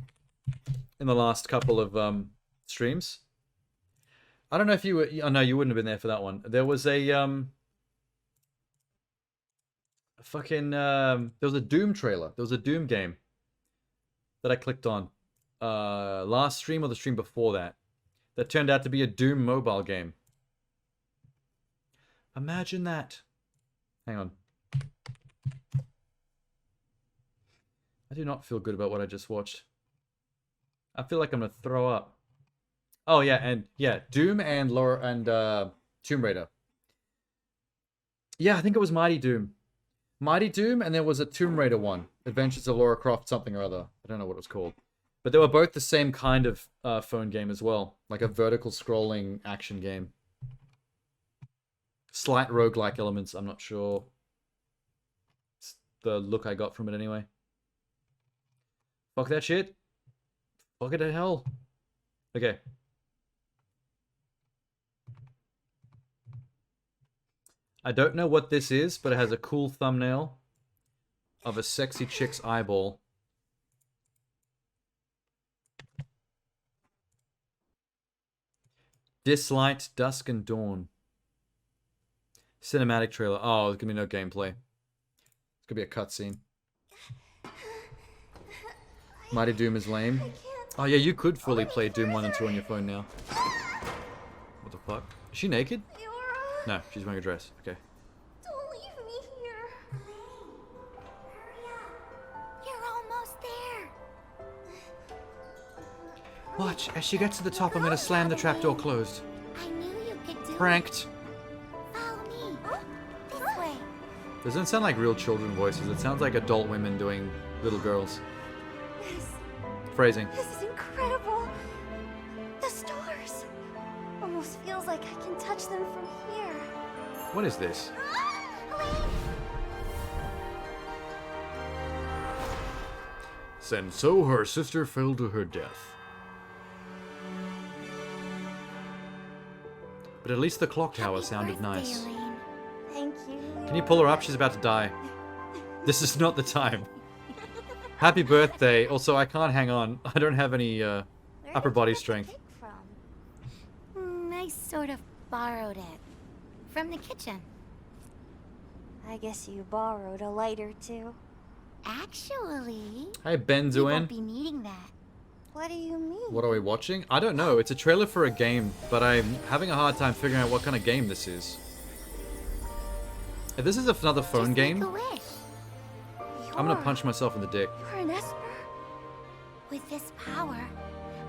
in the last couple of streams. I don't know if you were... Oh, no, you wouldn't have been there for that one. There was a... fucking... there was a Doom trailer. There was a Doom game that I clicked on. Last stream or the stream before that. That turned out to be a Doom mobile game. Imagine that. Hang on. I do not feel good about what I just watched. I feel like I'm gonna throw up. Oh yeah, and yeah, Doom and Laura and Tomb Raider. Yeah, I think it was Mighty Doom. Mighty Doom, and there was a Tomb Raider one. Adventures of Lara Croft something or other. I don't know what it was called. But they were both the same kind of phone game as well. Like a vertical scrolling action game. Slight roguelike elements, I'm not sure. It's the look I got from it anyway. Fuck that shit. Fuck it to hell. Okay. I don't know what this is, but it has a cool thumbnail of a sexy chick's eyeball. Dislight, Dusk and Dawn. Cinematic trailer. Oh, there's gonna be no gameplay. It's gonna be a cutscene. Mighty Doom is lame. Oh yeah, you could fully play Doom 1 and 2 on your phone now. What the fuck? Is she naked? No, she's wearing a dress. Okay. Don't leave me here. Hurry up. You're almost there. Watch, as she gets to the top, I'm gonna slam the trapdoor closed. I knew you could do Pranked. Follow me. This way. Doesn't sound like real children voices. It sounds like adult women doing little girls. Phrasing. This is incredible. The stars. Almost feels like I can touch them from here. What is this? And so her sister fell to her death. But at least the clock tower sounded nice. Thank you. Can you pull her up? She's about to die. This is not the time. Happy birthday. Also, I can't hang on. I don't have any upper body strength. I sort of borrowed it. From the kitchen. I guess you borrowed a lighter too. Actually, Hi, you Benzoin. won't be needing that. What do you mean? What are we watching? I don't know. It's a trailer for a game, but I'm having a hard time figuring out what kind of game this is. If this is another phone game, I'm gonna punch myself in the dick. You're an Esper? With this power,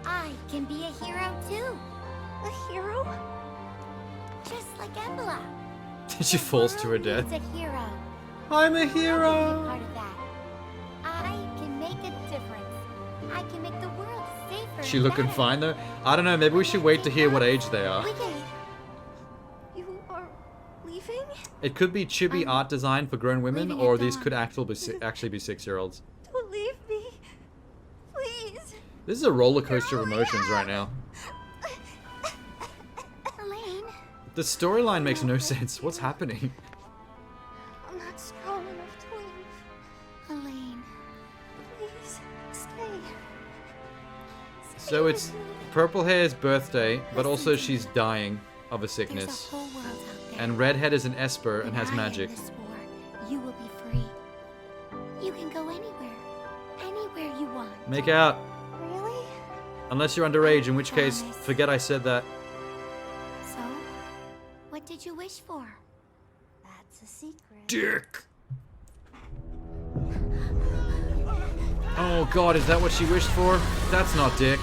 I can be a hero too. A hero? Just like Embla. She falls to her death. It's a hero. I'm a I can be hero. part of that. I can make a difference. I can make the world safer. She and looking better. fine though? I don't know. Maybe we should wait to hear what age they are. Wait. You are leaving? It could be chibi art design for grown women, or these could actually be 6-year-olds. Don't leave me. Please. This is a roller coaster of emotions right now. Elaine, The storyline makes no sense. What's happening? I'm not strong enough to leave. Elaine, please stay. So it's Purple Hair's birthday, but also she's dying of a There's a sickness. whole world out there. And Redhead is an Esper and When has I end magic. this war, you will be free. You can go anywhere you want. Make out. Really? Unless you're underage, in which case, Promise. forget I said that. So, what did you wish for? That's a secret. Dick. Oh god, is that what she wished for? That's not dick.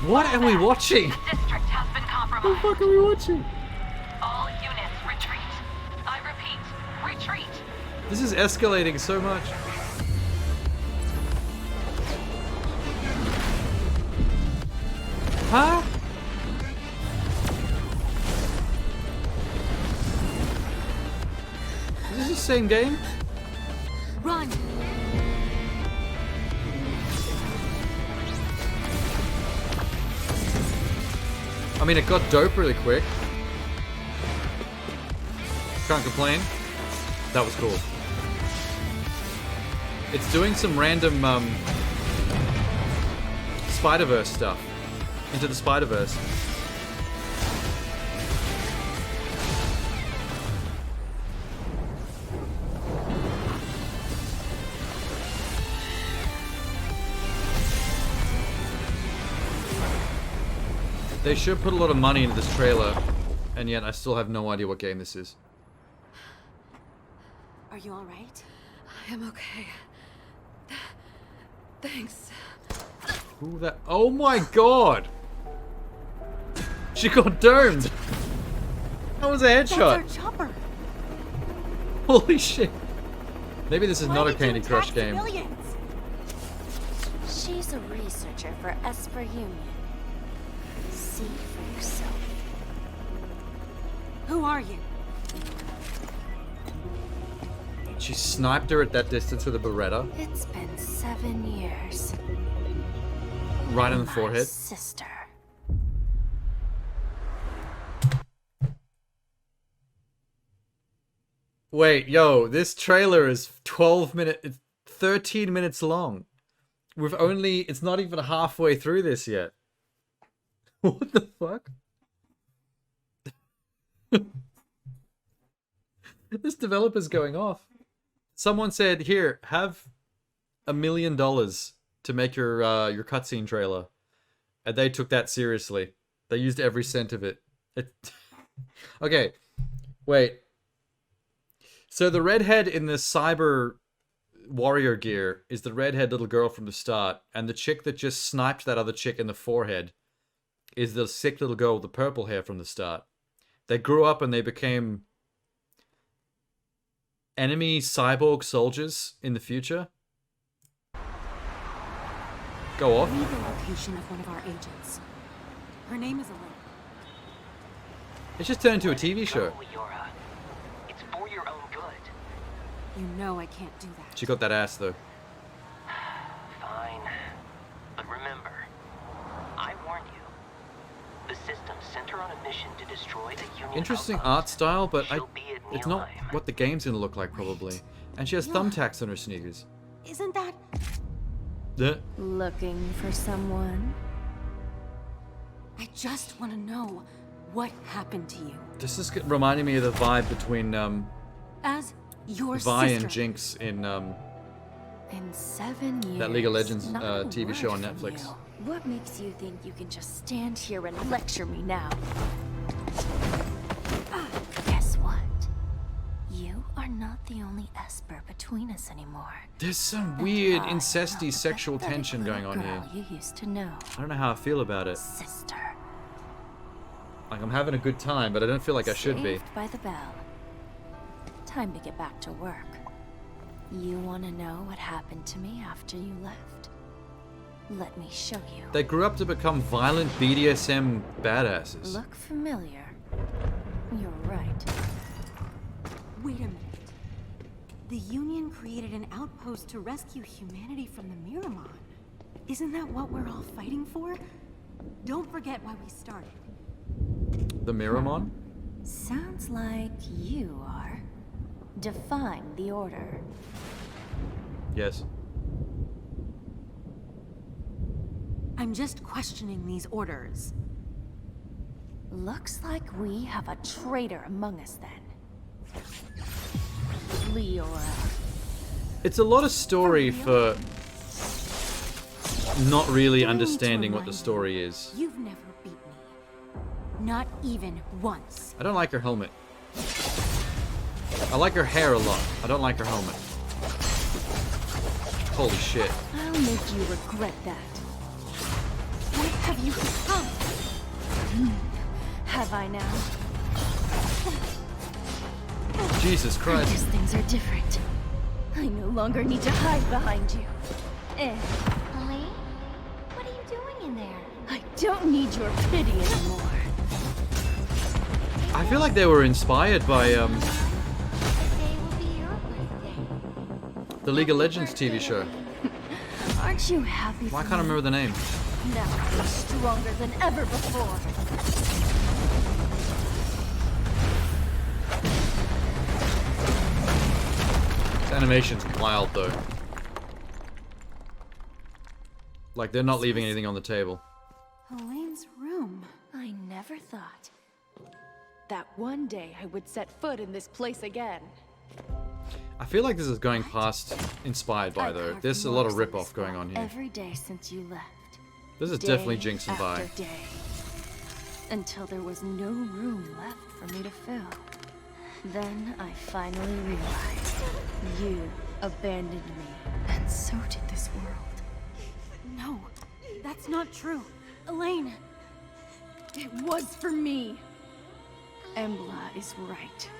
What are we watching? District has been What compromised. the fuck are we watching? All units retreat. I repeat, retreat. This is escalating so much. Huh? Is this the same game? Run! I mean, it got dope really quick. Can't complain. That was cool. It's doing some random Spider-Verse stuff. Into the Spider-Verse. They should put a lot of money into this trailer And yet I still have no idea what game this is. Are you alright? I am okay. Thanks. Who that? Oh my god! She got domed! That was a headshot! That's our chopper. Holy shit. Maybe this is Why not a did you Candy Crush attack game. civilians? She's a researcher for Esper Union. See for yourself. Who are you? She sniped her at that distance with a Beretta. It's been 7 years. Right in the My forehead. Sister. Wait, yo, this trailer is 13 minutes long. It's not even halfway through this yet. What the fuck? This developer's going off. Someone said, here, have $1 million to make your cutscene trailer. And they took that seriously. They used every cent of it. Okay, wait. So the redhead in the cyber warrior gear is the redhead little girl from the start, and the chick that just sniped that other chick in the forehead is the sick little girl with the purple hair from the start. They grew up and they became enemy cyborg soldiers in the future. Go off. I need the location of one of our agents. Her name is Elaine. It's just turned into a TV show. It's for your own good. You know I can't do that. She got that ass though. Fine. But remember, I warned you. The system sent her on a mission to destroy the Union. Interesting art style, but it's not what the game's gonna look like probably. And she has thumbtacks on her sneakers. Isn't that... Looking for someone? I just want to know what happened to you. This is reminding me of the vibe between As your Vi sister. and Jinx in In 7 years. that League of Legends not a TV word show on from Netflix. you. What makes you think you can just stand here and lecture me now? Guess what? You are not the only Esper between us anymore. There's some weird incesty sexual tension going on here. Girl you used to know. I don't know how I feel about it. Sister. Like I'm having a good time, but I don't feel like I should be. Saved by the bell. Time to get back to work. You want to know what happened to me after you left? Let me show you. They grew up to become violent BDSM badasses. Look familiar. You're right. Wait a minute. The Union created an outpost to rescue humanity from the Miramon. Isn't that what we're all fighting for? Don't forget why we started. The Miramon? Sounds like you are. Define the order. Yes. I'm just questioning these orders. Looks like we have a traitor among us then. Leora. It's a lot of story for not really understanding what the story is. You've never beat me. Not even once. I don't like her helmet. I like her hair a lot. I don't like her helmet. Holy shit. I'll make you regret that. What have you become? Have I now? Jesus I Christ. guess things are different. I no longer need to hide behind you. Elaine? What are you doing in there? I don't need your pity anymore. I feel like they were inspired by the League of Legends TV show. Aren't you happy? Why can't I remember the name? Now I'm stronger than ever before. This animation's wild though. Like they're not leaving anything on the table. Elaine's room. I never thought that one day I would set foot in this place again. I feel like this is going past Inspired by though. There's a lot of rip-off going on here. Every day since you left. This is Day definitely Jinx and Vi. after day. until there was no room left for me to fill. Then I finally realized you abandoned me, and so did this world. No, that's not true. Elaine! It was for me. Embla is right.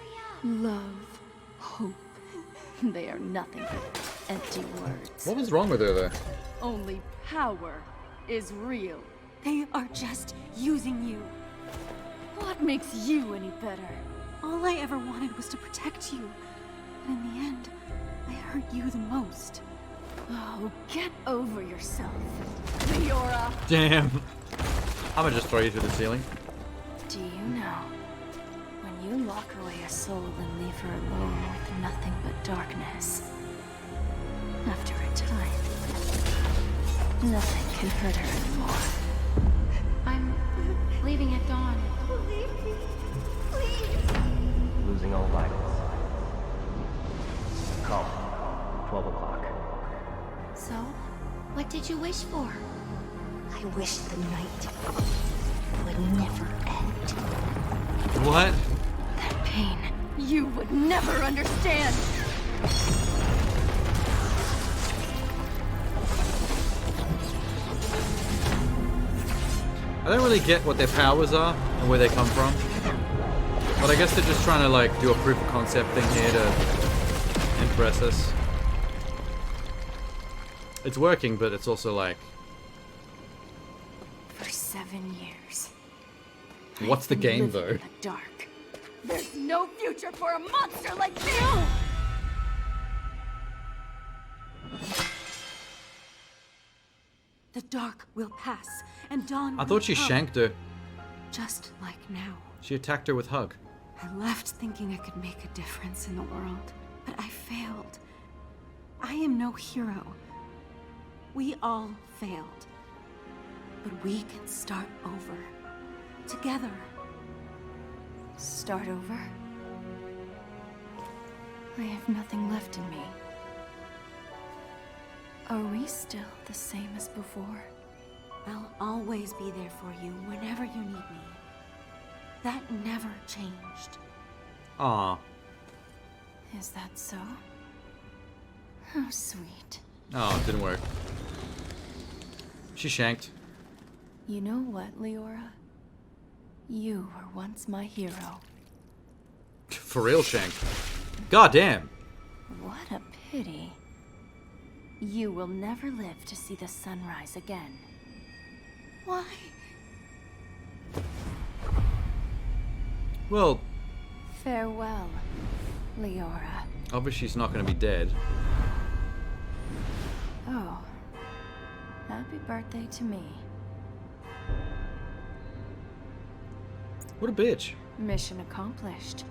Love, hope, they are nothing but empty words. What was wrong with her there? Only power is real. They are just using you. What makes you any better? All I ever wanted was to protect you. But in the end, I hurt you the most. Oh, get over yourself, Leora. Damn. I'm gonna just throw you through the ceiling. Do you know, when you lock away a soul and leave her alone with nothing but darkness, after a time, nothing can hurt her anymore. I'm leaving at dawn. Losing all vitals. Call. 12 o'clock. So, what did you wish for? I wish the night would never end. What? That pain, you would never understand. I don't really get what their powers are and where they come from. But I guess they're just trying to like do a proof of concept thing here to impress us. It's working, but it's also like... For 7 years. What's the game though? In the dark. There's no future for a monster like you! The dark will pass, and dawn I thought she shanked her. Just like now. She attacked her with Hug. I left thinking I could make a difference in the world, but I failed. I am no hero. We all failed. But we can start over. Together. Start over? I have nothing left in me. Are we still the same as before? I'll always be there for you whenever you need me. That never changed. Aw. Is that so? How sweet. Oh, it didn't work. She shanked. You know what, Leora? You were once my hero. For real shanked. God damn. What a pity. You will never live to see the sunrise again. Why? Well, Farewell, Leora. obviously she's not going to be dead. Oh. Happy birthday to me. What a bitch. Mission accomplished.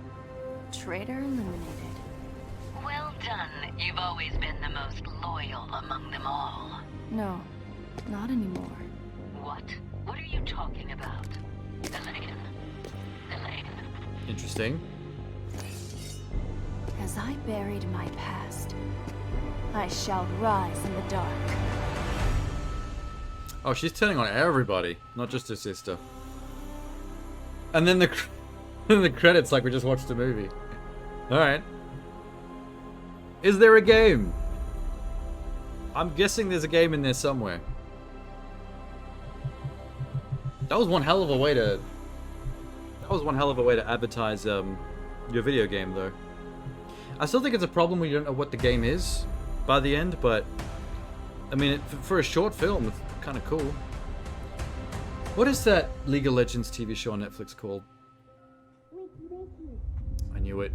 Traitor eliminated. Well done. You've always been the most loyal among them all. No, not anymore. What? What are you talking about? Elaine. Elaine. Interesting. As I buried my past, I shall rise in the dark. Oh, she's turning on everybody, not just her sister. And then the credits like we just watched a movie. Alright. Is there a game? I'm guessing there's a game in there somewhere. That was one hell of a way to... That was one hell of a way to advertise your video game, though. I still think it's a problem when you don't know what the game is by the end, but... I mean, for a short film, it's kind of cool. What is that League of Legends TV show on Netflix called? I knew it.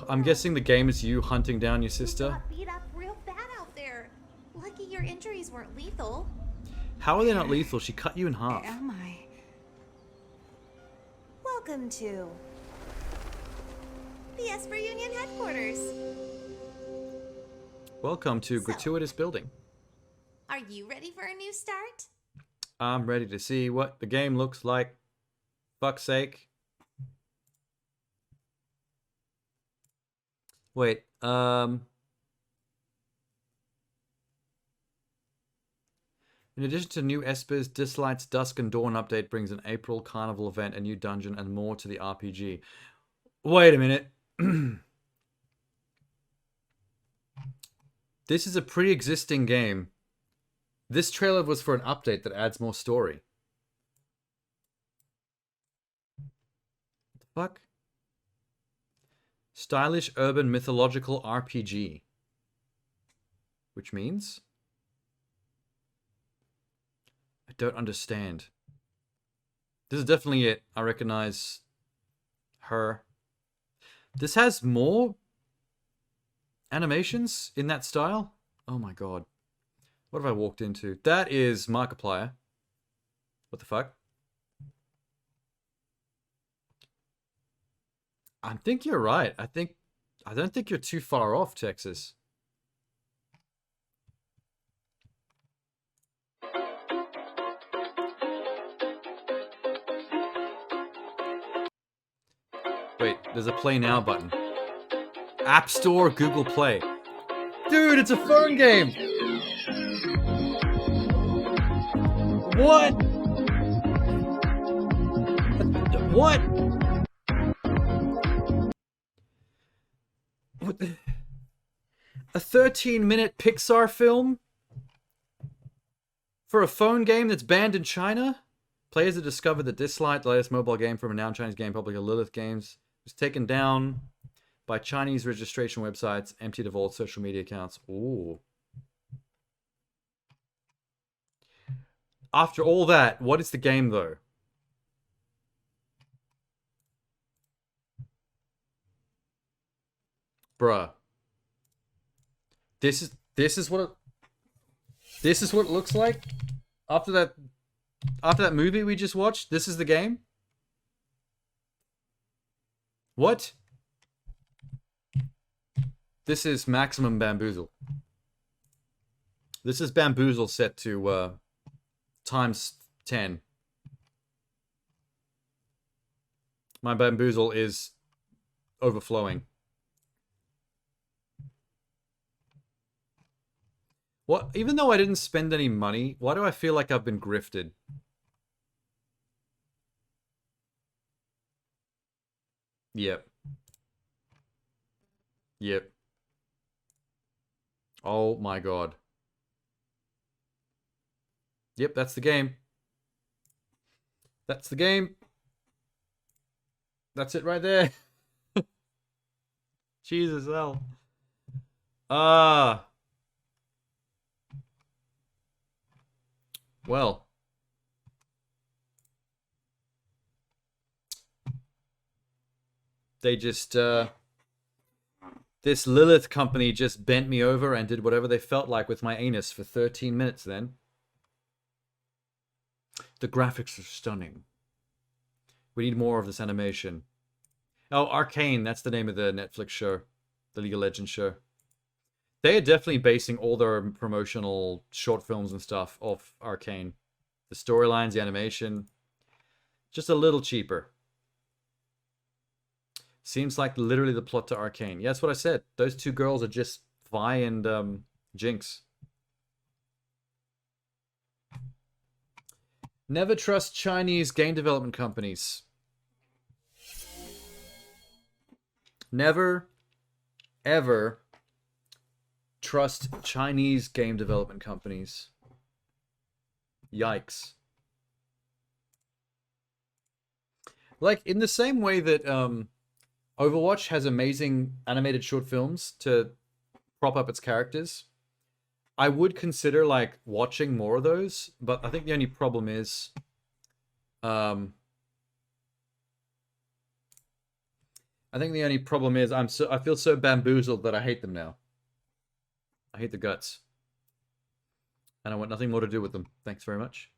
I'm guessing the game is you hunting down your sister. Got beat up real bad out there. Lucky your injuries weren't lethal. How are they not lethal? She cut you in half. Am I? Welcome to the Esper Union headquarters. Welcome to Gratuitous Building. Are you ready for a new start? I'm ready to see what the game looks like. Fuck's sake. Wait, In addition to new espers, Dislight's Dusk and Dawn update brings an April Carnival event, a new dungeon, and more to the RPG. Wait a minute. This is a pre-existing game. This trailer was for an update that adds more story. What the fuck? Stylish urban mythological RPG. Which means? I don't understand. This is definitely it. I recognize her. This has more animations in that style? Oh my god. What have I walked into? That is Markiplier. What the fuck? I think you're right. I don't think you're too far off, Texas. Wait, there's a Play Now button. App Store, Google Play. Dude, it's a phone game! What? What? What the? A 13-minute Pixar film? For a phone game that's banned in China? Players have discovered that Dislight, the latest mobile game from renowned Chinese game publisher Lilith Games, was taken down by Chinese registration websites, emptied of all social media accounts. Ooh. After all that, what is the game though? Bruh. This is what it looks like? After that movie we just watched, this is the game? What? This is Maximum Bamboozle. This is Bamboozle set to times 10. My Bamboozle is overflowing. What? Even though I didn't spend any money, why do I feel like I've been grifted? Yep. Yep. Oh my god. Yep, that's the game. That's the game. That's it right there. Jesus hell. Well. They just, this Lilith company just bent me over and did whatever they felt like with my anus for 13 minutes then. The graphics are stunning. We need more of this animation. Oh, Arcane, that's the name of the Netflix show. The League of Legends show. They are definitely basing all their promotional short films and stuff off Arcane. The storylines, the animation. Just a little cheaper. Seems like literally the plot to Arcane. Yeah, that's what I said. Those two girls are just Vi and Jinx. Never trust Chinese game development companies. Never, ever trust Chinese game development companies. Yikes. Like, in the same way that Overwatch has amazing animated short films to prop up its characters, I would consider, like, watching more of those, but I think the only problem is, I feel so bamboozled that I hate them now. I hate the guts. And I want nothing more to do with them. Thanks very much.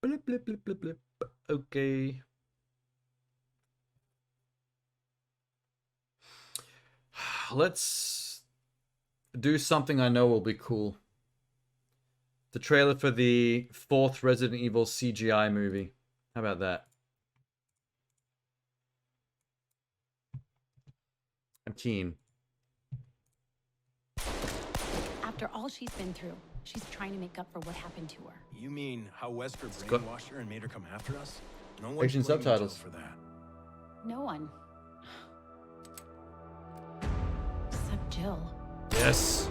Blip, blip, blip, blip, blip. Okay. Let's do something I know will be cool. The trailer for the 4th Resident Evil CGI movie. How about that? I'm keen. After all she's been through, she's trying to make up for what happened to her. You mean how Wesker got- brainwashed her and made her come after us? No one's Asian blaming subtitles. Jill for that. No one. Except Jill. Yes.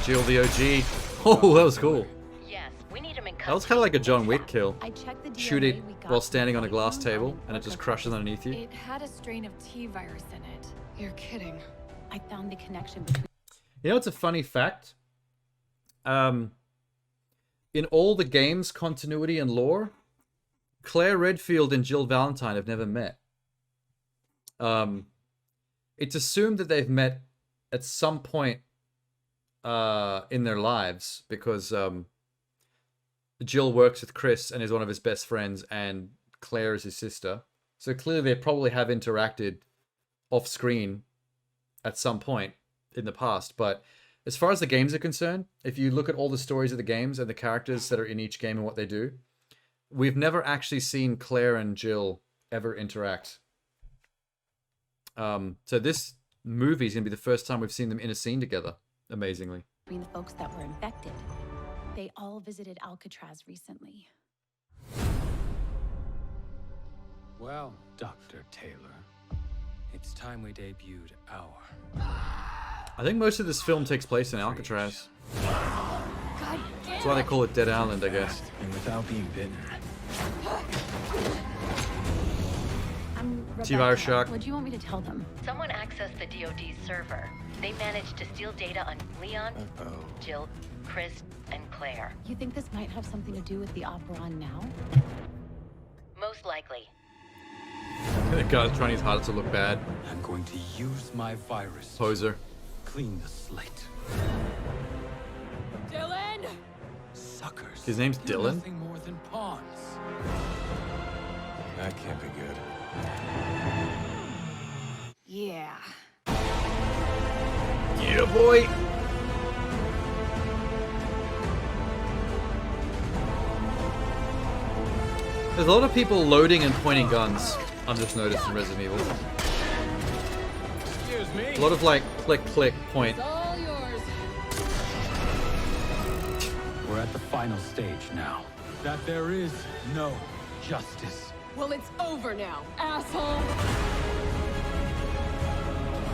Jill the OG. Oh, that was cool. Yes, we need him in That was kind of like a John Wick kill. I checked the DNA Shoot it we got while from standing on a the glass phone table, line and it for just the crushes underneath you. It had a strain of T virus in it. You're kidding. I found the connection between. You know, it's a funny fact. In all the game's continuity and lore, Claire Redfield and Jill Valentine have never met. It's assumed that they've met at some point in their lives because Jill works with Chris and is one of his best friends, and Claire is his sister. So clearly they probably have interacted off screen at some point in the past. But as far as the games are concerned, if you look at all the stories of the games and the characters that are in each game and what they do, we've never actually seen Claire and Jill ever interact. So this movie is going to be the first time we've seen them in a scene together, amazingly. Between the folks that were infected. They all visited Alcatraz recently. Well, Dr. Taylor, it's time we debuted our... I think most of this film takes place in Alcatraz. That's why they call it Dead Island, I guess. And without being bitten. T-Virus shock. What do you want me to tell them? Someone accessed the DoD's server. They managed to steal data on Leon, Jill, Chris, and Claire. You think this might have something to do with the Operon now? Most likely. That guy's trying his hardest to look bad. I'm going to use my virus. Poser. Clean the slate. Dylan! Suckers. His name's They're Dylan? Nothing more than pawns. That can't be good. Yeah. Yeah, boy! There's a lot of people loading and pointing guns. I've just noticed in Resident Evil. Excuse me. A lot of like click, click, point. It's all yours. We're at the final stage now. That there is no justice. Well, it's over now, asshole.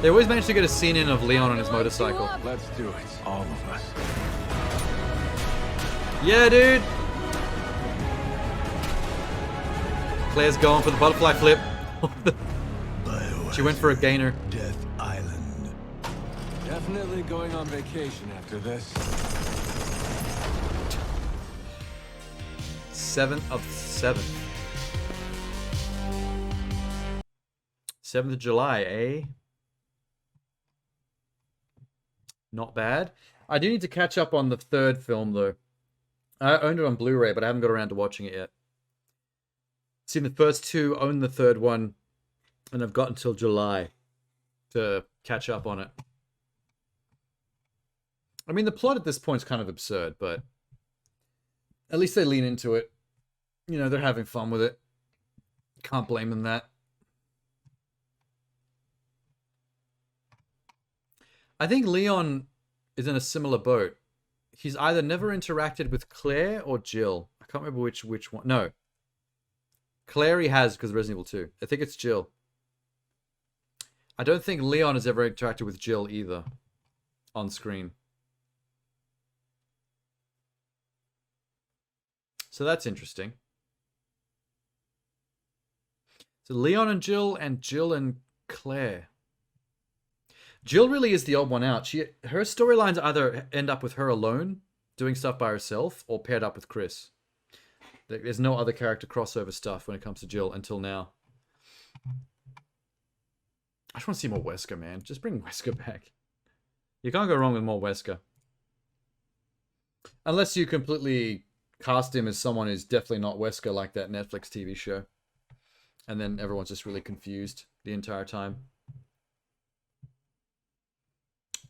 They always manage to get a scene in of Leon on his motorcycle. Let's do it, all of us. Yeah, dude! Claire's going for the butterfly flip. She went for a gainer. Death Island. Definitely going on vacation after this. 7th of 7th. 7th of July, eh? Not bad. I do need to catch up on the third film, though. I owned it on Blu-ray, but I haven't got around to watching it yet. Seen the first two, own the third one, and I've got until July to catch up on it. I mean, the plot at this point is kind of absurd, but at least they lean into it. You know, they're having fun with it. Can't blame them that. I think Leon is in a similar boat. He's either never interacted with Claire or Jill. I can't remember which one. No. Claire he has because of Resident Evil 2. I think it's Jill. I don't think Leon has ever interacted with Jill either. On screen. So that's interesting. So Leon and Jill and Claire. Jill really is the odd one out. Her storylines either end up with her alone, doing stuff by herself, or paired up with Chris. There's no other character crossover stuff when it comes to Jill until now. I just want to see more Wesker, man. Just bring Wesker back. You can't go wrong with more Wesker. Unless you completely cast him as someone who's definitely not Wesker, like that Netflix TV show. And then everyone's just really confused the entire time.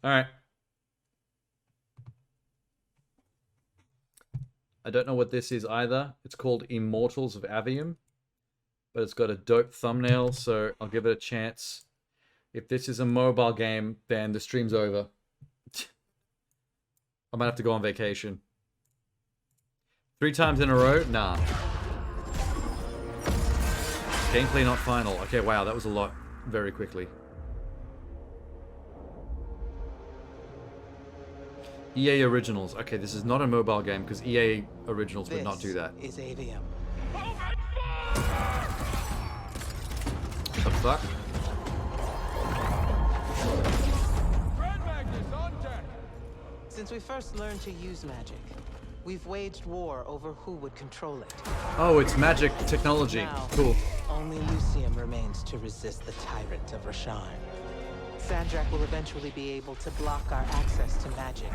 Alright. I don't know what this is either. It's called Immortals of Avium. But it's got a dope thumbnail, so I'll give it a chance. If this is a mobile game, then the stream's over. I might have to go on vacation. 3 times in a row? Nah. Gameplay not final. Okay, wow, that was a lot very quickly. EA Originals. Okay, this is not a mobile game because EA Originals would not do that. Is AVM. What the fuck? Since we first learned to use magic, we've waged war over who would control it. Oh, it's magic technology. Now, Cool. only Lucium remains to resist the tyrant of Rasharn. Sandrak will eventually be able to block our access to magic.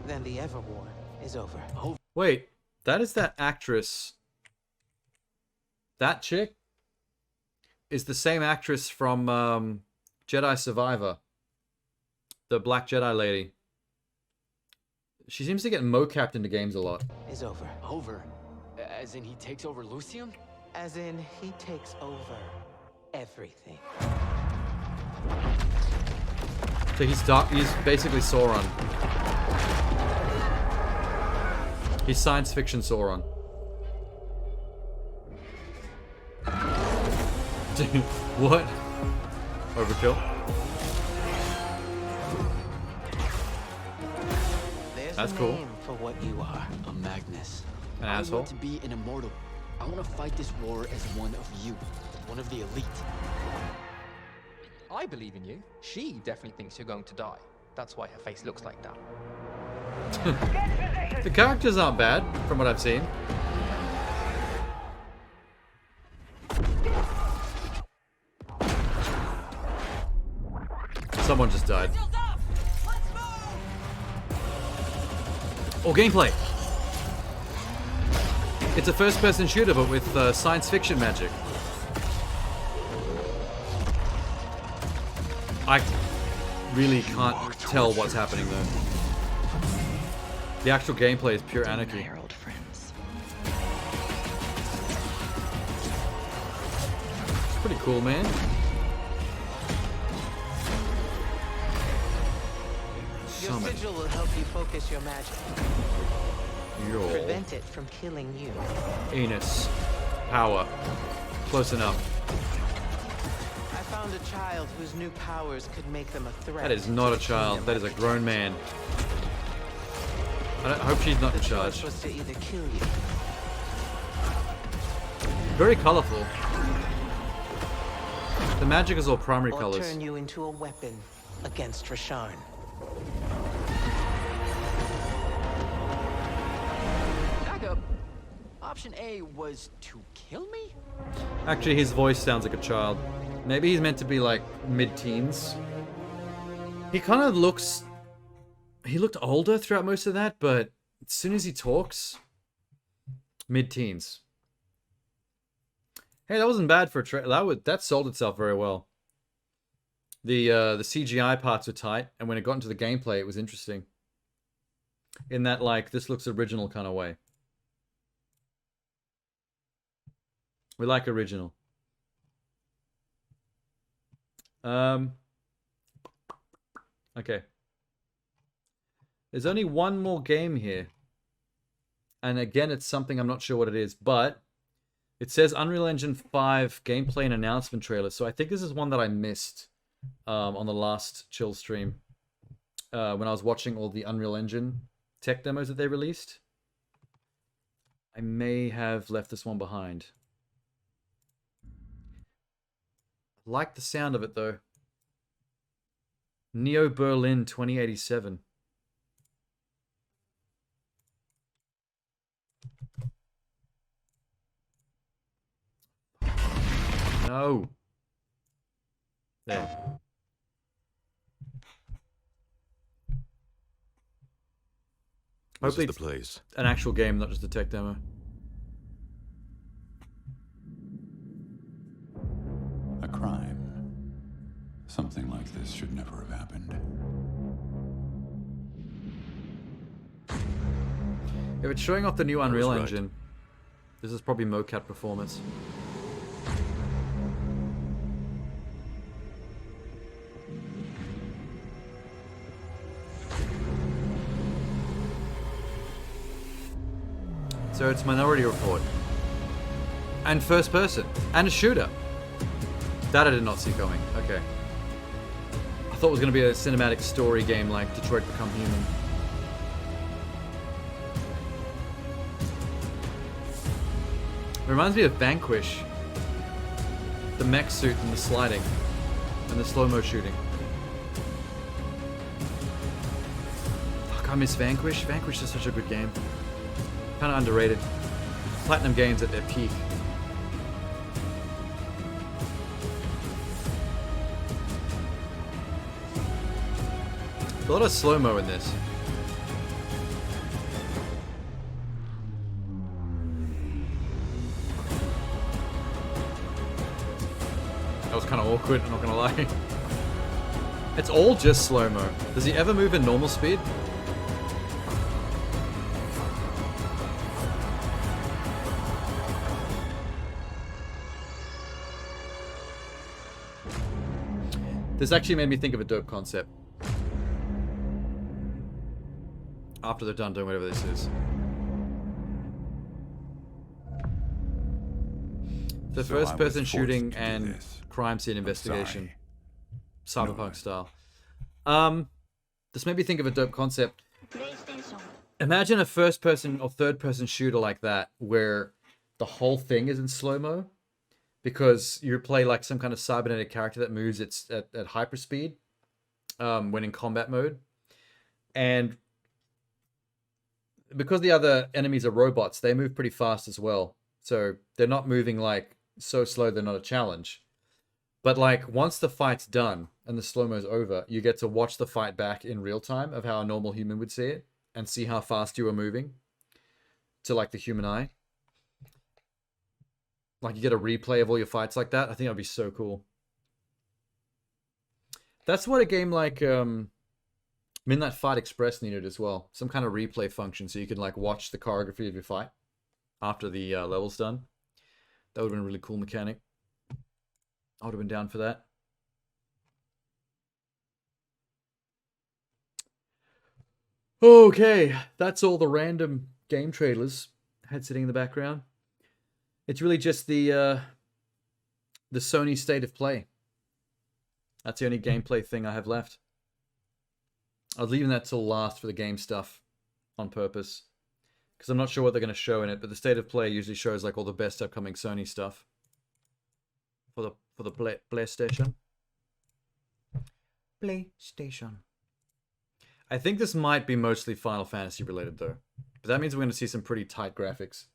Then the Everwar is over. Wait, that is that actress. That chick is the same actress from Jedi Survivor. The Black Jedi lady. She seems to get mocapped into games a lot. Is over. Over? As in he takes over Lucium? As in he takes over everything. So he's basically Sauron. He's science fiction Sauron. Dude, what? Overkill? There's That's a cool. name for what you are. A Magnus. An I asshole? want to be an immortal. I want to fight this war as one of you. One of the elite. I believe in you. She definitely thinks you're going to die. That's why her face looks like that. The characters aren't bad, from what I've seen. Someone just died. Oh, gameplay! It's a first-person shooter, but with science fiction magic. I really can't tell what's happening, though. The actual gameplay is pure anarchy. It's pretty cool, man. Your sigil will help you focus your magic. Yo. Prevent it from killing you. Anus. Power. Close enough. I found a child whose new powers could make them a threat. That is not a child. That is a grown man. I hope she's not in charge. Was to either kill you. Very colorful. The magic is all primary or colors. turn you into a weapon against Rasharn. Back up. Option A was to kill me? Actually, his voice sounds like a child. Maybe he's meant to be like mid-teens. He kind of looks... He looked older throughout most of that, but as soon as he talks, mid-teens. Hey, that wasn't bad for a trailer. That sold itself very well. The CGI parts were tight, and when it got into the gameplay, it was interesting. In that, like, this looks original kind of way. We like original. Okay. There's only one more game here. And again, it's something I'm not sure what it is, but it says Unreal Engine 5 gameplay and announcement trailer. So I think this is one that I missed on the last Chill stream when I was watching all the Unreal Engine tech demos that they released. I may have left this one behind. I like the sound of it though. Neo Berlin 2087. No. There. Hopefully This is the place. An actual game, not just a tech demo. A crime. Something like this should never have happened. If it's showing off the new Unreal right. Engine, this is probably mocap performance. So it's Minority Report. And first person. And a shooter. That I did not see coming. Okay. I thought it was going to be a cinematic story game like Detroit Become Human. It reminds me of Vanquish. The mech suit and the sliding. And the slow-mo shooting. Fuck, I miss Vanquish. Vanquish is such a good game. Kind of underrated. Platinum games at their peak. A lot of slow-mo in this. That was kind of awkward, I'm not gonna lie. It's all just slow-mo. Does he ever move in normal speed? This actually made me think of a dope concept. After they're done doing whatever this is. The So first I person was shooting forced to do and this. crime scene investigation. sorry. Cyberpunk style. This made me think of a dope concept. Imagine a first person or third person shooter like that where the whole thing is in slow-mo because you play like some kind of cybernetic character that moves at hyperspeed when in combat mode. And because the other enemies are robots, they move pretty fast as well. So they're not moving like so slow they're not a challenge. But like once the fight's done and the slow-mo's over, you get to watch the fight back in real time of how a normal human would see it and see how fast you were moving to like the human eye. Like you get a replay of all your fights like that. I think that'd be so cool. That's what a game like Midnight Fight Express needed as well. Some kind of replay function so you could like watch the choreography of your fight after the level's done. That would have been a really cool mechanic. I would have been down for that. Okay, that's all the random game trailers I had sitting in the background. It's really just the Sony State of Play. That's the only gameplay thing I have left. I was leaving that till last for the game stuff on purpose. Because I'm not sure what they're going to show in it, but the State of Play usually shows like all the best upcoming Sony stuff. For the PlayStation. PlayStation. I think this might be mostly Final Fantasy related though. But that means we're going to see some pretty tight graphics.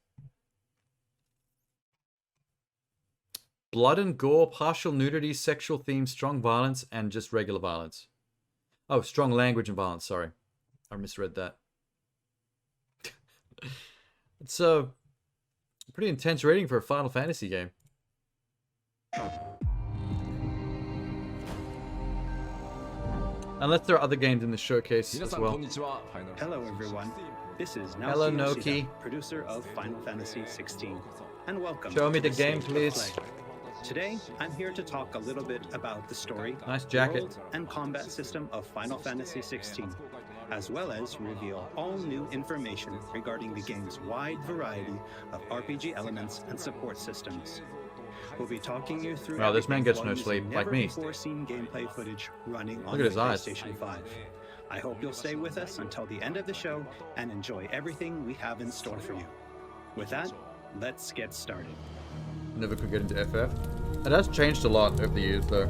Blood and gore, partial nudity, sexual themes, strong violence, and just regular violence. Oh, strong language and violence, sorry. I misread that. It's a pretty intense rating for a Final Fantasy game. Unless there are other games in the showcase as well. Hello everyone. This is Hello, Naoki Noki. Yoshida, producer of Final Fantasy 16. And welcome Show me to the State game, of please. Play. Today, I'm here to talk a little bit about the story, Nice jacket. world, and combat system of Final Fantasy 16, as well as reveal all new information regarding the game's wide variety of RPG elements and support systems. We'll be talking you through Wow, this man gets no everything sleep, while like using me. never-before-seen gameplay footage running Look on at the his eyes. PlayStation 5. I hope you'll stay with us until the end of the show and enjoy everything we have in store for you. With that, let's get started. Never could get into FF. It has changed a lot over the years though.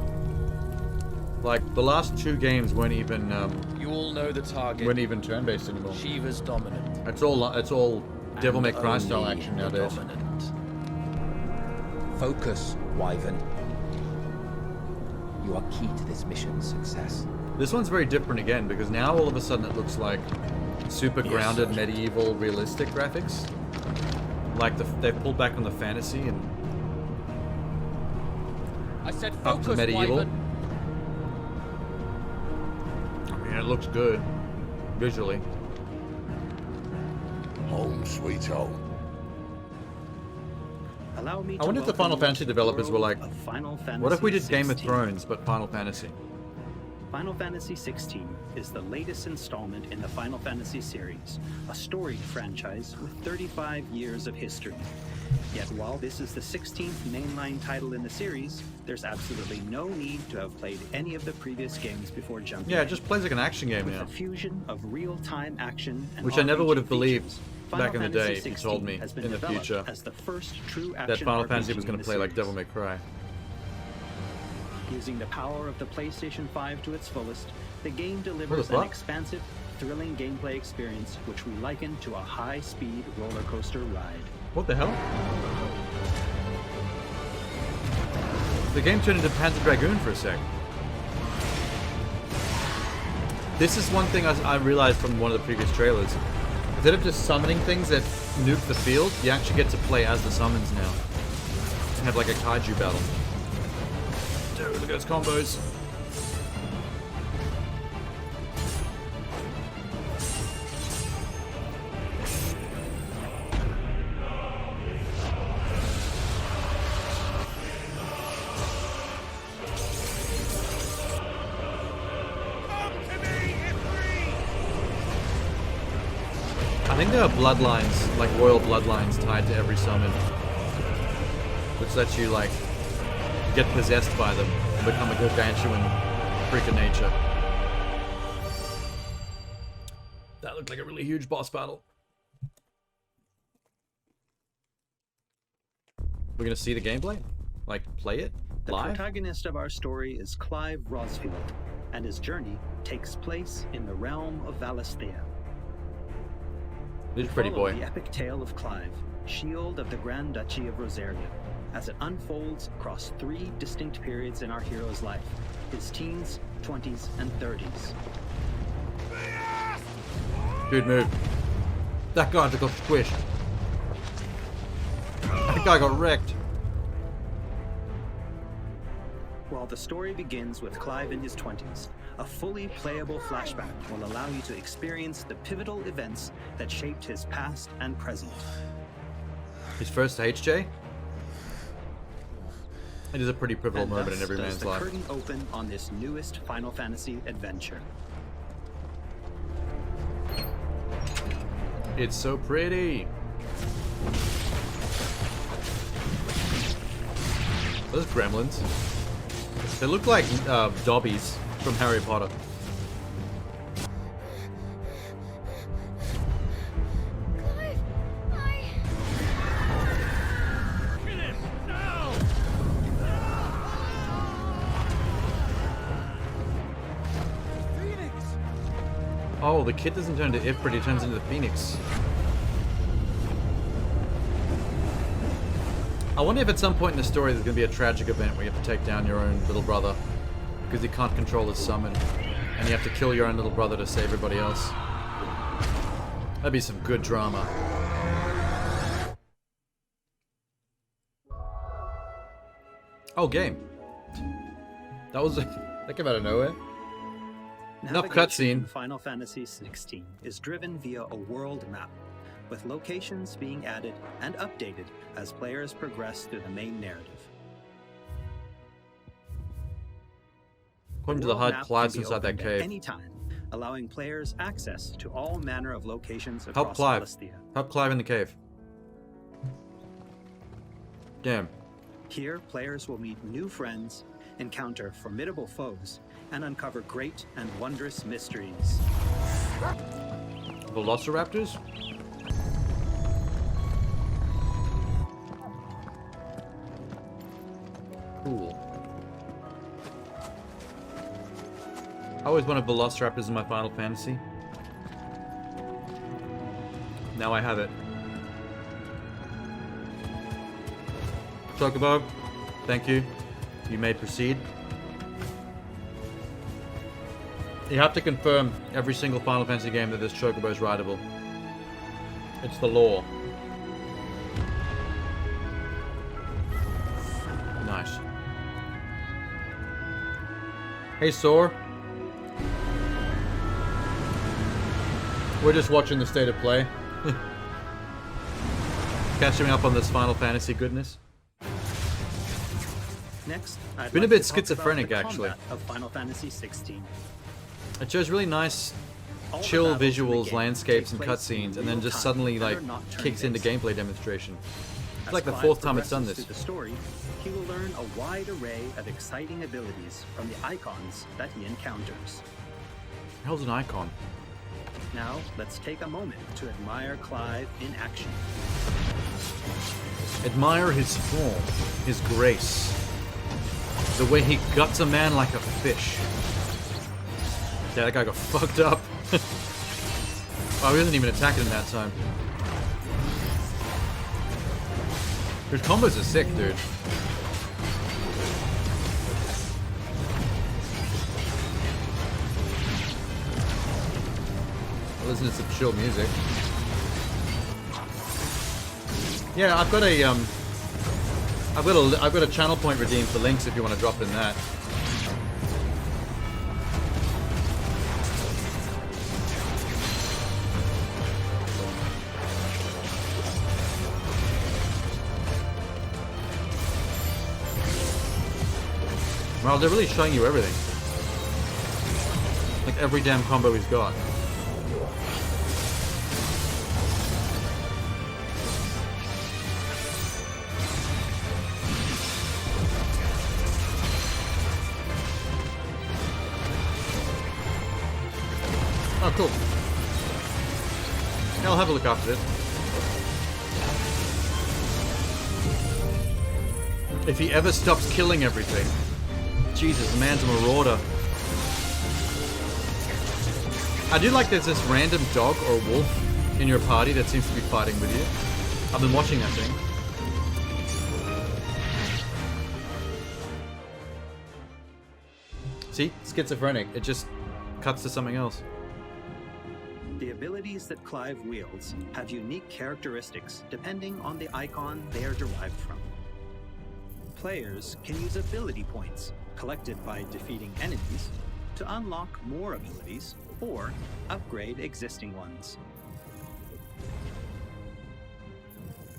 Like the last two games weren't even You all know the target. weren't even turn-based anymore. Shiva's dominant. It's all Devil May Cry style Only action the nowadays. dominant. Focus, Wyvern. You are key to this mission's success. This one's very different again because now all of a sudden it looks like super grounded, medieval, realistic graphics. Like they've pulled back on the fantasy and I said up focus, to medieval. Wyvern. I mean, it looks good visually. Home sweet home. Allow me I wonder if the welcome Final you Fantasy to the developers were world like, of Final what if we did Fantasy Game of 16. Thrones but Final Fantasy? Final Fantasy XVI is the latest installment in the Final Fantasy series, a storied franchise with 35 years of history. Yet while this is the 16th mainline title in the series, there's absolutely no need to have played any of the previous games before jumping Yeah, it in. just plays like an action game With now. a fusion of real-time action and Which I never RPG would have believed features, back in the Final day Fantasy if you told me 16 has been in the developed future as the first true that action Final Fantasy RPG was going in to the play like series. Devil May Cry. Using the power of the PlayStation 5 to its fullest, the game What delivers the an fuck? expansive, thrilling gameplay experience which we liken to a high-speed roller coaster ride. What the hell? The game turned into Panzer Dragoon for a sec. This is one thing I realized from one of the previous trailers. Instead of just summoning things that nuke the field, you actually get to play as the summons now. And have like a kaiju battle. Dude, look at those combos. I think there are bloodlines, like royal bloodlines tied to every summon. Which lets you like get possessed by them and become a gargantuan freak of nature. That looked like a really huge boss battle. We're gonna see the gameplay? Like, play it? The Live? protagonist of our story is Clive Rosfield, and his journey takes place in the realm of Valisthea. This is pretty Follow boy. the epic tale of Clive, Shield of the Grand Duchy of Rosaria, as it unfolds across 3 distinct periods in our hero's life: his teens, 20s, and 30s. Good move. That guy just got squished. That guy got wrecked. While the story begins with Clive in his 20s, a fully playable flashback will allow you to experience the pivotal events that shaped his past and present. His first HJ? It is a pretty pivotal And moment thus in every does man's the life. curtain open on this newest Final Fantasy adventure. It's so pretty. Those gremlins. They look like Dobbies from Harry Potter. Oh, the kid doesn't turn to Ifrit, he turns into the Phoenix. I wonder if at some point in the story there's going to be a tragic event where you have to take down your own little brother because he can't control his summon, and you have to kill your own little brother to save everybody else. That'd be some good drama. Oh, game. That was that came out of nowhere. Enough Navigation in cutscene. Final Fantasy XVI is driven via a world map, with locations being added and updated as players progress through the main narrative. According to the world HUD, map Clive's can be inside that opened at cave. any time, allowing players access to all manner of locations Help across Clive. Valisthea. Help Clive in the cave. Damn. Here, players will meet new friends, encounter formidable foes, and uncover great and wondrous mysteries. Velociraptors? Cool. I always wanted Velociraptors in my Final Fantasy. Now I have it. Chocobo, thank you. You may proceed. You have to confirm every single Final Fantasy game that this Chocobo is rideable. It's the law. Nice. Hey, Soar. We're just watching the state of play. Catching up on this Final Fantasy goodness. Next, I'd Been a like bit to talk about schizophrenic, the actually. combat of Final Fantasy 16. It shows really nice, All the chill battles in the visuals, game landscapes, take and place in cutscenes, and then real just time suddenly and like are not kicks into turn-based. gameplay demonstration. It's As like the Clive 4th time it's done progresses this. through the story, he will learn a wide array of exciting abilities from the icons that he encounters. The hell's an icon? Now, let's take a moment to admire Clive in action. Admire his form, his grace, the way he guts a man like a fish. Yeah, that guy got fucked up. Oh, he wasn't even attacking him that time. His combos are sick, dude. Listen to some chill music. Yeah, I've got a channel point redeemed for links if you want to drop in that. Well, they're really showing you everything. Like every damn combo he's got. Oh, cool. Yeah, I'll have a look after this. If he ever stops killing everything. Jesus, the man's a marauder. I do like there's this random dog or wolf in your party that seems to be fighting with you. I've been watching that thing. See? Schizophrenic. It just cuts to something else. The abilities that Clive wields have unique characteristics depending on the icon they are derived from. Players can use ability points collected by defeating enemies to unlock more abilities or upgrade existing ones.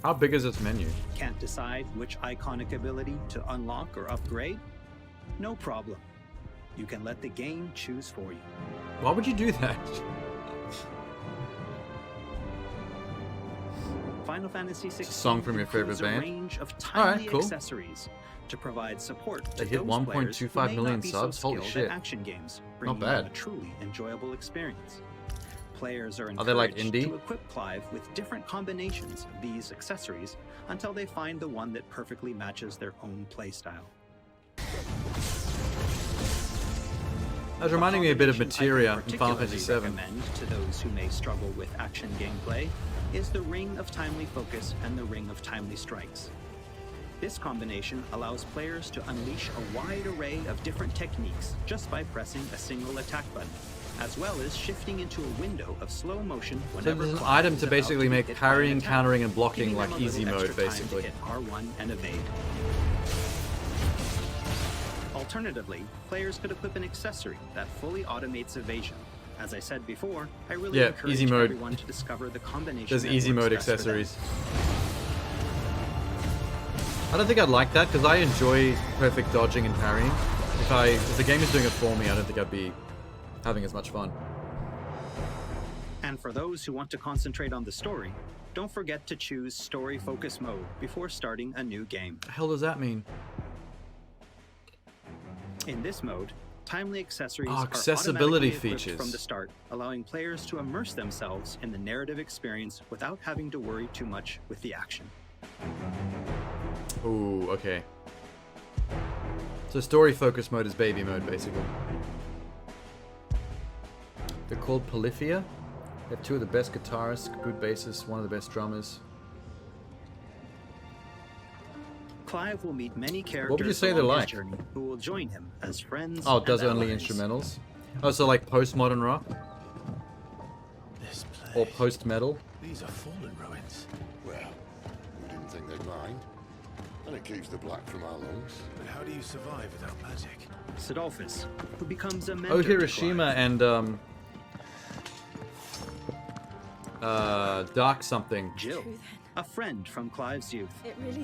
How big is this menu? Can't decide which iconic ability to unlock or upgrade? No problem. You can let the game choose for you. Why would you do that? Final Fantasy 16 song from your favorite band? A range of timely Alright, cool. accessories to provide support to They hit those players who 1.25 may million not be subs? so Holy skilled shit. at action games, Not bringing bad. them a truly enjoyable experience. Players are Are they like encouraged indie? to equip Clive with different combinations of these accessories until they find the one that perfectly matches their own playstyle. That was reminding me a bit of combination I Materia in Final particularly Fantasy VII. recommend to those who may struggle with action gameplay is the Ring of Timely Focus and the Ring of Timely Strikes. This combination allows players to unleash a wide array of different techniques just by pressing a single attack button, as well as shifting into a window of slow motion So whenever there's an Clive item is to about basically be make hit by an parrying, attack, countering, and blocking giving like them a easy little mode, extra time to basically. hit R1 and evade. Alternatively, players could equip an accessory that fully automates evasion. As I said before, I really Yeah, encourage easy mode. everyone to discover the combination There's that easy works mode best for them. accessories. I don't think I'd like that because I enjoy perfect dodging and parrying. If the game is doing it for me, I don't think I'd be having as much fun. And for those who want to concentrate on the story, don't forget to choose Story Focus Mode before starting a new game. The hell does that mean? In this mode, timely accessories Oh, are accessibility automatically equipped features. from the start, allowing players to immerse themselves in the narrative experience without having to worry too much with the action. Ooh, okay. So story focus mode is baby mode, basically. They're called Polyphia. They have two of the best guitarists, good bassists, one of the best drummers. Clive will meet many characters What would you say they're along like? his journey who will join him as friends. Oh, it does and only allies. instrumentals? Oh, so like postmodern rock? This place. Or post-metal? These are fallen ruins. Well, we didn't think they'd mind. And it keeps the black from our lungs. But how do you survive without magic? Sidolphus, who becomes a mentor Oh, to Hiroshima Clive. and Dark something. Jill, a friend from Clive's youth.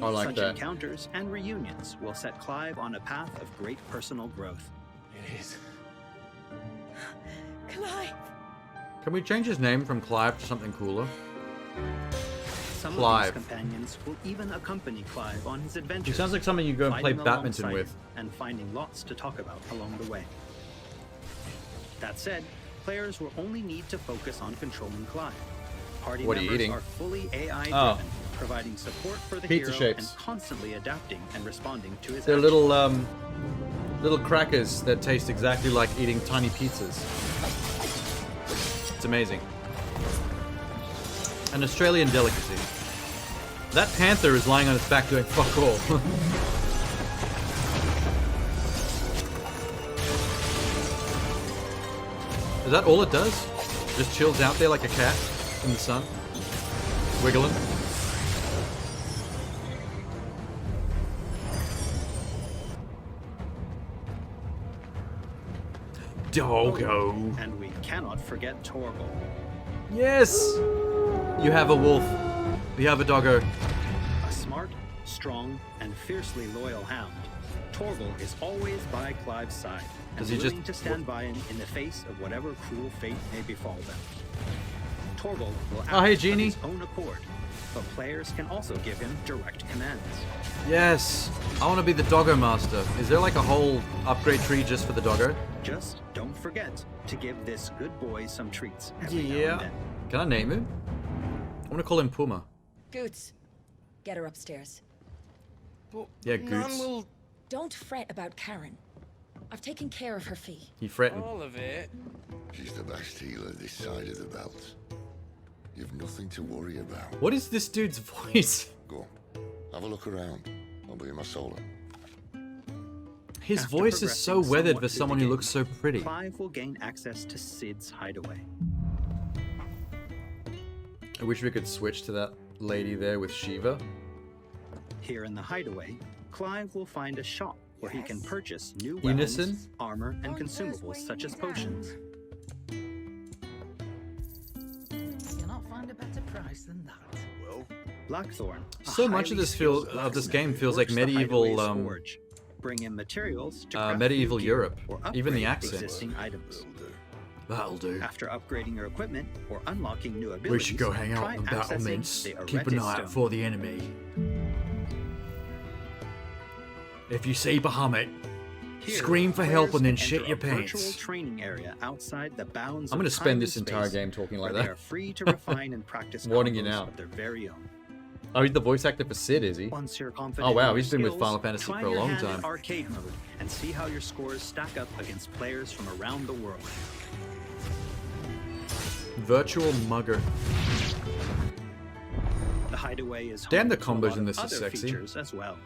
I like Such that. encounters and reunions will set Clive on a path of great personal growth. It is. Clive! Can we change his name from Clive to something cooler? Some Clive. of these companions will even accompany Clive on his adventures. He sounds like something you go and play fighting badminton alongside with. him and finding lots to talk about along the way. That said, players will only need to focus on controlling Clive. Party What are you members eating? are fully AI-driven, Oh. providing support for the Pizza hero shapes. and constantly adapting and responding to his They're actions. little crackers that taste exactly like eating tiny pizzas. It's amazing. An Australian delicacy. That panther is lying on its back doing fuck all. Is that all it does? Just chills out there like a cat in the sun? Wiggling? Doggo. And we cannot forget Torgal. Yes! You have a wolf. We have a doggo. A smart, strong, and fiercely loyal hound, Torgal is always by Clive's side and Does he willing just- to stand by him in the face of whatever cruel fate may befall them. Torgal will act Oh, hey, of Genie. his own accord, but players can also give him direct commands. Yes! I want to be the doggo master. Is there like a whole upgrade tree just for the doggo? Just don't forget to give this good boy some treats every now Yeah. and then. Can I name him? I want to call him Puma. Goots, get her upstairs. Yeah, Goots. Don't fret about Karen. I've taken care of her fee. He fretting. All of it. She's the best healer this side of the belt. You've nothing to worry about. What is this dude's voice? Go. Have a look around. I'll be in my solar. His After voice is so progressing weathered somewhat for through someone the who game, looks so pretty. Clive will gain access to Sid's hideaway. I wish we could switch to that lady there with Shiva. Here in the hideaway, Clive will find a shop where he can purchase new Unison? weapons, armor, and consumables such as potions. Cannot find a better price than that. Well, Blackthorn. a So much of highly this skilled game blacksmith, feels like works the medieval, hideaway's forge. Bring in materials to craft medieval new gear Europe. or Even the upgrade accent. existing items. That'll do. After upgrading your equipment or unlocking new abilities, We should go hang out try on accessing battlements. the Keep an Arete eye out Stone. for the enemy. If you see Bahamut, Here, scream for help players and then can shit enter your a virtual pants. training area outside the bounds I'm of gonna time spend and this entire space, game talking like where that. They are free to refine and practice Warning you combos now. of their very own. Oh, he's the voice actor for Sid, is he? Once you're confident Oh wow, in he's your been with skills, Final Fantasy try for a your long hand at time. arcade mode and see how your scores stack up against players from around the world. Virtual mugger. The hideaway is Damn, home the to a combos lot in of this is other sexy. features as well.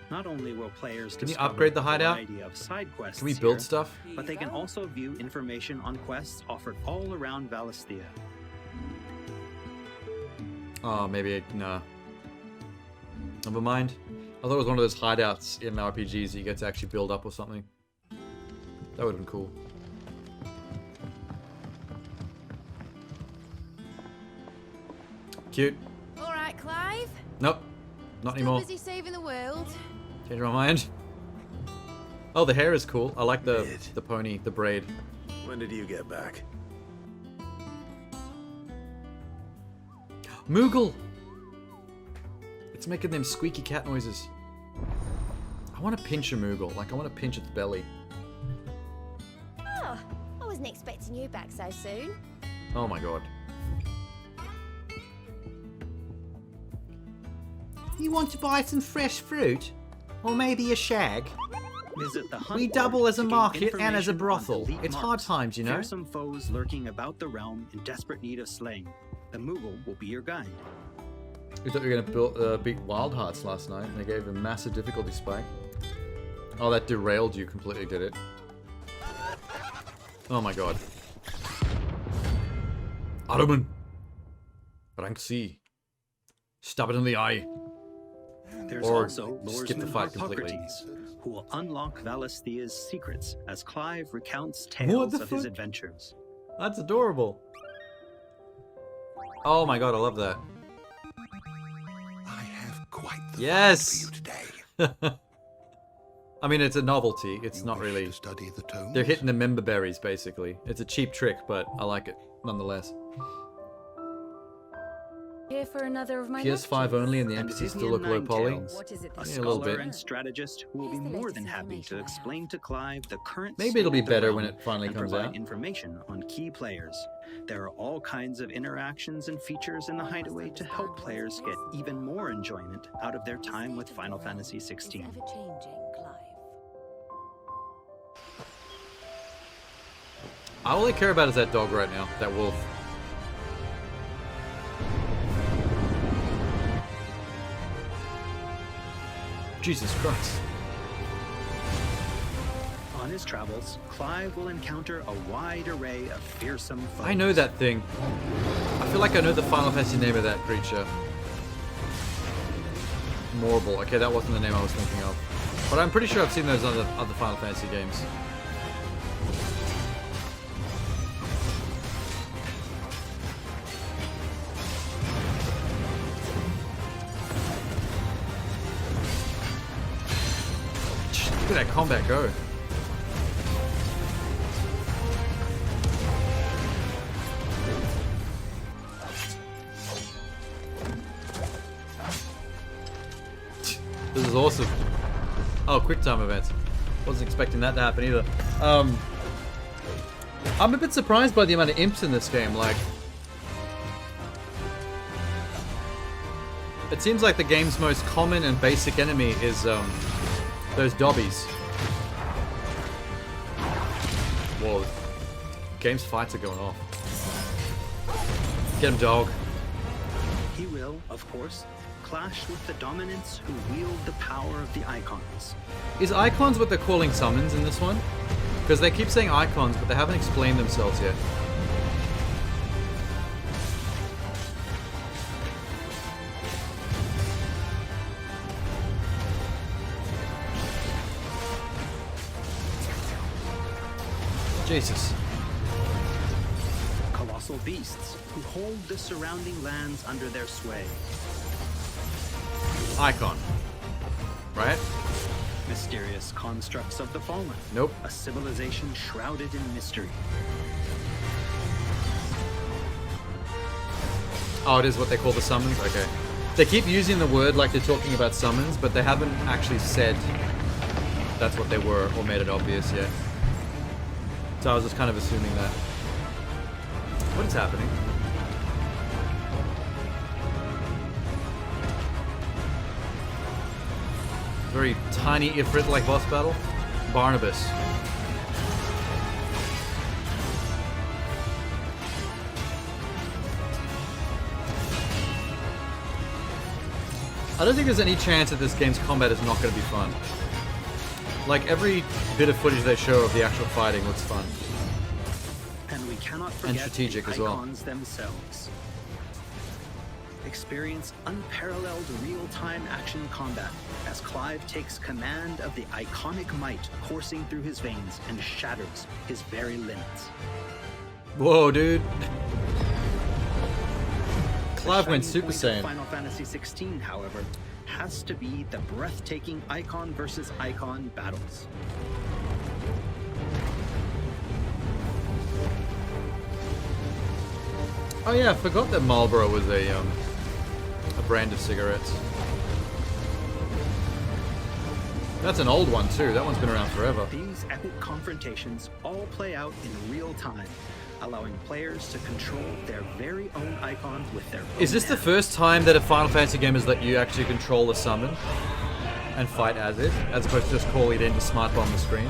Not only will players Can you discover upgrade the a hideout? variety of side quests Can we build here, stuff? but they can also view information on quests offered all around Valisthea. Oh, maybe nah. Never mind. I thought it was one of those hideouts in RPGs that you get to actually build up or something. That would have been cool. Cute. All right, Clive. Nope. Not anymore. Busy saving the world. Change my mind. Oh, the hair is cool. I like the pony, the braid. When did you get back? Moogle! It's making them squeaky cat noises. I want to pinch a Moogle. Like, I want to pinch its belly. Oh, I wasn't expecting you back so soon. Oh my god. You want to buy some fresh fruit? Or maybe a shag? Visit the hunt We board double as a to gain market and as a information on brothel. elite It's hard marks, times, you know. fearsome foes lurking about the realm in desperate need of slaying. The Moogle will be your guide. We thought we were going to beat Wild Hearts last night, and they gave a massive difficulty spike. Oh, that derailed you completely, did it? Oh my god. Ottoman! Rank C. Stab it in the eye. There's Or also skip the Lordesman fight completely. Harpocrates, who will unlock Valisthea's secrets as Clive recounts tales of his adventures. That's adorable. Oh my god, I love that. I have quite the Yes! find for you today. I mean, it's a novelty. It's not really... To study the tomes? They're hitting the member berries, basically. It's a cheap trick, but I like it, nonetheless. Here for another of my PS5 only and the NPCs still look low poly. A Yeah, a little scholar bit. and strategist who will be more than happy to explain to Clive the current Maybe it'll be state of the better realm when it finally and comes provide out. information on key players. There are all kinds of interactions and features in the Hideaway to help players get even more enjoyment out of their time with Final Fantasy XVI. All I care about is that dog right now, that wolf. Jesus Christ. On his travels, Clive will encounter a wide array of fearsome foes. I know that thing. I feel like I know the Final Fantasy name of that creature. Morble. Okay, that wasn't the name I was thinking of. But I'm pretty sure I've seen those other Final Fantasy games. Look at that combat go. This is awesome. Oh, quick time events. Wasn't expecting that to happen either. I'm a bit surprised by the amount of imps in this game. Like, it seems like the game's most common and basic enemy is those dobbies. Whoa. Game's fights are going off. Get him, dog. He will, of course, clash with the dominants who wield the power of the icons. Is icons what they're calling summons in this one? Because they keep saying icons, but they haven't explained themselves yet. Jesus. Colossal beasts who hold the surrounding lands under their sway. Icon. Right? Mysterious constructs of the fallen. Nope. A civilization shrouded in mystery. Oh, it is what they call the summons? Okay. They keep using the word like they're talking about summons, but they haven't actually said that's what they were or made it obvious yet. So I was just kind of assuming that. What is happening? Very tiny Ifrit-like boss battle. Barnabas. I don't think there's any chance that this game's combat is not going to be fun. Like, every bit of footage they show of the actual fighting looks fun. And we cannot forget strategic the as well. icons themselves. Experience unparalleled real-time action combat as Clive takes command of the iconic might coursing through his veins and shatters his very limits. Whoa, dude. Clive went The Super shining Saiyan. point of Final Fantasy XVI, however, has to be the breathtaking icon versus icon battles. Oh yeah, I forgot that Marlboro was a brand of cigarettes. That's an old one too. That one's been around forever. These epic confrontations all play out in real time, allowing players to control their very own icons with their own Is this the first time that a Final Fantasy game has let you actually control the summon and fight as it, as opposed to just call it in to smart bomb the screen?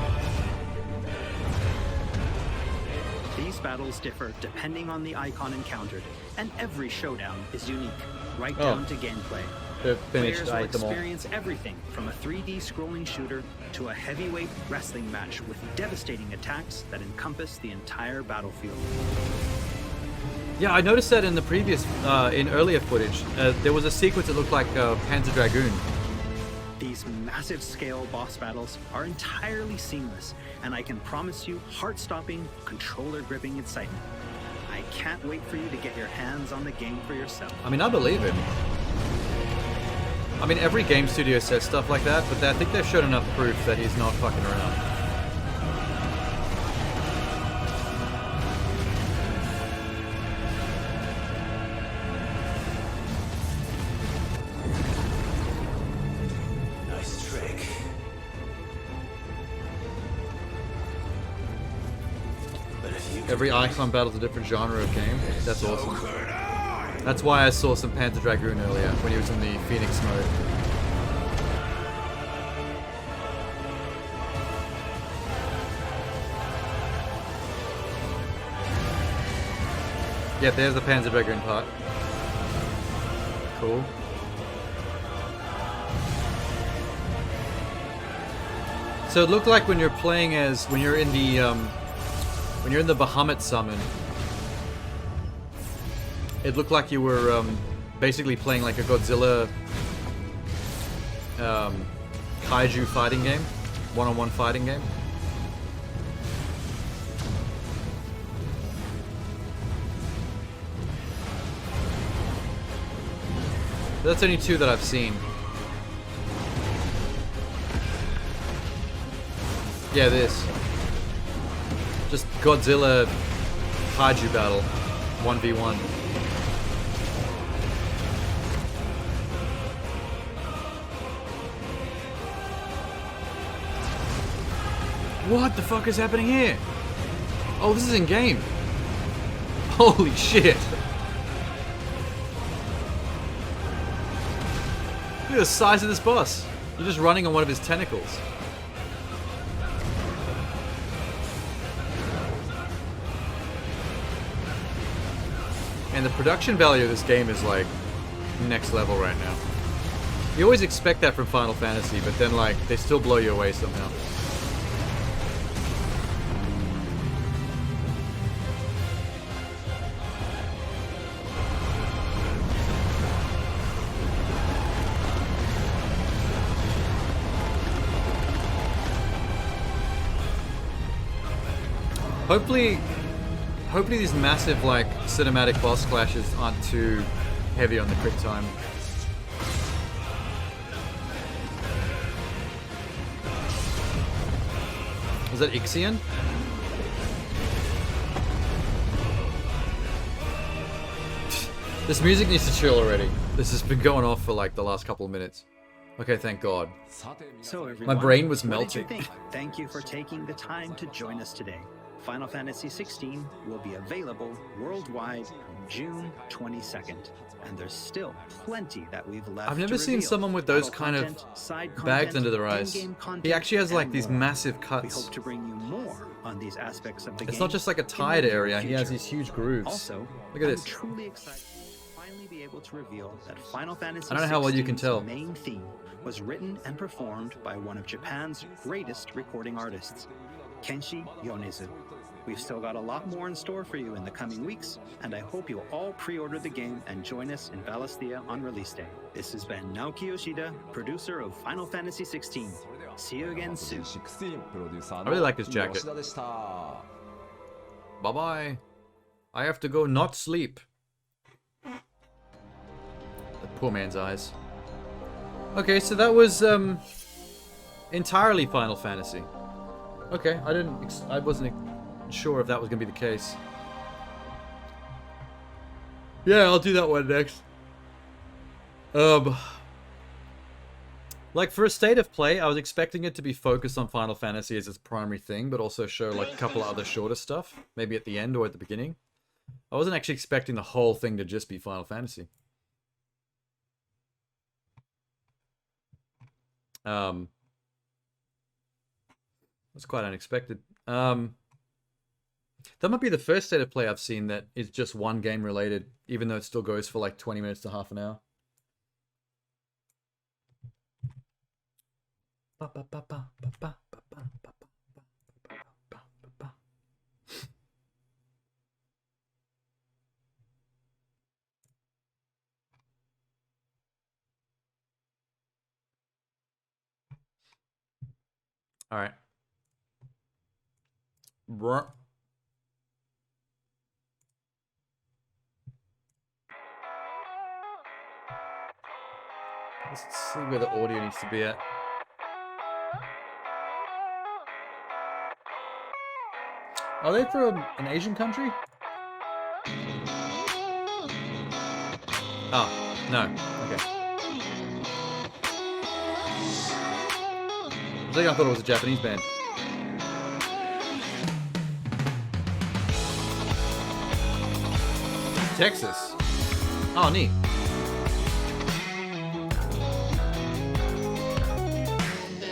These battles differ depending on the icon encountered, and every showdown is unique, right down to gameplay. They've finished. Players I will ate them all. experience everything from a 3D scrolling shooter to a heavyweight wrestling match with devastating attacks that encompass the entire battlefield. Yeah, I noticed that in the previous, in earlier footage, there was a sequence that looked like Panzer Dragoon. These massive scale boss battles are entirely seamless, and I can promise you heart-stopping, controller-gripping excitement. I can't wait for you to get your hands on the game for yourself. I mean, I believe him. I mean, every game studio says stuff like that, but I think they've shown enough proof that he's not fucking around. Nice trick. Every icon battle's a different genre of game. That's awesome. That's why I saw some Panzer Dragoon earlier, when he was in the Phoenix mode. Yeah, there's the Panzer Dragoon part. Cool. So it looked like when you're playing as, when you're in the Bahamut summon, it looked like you were basically playing like a Godzilla kaiju fighting game, one-on-one fighting game. That's only two that I've seen. Yeah, this. Just Godzilla kaiju battle, 1v1. What the fuck is happening here? Oh, this is in game. Holy shit. Look at the size of this boss. You're just running on one of his tentacles. And the production value of this game is like next level right now. You always expect that from Final Fantasy, but then like they still blow you away somehow. Hopefully these massive, like, cinematic boss clashes aren't too heavy on the quick time. Is that Ixion? This music needs to chill already. This has been going off for, like, the last couple of minutes. Okay, thank God. So everyone, My brain was what did you melting. think? Thank you for taking the time to join us today. Final Fantasy XVI will be available worldwide on June 22nd, and there's still plenty that we've left. I've never to seen reveal. someone with those Battle kind of content, side bags content, under their eyes. in-game content, He actually has like and these more. massive We cuts. hope to bring you more on these aspects of the game. It's not just like a in the tired near area, he has future. these huge grooves. Also, Look at I'm this. truly excited to finally be able to reveal that Final Fantasy I don't know how well you can 16's tell. main theme was written and performed by one of Japan's greatest recording artists, Kenshi Yonezu. We've still got a lot more in store for you in the coming weeks, and I hope you'll all pre-order the game and join us in Valisthea on release day. This has been Naoki Yoshida, producer of Final Fantasy XVI. See you again soon. I really like this jacket. Bye-bye. I have to go not sleep. The poor man's eyes. Okay, so that was entirely Final Fantasy. Okay, I wasn't sure if that was gonna be the case. Yeah, I'll do that one next. Like for a state of play, I was expecting it to be focused on Final Fantasy as its primary thing, but also show like a couple of other shorter stuff, maybe at the end or at the beginning. I wasn't actually expecting the whole thing to just be Final Fantasy. That's quite unexpected. That might be the first state of play I've seen that is just one game related, even though it still goes for like 20 minutes to half an hour. Ba, ba, ba, ba, ba, ba, ba, ba, ba. All right. Bruh. Let's see where the audio needs to be at. Are they from an Asian country? Oh, no. Okay. I think I thought it was a Japanese band. Texas. Oh, neat.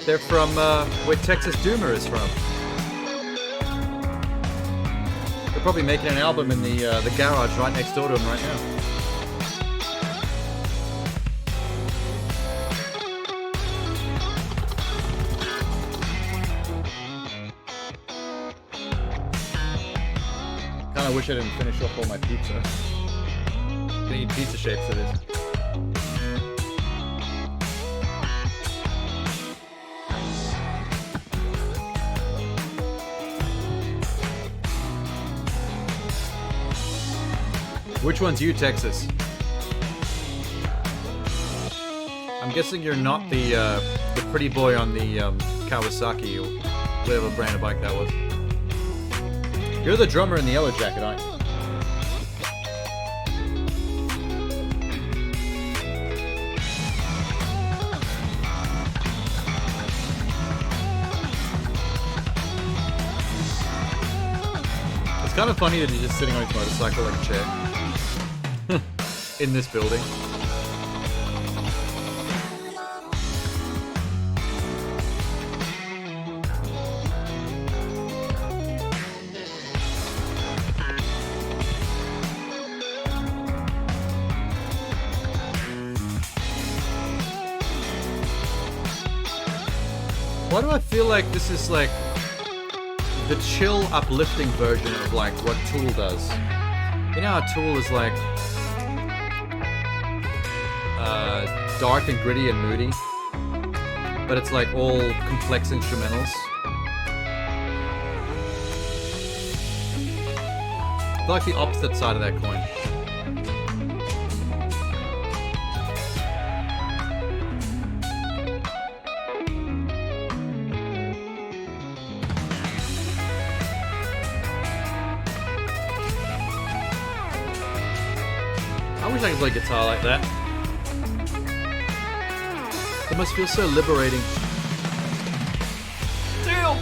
They're from where Texas Doomer is from. They're probably making an album in the garage right next door to him right now. I wish I didn't finish off all my pizza. I need pizza shapes for this. Which one's you, Texas? I'm guessing you're not the pretty boy on the Kawasaki or whatever brand of bike that was. You're the drummer in the yellow jacket, aren't you? It's kind of funny that he's just sitting on his motorcycle like a chair. In this building. Why do I feel like this is like the chill, uplifting version of like what Tool does? You know how Tool is like dark and gritty and moody, but it's like all complex instrumentals. I feel like the opposite side of that coin. I wish I could play guitar like that. It must feel so liberating. Damn!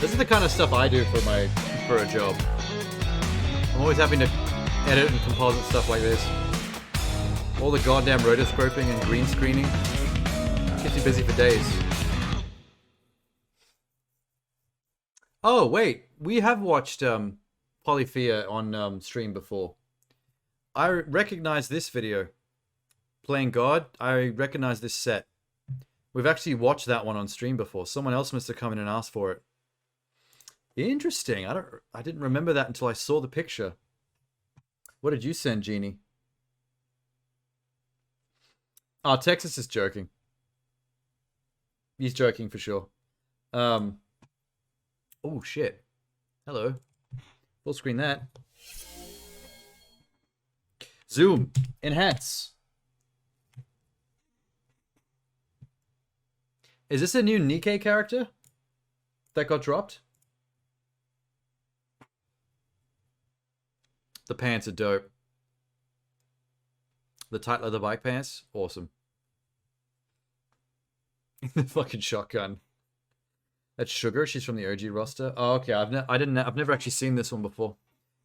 This is the kind of stuff I do for a job. I'm always having to edit and composite stuff like this. All the goddamn rotoscoping and green screening keeps you busy for days. Oh wait, we have watched Polyphia on stream before. I recognize this video. Playing God, I recognize this set. We've actually watched that one on stream before. Someone else must have come in and asked for it. Interesting. I didn't remember that until I saw the picture. What did you send, Jeannie? Oh, Texas is joking. He's joking for sure. Oh shit. Hello. Full screen that. Zoom. Enhance. Is this a new Nikkei character that got dropped? The pants are dope. The tight leather bike pants, awesome. The fucking shotgun. That's Sugar. She's from the OG roster. Oh, okay. I've never actually seen this one before.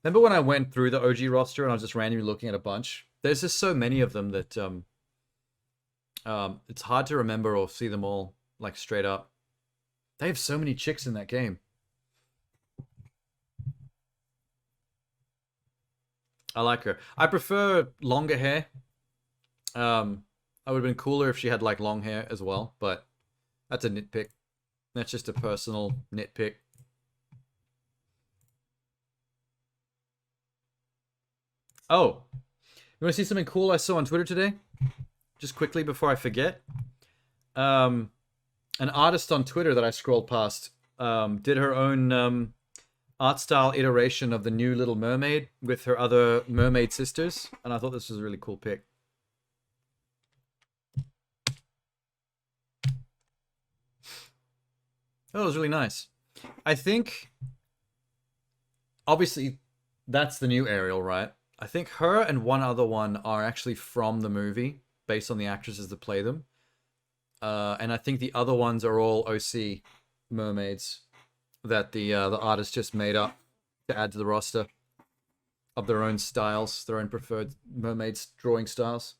Remember when I went through the OG roster and I was just randomly looking at a bunch? There's just so many of them that it's hard to remember or see them all like straight up. They have so many chicks in that game. I like her. I prefer longer hair. I would have been cooler if she had like long hair as well, but that's a nitpick. That's just a personal nitpick. Oh, you want to see something cool I saw on Twitter today? Just quickly before I forget. An artist on Twitter that I scrolled past did her own art style iteration of the new Little Mermaid with her other mermaid sisters, and I thought this was a really cool pic. Oh, it was really nice. I think, obviously, that's the new Ariel, right? I think her and one other one are actually from the movie, based on the actresses that play them. And I think the other ones are all OC mermaids that the artist just made up to add to the roster of their own styles, their own preferred mermaids drawing styles.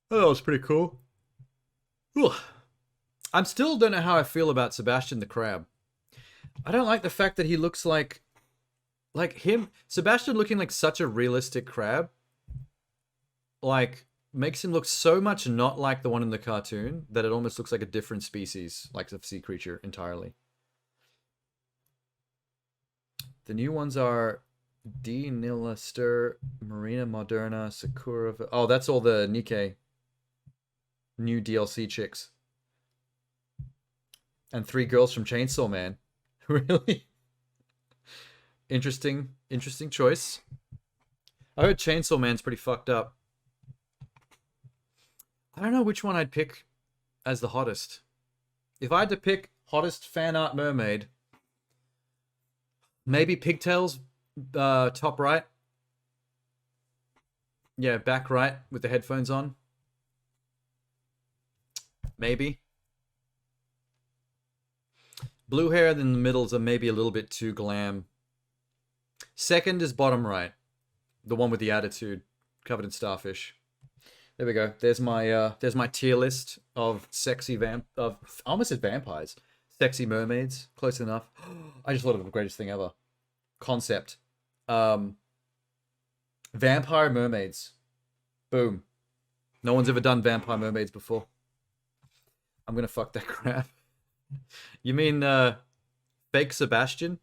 Oh, that was pretty cool. Ooh. I still don't know how I feel about Sebastian the Crab. I don't like the fact that he looks like him. Sebastian looking like such a realistic crab, like, makes him look so much not like the one in the cartoon that it almost looks like a different species, like a sea creature entirely. The new ones are D. Nilister, Marina Moderna, Sakura. Oh, that's all the Nikkei new DLC chicks. And 3 girls from Chainsaw Man. Really? Interesting choice. I heard Chainsaw Man's pretty fucked up. I don't know which one I'd pick as the hottest. If I had to pick hottest fan art mermaid, maybe Pigtails, top right. Yeah, back right with the headphones on. Maybe. Blue hair in the middles are maybe a little bit too glam. Second is bottom right. The one with the attitude, covered in starfish. There we go. There's my tier list of sexy I almost said vampires. Sexy mermaids. Close enough. I just thought of the greatest thing ever. Concept. Vampire mermaids. Boom. No one's ever done vampire mermaids before. I'm gonna fuck that crap. You mean fake Sebastian?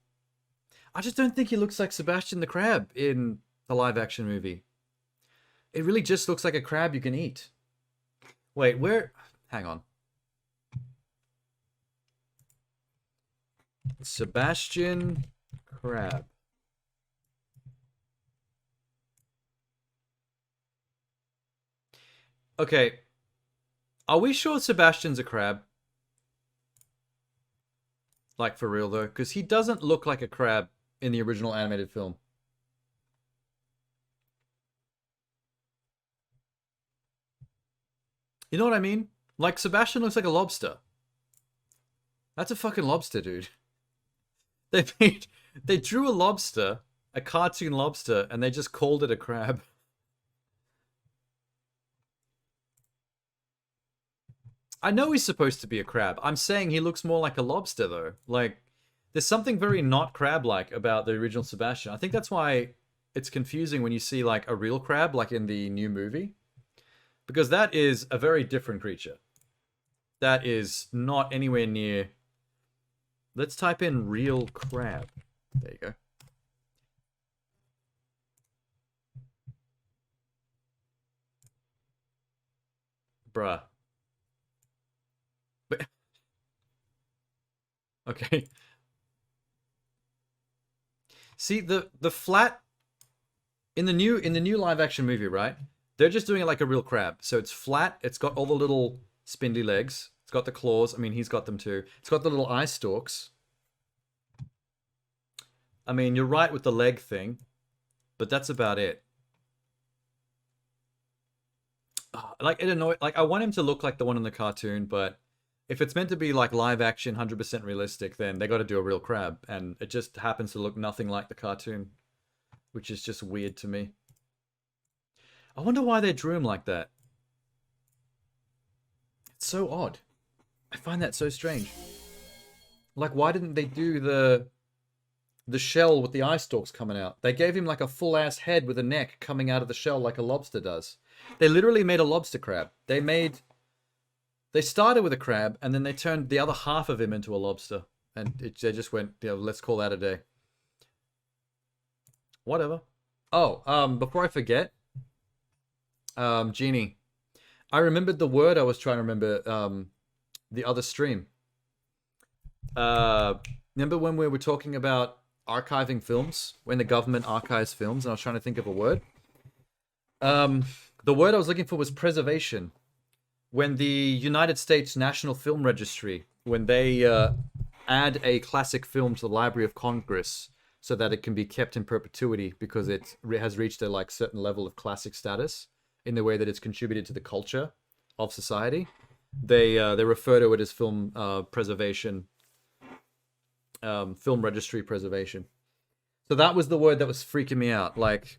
I just don't think he looks like Sebastian the Crab in the live action movie. It really just looks like a crab you can eat. Wait, where? Hang on. Sebastian Crab. Okay. Are we sure Sebastian's a crab? Like, for real, though? Because he doesn't look like a crab in the original animated film. You know what I mean? Like, Sebastian looks like a lobster. That's a fucking lobster, dude. They drew a lobster, a cartoon lobster, and they just called it a crab. I know he's supposed to be a crab. I'm saying he looks more like a lobster, though. Like, there's something very not crab-like about the original Sebastian. I think that's why it's confusing when you see, like, a real crab, like in the new movie. Because that is a very different creature. That is not anywhere near... Let's type in real crab. There you go. Bruh. But... Okay. See, the flat... In the new live action movie, right? They're just doing it like a real crab. So it's flat. It's got all the little spindly legs. It's got the claws. I mean, he's got them too. It's got the little eye stalks. I mean, you're right with the leg thing. But that's about it. Like, it annoys... Like, I want him to look like the one in the cartoon, but... If it's meant to be like live action, 100% realistic, then they got to do a real crab. And it just happens to look nothing like the cartoon. Which is just weird to me. I wonder why they drew him like that. It's so odd. I find that so strange. Like, why didn't they do the shell with the eye stalks coming out? They gave him like a full-ass head with a neck coming out of the shell like a lobster does. They literally made a lobster crab. They started with a crab, and then they turned the other half of him into a lobster. And they just went, let's call that a day. Whatever. Oh, before I forget, Genie, I remembered the word I was trying to remember. The other stream. Remember when we were talking about archiving films, when the government archives films, and I was trying to think of a word. The word I was looking for was preservation. When the United States National Film Registry, when they add a classic film to the Library of Congress so that it can be kept in perpetuity because it has reached a like certain level of classic status in the way that it's contributed to the culture of society, they refer to it as film preservation, film registry preservation. So that was the word that was freaking me out. Like,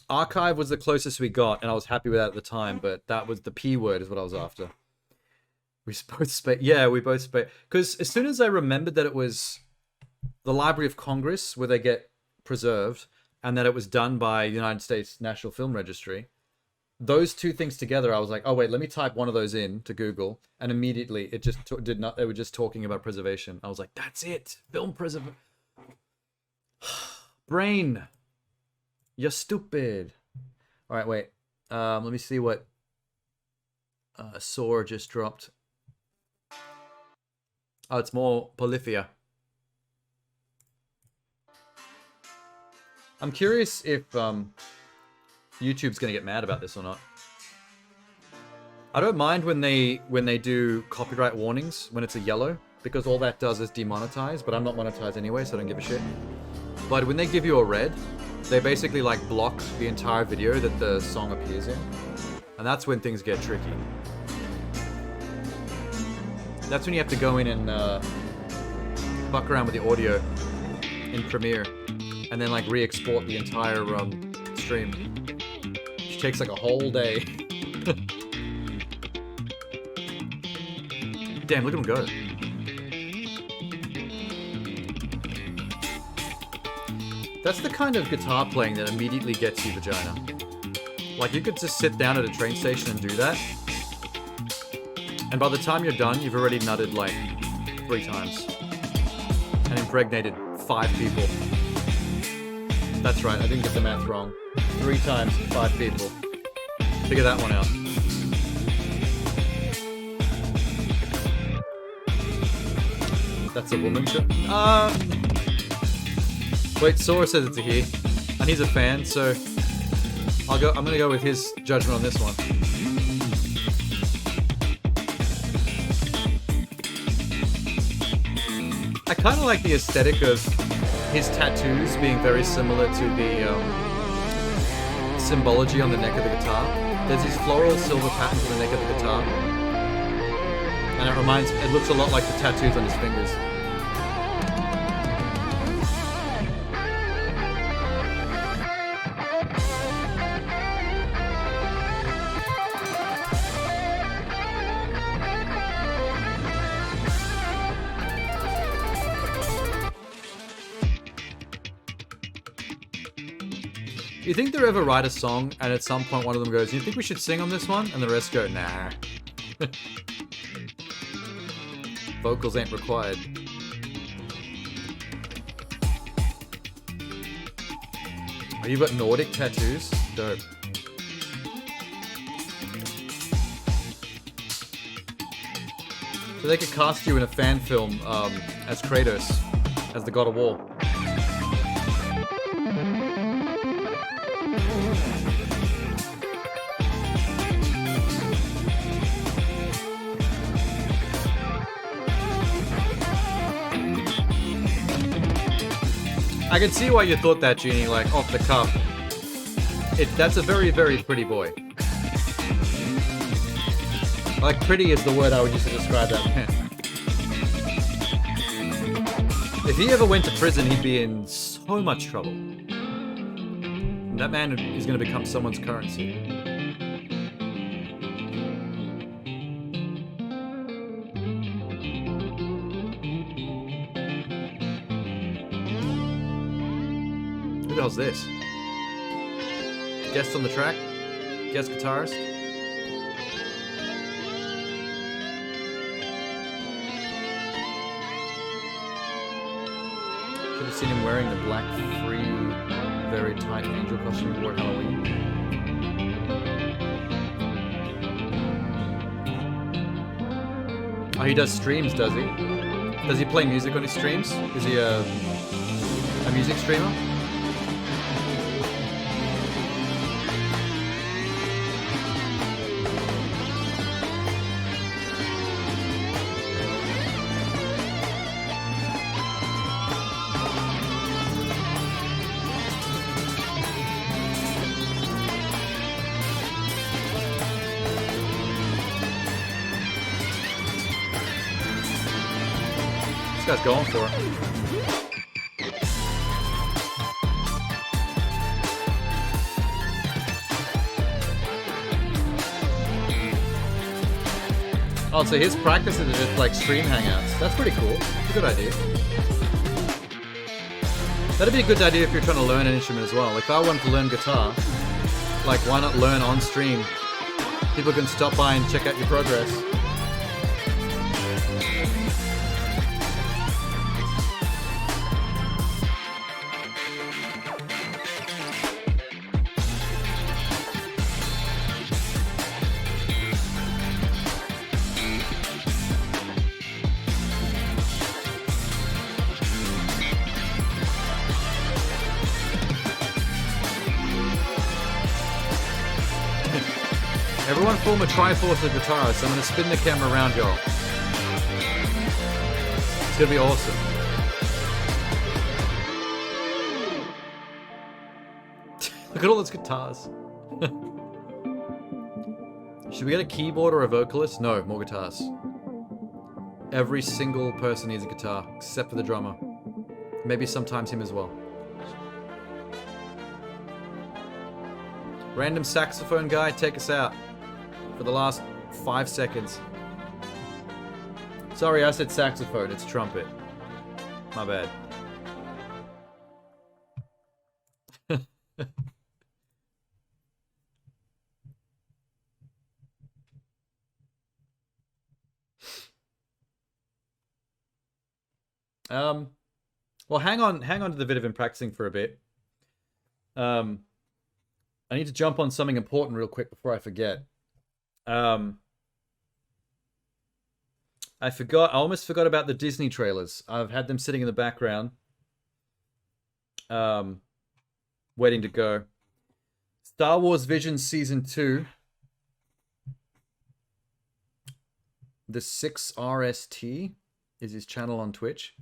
archive was the closest we got, and I was happy with that at the time, but that was the P word is what I was after. We both spaced. Yeah, we both spaced. Because as soon as I remembered that it was the Library of Congress where they get preserved, and that it was done by United States National Film Registry, those two things together, I was like, oh wait, let me type one of those in to Google, and immediately it just did not. They were just talking about preservation. I was like, that's it, film preservation. Brain, you're stupid. All right, wait. Let me see what Sora just dropped. Oh, it's more Polyphia. I'm curious if YouTube's gonna get mad about this or not. I don't mind when they do copyright warnings when it's a yellow, because all that does is demonetize, but I'm not monetized anyway, so I don't give a shit. But when they give you a red, they basically like block the entire video that the song appears in. And that's when things get tricky. That's when you have to go in and fuck around with the audio in Premiere and then like re-export the entire stream, which takes like a whole day. Damn, look at him go. That's the kind of guitar playing that immediately gets you vagina. Like, you could just sit down at a train station and do that, and by the time you're done, you've already nutted like 3 times and impregnated 5 people. That's right, I didn't get the math wrong. 3 times, 5 people. Figure that one out. That's a woman show? Wait, Sora says it's a he, and he's a fan, so I'm gonna go with his judgment on this one. I kind of like the aesthetic of his tattoos being very similar to the symbology on the neck of the guitar. There's these floral silver patterns on the neck of the guitar, and it looks a lot like the tattoos on his fingers. You think they'll ever write a song and at some point one of them goes, you think we should sing on this one? And the rest go, nah. Vocals ain't required. Oh, you've got Nordic tattoos? Dope. So they could cast you in a fan film as Kratos, as the God of War. I can see why you thought that, Genie, like, off the cuff. That's a very, very pretty boy. Like, pretty is the word I would use to describe that man. If he ever went to prison, he'd be in so much trouble. That man is going to become someone's currency. Who the hell's this? Guest on the track? Guest guitarist? Should have seen him wearing the black, free, very tight angel costume he wore at Halloween. Oh, he does streams, does he? Does he play music on his streams? Is he a music streamer? This guy's going for it. Oh, so his practices are just like stream hangouts. That's pretty cool. It's a good idea. That'd be a good idea if you're trying to learn an instrument as well. Like if I wanted to learn guitar, like why not learn on stream? People can stop by and check out your progress. Everyone form a triforce of guitarists. I'm going to spin the camera around y'all. It's going to be awesome. Look at all those guitars. Should we get a keyboard or a vocalist? No, more guitars. Every single person needs a guitar, except for the drummer. Maybe sometimes him as well. Random saxophone guy, take us out. For the last 5 seconds. Sorry, I said saxophone. It's trumpet. My bad. Well, hang on to the bit of practicing for a bit. I need to jump on something important real quick before I forget. I almost forgot about the Disney trailers. I've had them sitting in the background. Waiting to go. Star Wars Visions Season 2. The 6RST is his channel on Twitch.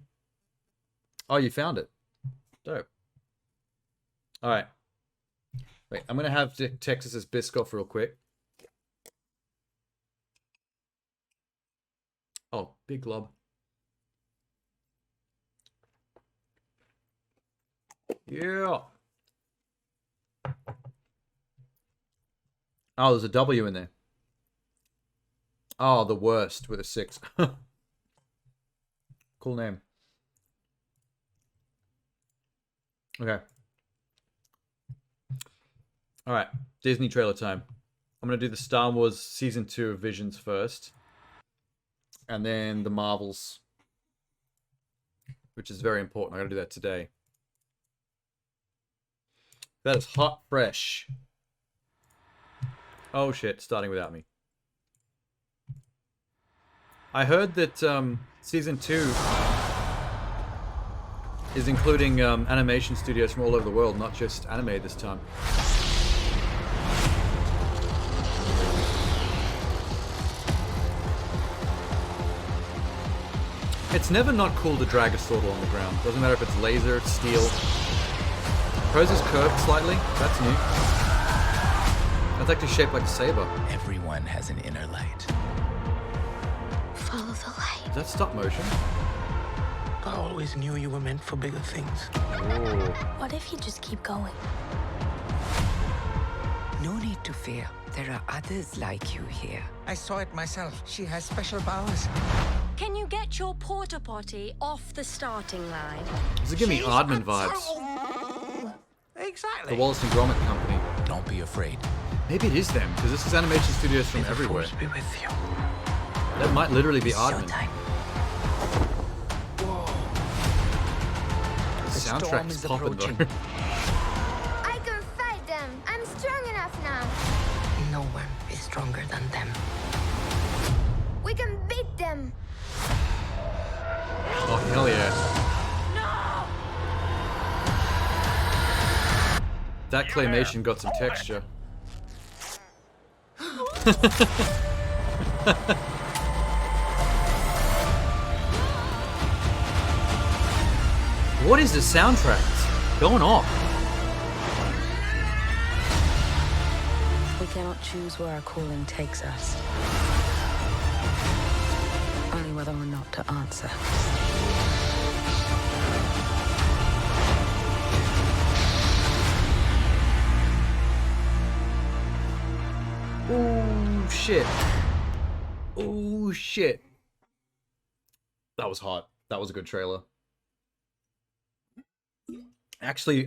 Oh, you found it. Dope. Alright. Wait, I'm going to have Texas's Biscoff real quick. Oh, big glob. Yeah. Oh, there's a W in there. Oh, the worst with a 6. Cool name. Okay. Alright, Disney trailer time. I'm going to do the Star Wars Season 2 of Visions first. And then the Marvels. Which is very important. I'm going to do that today. That is hot fresh. Oh shit, starting without me. I heard that Season 2 is including animation studios from all over the world, not just anime this time. It's never not cool to drag a sword along the ground. Doesn't matter if it's laser, steel. Prose is curved slightly. That's new. That's actually shaped like a saber. Everyone has an inner light. Follow the light. Is that stop motion? I always knew you were meant for bigger things. Oh. What if you just keep going? No need to fear. There are others like you here. I saw it myself. She has special powers. Can you get your porta potty off the starting line? Does it give me Aardman vibes? Exactly. The Wallace and Gromit Company. Don't be afraid. Maybe it is them, because this is animation studios from everywhere. Be with you. That might literally be It's Aardman. showtime. soundtrack's popping though. I can fight them. I'm strong enough now. No one is stronger than them. We can beat them. Oh, hell yeah. That claymation got some texture. What is the soundtrack? It's going off. We cannot choose where our calling takes us. Only whether or not to answer. Oh shit. Oh shit. That was hot. That was a good trailer. Actually,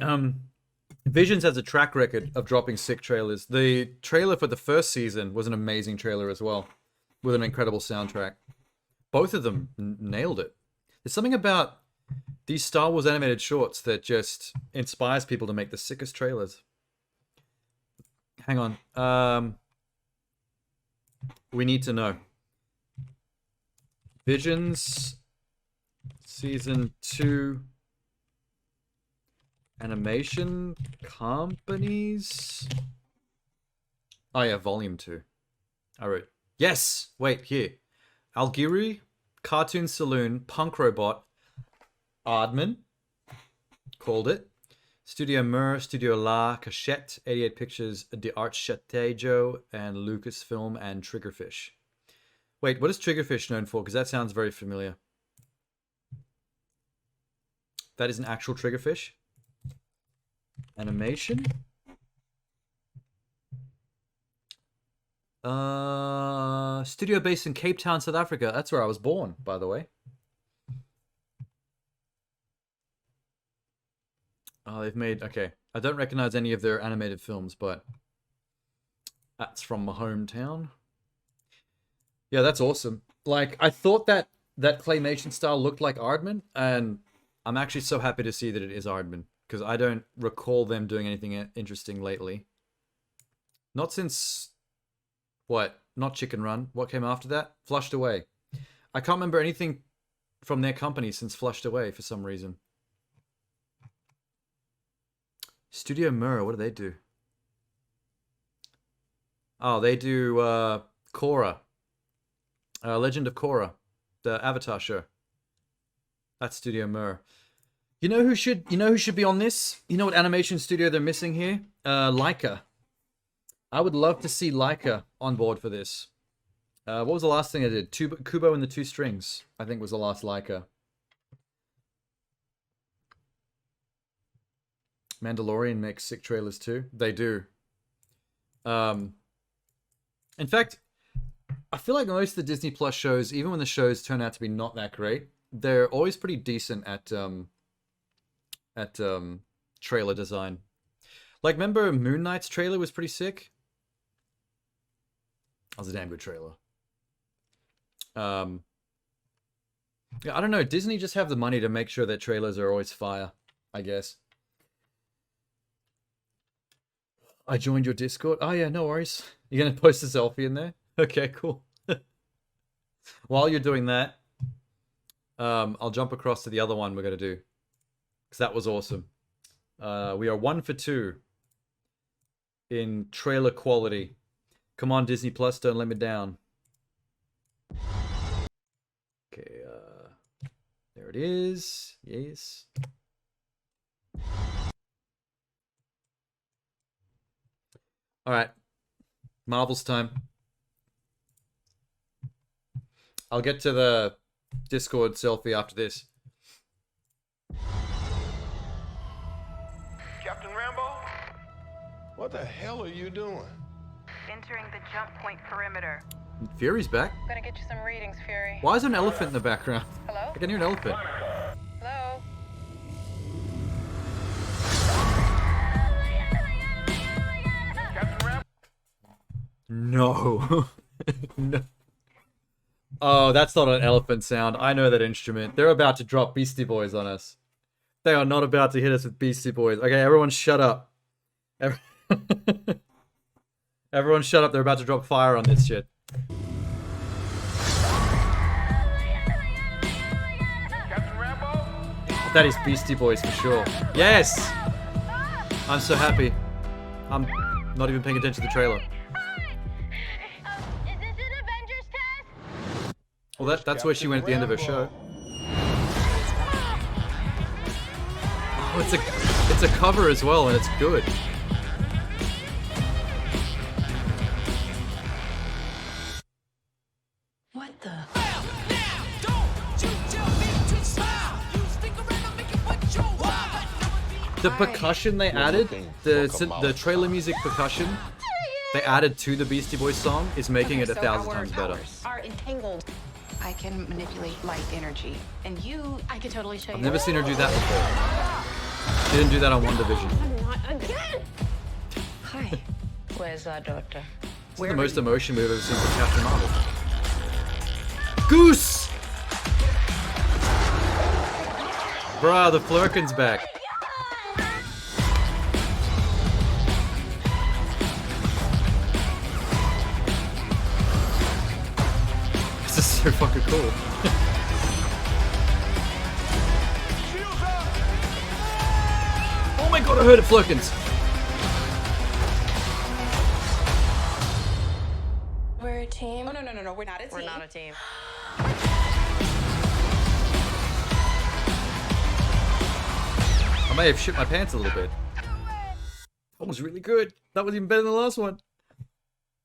Visions has a track record of dropping sick trailers. The trailer for the first season was an amazing trailer as well, with an incredible soundtrack. Both of them nailed it. There's something about these Star Wars animated shorts that just inspires people to make the sickest trailers. Hang on. We need to know. Visions Season 2 animation companies. Oh yeah, Volume 2. I wrote. Yes! Wait, here. Algiri, Cartoon Saloon, Punk Robot, Aardman, called it. Studio Mur, Studio La, Cachette, 88 Pictures, The Art Chatejo, and Lucasfilm, and Triggerfish. Wait, what is Triggerfish known for? Because that sounds very familiar. That is an actual Triggerfish? Animation? Studio based in Cape Town, South Africa. That's where I was born, by the way. Oh, they've made... Okay. I don't recognize any of their animated films, but... That's from my hometown. Yeah, that's awesome. Like, I thought that claymation style looked like Aardman, and I'm actually so happy to see that it is Aardman, because I don't recall them doing anything interesting lately. Not since... What? Not Chicken Run. What came after that? Flushed Away. I can't remember anything from their company since Flushed Away for some reason. Studio Mur, what do they do? Oh, they do Korra. Legend of Korra. The Avatar show. That's Studio Mur. You know who should be on this? You know what animation studio they're missing here? Laika. I would love to see Laika on board for this. What was the last thing I did? Kubo and the Two Strings, I think was the last Laika. Mandalorian makes sick trailers too. They do. In fact, I feel like most of the Disney Plus shows, even when the shows turn out to be not that great, they're always pretty decent at trailer design. Like, remember Moon Knight's trailer was pretty sick? That was a damn good trailer. Yeah, I don't know. Disney just have the money to make sure their trailers are always fire, I guess. I joined your Discord. Oh yeah, no worries. You're gonna post a selfie in there? Okay, cool. While you're doing that, I'll jump across to the other one we're gonna do, because that was awesome. We are 1 for 2 in trailer quality. Come on, Disney Plus, don't let me down. Okay, there it is. Yes. All right, Marvel's time. I'll get to the Discord selfie after this. Captain Rambo? What the hell are you doing? Entering the jump point perimeter. Fury's back. I'm gonna get you some readings, Fury. Why is there an elephant in the background? Hello? I can hear an elephant. Hello? No. No. Oh, that's not an elephant sound. I know that instrument. They're about to drop Beastie Boys on us. They are not about to hit us with Beastie Boys. Okay, everyone shut up. Everyone shut up. They're about to drop fire on this shit. That is Beastie Boys for sure. Yes! I'm so happy. I'm not even paying attention to the trailer. Well, that's where she went at the end of her show. Oh, it's a cover as well, and it's good. What the? The percussion they added, the trailer music percussion they added to the Beastie Boys song is making it 1,000 times better. Are entangled. I can manipulate light energy, and I could totally show you. I've never seen her do that before. She didn't do that on WandaVision. Not again. Hi. Where's our daughter? This is the most emotion we've ever seen from Captain Marvel. Goose! Bruh, the Flurkin's back. This is so fucking cool. Oh my god, I heard it, Flurkins. We're a team. Oh, no, we're not a team. We're not a team. I may have shit my pants a little bit. That was really good. That was even better than the last one.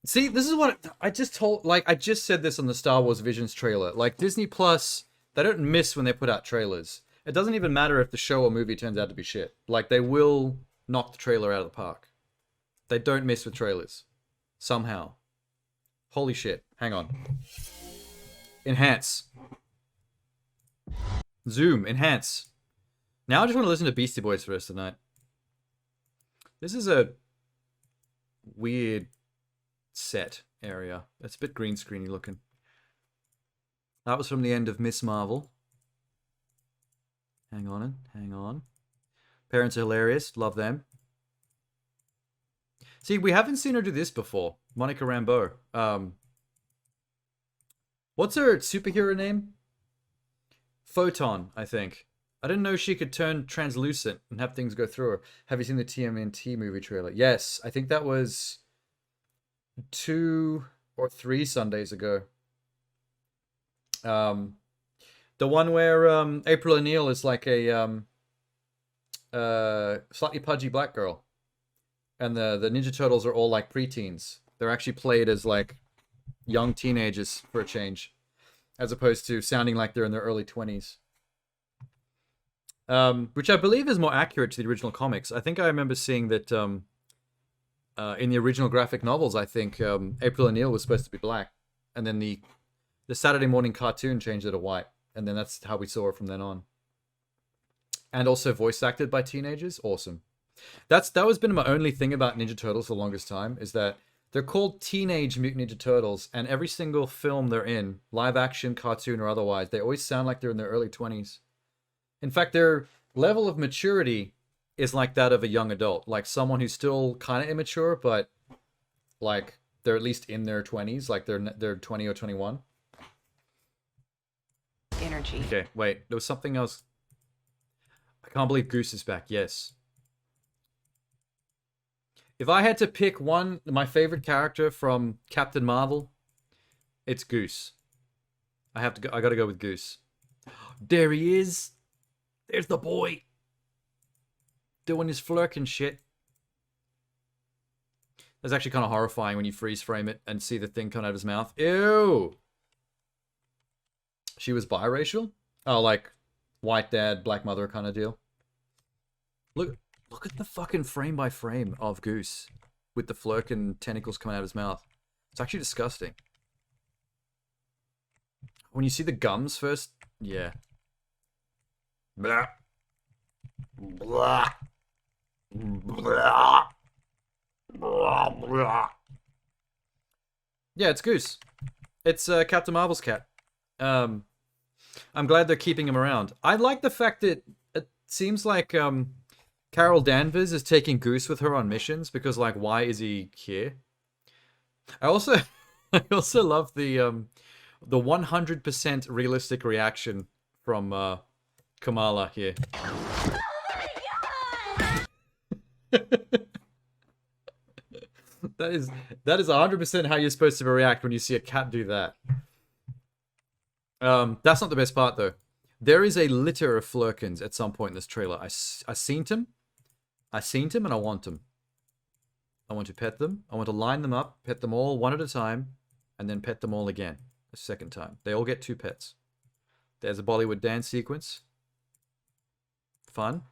See, this is what I just told, like, I just said this on the Star Wars Visions trailer. Like, Disney Plus, they don't miss when they put out trailers. It doesn't even matter if the show or movie turns out to be shit. Like, they will knock the trailer out of the park. They don't miss with trailers. Somehow. Holy shit. Hang on. Enhance. Zoom. Enhance. Now I just want to listen to Beastie Boys for the rest of the night. This is a weird set area. It's a bit green screeny looking. That was from the end of Miss Marvel. Hang on. Parents are hilarious. Love them. See, we haven't seen her do this before. Monica Rambeau. What's her superhero name? Photon, I think. I didn't know she could turn translucent and have things go through her. Have you seen the TMNT movie trailer? Yes, I think that was 2 or 3 Sundays ago. The one where April O'Neil is like a slightly pudgy black girl. And the Ninja Turtles are all like preteens. They're actually played as like young teenagers for a change. As opposed to sounding like they're in their early 20s. Which I believe is more accurate to the original comics. I think I remember seeing that in the original graphic novels, I think April O'Neil was supposed to be black. And then the Saturday morning cartoon changed it to white. And then that's how we saw her from then on. And also voice acted by teenagers. Awesome. That was been my only thing about Ninja Turtles for the longest time, is that they're called Teenage Mutant Ninja Turtles, and every single film they're in, live action, cartoon, or otherwise, they always sound like they're in their early 20s. In fact, their level of maturity is like that of a young adult, like someone who's still kind of immature, but like they're at least in their 20s, like they're 20 or 21. Energy. Okay, wait, there was something else. I can't believe Goose is back. Yes. If I had to pick my favorite character from Captain Marvel, it's Goose. I gotta go with Goose. There he is. There's the boy. Doing his flirking shit. That's actually kind of horrifying when you freeze frame it and see the thing come out of his mouth. Ew. She was biracial? Oh, like white dad, black mother kind of deal. Look at the fucking frame by frame of Goose with the flirkin tentacles coming out of his mouth. It's actually disgusting. When you see the gums first, yeah. Blah. Blah. Blah. Blah. Blah. Yeah, it's Goose. It's Captain Marvel's cat. I'm glad they're keeping him around. I like the fact that seems like Carol Danvers is taking Goose with her on missions because, like, why is he here? I also I also love the 100% realistic reaction from Kamala here. That is 100% how you're supposed to react when you see a cat do that. That's not the best part though. There is a litter of Flurkins at some point in this trailer. I seen him, and I want them. I want to pet them. I want to line them up, pet them all one at a time, and then pet them all again a second time. They all get 2 pets. There's a Bollywood dance sequence. Fun.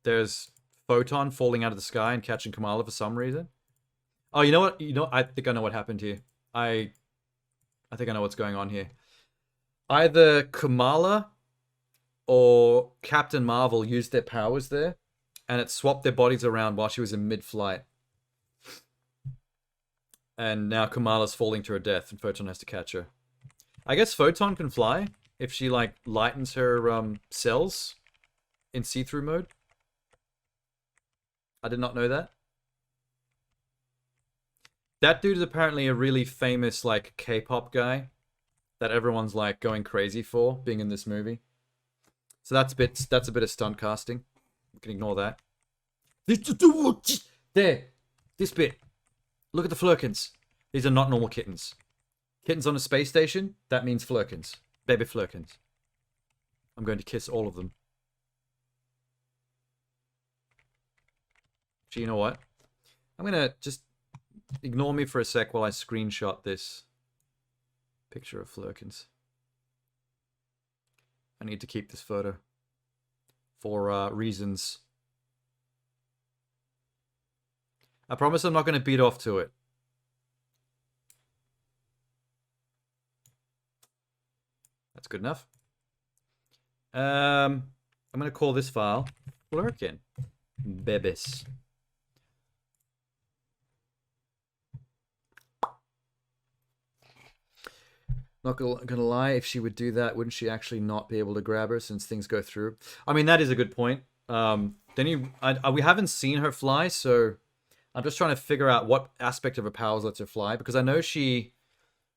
There's Photon falling out of the sky and catching Kamala for some reason. Oh, you know what? I think I know what happened here. I think I know what's going on here. Either Kamala or Captain Marvel used their powers there, and it swapped their bodies around while she was in mid-flight. And now Kamala's falling to her death, and Photon has to catch her. I guess Photon can fly if she, like, lightens her cells in see-through mode. I did not know that. That dude is apparently a really famous, like, K-pop guy that everyone's, like, going crazy for being in this movie. So that's a bit of stunt casting. We can ignore that. There. This bit. Look at the Flurkins. These are not normal kittens. Kittens on a space station, that means Flurkins. Baby Flurkins. I'm going to kiss all of them. Actually, you know what? I'm going to just ignore me for a sec while I screenshot this picture of Flurkins. I need to keep this photo for reasons. I promise I'm not going to beat off to it. That's good enough. I'm going to call this file Flurkin. Bebis. Not gonna lie, if she would do that, wouldn't she actually not be able to grab her since things go through? I mean, that is a good point. We haven't seen her fly, so I'm just trying to figure out what aspect of her powers lets her fly, because I know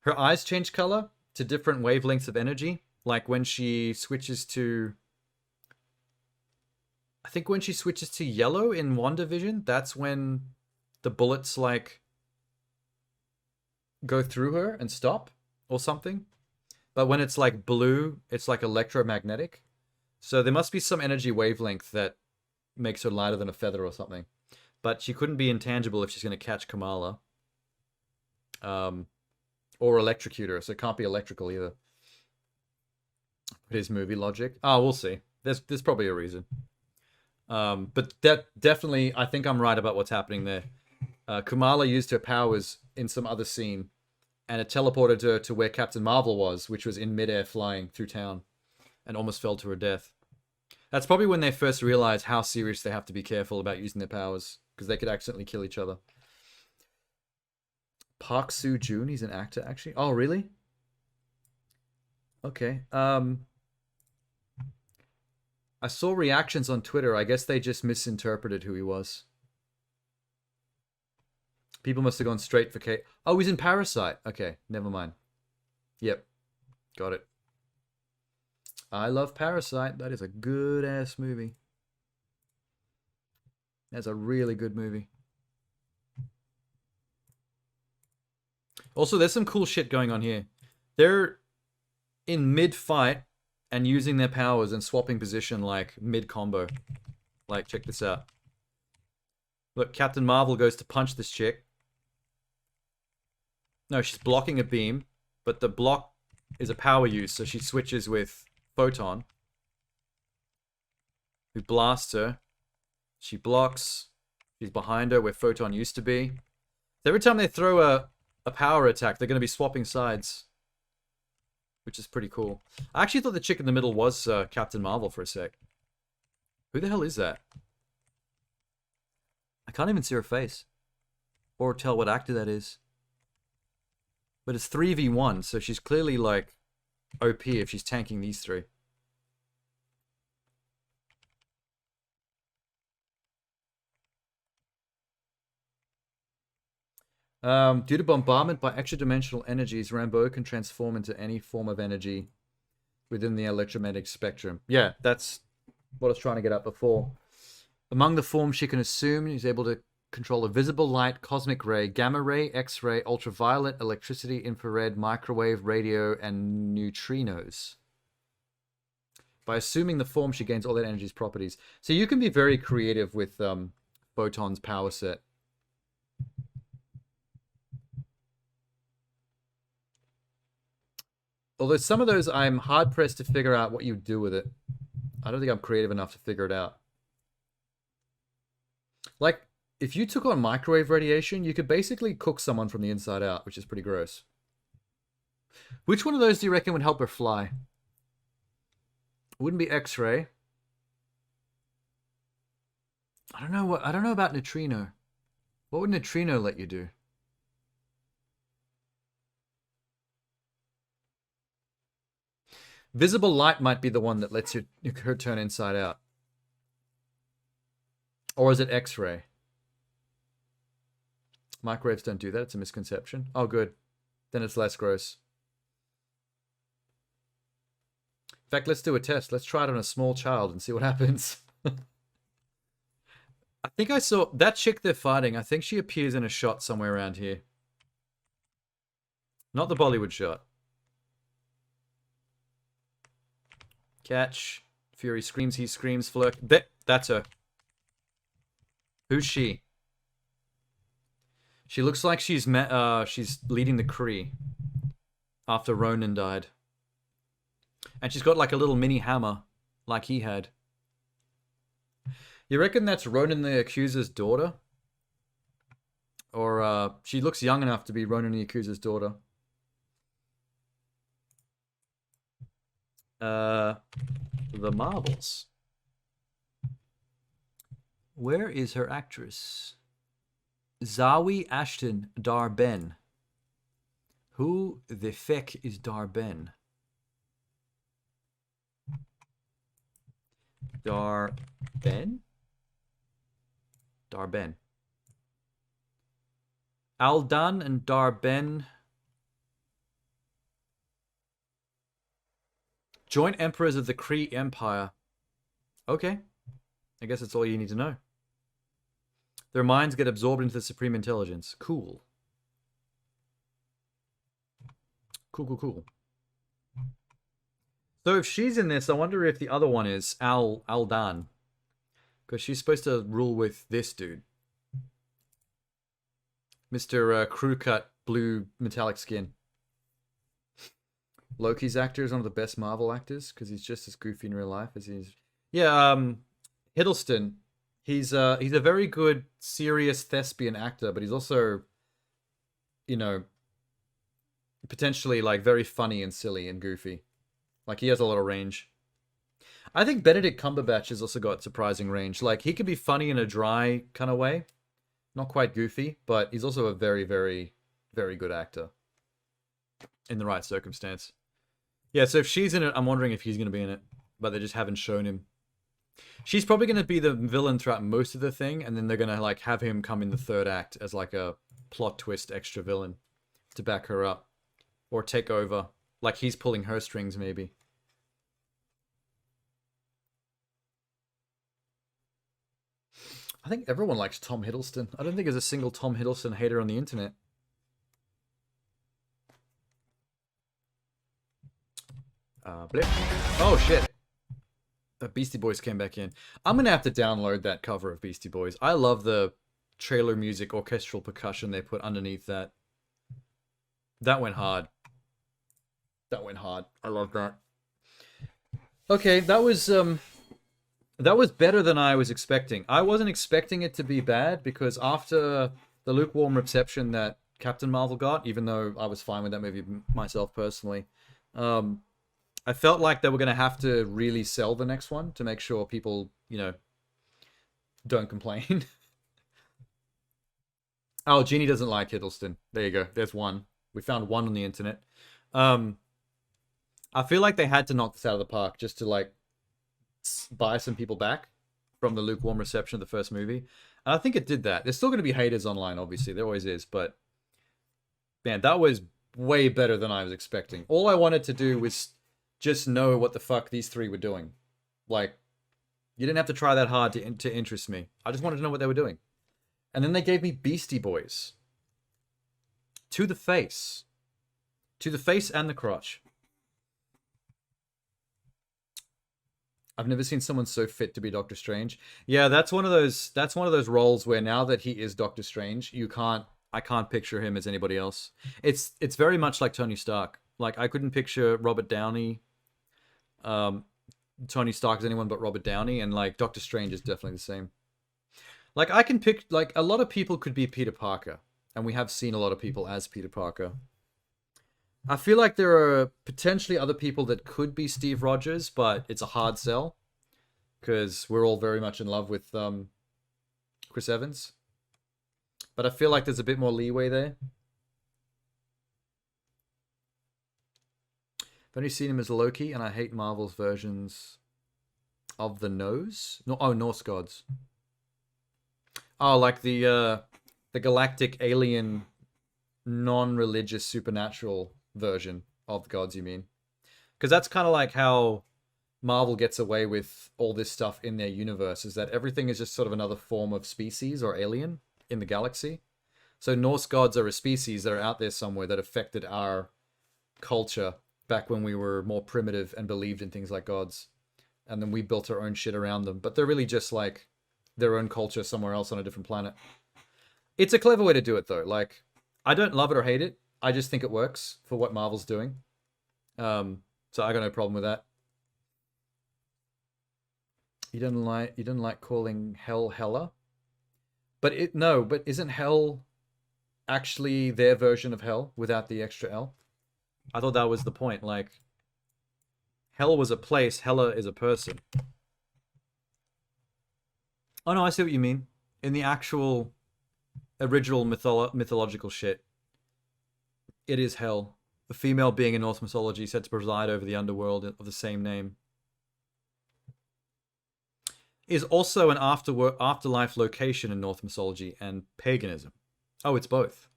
her eyes change color to different wavelengths of energy. Like when she switches to, I think when she switches to yellow in WandaVision, that's when the bullets like go through her and stop or something. But when it's like blue, it's like electromagnetic. So there must be some energy wavelength that makes her lighter than a feather or something. But she couldn't be intangible if she's going to catch Kamala. Or electrocute her, so it can't be electrical either. His movie logic. Oh, we'll see. There's probably a reason. But that definitely, I think I'm right about what's happening there. Kamala used her powers in some other scene, and it teleported her to where Captain Marvel was, which was in midair flying through town, and almost fell to her death. That's probably when they first realized how serious they have to be careful about using their powers, because they could accidentally kill each other. Park Soo-joon, he's an actor, actually. Oh, really? Okay. I saw reactions on Twitter. I guess they just misinterpreted who he was. People must have gone straight for Kate. Oh, he's in Parasite. Okay, never mind. Yep. Got it. I love Parasite. That is a good-ass movie. That's a really good movie. Also, there's some cool shit going on here. They're in mid-fight and using their powers and swapping position like mid-combo. Like, check this out. Look, Captain Marvel goes to punch this chick. No, she's blocking a beam, but the block is a power use, so she switches with Photon, who blasts her. She blocks. She's behind her where Photon used to be. So every time they throw a power attack, they're going to be swapping sides, which is pretty cool. I actually thought the chick in the middle was Captain Marvel for a sec. Who the hell is that? I can't even see her face or tell what actor that is. But it's 3v1, so she's clearly like OP if she's tanking these three. Due to bombardment by extra-dimensional energies, Rambeau can transform into any form of energy within the electromagnetic spectrum. Yeah, that's what I was trying to get at before. Among the forms she can assume, she's able to control a visible light, cosmic ray, gamma ray, X-ray, ultraviolet, electricity, infrared, microwave, radio, and neutrinos. By assuming the form, she gains all that energy's properties. So you can be very creative with Photon's power set. Although some of those, I'm hard-pressed to figure out what you do with it. I don't think I'm creative enough to figure it out. Like, if you took on microwave radiation, you could basically cook someone from the inside out, which is pretty gross. Which one of those do you reckon would help her fly? It wouldn't be X-ray. I don't know about neutrino. What would neutrino let you do? Visible light might be the one that lets her turn inside out. Or is it X-ray? Microwaves don't do that. It's a misconception. Oh, good. Then it's less gross. In fact, let's do a test. Let's try it on a small child and see what happens. I think I saw that chick they're fighting. I think she appears in a shot somewhere around here. Not the Bollywood shot. Catch. Fury screams, he screams, Flirk. That's her. Who's she? She looks like she's leading the Kree after Ronan died. And she's got like a little mini hammer like he had. You reckon that's Ronan the Accuser's daughter? Or she looks young enough to be Ronan the Accuser's daughter. The marbles. Where is her actress? Zawi Ashton Darben. Who the feck is Darben? Darben? Darben. Aldan and Darben. Joint Emperors of the Kree Empire. Okay. I guess that's all you need to know. Their minds get absorbed into the Supreme Intelligence. Cool. Cool. So if she's in this, I wonder if the other one is Aldan. Because she's supposed to rule with this dude. Mr. Crew Cut Blue Metallic Skin. Loki's actor is one of the best Marvel actors because he's just as goofy in real life as he's... Yeah, Hiddleston. He's a very good, serious thespian actor, but he's also, you know, potentially like very funny and silly and goofy. Like he has a lot of range. I think Benedict Cumberbatch has also got surprising range. Like he could be funny in a dry kind of way, not quite goofy, but he's also a very, very, very good actor in the right circumstance. Yeah, so if she's in it, I'm wondering if he's going to be in it, but they just haven't shown him. She's probably going to be the villain throughout most of the thing, and then they're going to like have him come in the third act as like a plot twist extra villain to back her up or take over. Like he's pulling her strings maybe. I think everyone likes Tom Hiddleston. I don't think there's a single Tom Hiddleston hater on the internet. Blip. Oh shit. Beastie Boys came back in. I'm gonna have to download that cover of Beastie Boys. I love the trailer music, orchestral percussion they put underneath that. That went hard. That went hard. I love that. Okay, that was better than I was expecting. I wasn't expecting it to be bad because after the lukewarm reception that Captain Marvel got, even though I was fine with that movie myself personally, I felt like they were going to have to really sell the next one to make sure people, you know, don't complain. Oh, Jeannie doesn't like Hiddleston. There you go. There's one. We found one on the internet. I feel like they had to knock this out of the park just to, like, buy some people back from the lukewarm reception of the first movie. And I think it did that. There's still going to be haters online, obviously. There always is. But Man, that was way better than I was expecting. All I wanted to do was just know what the fuck these three were doing. Like, you didn't have to try that hard to interest me. I just wanted to know what they were doing. And then they gave me Beastie Boys. To the face. To the face and the crotch. I've never seen someone so fit to be Doctor Strange. Yeah, that's one of those roles where now that he is Doctor Strange, I can't picture him as anybody else. It's very much like Tony Stark. Like, I couldn't picture Robert Downey, Tony Stark as anyone but Robert Downey, and like Doctor Strange is definitely the same. Like, I can pick, like, a lot of people could be Peter Parker, and we have seen a lot of people as Peter Parker. I feel like there are potentially other people that could be Steve Rogers, but it's a hard sell because we're all very much in love with Chris Evans. But I feel like there's a bit more leeway there. I've only seen him as Loki, and I hate Marvel's versions of the Nose. No, oh, Norse gods. Oh, like the galactic alien, non-religious supernatural version of the gods, you mean? Because that's kind of like how Marvel gets away with all this stuff in their universe, is that everything is just sort of another form of species or alien in the galaxy. So Norse gods are a species that are out there somewhere that affected our culture back when we were more primitive and believed in things like gods. And then we built our own shit around them. But they're really just like their own culture somewhere else on a different planet. It's a clever way to do it, though. Like, I don't love it or hate it. I just think it works for what Marvel's doing. So I got no problem with that. You didn't like calling Hell Hela? But isn't Hell actually their version of Hell without the extra L? I thought that was the point. Like, Hell was a place, Hela is a person. Oh no, I see what you mean. In the actual original mythological shit, it is Hell, the female being in Norse mythology said to preside over the underworld of the same name. Is also an afterlife location in Norse mythology and paganism. Oh, it's both.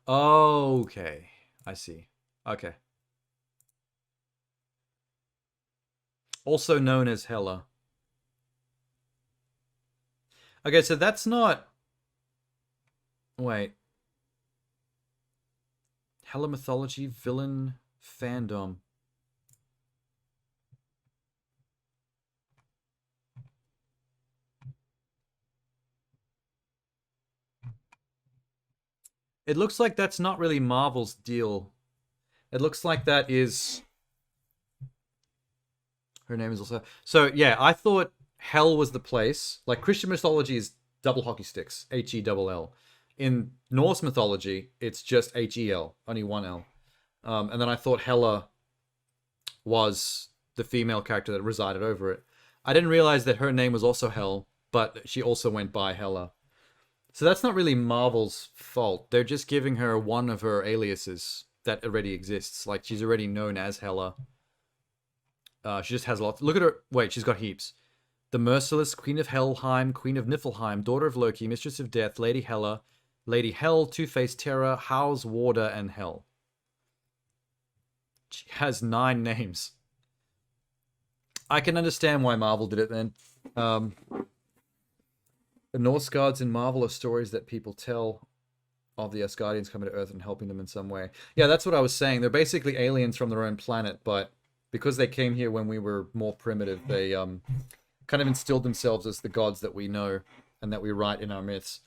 Okay, I see. Okay. Also known as Hela. Okay, so that's not... Wait. Hela mythology, villain, fandom. It looks like that's not really Marvel's deal. It looks like that is... Her name is also... So, yeah, I thought Hell was the place. Like, Christian mythology is double hockey sticks. H-E-double-L. In Norse mythology, it's just H-E-L. Only one L. And then I thought Hela was the female character that resided over it. I didn't realize that her name was also Hel, but she also went by Hela. So that's not really Marvel's fault. They're just giving her one of her aliases that already exists. Like, she's already known as Hela. She just has lots. Look at her. Wait, she's got heaps. The Merciless, Queen of Helheim, Queen of Niflheim, Daughter of Loki, Mistress of Death, Lady Hela, Lady Hel, Two-Faced Terror, House, Warder, and Hel. She has 9 names. I can understand why Marvel did it then. The Norse gods in Marvel are stories that people tell of the Asgardians coming to Earth and helping them in some way. Yeah, that's what I was saying. They're basically aliens from their own planet, but because they came here when we were more primitive, they kind of instilled themselves as the gods that we know and that we write in our myths,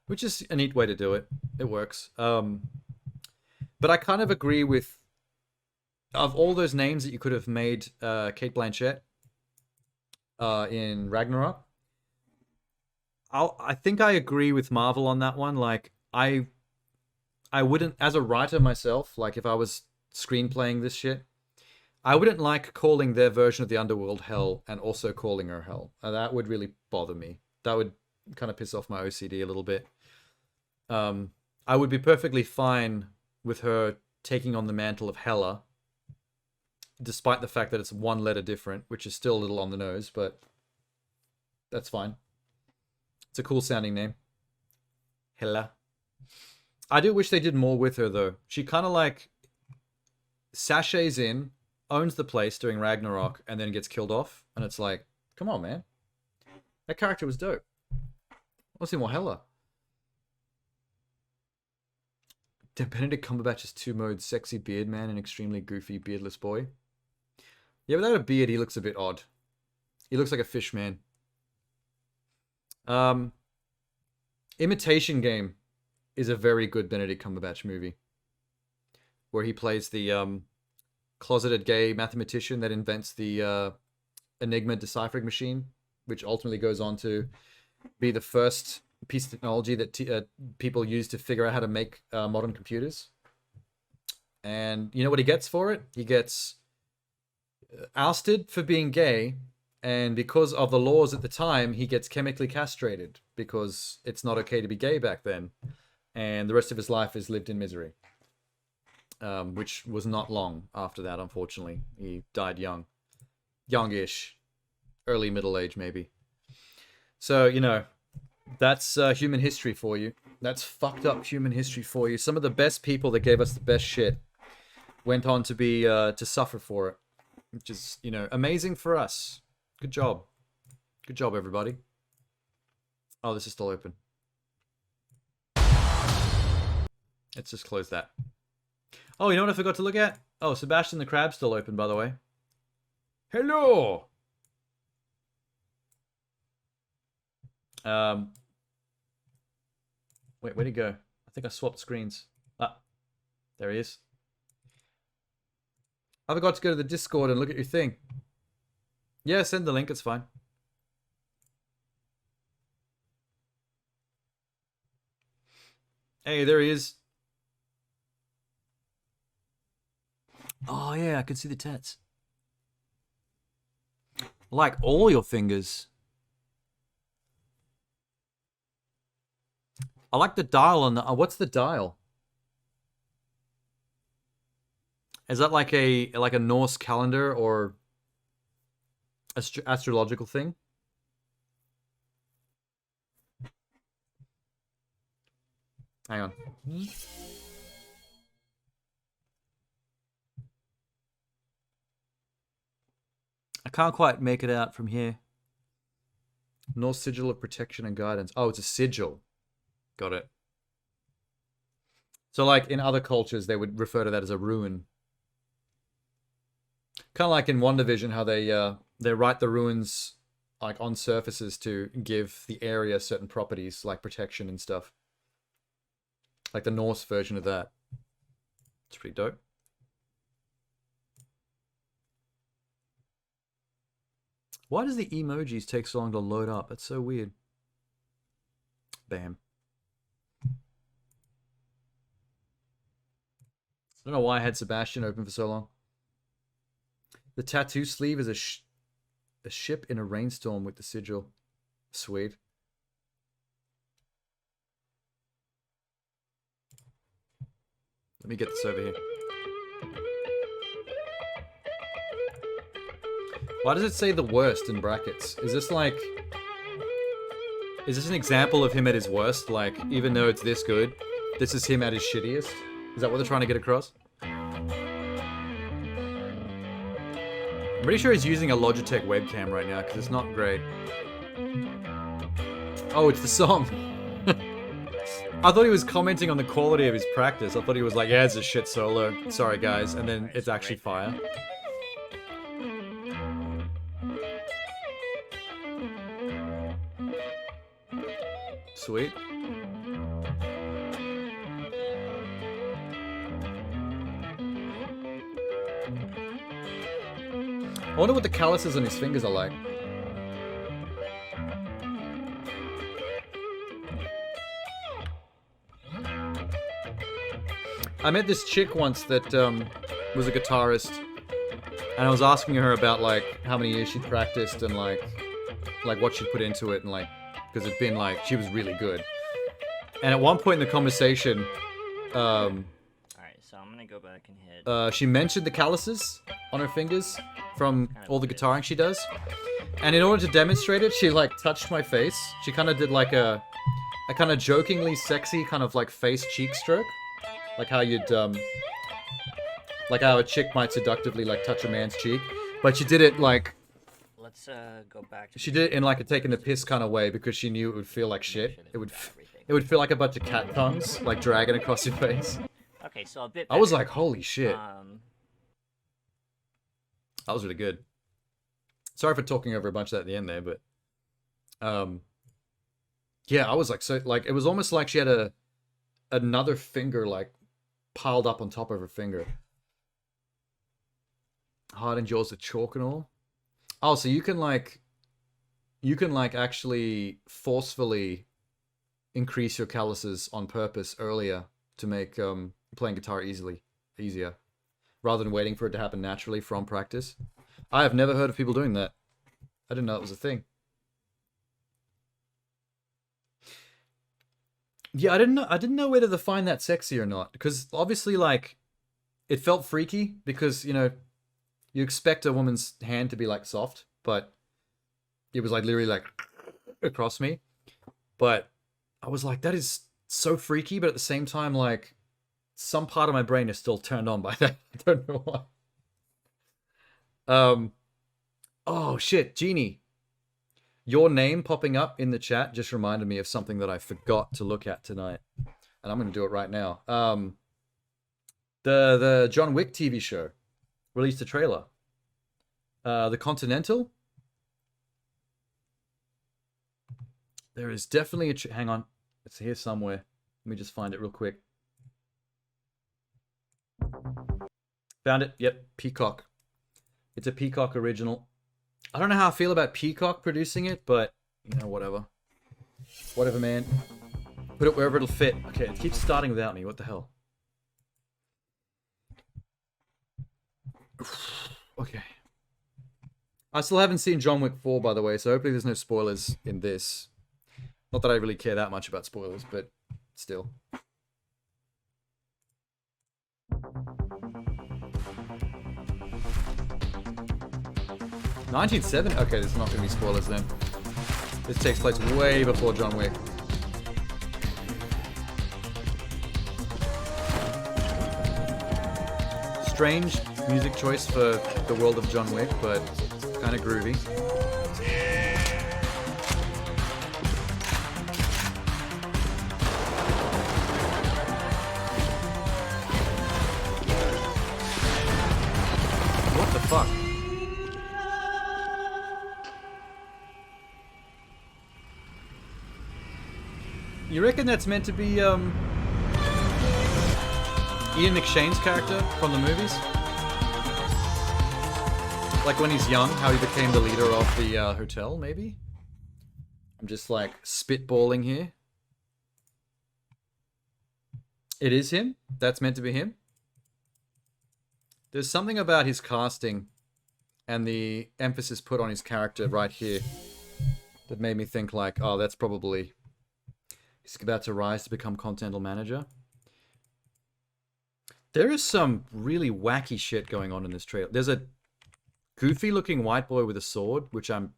which is a neat way to do it. It works. But I kind of agree with, of all those names that you could have made Cate Blanchett in Ragnarok, I think I agree with Marvel on that one. Like, I wouldn't, as a writer myself, like if I was screenplaying this shit, I wouldn't like calling their version of the underworld Hell and also calling her Hell. That would really bother me. That would kind of piss off my OCD a little bit. I would be perfectly fine with her taking on the mantle of Hela, despite the fact that it's one letter different, which is still a little on the nose, but that's fine. It's a cool sounding name. Hela. I do wish they did more with her, though. She kind of like sachets in, owns the place during Ragnarok, and then gets killed off. And it's like, come on, man. That character was dope. Let's see more Hela. Benedict Cumberbatch's two modes, sexy beard man and extremely goofy beardless boy. Yeah, without a beard, he looks a bit odd. He looks like a fish man. Imitation Game is a very good Benedict Cumberbatch movie. Where he plays the closeted gay mathematician that invents the Enigma deciphering machine, which ultimately goes on to be the first piece of technology that people use to figure out how to make modern computers. And you know what he gets for it? He gets ousted for being gay, and because of the laws at the time, he gets chemically castrated because it's not okay to be gay back then. And the rest of his life is lived in misery. Which was not long after that, unfortunately. He died young. Youngish. Early middle age, maybe. So, you know, that's human history for you. That's fucked up human history for you. Some of the best people that gave us the best shit went on to be to suffer for it, which is, you know, amazing for us. Good job. Good job, everybody. Oh, this is still open. Let's just close that. Oh, you know what I forgot to look at? Oh, Sebastian the Crab's still open, by the way. Hello! Wait, where'd he go? I think I swapped screens. Ah, there he is. I forgot to go to the Discord and look at your thing. Yeah, send the link, it's fine. Hey, there he is. Oh, yeah, I can see the tats. Like all your fingers. I like the dial on the... what's the dial? Is that like a Norse calendar or astrological thing? Hang on. I can't quite make it out from here. Norse sigil of protection and guidance. Oh, it's a sigil. Got it. So, like, in other cultures, they would refer to that as a rune. Kind of like in WandaVision, how they write the runes, like, on surfaces to give the area certain properties, like protection and stuff. Like the Norse version of that. It's pretty dope. Why does the emojis take so long to load up? That's so weird. Bam. I don't know why I had Sebastian open for so long. The tattoo sleeve is a ship in a rainstorm with the sigil. Sweet. Let me get this over here. Why does it say the worst in brackets? Is this like... Is this an example of him at his worst? Like, even though it's this good, this is him at his shittiest? Is that what they're trying to get across? I'm pretty sure he's using a Logitech webcam right now, because it's not great. Oh, it's the song. I thought he was commenting on the quality of his practice. I thought he was like, yeah, it's a shit solo. Sorry, guys. And then it's actually fire. Sweet. I wonder what the calluses on his fingers are like. I met this chick once that was a guitarist, and I was asking her about like how many years she'd practiced and like what she'd put into it, and like because it'd been like she was really good. And at one point in the conversation, Alright, so I'm gonna go back and hit. She mentioned the calluses on her fingers from all the guitaring she does, and in order to demonstrate it, she like touched my face. She kind of did like a a kind of jokingly sexy kind of like face cheek stroke, like how you'd like how a chick might seductively like touch a man's cheek, but she did it like Let's go back to she did it in like a taking the piss kind of way because she knew it would feel like shit. It would feel like a bunch of cat tongues like dragging across your face. Okay, so a bit I was better. like, holy shit. That was really good. Sorry for talking over a bunch of that at the end there, but yeah, I was like, so like it was almost like she had another finger like piled up on top of her finger. Hard endures the chalk and all. Oh, so you can like actually forcefully increase your calluses on purpose earlier to make playing guitar easier, rather than waiting for it to happen naturally from practice. I have never heard of people doing that. I didn't know it was a thing. Yeah, I didn't know whether to find that sexy or not, because obviously like it felt freaky because, you know, you expect a woman's hand to be like soft, but it was like literally like across me. But I was like, that is so freaky, but at the same time, like some part of my brain is still turned on by that. I don't know why. Oh shit, Jeannie. Your name popping up in the chat just reminded me of something that I forgot to look at tonight. And I'm gonna do it right now. The John Wick TV show released a trailer. The Continental. There is definitely a... hang on. It's here somewhere. Let me just find it real quick. Found it. Yep. Peacock. It's a Peacock original. I don't know how I feel about Peacock producing it, but, you know, whatever. Whatever, man. Put it wherever it'll fit. Okay, it keeps starting without me. What the hell? Okay. I still haven't seen John Wick 4, by the way, so hopefully there's no spoilers in this. Not that I really care that much about spoilers, but still. $1970? Okay, there's not going to be spoilers then. This takes place way before John Wick. Strange music choice for the world of John Wick, but kind of groovy. What the fuck? You reckon that's meant to be Ian McShane's character from the movies? Like when he's young, how he became the leader of the hotel, maybe? I'm just like spitballing here. It is him? That's meant to be him? There's something about his casting and the emphasis put on his character right here that made me think like, oh, that's probably... he's about to rise to become Continental Manager. There is some really wacky shit going on in this trailer. There's a goofy-looking white boy with a sword, which I'm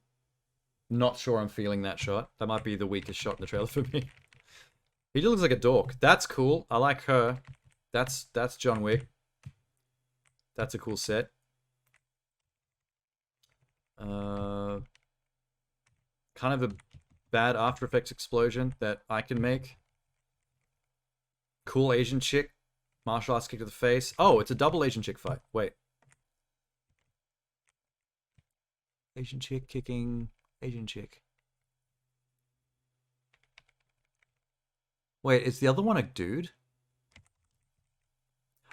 not sure I'm feeling that shot. That might be the weakest shot in the trailer for me. He just looks like a dork. That's cool. I like her. That's John Wick. That's a cool set. Kind of a bad After Effects explosion that I can make. Cool Asian chick. Martial arts kick to the face. Oh, it's a double Asian chick fight. Wait. Asian chick kicking Asian chick. Wait, is the other one a dude?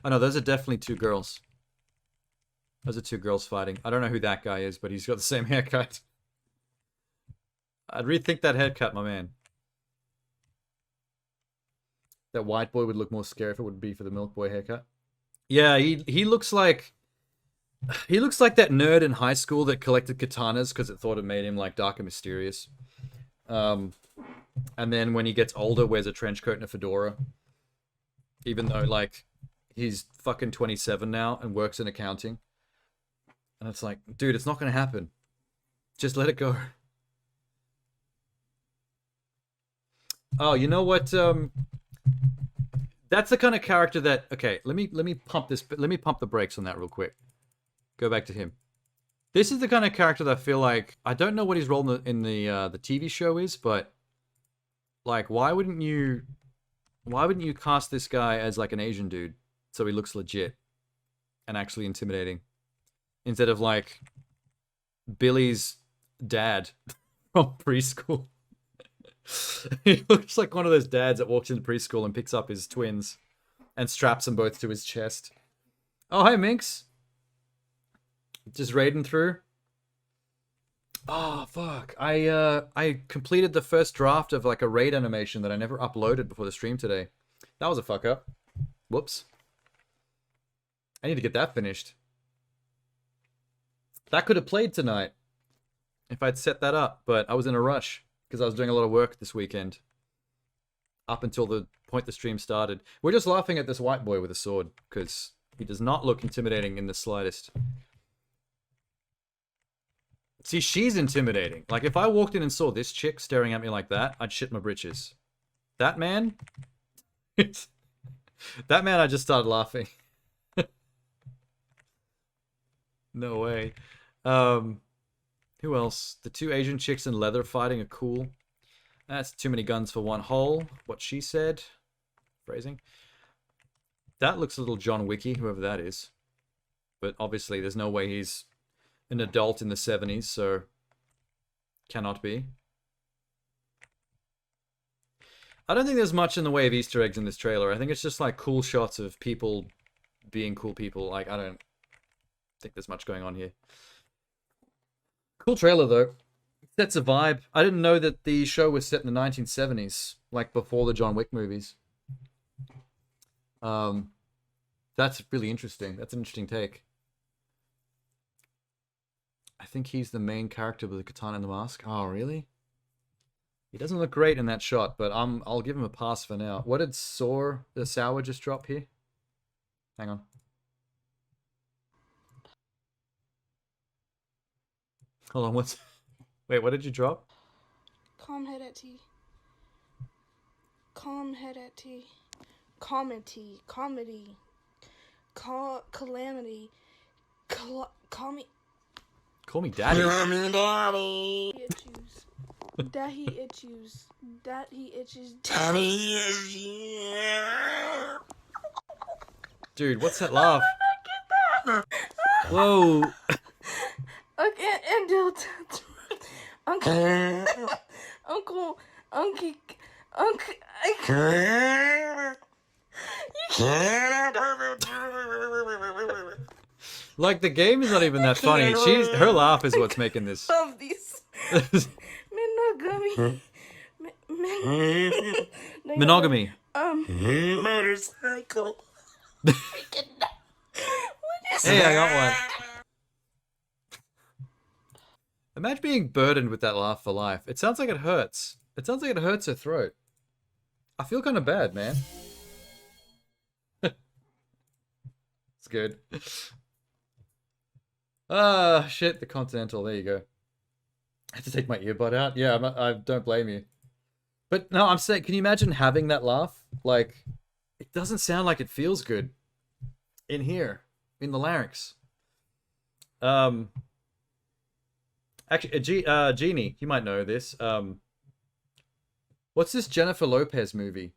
Oh no, those are definitely two girls. Those are two girls fighting. I don't know who that guy is, but he's got the same haircut. I'd rethink that haircut, my man. That white boy would look more scary if it would be for the milk boy haircut. Yeah, he looks like... he looks like that nerd in high school that collected katanas because it thought it made him like dark and mysterious. And then when he gets older, wears a trench coat and a fedora. Even though like he's fucking 27 now and works in accounting. And it's like, dude, it's not going to happen. Just let it go. Oh, you know what? That's the kind of character that. Okay, let me pump this. Let me pump the brakes on that real quick. Go back to him. This is the kind of character that I feel like I don't know what his role in the TV show is, but like, why wouldn't you cast this guy as like an Asian dude so he looks legit and actually intimidating, instead of like Billy's dad from preschool? He looks like one of those dads that walks into preschool and picks up his twins and straps them both to his chest. Oh, hey, Minx. Just raiding through. Oh, fuck. I completed the first draft of like a raid animation that I never uploaded before the stream today. That was a fuck up. Whoops. I need to get that finished. That could have played tonight if I'd set that up, but I was in a rush because I was doing a lot of work this weekend. Up until the point the stream started. We're just laughing at this white boy with a sword because he does not look intimidating in the slightest. See, she's intimidating. Like, if I walked in and saw this chick staring at me like that, I'd shit my britches. That man? That man, I just started laughing. No way. Who else? The two Asian chicks in leather fighting are cool. That's too many guns for one hole. What she said. Phrasing. That looks a little John Wicky, whoever that is. But obviously, there's no way he's an adult in the 70s, so cannot be. I don't think there's much in the way of Easter eggs in this trailer. I think it's just like cool shots of people being cool people. Like, I don't think there's much going on here. Cool trailer, though. Sets a vibe. I didn't know that the show was set in the 1970s, like before the John Wick movies. That's really interesting. That's an interesting take. I think he's the main character with the katana and the mask. Oh, really? He doesn't look great in that shot, but I'll give him a pass for now. What did the Sour just drop here? Hang on. Hold on, what's... Wait, what did you drop? Calm head at tea. Calm head at tea. Comedy. Comedy. Calamity. Call me... Call me daddy. Daddy. Itches. Daddy itches. Daddy itches. Daddy itches. Dude, what's that laugh? How did I get that? Whoa. Okay, and Uncle, Like, the game is not even that funny. Her laugh is what's making this. Love these. Monogamy. Monogamy. Motorcycle. Hey, I got one. Imagine being burdened with that laugh for life. It sounds like it hurts. It sounds like it hurts her throat. I feel kind of bad, man. It's good. Ah, shit, the Continental. There you go. I had to take my earbud out. Yeah, I don't blame you. But no, I'm saying, can you imagine having that laugh? Like, it doesn't sound like it feels good in here, in the larynx. Actually, Jeannie, you might know this. What's this Jennifer Lopez movie?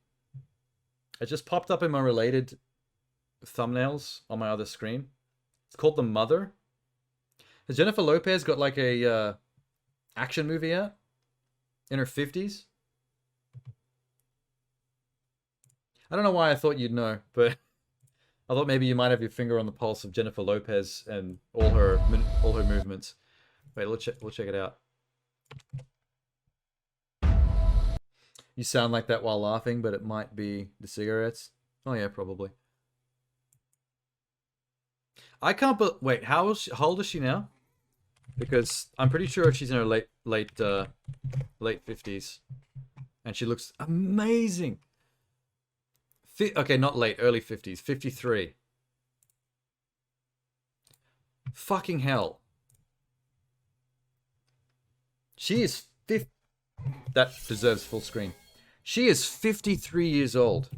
It just popped up in my related thumbnails on my other screen. It's called The Mother. Has Jennifer Lopez got like a action movie out in her 50s? I don't know why I thought you'd know, but I thought maybe you might have your finger on the pulse of Jennifer Lopez and all her movements. Wait, we'll check it out. You sound like that while laughing, but it might be the cigarettes. Oh yeah, probably. I can't. Wait, how old is she now? Because I'm pretty sure she's in her late 50s, and she looks amazing. Okay, not late, early 50s, 53. Fucking hell. She is 50. That deserves full screen. She is 53 years old.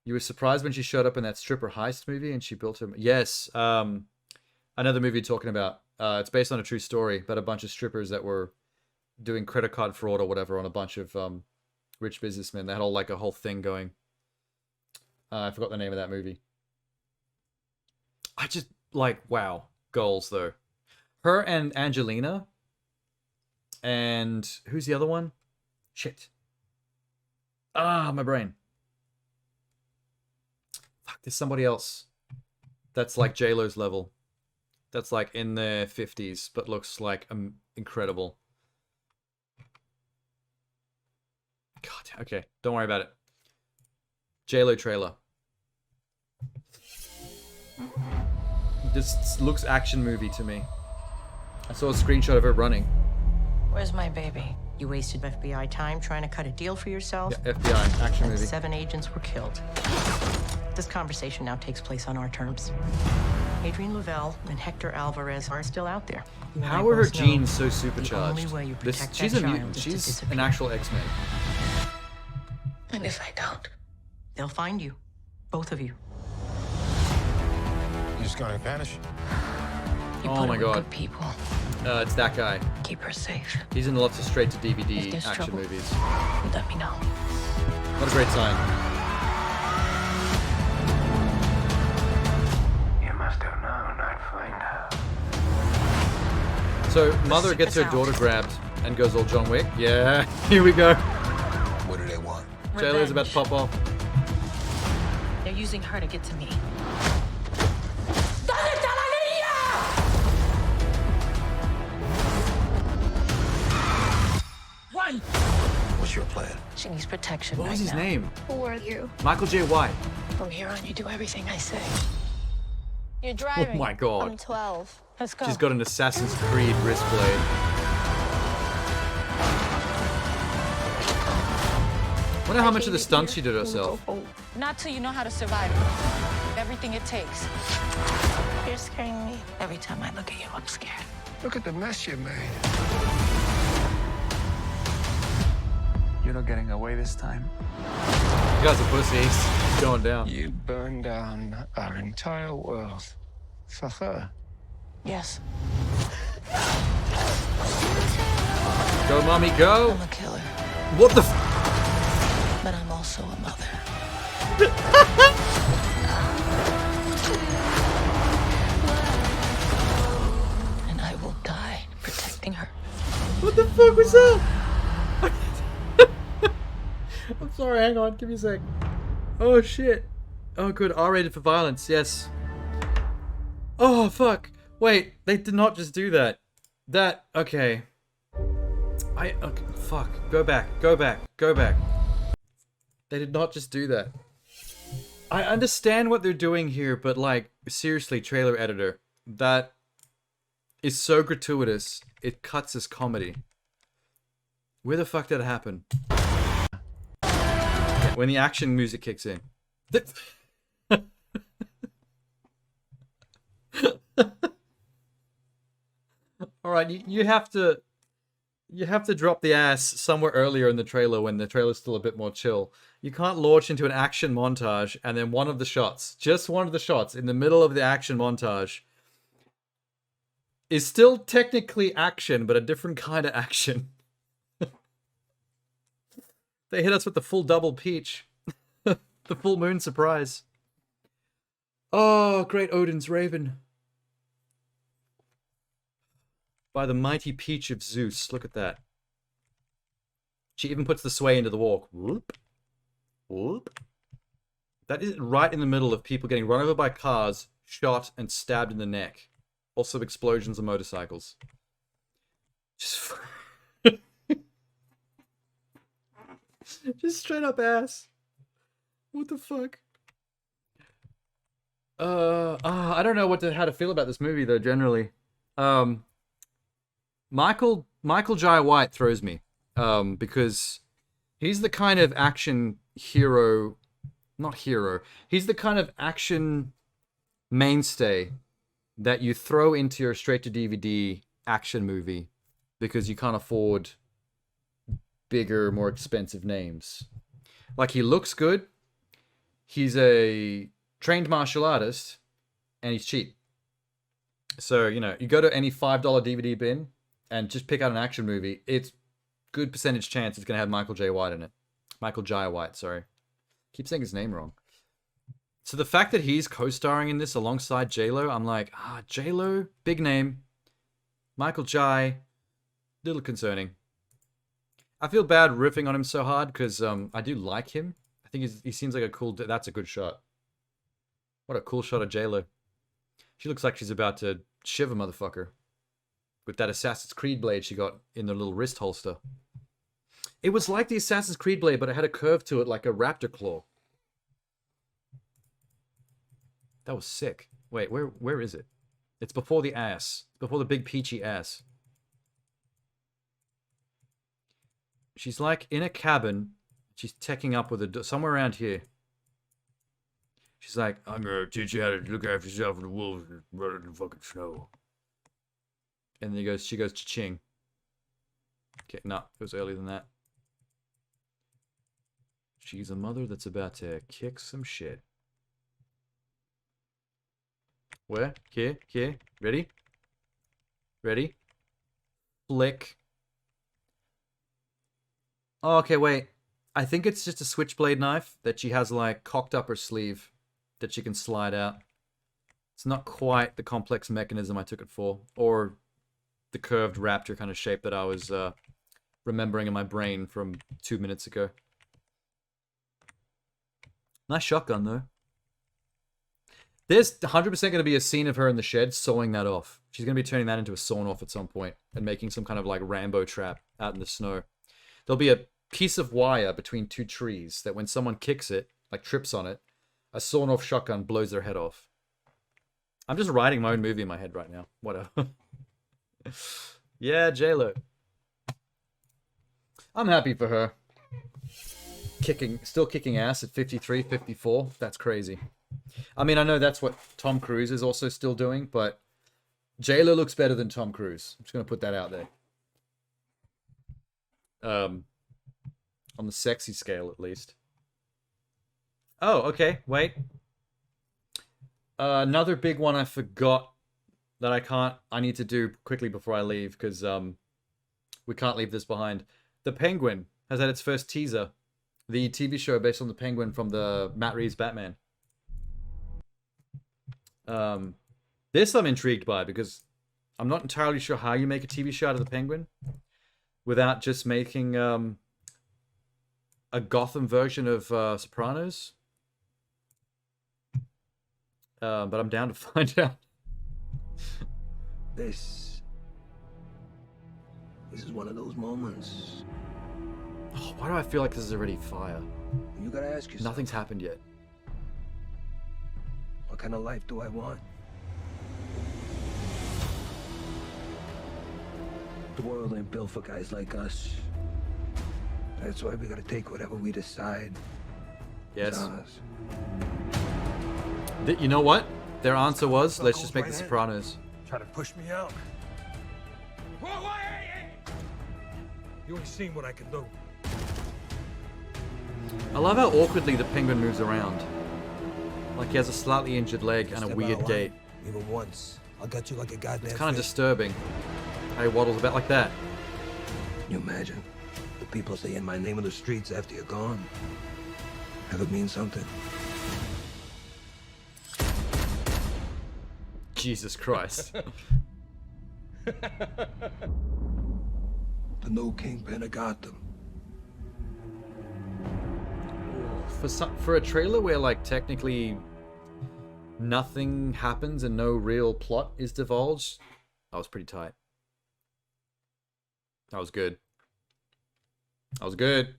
You were surprised when she showed up in that stripper heist movie and she built her... Yes. Another movie you're talking about. It's based on a true story about a bunch of strippers that were doing credit card fraud or whatever on a bunch of rich businessmen. They had a whole thing going. I forgot the name of that movie. I just, wow. Goals, though. Her and Angelina. And who's the other one? Shit. My brain. Fuck, there's somebody else that's like J-Lo's level. That's like in their 50s, but looks like incredible. God, okay. Don't worry about it. J-Lo trailer. This looks action movie to me. I saw a screenshot of her running. Where's my baby? You wasted FBI time trying to cut a deal for yourself? Yeah, FBI, action movie. 7 agents were killed. This conversation now takes place on our terms. Adrienne Lavelle and Hector Alvarez are still out there. How are her genes so supercharged? The only way you protect She's that a mutant. child is to She's disappear. an actual X-Men. And if I don't, they'll find you. Both of you. You just gonna vanish? You Oh put my her with god. good people. It's that guy. Keep her safe. He's in lots of If straight-to-DVD there's action trouble, movies. let me know. What a great sign. You must have known I'd find her. So, mother gets her daughter grabbed and goes all John Wick. Yeah, here we go. What do they want? J-Lo's about to pop off. They're using her to get to me. Run! What's your plan? She needs protection What was his name? Who are you? Michael J. White. From here on, you do everything I say. You're Oh driving. my god. I'm 12. Let's go. She's got an Assassin's Creed wrist blade. Wonder how much of the stunts she did herself. Not till you know how to survive. Everything it takes. You're scaring me. Every time I look at you, I'm scared. Look at the mess you made. You're not getting away this time. You guys are pussies. It's going down. You burned down our entire world for her. Yes. Go, mommy, go! I'm a killer. What the But I'm also a mother. And I will die protecting her. What the fuck was that? I'm sorry, hang on, give me a sec. Oh shit. Oh good, R-rated for violence, yes. Oh fuck. Wait, they did not just do that. Okay. Okay, fuck. Go back. They did not just do that. I understand what they're doing here, but like, seriously, trailer editor, that is so gratuitous, it cuts as comedy. Where the fuck did it happen? When the action music kicks in. Alright, you have to drop the ass somewhere earlier in the trailer when the trailer's still a bit more chill. You can't launch into an action montage and then one of the shots, just one of the shots in the middle of the action montage is still technically action, but a different kind of action. They hit us with the full double peach. The full moon surprise. Oh, great Odin's raven. By the mighty peach of Zeus. Look at that. She even puts the sway into the walk. Whoop. Whoop. That is right in the middle of people getting run over by cars, shot, and stabbed in the neck. Also explosions of motorcycles. Just... Just straight up ass. What the fuck? I don't know how to feel about this movie though, generally. Michael Jai White throws me. Because he's the kind of action hero, not hero. He's the kind of action mainstay that you throw into your straight to DVD action movie because you can't afford bigger, more expensive names. Like, he looks good. He's a trained martial artist, and he's cheap. So, you know, you go to any $5 DVD bin and just pick out an action movie, it's good percentage chance it's going to have Michael J. White in it. Michael Jai White, sorry. Keep saying his name wrong. So the fact that he's co-starring in this alongside J-Lo, I'm like, J-Lo, big name. Michael Jai, little concerning. I feel bad riffing on him so hard because I do like him. I think he seems like a cool... That's a good shot. What a cool shot of J-Lo. She looks like she's about to shiv a motherfucker with that Assassin's Creed blade she got in the little wrist holster. It was like the Assassin's Creed blade, but it had a curve to it like a raptor claw. That was sick. Wait, where is it? It's before the ass. Before the big peachy ass. She's like in a cabin. She's teching up with a... somewhere around here. She's like, I'm gonna teach you how to look after yourself in the wolves and run in the fucking snow. And then she goes cha-ching. Okay, no, it was earlier than that. She's a mother that's about to kick some shit. Where? Here? Ready? Ready? Flick. Oh, okay, wait. I think it's just a switchblade knife that she has, like, cocked up her sleeve that she can slide out. It's not quite the complex mechanism I took it for, or the curved raptor kind of shape that I was remembering in my brain from 2 minutes ago. Nice shotgun, though. There's 100% going to be a scene of her in the shed sawing that off. She's going to be turning that into a sawn off at some point and making some kind of, like, Rambo trap out in the snow. There'll be a piece of wire between two trees that when someone kicks it, like trips on it, a sawn-off shotgun blows their head off. I'm just writing my own movie in my head right now. Whatever. Yeah, J-Lo. I'm happy for her. Still kicking ass at 53, 54. That's crazy. I mean, I know that's what Tom Cruise is also still doing, but J-Lo looks better than Tom Cruise. I'm just going to put that out there. On the sexy scale, at least. Oh, okay. Wait. Another big one I forgot that I need to do quickly before I leave, because we can't leave this behind. The Penguin has had its first teaser. The TV show based on the Penguin from the Matt Reeves Batman. This I'm intrigued by, because I'm not entirely sure how you make a TV show out of the Penguin without just making a Gotham version of Sopranos. But I'm down to find out. This is one of those moments. Oh, why do I feel like this is already fire? You gotta ask yourself. Nothing's happened yet. What kind of life do I want? The world ain't built for guys like us. That's why we gotta take whatever we decide. Yes. is ours. You know what? Their answer was, let's just make the Sopranos. Try to push me out. Whoa, hey! You ain't seen what I can do. I love how awkwardly the Penguin moves around. Like he has a slightly injured leg and a weird gait. Even once, I'll gut you like a goddamn. It's kind of disturbing how he waddles about like that. Can you imagine the people saying my name in the streets after you're gone? Have it mean something? Jesus Christ. The new kingpin of Gotham. For a trailer where like technically nothing happens and no real plot is divulged, that was pretty tight. That was good. That was good.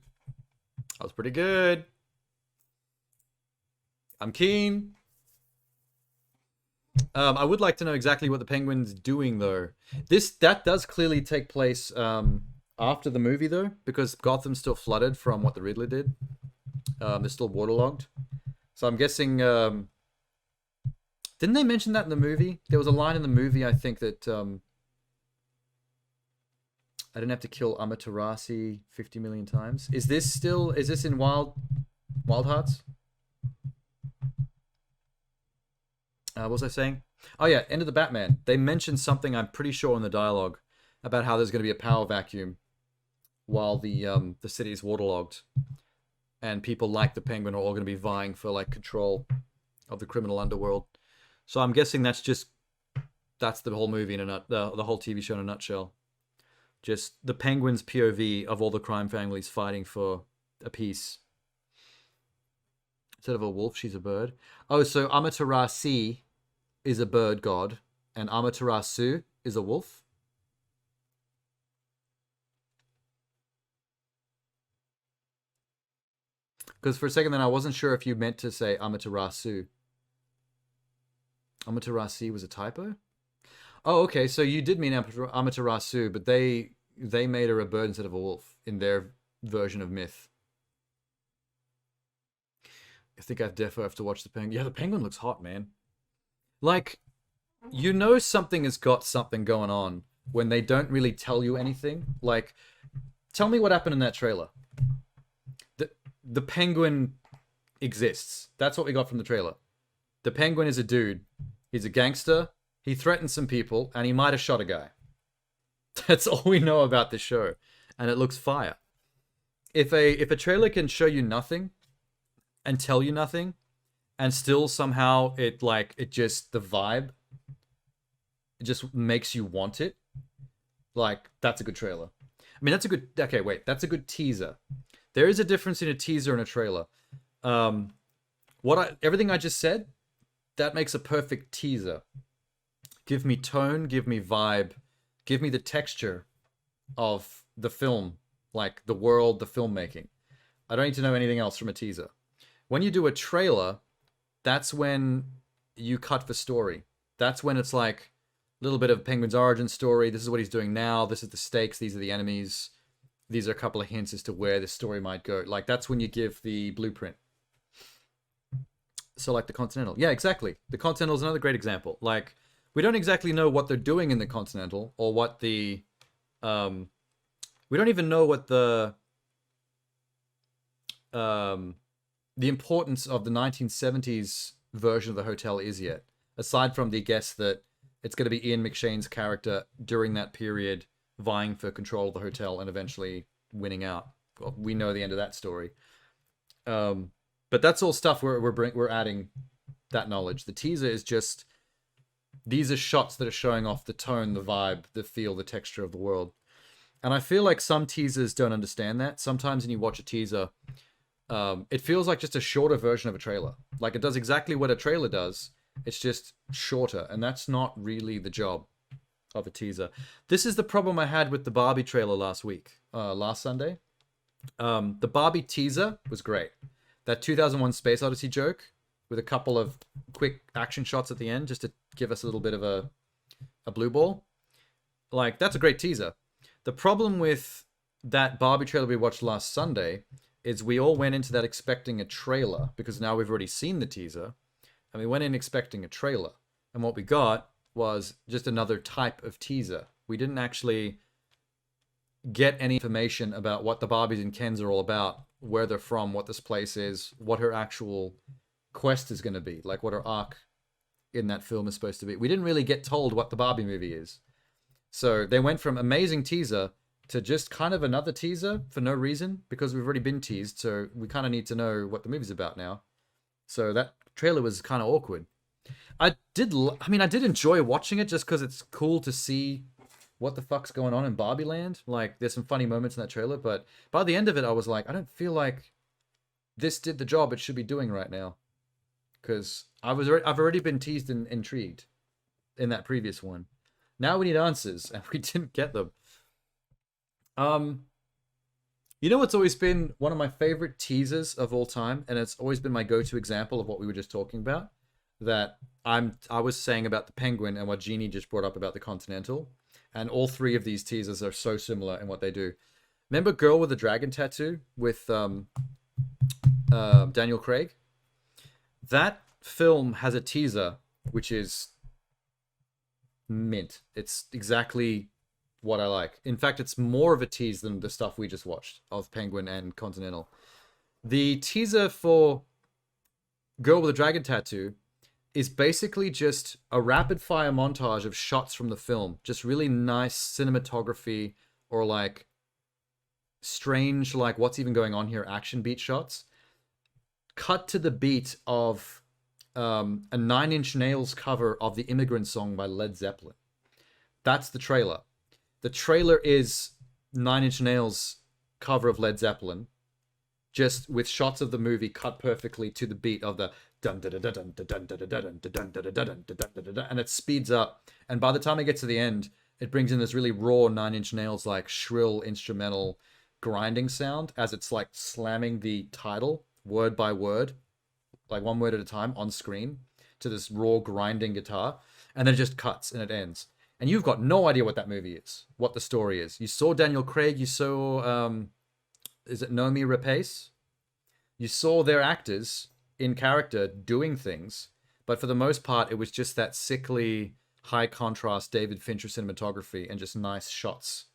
That was pretty good. I'm keen. I would like to know exactly what the Penguin's doing, though. That does clearly take place after the movie, though, because Gotham's still flooded from what the Riddler did. They're still waterlogged. So I'm guessing... didn't they mention that in the movie? There was a line in the movie, I think, that I didn't have to kill Amaterasu 50 million times. Is this in Wild Hearts? What was I saying? Oh yeah, End of the Batman. They mentioned something, I'm pretty sure, in the dialogue about how there's going to be a power vacuum while the city is waterlogged, and people like the Penguin are all going to be vying for like control of the criminal underworld. So I'm guessing that's the whole movie in the whole TV show in a nutshell. Just the Penguin's POV of all the crime families fighting for a peace. Instead of a wolf, she's a bird. Oh, so Amaterasu is a bird god, and Amaterasu is a wolf? Because for a second then I wasn't sure if you meant to say Amaterasu. Amaterasu was a typo? Oh, okay, so you did mean Amaterasu, but they made her a bird instead of a wolf in their version of myth. I think I defo have to watch the Penguin. Yeah, the Penguin looks hot, man. Like, you know something has got something going on when they don't really tell you anything. Like, tell me what happened in that trailer. The Penguin exists. That's what we got from the trailer. The Penguin is a dude. He's a gangster. He threatened some people, and he might have shot a guy. That's all we know about this show, and it looks fire. If a trailer can show you nothing and tell you nothing, and still somehow the vibe, it just makes you want it, like, that's a good trailer. I mean, that's a good teaser. There is a difference in a teaser and a trailer. Everything I just said, that makes a perfect teaser. Give me tone, give me vibe, give me the texture of the film, like the world, the filmmaking. I don't need to know anything else from a teaser. When you do a trailer, that's when you cut for story. That's when it's like a little bit of Penguin's origin story. This is what he's doing now. This is the stakes. These are the enemies. These are a couple of hints as to where this story might go. Like, that's when you give the blueprint. So, like the Continental. Yeah, exactly. The Continental is another great example. Like, we don't exactly know what they're doing in the Continental, or what the... we don't even know what the importance of the 1970s version of the hotel is yet. Aside from the guess that it's going to be Ian McShane's character during that period vying for control of the hotel and eventually winning out. Well, we know the end of that story. But that's all stuff we're adding that knowledge. The teaser is just, these are shots that are showing off the tone, the vibe, the feel, the texture of the world. And I feel like some teasers don't understand that. Sometimes when you watch a teaser, it feels like just a shorter version of a trailer. Like, it does exactly what a trailer does. It's just shorter, and that's not really the job of a teaser. This is the problem I had with the Barbie trailer last Sunday. The Barbie teaser was great. That 2001 Space Odyssey joke with a couple of quick action shots at the end just to give us a little bit of a blue ball. Like, that's a great teaser. The problem with that Barbie trailer we watched last Sunday is we all went into that expecting a trailer, because now we've already seen the teaser, and we went in expecting a trailer. And what we got was just another type of teaser. We didn't actually get any information about what the Barbies and Kens are all about, where they're from, what this place is, what her actual quest is going to be, like what her arc in that film is supposed to be. We didn't really get told what the Barbie movie is. So they went from amazing teaser to just kind of another teaser for no reason, because we've already been teased, so we kind of need to know what the movie's about now. So that trailer was kind of awkward. I did enjoy watching it just because it's cool to see what the fuck's going on in Barbie Land. Like, there's some funny moments in that trailer, but by the end of it, I was like, I don't feel like this did the job it should be doing right now. Because I've already been teased and intrigued in that previous one. Now we need answers, and we didn't get them. You know what's always been one of my favorite teasers of all time, and it's always been my go-to example of what we were just talking about, that I was saying about the Penguin and what Jeannie just brought up about the Continental, and all three of these teasers are so similar in what they do. Remember Girl with the Dragon Tattoo with Daniel Craig? That film has a teaser which is mint. It's exactly what I like. In fact, it's more of a tease than the stuff we just watched of Penguin and Continental. The teaser for Girl with a Dragon Tattoo is basically just a rapid fire montage of shots from the film. Just really nice cinematography or like strange, like what's even going on here, action beat shots. Cut to the beat of a Nine Inch Nails cover of the Immigrant Song by Led Zeppelin. That's the trailer. The trailer is Nine Inch Nails cover of Led Zeppelin, just with shots of the movie cut perfectly to the beat of the dun dun dun dun dun dun dun dun dun dun dun dun dun dun, and it speeds up. And by the time it gets to the end, it brings in this really raw Nine Inch Nails like shrill instrumental grinding sound as it's like slamming the title word by word, like one word at a time on screen to this raw grinding guitar, and then it just cuts and it ends. And you've got no idea what that movie is, what the story is. You saw Daniel Craig, you saw, is it Noomi Rapace? You saw their actors in character doing things, but for the most part, it was just that sickly, high contrast David Fincher cinematography and just nice shots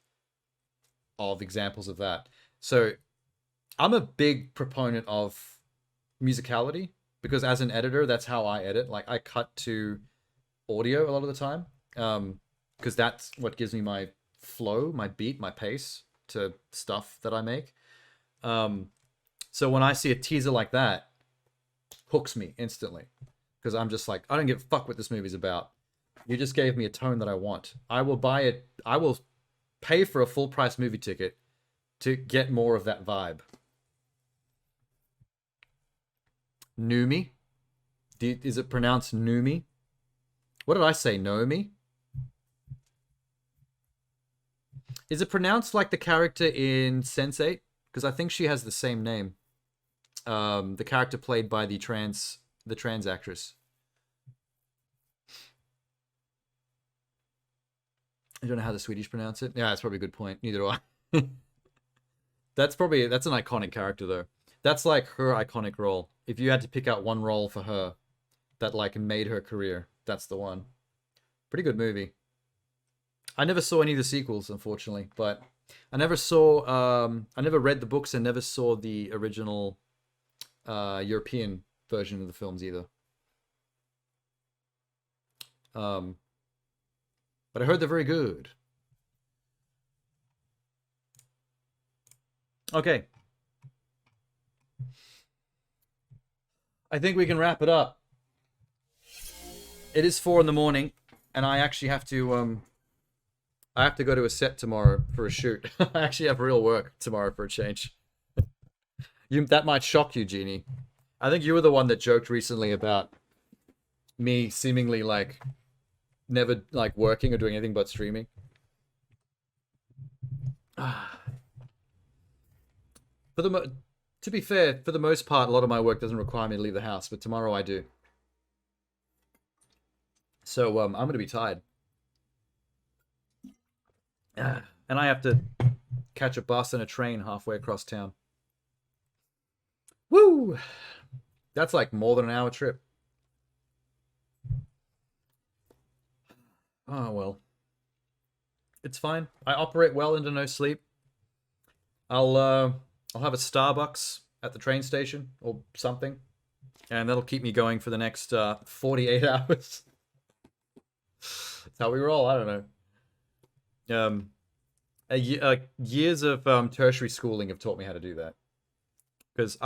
of examples of that. So I'm a big proponent of musicality because as an editor, that's how I edit. Like I cut to audio a lot of the time. Because that's what gives me my flow, my beat, my pace to stuff that I make. So when I see a teaser like that, hooks me instantly. Because I'm just like, I don't give a fuck what this movie's about. You just gave me a tone that I want. I will buy it. I will pay for a full price movie ticket to get more of that vibe. Noomi? Is it pronounced Noomi? What did I say? Noomi? Is it pronounced like the character in Sense8? Because I think she has the same name. The character played by the trans actress. I don't know how the Swedish pronounce it. Yeah, that's probably a good point. Neither do I. That's an iconic character though. That's like her iconic role. If you had to pick out one role for her that like made her career, that's the one. Pretty good movie. I never saw any of the sequels, unfortunately, but I never saw, I never read the books and never saw the original European version of the films either. But I heard they're very good. Okay. I think we can wrap it up. It is 4 in.the morning, and I actually have to, I have to go to a set tomorrow for a shoot. I actually have real work tomorrow for a change. That might shock you, Jeannie. I think you were the one that joked recently about me seemingly like never like working or doing anything but streaming. To be fair, for the most part, a lot of my work doesn't require me to leave the house, but tomorrow I do. So I'm going to be tired. And I have to catch a bus and a train halfway across town. Woo! That's like more than an hour trip. Oh, well. It's fine. I operate well into no sleep. I'll have a Starbucks at the train station or something. And that'll keep me going for the next 48 hours. That's how we roll. I don't know. Years of tertiary schooling have taught me how to do that. Because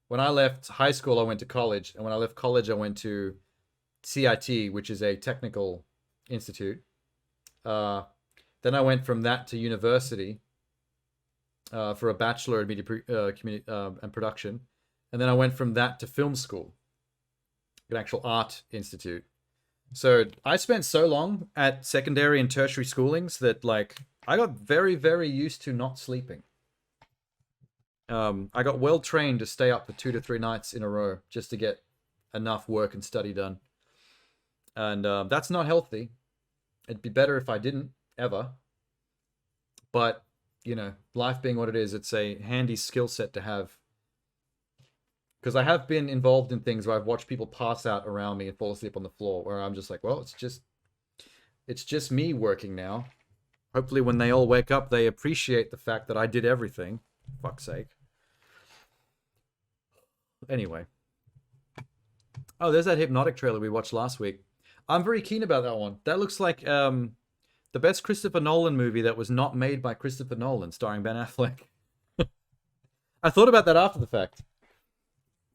when I left high school, I went to college. And when I left college, I went to CIT, which is a technical institute. Then I went from that to university for a bachelor in media and production. And then I went from that to film school, an actual art institute. So I spent so long at secondary and tertiary schoolings that like I got very, very used to not sleeping. I got well trained to stay up for 2 to 3 nights in a row just to get enough work and study done. And that's not healthy. It'd be better if I didn't, ever. But, you know, life being what it is, it's a handy skill set to have. Because I have been involved in things where I've watched people pass out around me and fall asleep on the floor, where I'm just like, well, it's just It's just me working now. Hopefully when they all wake up, they appreciate the fact that I did everything. Fuck's sake. Anyway. Oh, there's that Hypnotic trailer we watched last week. I'm very keen about that one. That looks like the best Christopher Nolan movie that was not made by Christopher Nolan, starring Ben Affleck. I thought about that after the fact.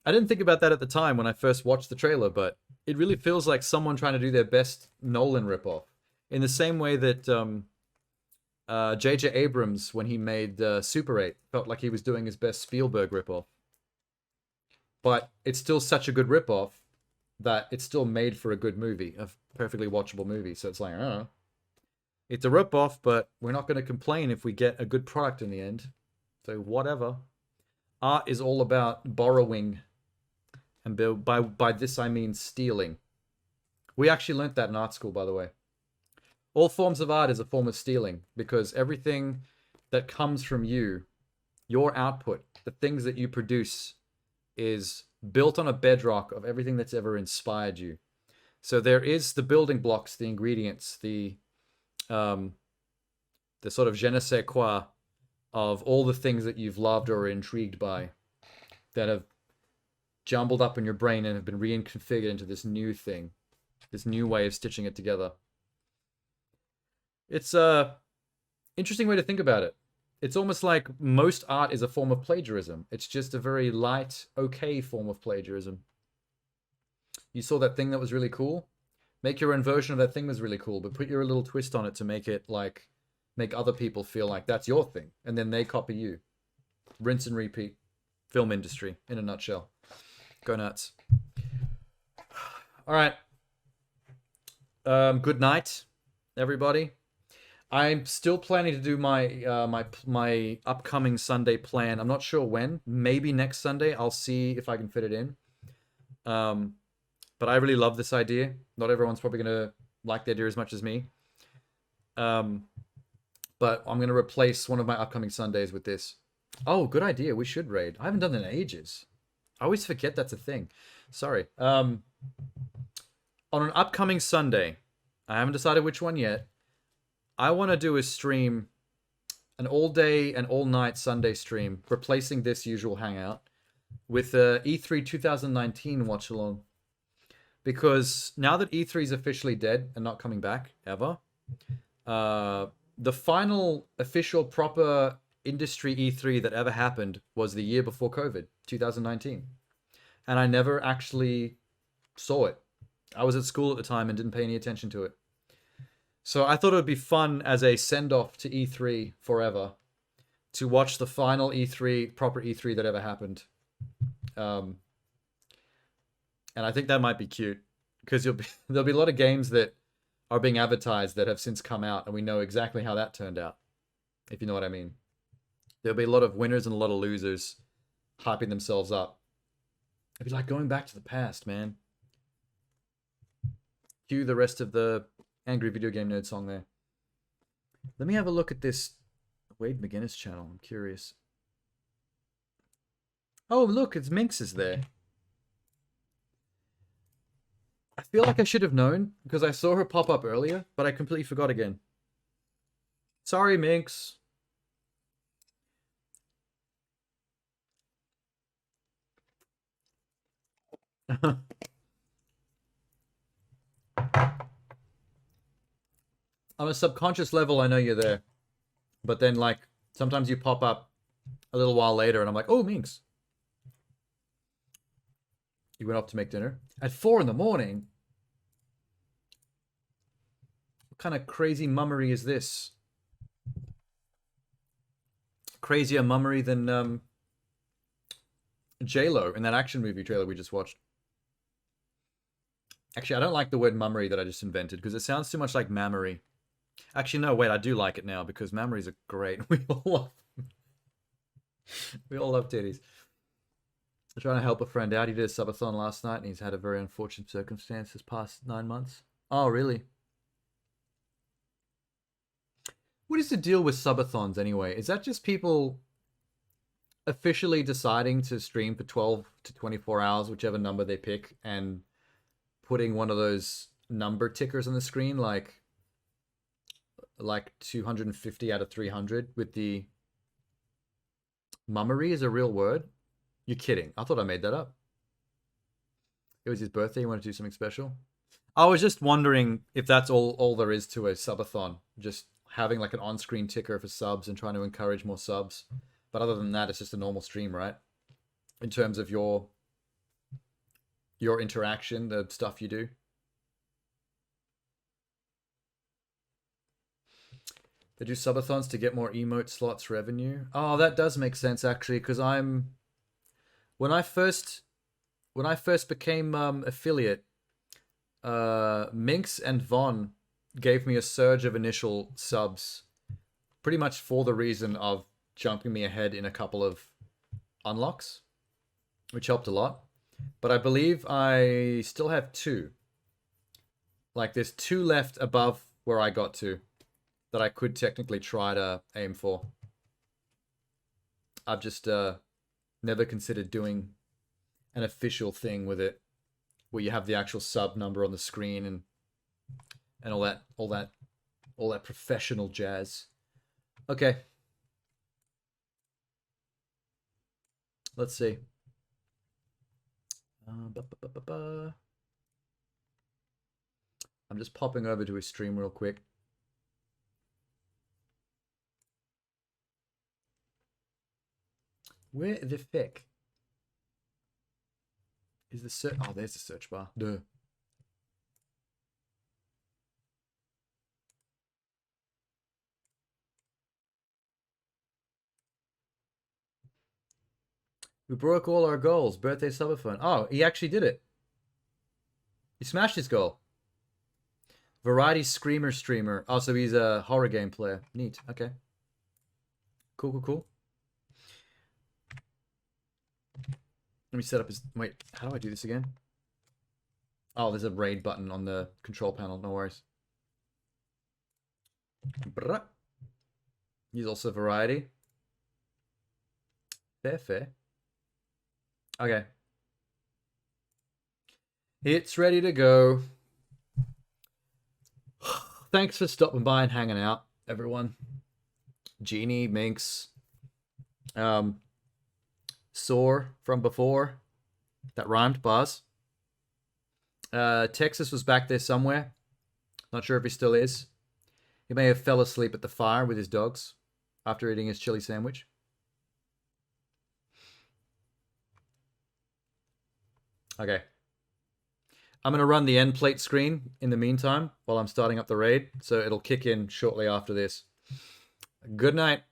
I didn't think about that at the time when I first watched the trailer, but it really feels like someone trying to do their best Nolan ripoff. In the same way that J.J. Abrams, when he made Super 8, felt like he was doing his best Spielberg ripoff. But it's still such a good ripoff that it's still made for a good movie, a perfectly watchable movie. So it's like, I don't know. It's a ripoff, but we're not going to complain if we get a good product in the end. So whatever. Art is all about borrowing. And by this I mean stealing. We actually learnt that in art school, by the way. All forms of art is a form of stealing, because everything that comes from you, your output, the things that you produce, is built on a bedrock of everything that's ever inspired you. So there is the building blocks, the ingredients, the sort of je ne sais quoi of all the things that you've loved or are intrigued by that have jumbled up in your brain and have been reconfigured into this new thing, this new way of stitching it together. It's a interesting way to think about it. It's almost like most art is a form of plagiarism. It's just a very light, okay form of plagiarism. You saw that thing that was really cool? Make your own version of that thing that's really cool, but put your little twist on it to make it like, make other people feel like that's your thing. And then they copy you. Rinse and repeat. Film industry, in a nutshell. Go nuts. All right. Good night, everybody. I'm still planning to do my my upcoming Sunday plan. I'm not sure when. Maybe next Sunday. I'll see if I can fit it in. But I really love this idea. Not everyone's probably going to like the idea as much as me. But I'm going to replace one of my upcoming Sundays with this. Oh, good idea. We should raid. I haven't done that in ages. I always forget that's a thing. Sorry. On an upcoming Sunday, I haven't decided which one yet. I want to do a stream, an all-day and all-night Sunday stream, replacing this usual hangout with a E3 2019 watch-along. Because now that E3 is officially dead and not coming back, ever, the final official proper industry E3 that ever happened was the year before COVID, 2019. And I never actually saw it. I was at school at the time and didn't pay any attention to it. So I thought it would be fun as a send-off to E3 forever to watch the final E3, proper E3 that ever happened. And I think that might be cute because there'll be a lot of games that are being advertised that have since come out and we know exactly how that turned out, if you know what I mean. There'll be a lot of winners and a lot of losers hyping themselves up. It'd be like going back to the past, man. Cue the rest of the Angry Video Game Nerd song there. Let me have a look at this Wade McGuinness channel. I'm curious. Oh, look, it's Minx is there. I feel like I should have known because I saw her pop up earlier, but I completely forgot again. Sorry, Minx. On a subconscious level, I know you're there. But then, like, sometimes you pop up a little while later, and I'm like, oh, Minx. You went off to make dinner? At 4 in the morning? What kind of crazy mummery is this? Crazier mummery than J-Lo in that action movie trailer we just watched. Actually, I don't like the word mummery that I just invented, because it sounds too much like mammery. Actually, no, wait, I do like it now because memories are great. We all love titties. I'm trying to help a friend out. He did a subathon last night and he's had a very unfortunate circumstance this past 9 months. Oh, really? What is the deal with subathons anyway? Is that just people officially deciding to stream for 12 to 24 hours, whichever number they pick, and putting one of those number tickers on the screen like like 250 out of 300 with the mummery is a real word. You're kidding. I thought I made that up. It was his birthday. He wanted to do something special. I was just wondering if that's all there is to a subathon. Just having like an on-screen ticker for subs and trying to encourage more subs. But other than that, it's just a normal stream, right? In terms of your interaction, the stuff you do. They do subathons to get more emote slots revenue. Oh, that does make sense actually, because when I first became affiliate, Minx and Von gave me a surge of initial subs, pretty much for the reason of jumping me ahead in a couple of unlocks, which helped a lot. But I believe I still have 2. Like there's 2 left above where I got to that I could technically try to aim for. I've just never considered doing an official thing with it, where you have the actual sub number on the screen and all that professional jazz. Okay. Let's see. I'm just popping over to his stream real quick. Where the feck is the search? Oh, there's the search bar. Duh. We broke all our goals. Birthday subathon. Oh, he actually did it. He smashed his goal. Variety Screamer streamer. Oh, so he's a horror game player. Neat. Okay. Cool, cool, cool. Let me set up his... Wait, how do I do this again? Oh, there's a raid button on the control panel. No worries. Bruh. He's also Variety. Fair, fair. Okay. It's ready to go. Thanks for stopping by and hanging out, everyone. Genie, Minx. Sore from before. That rhymed, Buzz. Texas was back there somewhere. Not sure if he still is. He may have fell asleep at the fire with his dogs after eating his chili sandwich. Okay. I'm going to run the end plate screen in the meantime while I'm starting up the raid, so it'll kick in shortly after this. Good night.